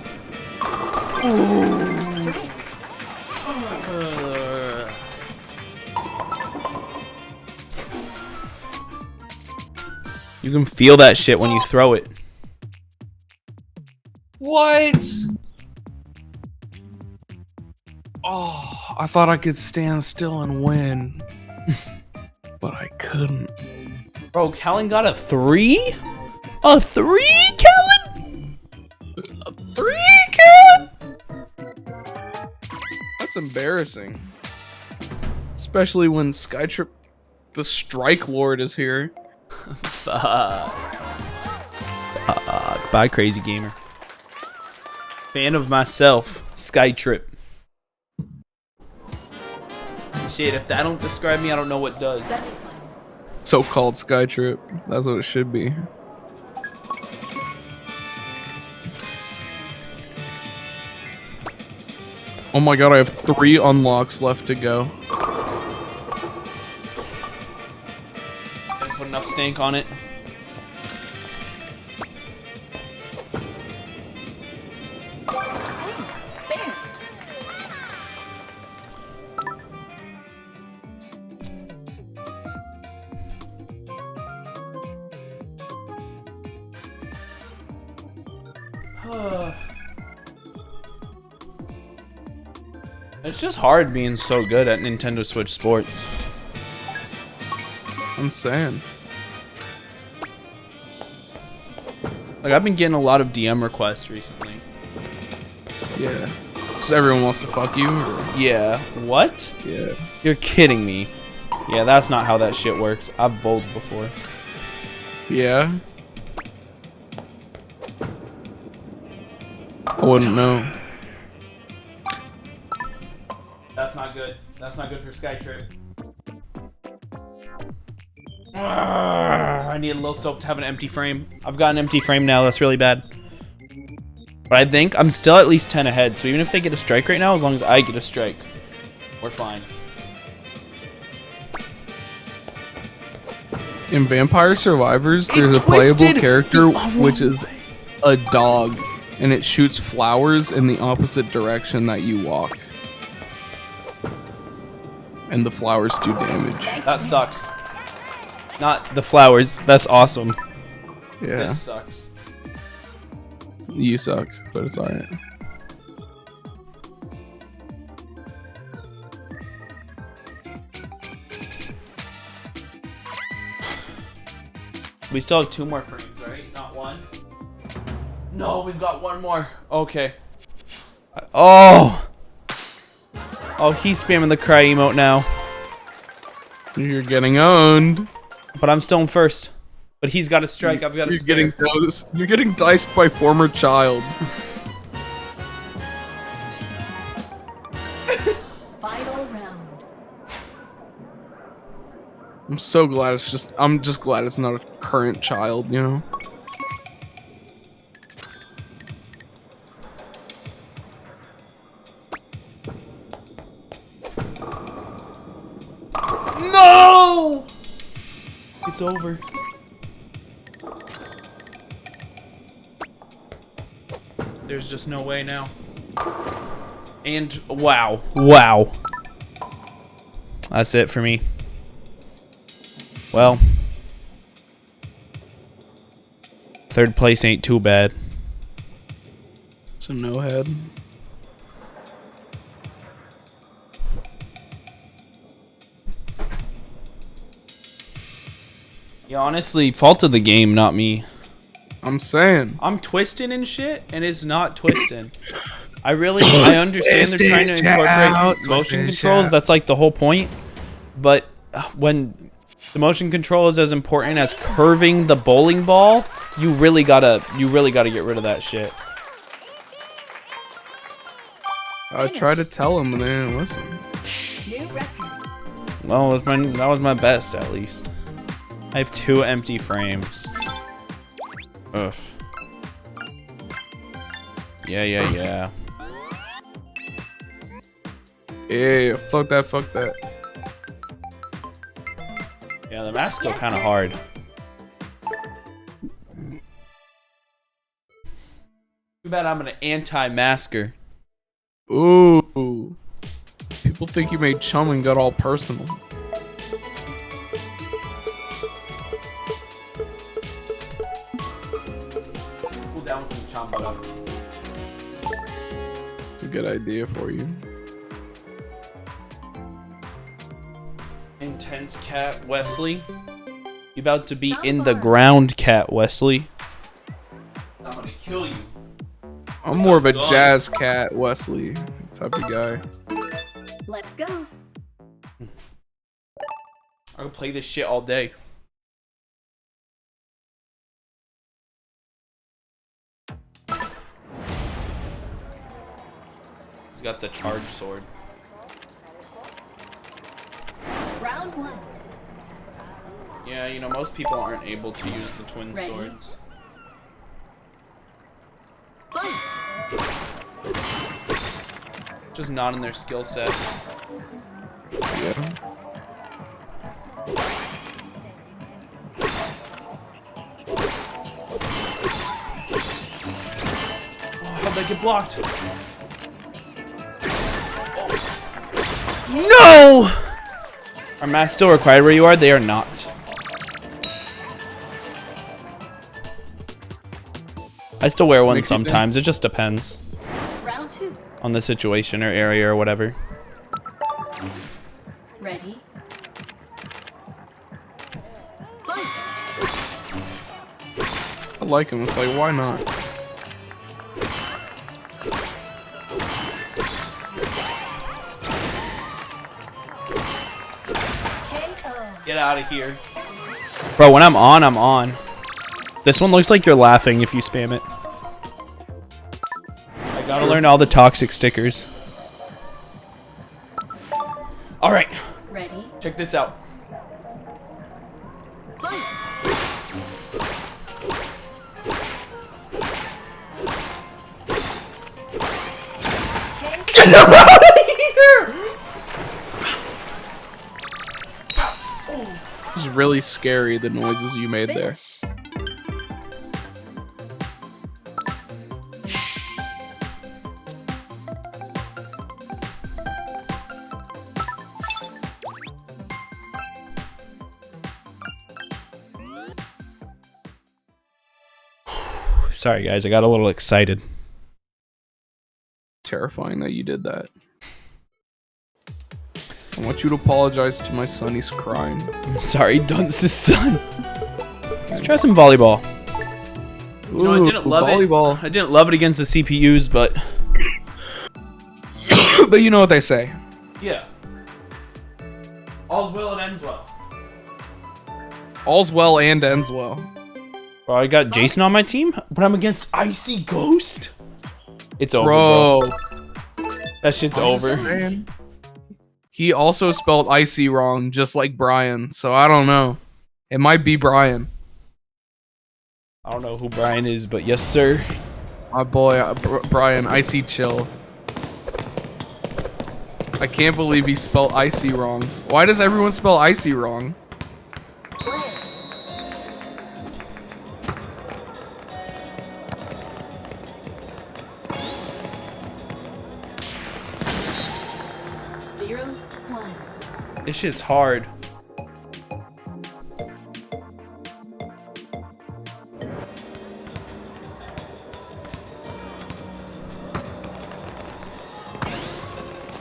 You can feel that shit when you throw it. What? Oh, I thought I could stand still and win. But I couldn't. Bro, Callan got a 3? A 3, Callan? A 3, Callan? That's embarrassing. Especially when Skytrip, the Strike Lord, is here. Bye, crazy gamer. Fan of myself, Skytrip. Shit, if that don't describe me, I don't know what does. So-called Skytrip. That's what it should be. Oh my god, I have 3 unlocks left to go. Didn't put enough stank on it. Spare. It's just hard being so good at Nintendo Switch Sports. I'm saying. Like, I've been getting a lot of DM requests recently. Yeah. So everyone wants to fuck you? Or? Yeah. What? Yeah. You're kidding me. Yeah, that's not how that shit works. I've bowled before. Yeah. I wouldn't know. That's not good. That's not good for Skytrip. I need a little soap to have an empty frame. I've got an empty frame now. That's really bad. But I think I'm still at least 10 ahead. So even if they get a strike right now, as long as I get a strike, we're fine. In Vampire Survivors, there's a playable character which is a dog, and it shoots flowers in the opposite direction that you walk. And the flowers do damage. That sucks. Not the flowers. That's awesome. Yeah. This sucks. You suck, but it's alright. We still have 2 more frames, right? Not 1. No, we've got 1 more. Okay. Oh! Oh, he's spamming the cry emote now. You're getting owned. But I'm still in first. But he's got a strike. I've got a spare. You're getting diced by former child. Final round. I'm so glad I'm just glad it's not a current child, you know? No! It's over. There's just no way now. And wow. Wow. That's it for me. Well, 3rd place ain't too bad. It's a no head. Yeah, honestly, fault of the game, not me. I'm saying. I'm twisting and shit, and it's not twisting. I understand they're trying to incorporate motion controls. That's like the whole point. But when the motion control is as important as curving the bowling ball, you really gotta get rid of that shit. I tried to tell him, and they didn't listen. Well, that was my best, at least. I have 2 empty frames. Ugh. Yeah. Yeah, fuck that. Yeah, the masks go kind of hard. Too bad I'm an anti-masker. Ooh. People think you made chum and got all personal. Cool down some chum up. It's a good idea for you. Intense cat Wesley. You about to be in the ground, cat Wesley. I'm gonna kill you. I'm more of a jazz cat Wesley type of guy. Let's go. I could play this shit all day. He's got the charge sword. Round 1. Yeah, you know, most people aren't able to use the twin swords. Just not in their skill set. Yeah. Oh, how'd that get blocked? Oh. No! Are masks still required where you are? They are not. I still wear one sometimes. It just depends. Round 2. On the situation or area or whatever. Ready? I like him. It's like, why not? Get out of here. Bro, when I'm on, I'm on. This one looks like you're laughing if you spam it. Gotta learn all the toxic stickers. All right. Ready? Check this out. Get out of here! It was really scary, the noises you made there. Sorry, guys. I got a little excited. Terrifying that you did that. I want you to apologize to my son. He's crying. I'm sorry, Dunce's son. Let's try some volleyball. You know, I didn't love volleyball. it. I didn't love it against the CPUs, but but you know what they say. yeah. All's well and ends well. All's well and ends well. Well, I got Jason on my team, but I'm against Icy Ghost. It's over, Bro. That shit's I'm just over. saying. He also spelled icy wrong, just like Brian. So I don't know. It might be Brian. I don't know who Brian is, but yes, sir. My boy, Brian, icy chill. I can't believe he spelled icy wrong. Why does everyone spell icy wrong? This shit's hard.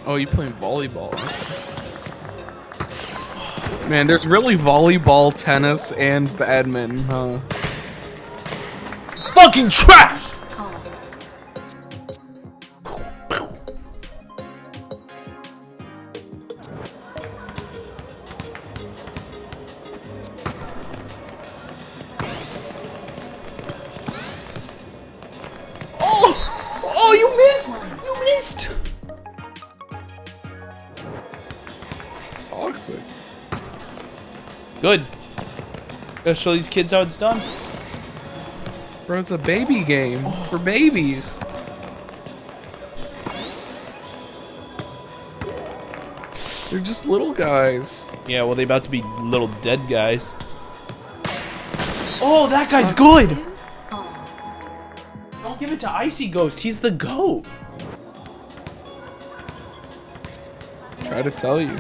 Oh, you playing volleyball? Man, there's really volleyball, tennis, and badminton, huh? Fucking trash! Oh, you missed! You missed! Toxic. Good. Gotta show these kids how it's done. Bro, it's a baby game for babies. They're just little guys. Yeah, well, they about to be little dead guys. Oh, that guy's good! Don't give it to Icy Ghost. He's the GOAT. Try to tell you.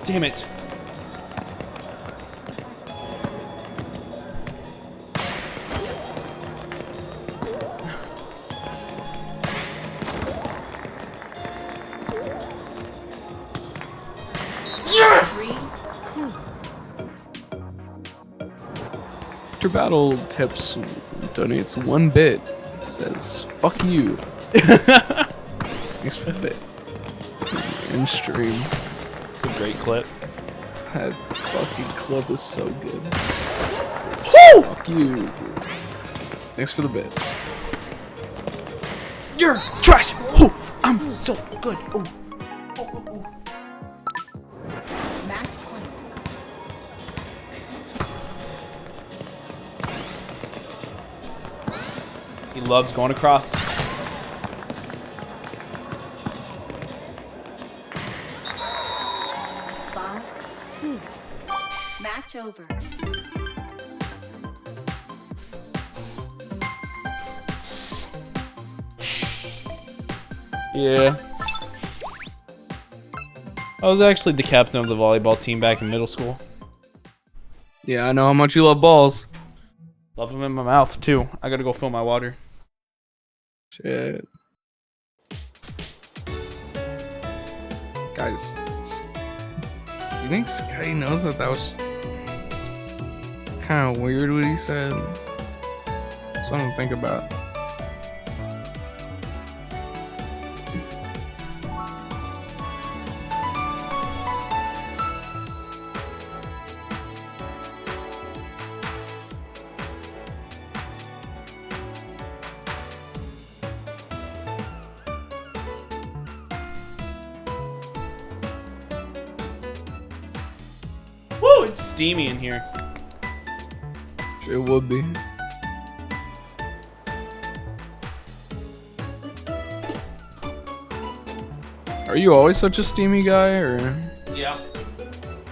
Damn it. Yes! After battle tips donates 1 bit. It says, fuck you. Thanks for the bit. In stream. It's a great clip. That fucking clip is so good. It says, Woo! fuck you. Thanks for the bit. You're trash! Oh, I'm so good. Oh. Match point. He loves going across. 5-2. Match over. Yeah. I was actually the captain of the volleyball team back in middle school. Yeah, I know how much you love balls. Love them in my mouth, too. I gotta go fill my water. Shit. Guys, do you think Scotty knows that was kind of weird what he said? Something to think about. steamy in here. It would be. Are you always such a steamy guy, or? Yeah.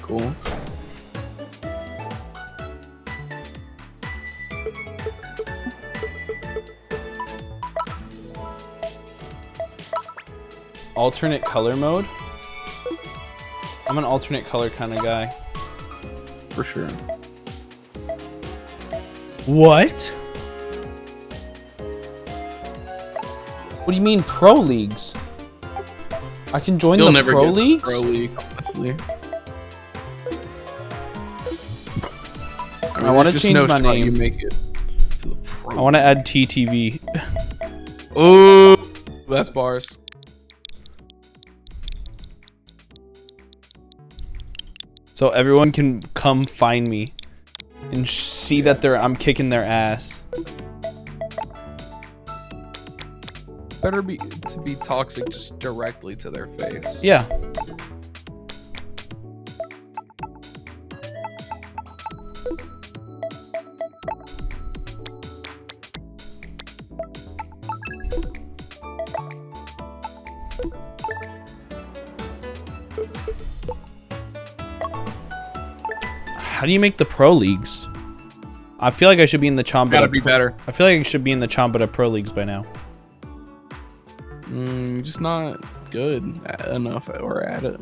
Cool. Alternate color mode? I'm an alternate color kind of guy. For sure. What? What do you mean pro leagues? I can join You'll the never pro get leagues? Pro league, honestly. I want to There's just change no my shot name. You make it to the pro. I want to add TTV. Ooh, that's bars. So everyone can come find me and see that I'm kicking their ass. Better be to be toxic just directly to their face. Yeah. How do you make the pro leagues? I feel like I should be in the Chombada. Gotta be better. I feel like I should be in the Chombada pro leagues by now. Just not good enough or at it.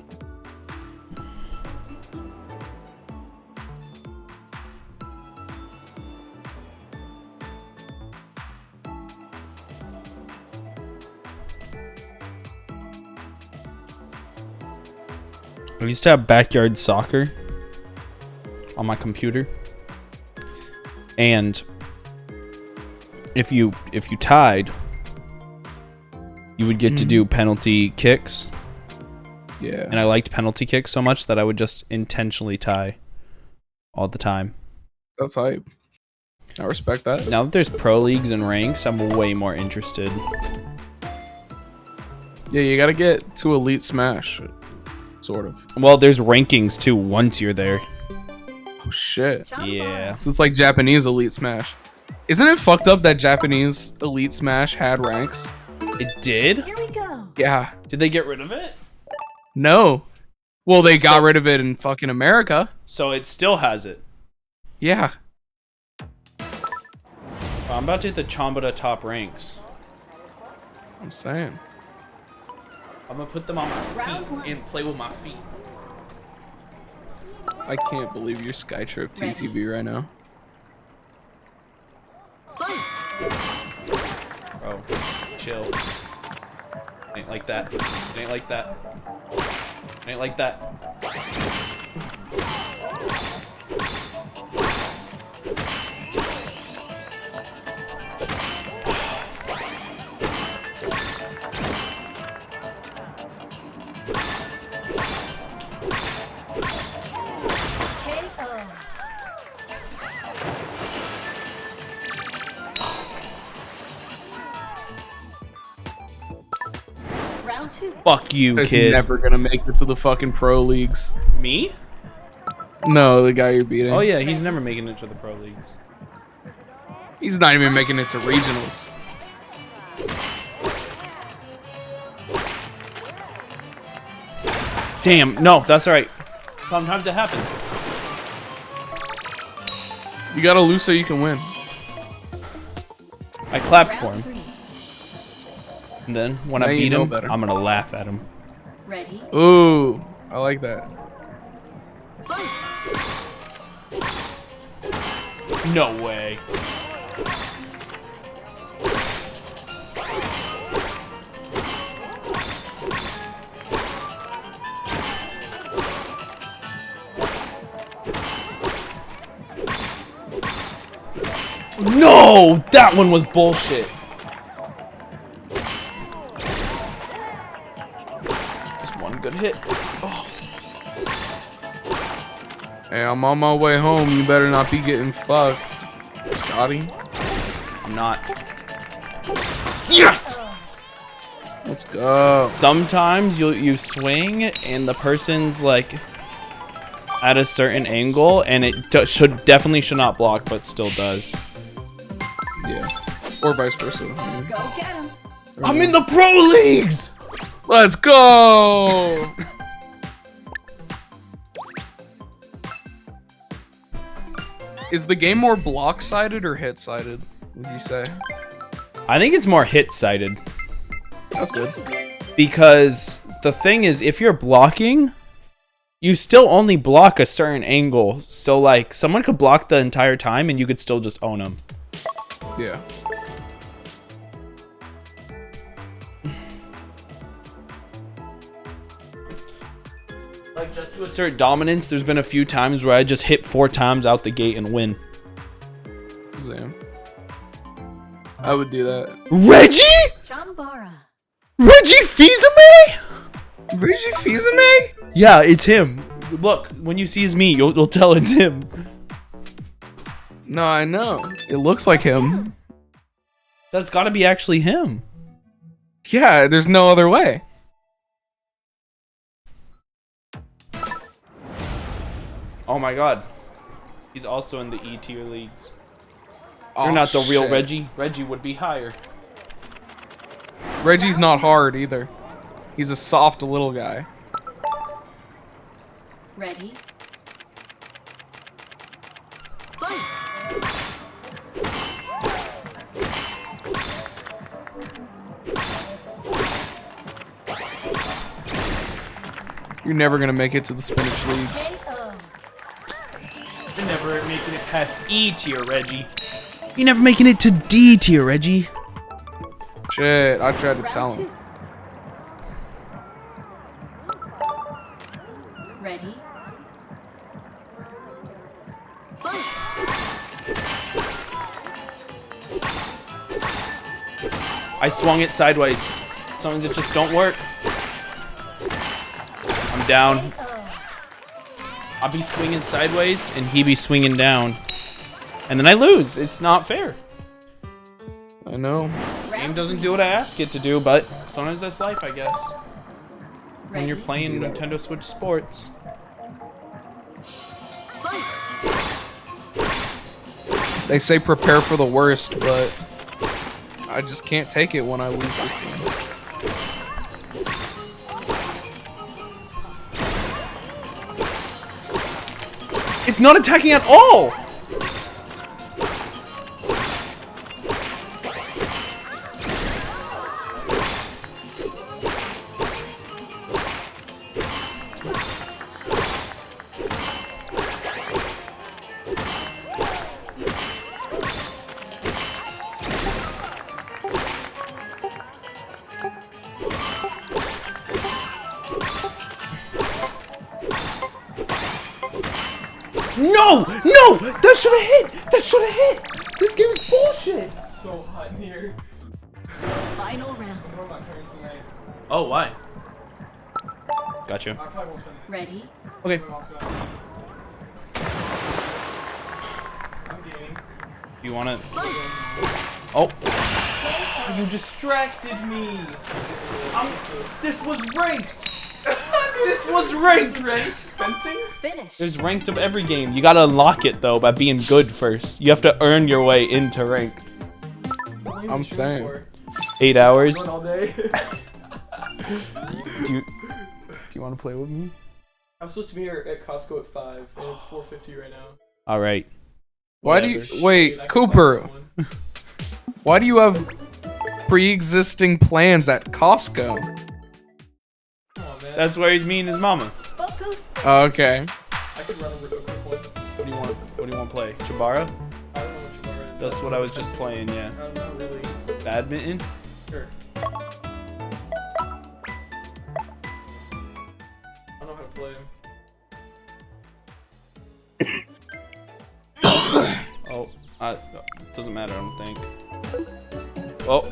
I used to have backyard soccer on my computer, and if you tied, you would get to do penalty kicks. Yeah. And I liked penalty kicks so much that I would just intentionally tie all the time. That's hype. I respect that. Now that there's pro leagues and ranks, I'm way more interested. Yeah, you gotta get to Elite Smash, sort of. Well, there's rankings too once you're there. Oh shit. Yeah. So it's like Japanese Elite Smash. Isn't it fucked up that Japanese Elite Smash had ranks? It did? Here we go. Yeah. Did they get rid of it? No. Well, they got rid of it in fucking America. So it still has it. Yeah. I'm about to hit the Chombada top ranks. I'm saying. I'm gonna put them on my feet and play with my feet. I can't believe you're Skytrip TTV right now. Bro, chill. Ain't like that. Ain't like that. Ain't like that. Round two. Fuck you, He's kid. never gonna make it to the fucking pro leagues. Me? No, the guy you're beating. Oh yeah, he's never making it to the pro leagues. He's not even making it to regionals. Damn, no, that's alright. Sometimes it happens. You gotta lose so you can win. I clapped for him. And then, when Now I you beat know him, better. I'm gonna laugh at him. Ready? Ooh, I like that. No way. No! That one was bullshit. Just one good hit. Oh. Hey, I'm on my way home. You better not be getting fucked, Scotty. I'm not. Yes! Let's go. Sometimes you swing and the person's like at a certain angle, and it definitely should not block, but still does. Yeah. Or vice versa. Go get him. I'm in the pro leagues. Let's go. Is the game more block-sided or hit-sided, would you say? I think it's more hit-sided. That's good. Because the thing is, if you're blocking, you still only block a certain angle. So, like, someone could block the entire time and you could still just own them. Yeah. Like, just to assert dominance, there's been a few times where I just hit 4 times out the gate and win. Damn. I would do that. Reggie? Chambara. Reggie Fils-Aimé? Reggie Fils-Aimé? Yeah, it's him. Look, when you see his me, you'll tell it's him. No, I know. It looks like him. That's gotta be actually him. Yeah, there's no other way. Oh my god. He's also in the E tier leagues. You're Oh, not the real shit. Reggie. Reggie would be higher. Reggie's not hard either. He's a soft little guy. Ready? You're never gonna make it to the spinach leagues. You're never making it past E tier, Reggie. You're never making it to D tier, Reggie. Shit, I tried to tell him. Ready? I swung it sideways. Sometimes it just don't work. I'm down. I'll be swinging sideways and he be swinging down. And then I lose. It's not fair. I know. Game doesn't do what I ask it to do, but sometimes that's life, I guess. When you're playing Nintendo Switch Sports. They say prepare for the worst, but I just can't take it when I lose this game. It's not attacking at all! No! No! That should have hit! That should have hit! This game is bullshit! It's so hot in here. Final round. I'm not carrying tonight. Oh, why? Gotcha. I probably won't spend it. Ready? Okay. I'm gaming. You wanna... Oh. You distracted me! This was ranked! This was ranked! Fencing? Finish. There's ranked of every game. You gotta unlock it, though, by being good first. You have to earn your way into ranked. I'm saying. 8 hours. Going all day. Do you want to play with me? I'm supposed to be here at Costco at 5, and it's 4:50 right now. All right. Why do you wait, Cooper? Why do you have pre-existing plans at Costco? That's where he's meeting his mama. Oh, okay. I could run over to a quick one. What do you want? What do you want to play? Chibara? I don't know what Chibara is. That's what I was just playing. Yeah. Not really. Badminton. Sure. I don't know how to play him. Oh, doesn't matter. I don't think. Oh,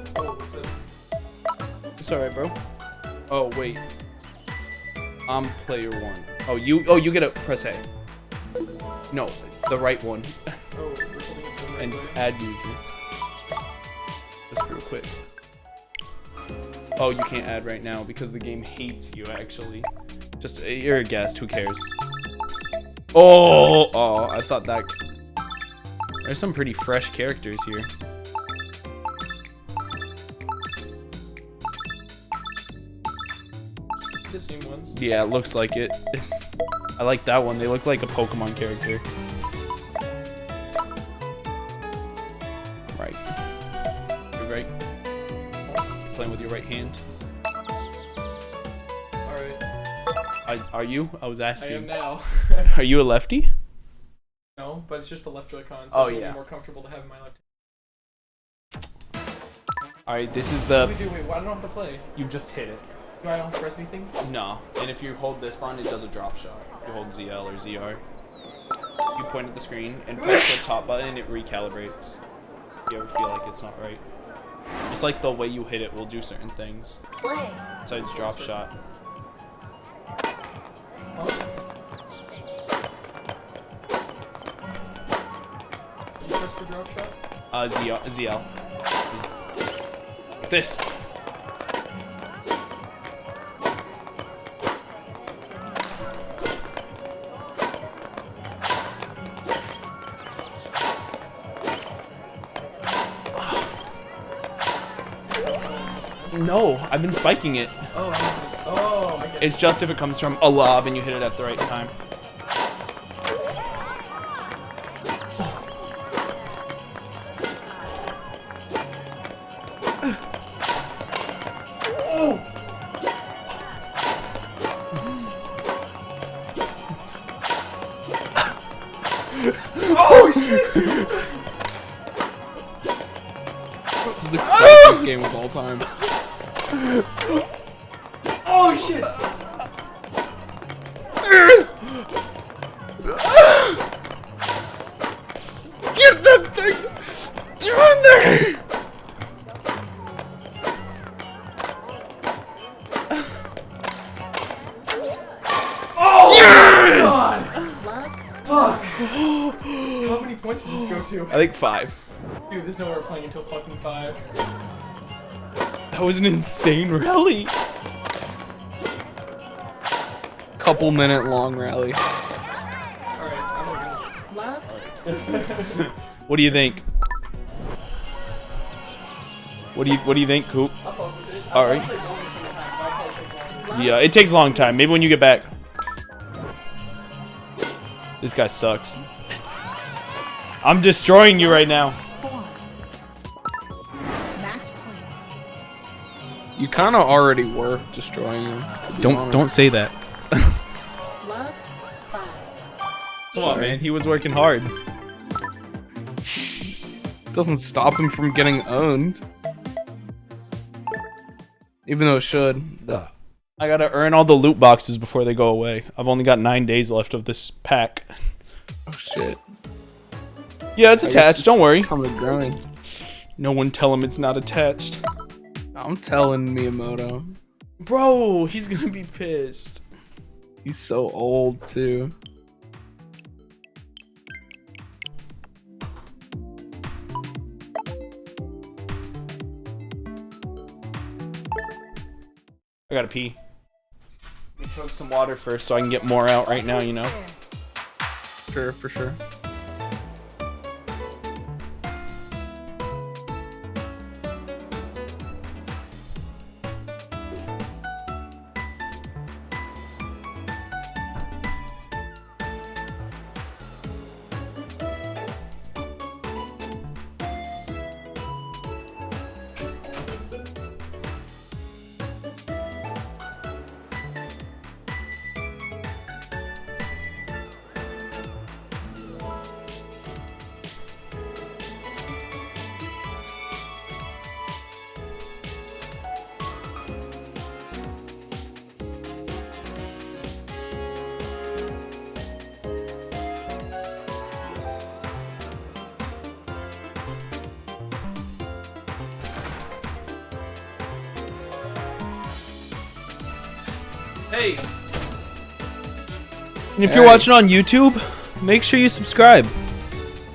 it's alright, bro. Oh wait. I'm player 1. Oh, you get a press A. No, the right one. And add user. Just real quick. Oh, you can't add right now because the game hates you, actually. Just, you're a guest, who cares? Oh, I thought that. There's some pretty fresh characters here. The same ones. Yeah, it looks like it. I like that one. They look like a Pokemon character. Right. You're right. You're playing with your right hand. Alright. Are you? I was asking. I am now. Are you a lefty? No, but it's just the left Joy-Con, so it'll be more comfortable to have in my left hand. Alright, this is the... What do we do? Wait, why don't I have to play? You just hit it. Do I don't press anything? No. And if you hold this button, it does a drop shot. If you hold ZL or ZR. You point at the screen and press the top button, it recalibrates. If you ever feel like it's not right. Just like the way you hit it will do certain things. Besides drop shot. You press for drop shot? ZL. This. No, I've been spiking it. Oh, I get it. It's just if it comes from a lob and you hit it at the right time. Oh shit! This is the craziest game of all time. Oh shit! Get that thing! Get in there! Oh yes! God! Fuck! How many points does this go to? I think 5. Dude, there's no way we're playing until fucking 5. That was an insane rally. Couple minute long rally. What do you think? What do you think, Coop? All right. Yeah, it takes a long time. Maybe when you get back. This guy sucks. I'm destroying you right now. You kind of already were destroying him. Don't say that. Come on, man. He was working hard. Doesn't stop him from getting owned. Even though it should. I gotta earn all the loot boxes before they go away. I've only got 9 days left of this pack. Oh shit. Yeah, it's attached. Don't worry. Time to grind. No one tell him it's not attached. I'm telling Miyamoto. Bro, he's gonna be pissed. He's so old too. I gotta pee. Let me chug some water first so I can get more out right now, you know? Sure, for sure. Hey! And if you're watching on YouTube, make sure you subscribe.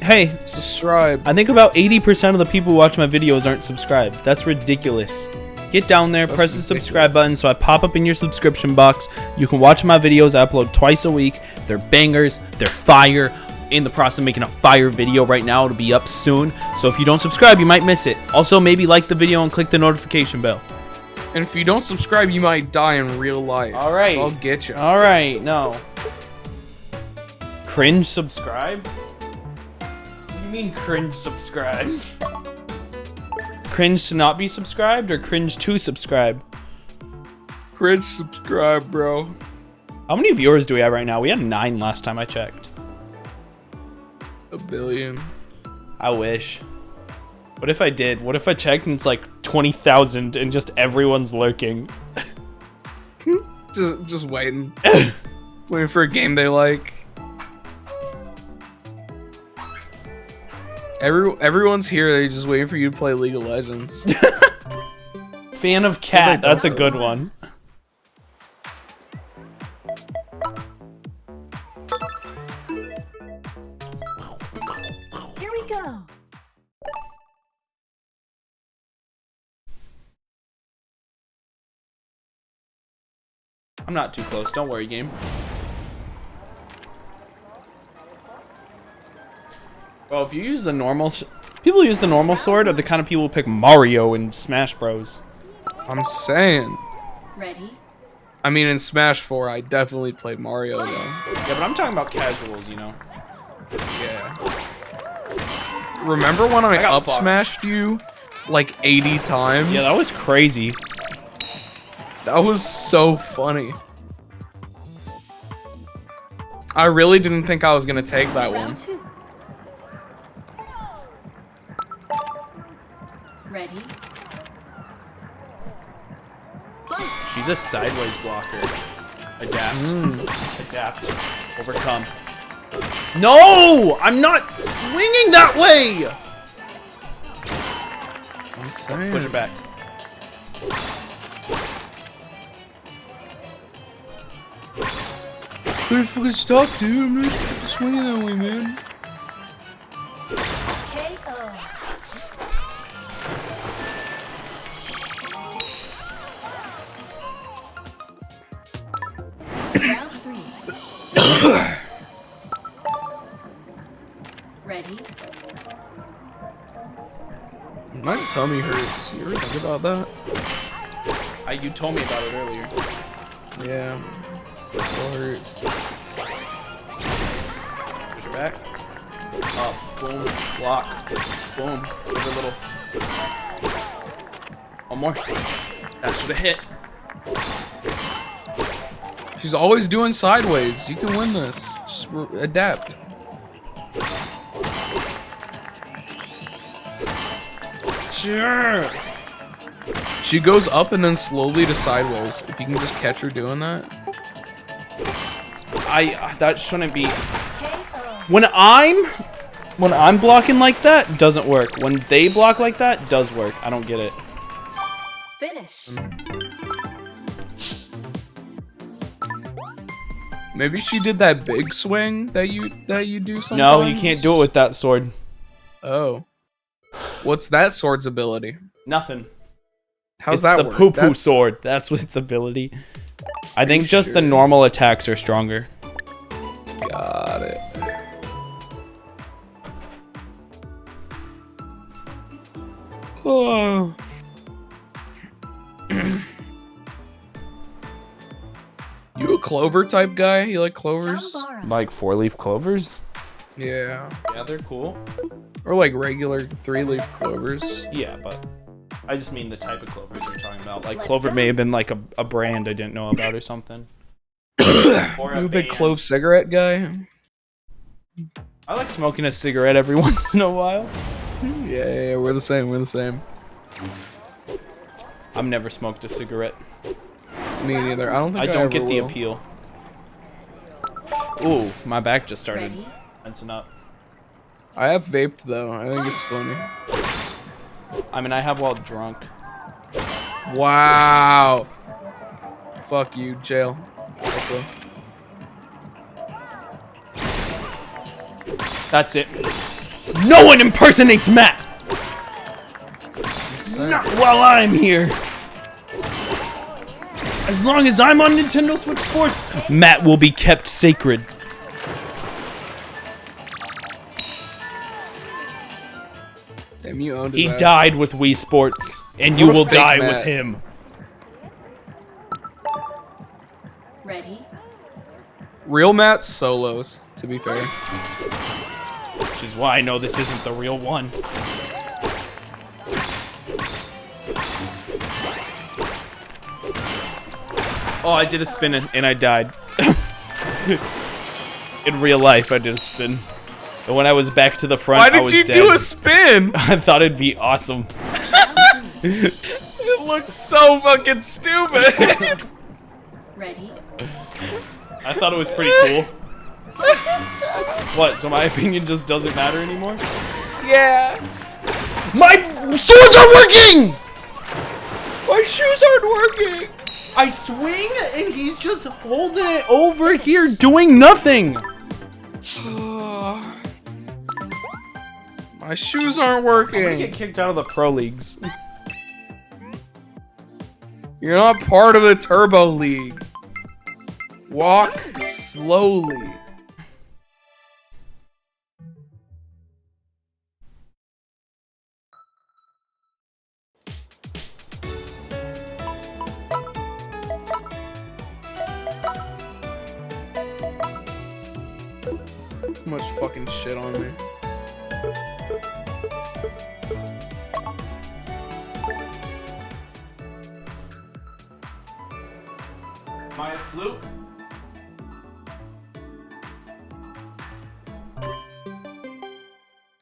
Hey, subscribe. I think about 80% of the people who watch my videos aren't subscribed. That's ridiculous. Get down there, press the subscribe button so I pop up in your subscription box. You can watch my videos. I upload twice a week. They're bangers. They're fire. In the process of making a fire video right now. It'll be up soon. So if you don't subscribe, you might miss it. Also, maybe like the video and click the notification bell. And if you don't subscribe, you might die in real life. All right. So I'll get you. All right. No. Cringe subscribe? What do you mean cringe subscribe? Cringe to not be subscribed or cringe to subscribe? Cringe subscribe, bro. How many viewers do we have right now? We had 9 last time I checked. 1 billion. I wish. What if I did? What if I checked and it's like 20,000 and just everyone's lurking? just waiting. Waiting for a game they like. Everyone's here, they're just waiting for you to play League of Legends. Fan of Cat, that's a good one. Here we go. I'm not too close, don't worry, game. Well, if you use the normal... People who use the normal sword are the kind of people who pick Mario in Smash Bros. I'm saying. Ready? I mean, in Smash 4, I definitely played Mario, though. Yeah, but I'm talking about casuals, you know? Yeah. Remember when I up smashed you like 80 times? Yeah, that was crazy. That was so funny. I really didn't think I was going to take that one. Ready? She's a sideways blocker. Adapt. Adapt. Overcome. No! I'm not swinging that way! I'm saying. Push it back. Please fucking stop, dude. I'm not swinging that way, man. Ready? My tummy hurts. You ever think about that? You told me about it earlier. Yeah. It still hurts. Push it back. Up. Boom. Block. Boom. Give it a little. One more. That should have hit. She's always doing sideways. You can win this. Just adapt. Sure. She goes up and then slowly to sideways. If you can just catch her doing that. That shouldn't be. When I'm blocking like that, doesn't work. When they block like that, does work. I don't get it. Finish. Maybe she did that big swing that you do sometimes. No, you can't do it with that sword. Oh. What's that sword's ability? Nothing. How's that work? It's the poo-poo sword. That's what its ability. I think just the normal attacks are stronger. Got it. Oh. You a clover type guy? You like clovers? Like 4-leaf clovers? Yeah. Yeah, they're cool. Or like regular 3-leaf clovers. Yeah, but I just mean the type of clovers you're talking about. Like clover may have been like a brand I didn't know about or something. Or You a big clove cigarette guy? I like smoking a cigarette every once in a while. Yeah, we're the same. We're the same. I've never smoked a cigarette. Me neither. I don't think I don't ever get the will. appeal. Ooh, my back just started tensing up. I have vaped though. I think it's funny. I mean, I have while drunk. Wow. Fuck you, jail. Also. That's it. No one impersonates Matt! Not while I'm here! As long as I'm on Nintendo Switch Sports, Matt will be kept sacred. Damn, you owned He his ass. died with Wii Sports, and you What a will fake die Matt. with him. Ready? Real Matt solos, to be fair. Which is why I know this isn't the real one. Oh, I did a spin and I died. In real life, I did a spin. And when I was back to the front, Why I was did you dead. do a spin? I thought it'd be awesome. It looks so fucking stupid. Ready? I thought it was pretty cool. What, so my opinion just doesn't matter anymore? Yeah. My swords are working! My shoes aren't working! I swing and he's just holding it over here doing nothing! My shoes aren't I'm gonna working. get kicked out of the pro leagues. You're not part of the Turbo League. Walk slowly. Too much fucking shit on me. Minus Luke.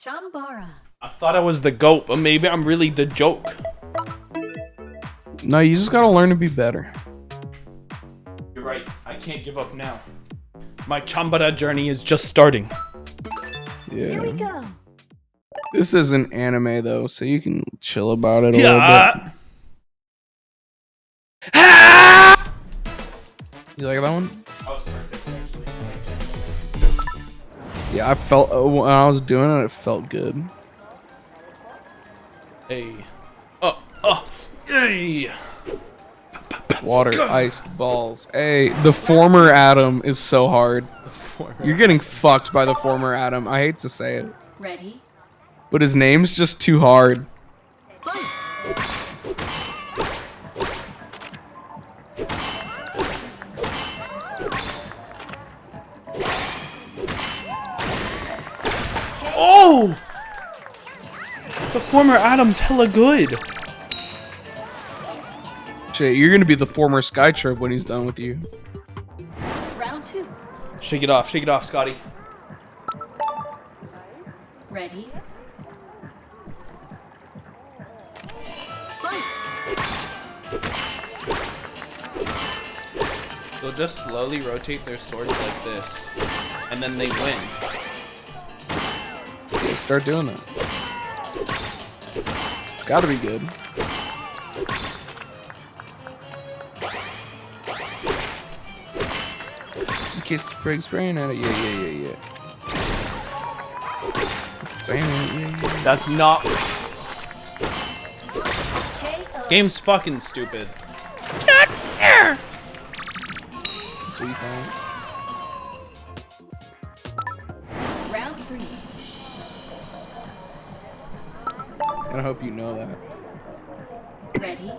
Chambara. I thought I was the GOAT, but maybe I'm really the joke. No, you just gotta learn to be better. You're right, I can't give up now. My Chambara journey is just starting. Yeah. Here we go. This is an anime though, so you can chill about it a little bit. You like that one? That was perfect, actually. Yeah, I felt when I was doing it, it felt good. Hey. Hey. Water, iced balls. Hey, the former Adam is so hard. You're getting fucked by the former Adam. I hate to say it, Ready? but his name's just too hard. Oh! The former Adam's hella good. Shit, you're gonna be the former Skytrip when he's done with you. Round 2. Shake it off, Scotty. Ready? They'll just slowly rotate their swords like this, and then they win. Yeah, start doing that. Gotta be good. Just in case spraying at it. Yeah. It's saying it. Yeah. That's not. Game's fucking stupid. That's what he's saying. Round 3. And I hope you know that. Ready?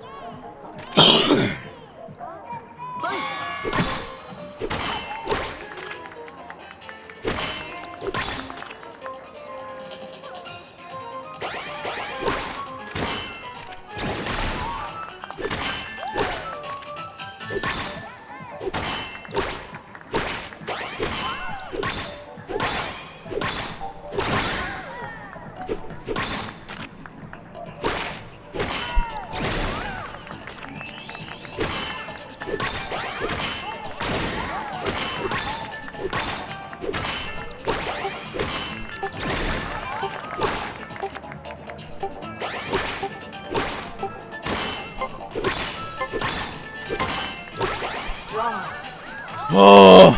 Oh!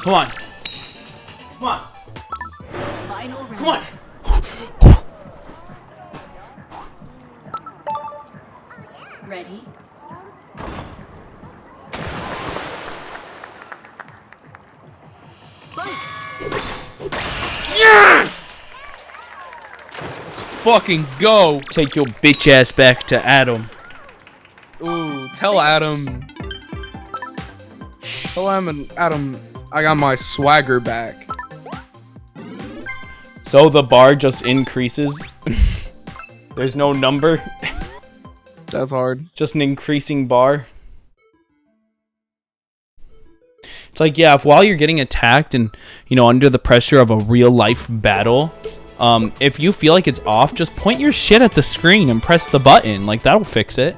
Come on. Come on. Final round. Come on. Ready? fucking go. Take your bitch ass back to Adam. Ooh, tell Adam. Tell Adam I got my swagger back. So the bar just increases. There's no number. That's hard. Just an increasing bar. It's like, yeah, if while you're getting attacked and, you know, under the pressure of a real life battle, if you feel like it's off, just point your shit at the screen and press the button. Like, that'll fix it.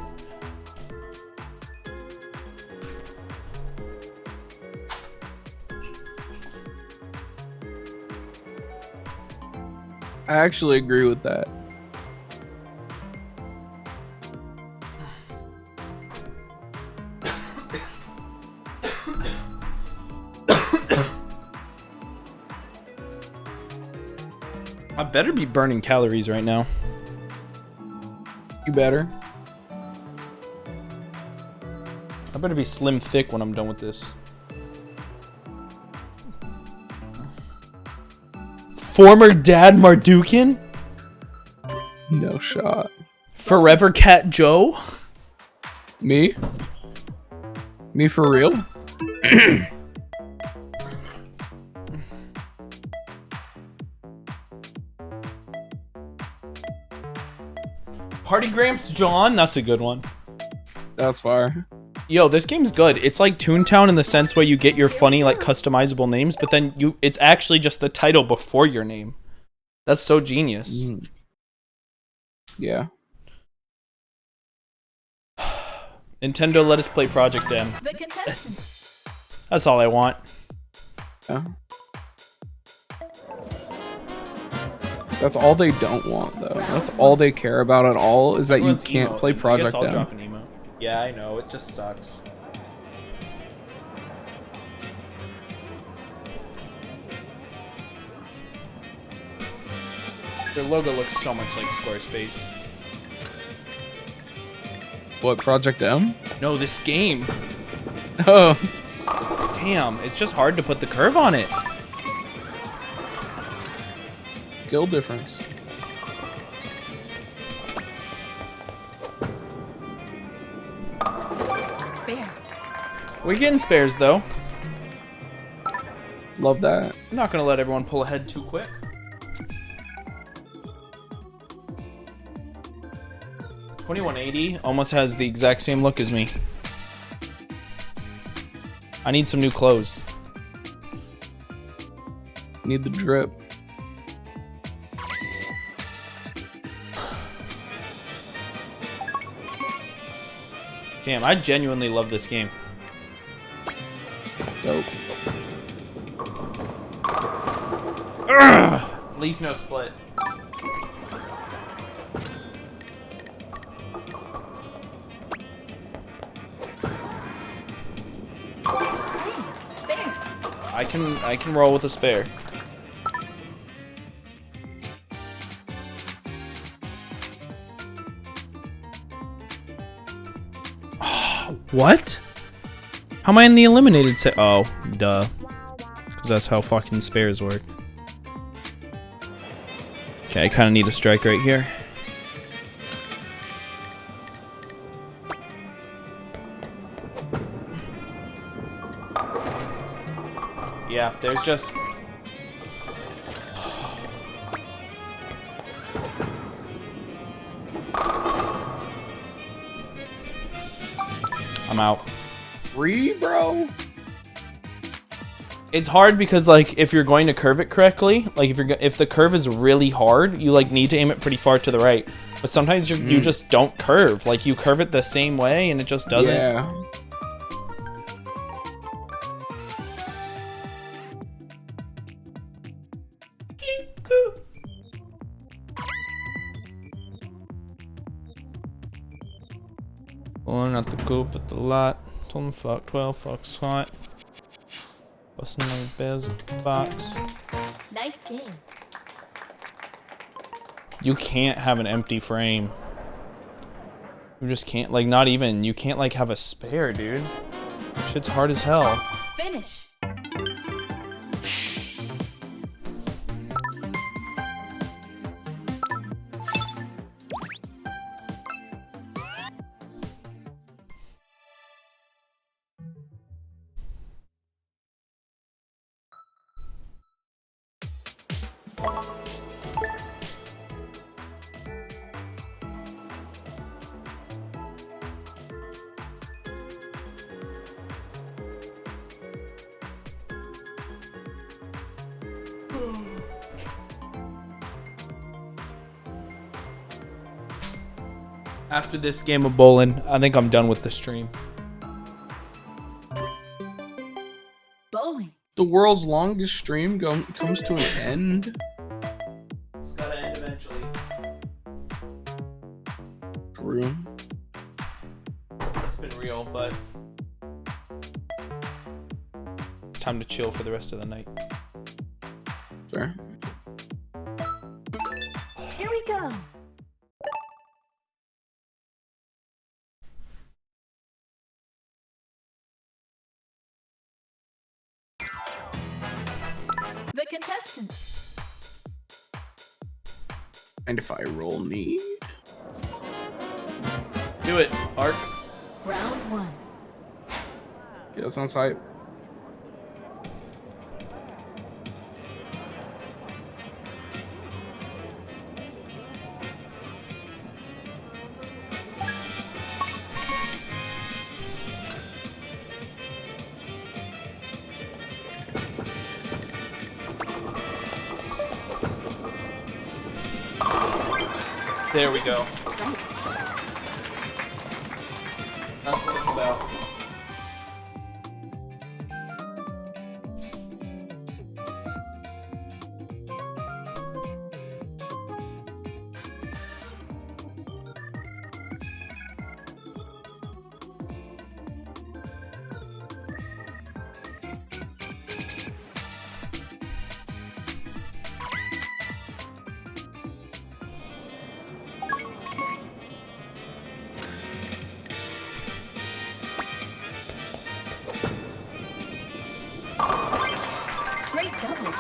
I actually agree with that. I better be burning calories right now. You better. I better be slim thick when I'm done with this. Former dad Mardukin? No shot. Forever Cat Joe? Me? Me for real? Party Gramps John? That's a good one. That's fire. Yo, this game's good. It's like Toontown in the sense where you get your funny, like, customizable names, but then it's actually just the title before your name. That's so genius. Mm. Yeah. Nintendo, let us play Project M. That's all I want. Yeah. That's all they don't want, though. That's all they care about at all, is that you can't play Project I'll M. drop an emote. Yeah, I know. It just sucks. Their logo looks so much like Squarespace. What, Project M? No, this game. Oh. Damn, it's just hard to put the curve on it. Skill difference. Spare. We're getting spares, though. Love that. I'm not gonna let everyone pull ahead too quick. $21.80 almost has the exact same look as me. I need some new clothes. Need the drip. Damn, I genuinely love this game. Dope. At least no split. Spare. I can roll with a spare. What? How am I in the eliminated set? Oh, duh. Because that's how fucking spares work. Okay, I kind of need a strike right here. Yeah, there's just... I'm out. Free, bro? It's hard because, like, if you're going to curve it correctly, like, if the curve is really hard, you, like, need to aim it pretty far to the right. But sometimes you just don't curve. Like, you curve it the same way, and it just doesn't. Yeah. Pulling out the coop at the lot. Told him fuck 12, fuck SWAT. Busting my Bez box. Nice game. You can't have an empty frame. You just can't, like, not even. You can't, like, have a spare, dude. Shit's hard as hell. Finish. After this game of bowling, I think I'm done with the stream. Bowling. The world's longest stream comes to an end. It's gotta end eventually. True. It's been real, but it's time to chill for the rest of the night. Fair. Here we go. The contestants. And if I roll need. Do it, Ark. Round 1. Yeah, that sounds hype. There we go. That's what it's about. Great double.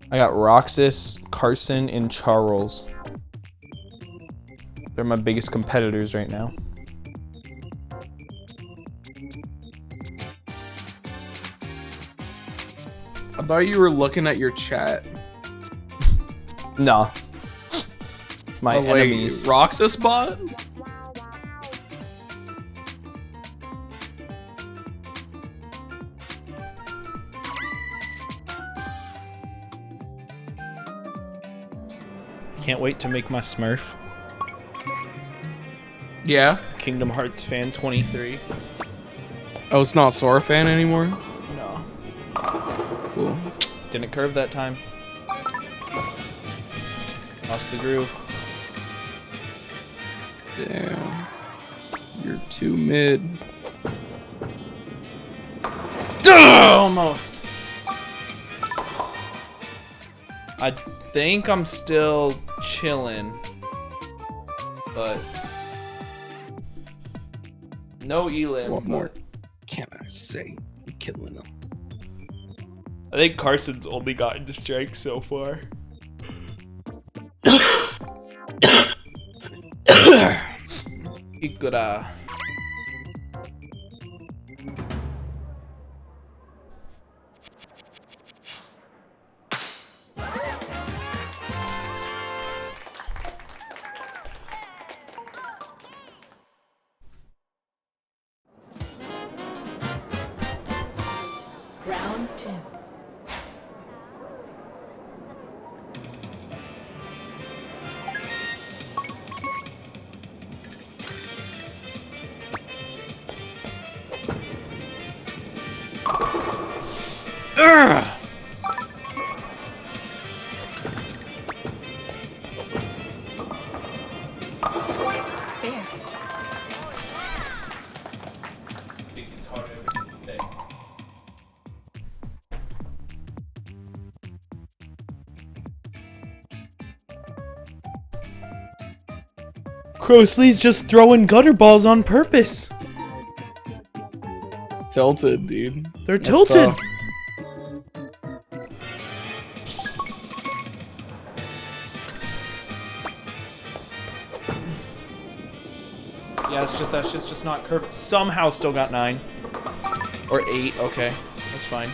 I got Roxas, Carson, and Charles. They're my biggest competitors right now. I thought you were looking at your chat. Nah. My Oh, wait, enemies. Roxas bot? Can't wait to make my Smurf. Yeah. Kingdom Hearts fan 23. Oh, it's not Sora fan anymore? No. Cool. Didn't curve that time. Lost the groove. Damn. You're too mid. Almost. I think I'm still chilling, but no elim. What more can I say? I'm killing him. I think Carson's only gotten strikes so far. Ikura. Round 2. Spare. It's hard every single day. Crowsley's just throwing gutter balls on purpose. Tilted, dude. They're That's tilted. tough. Yeah, it's just that shit's just not curved. Somehow still got 9 or 8. Okay, that's fine.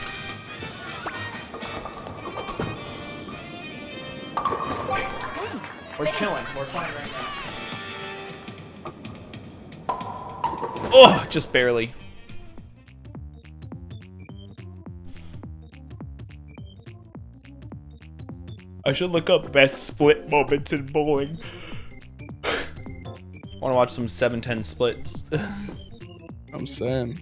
Hey, We're chilling. We're fine right now. Oh, just barely. I should look up best split moments in bowling. Want to watch some 7-10 splits. I'm saying.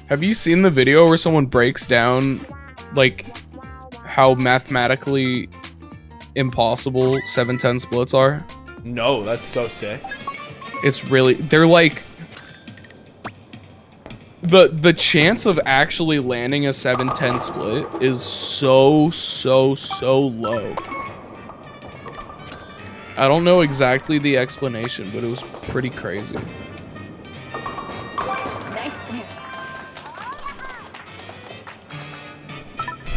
Have you seen the video where someone breaks down, like, how mathematically impossible 7-10 splits are? No, that's so sick. It's really, they're like, the chance of actually landing a 7-10 split is so low. I don't know exactly the explanation, but it was pretty crazy.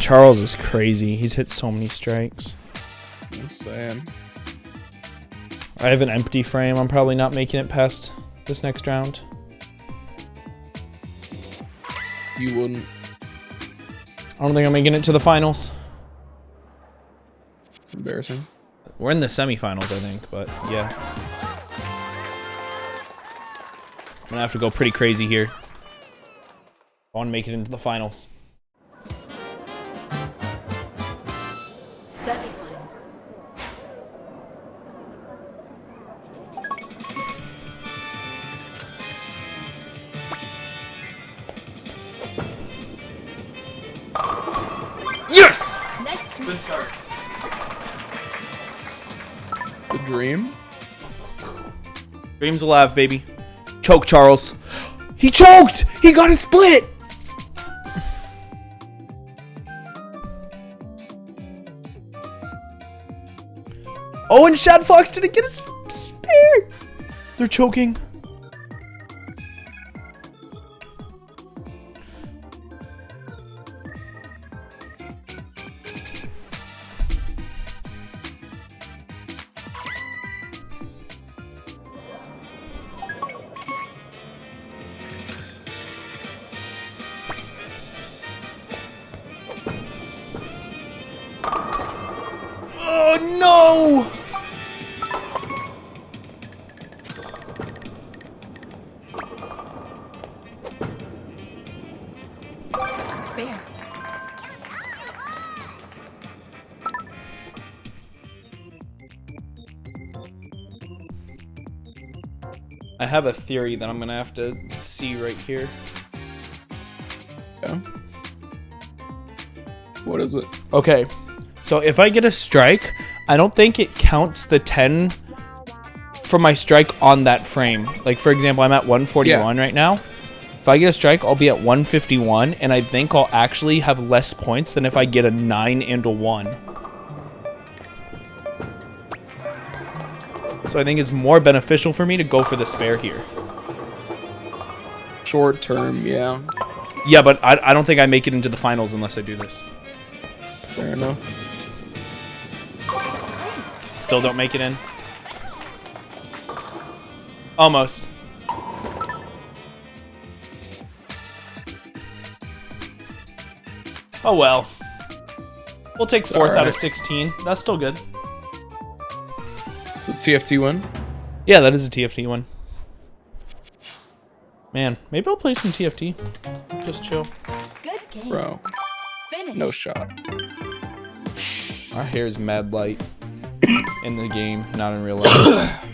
Charles is crazy. He's hit so many strikes. I'm saying. I have an empty frame. I'm probably not making it past this next round. You wouldn't. I don't think I'm making it to the finals. It's embarrassing. We're in the semifinals, I think, but yeah. I'm gonna have to go pretty crazy here. I want to make it into the finals. Yes! Good start. The dream? Dream's alive, baby. Choke, Charles. He choked! He got a split! Oh, and Shad Fox didn't get a spare! They're choking. Oh no! Spare. I have a theory that I'm gonna have to see right here. Yeah. What is it? Okay, so if I get a strike, I don't think it counts the 10 from my strike on that frame. Like, for example, I'm at 141 right now. If I get a strike, I'll be at 151, and I think I'll actually have less points than if I get a 9 and a 1. So I think it's more beneficial for me to go for the spare here. Short term, yeah. Yeah, but I don't think I make it into the finals unless I do this. Fair enough. Still don't make it in. Almost. Oh well. We'll take 4th out of 16. That's still good. So TFT win? Yeah, that is a TFT win. Man, maybe I'll play some TFT. Just chill. Good game. Bro. Finish. No shot. My hair is mad light in the game, not in real life.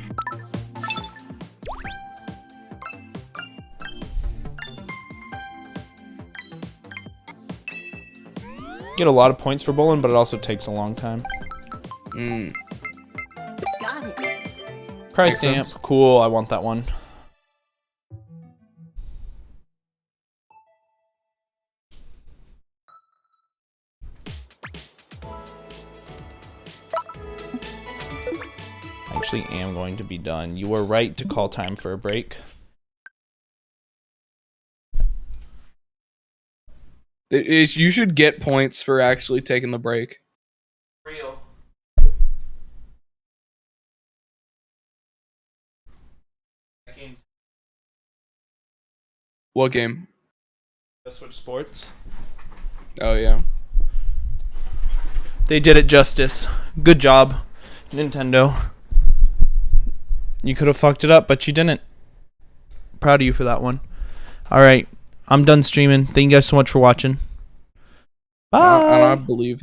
Get a lot of points for bowling, but it also takes a long time. Got it. Price Makes stamp. sense. Cool, I want that one. I actually am going to be done. You were right to call time for a break. You should get points for actually taking the break. Real. What game? Switch Sports. Oh yeah. They did it justice. Good job, Nintendo. You could have fucked it up, but you didn't. Proud of you for that one. Alright, I'm done streaming. Thank you guys so much for watching. Bye. And I believe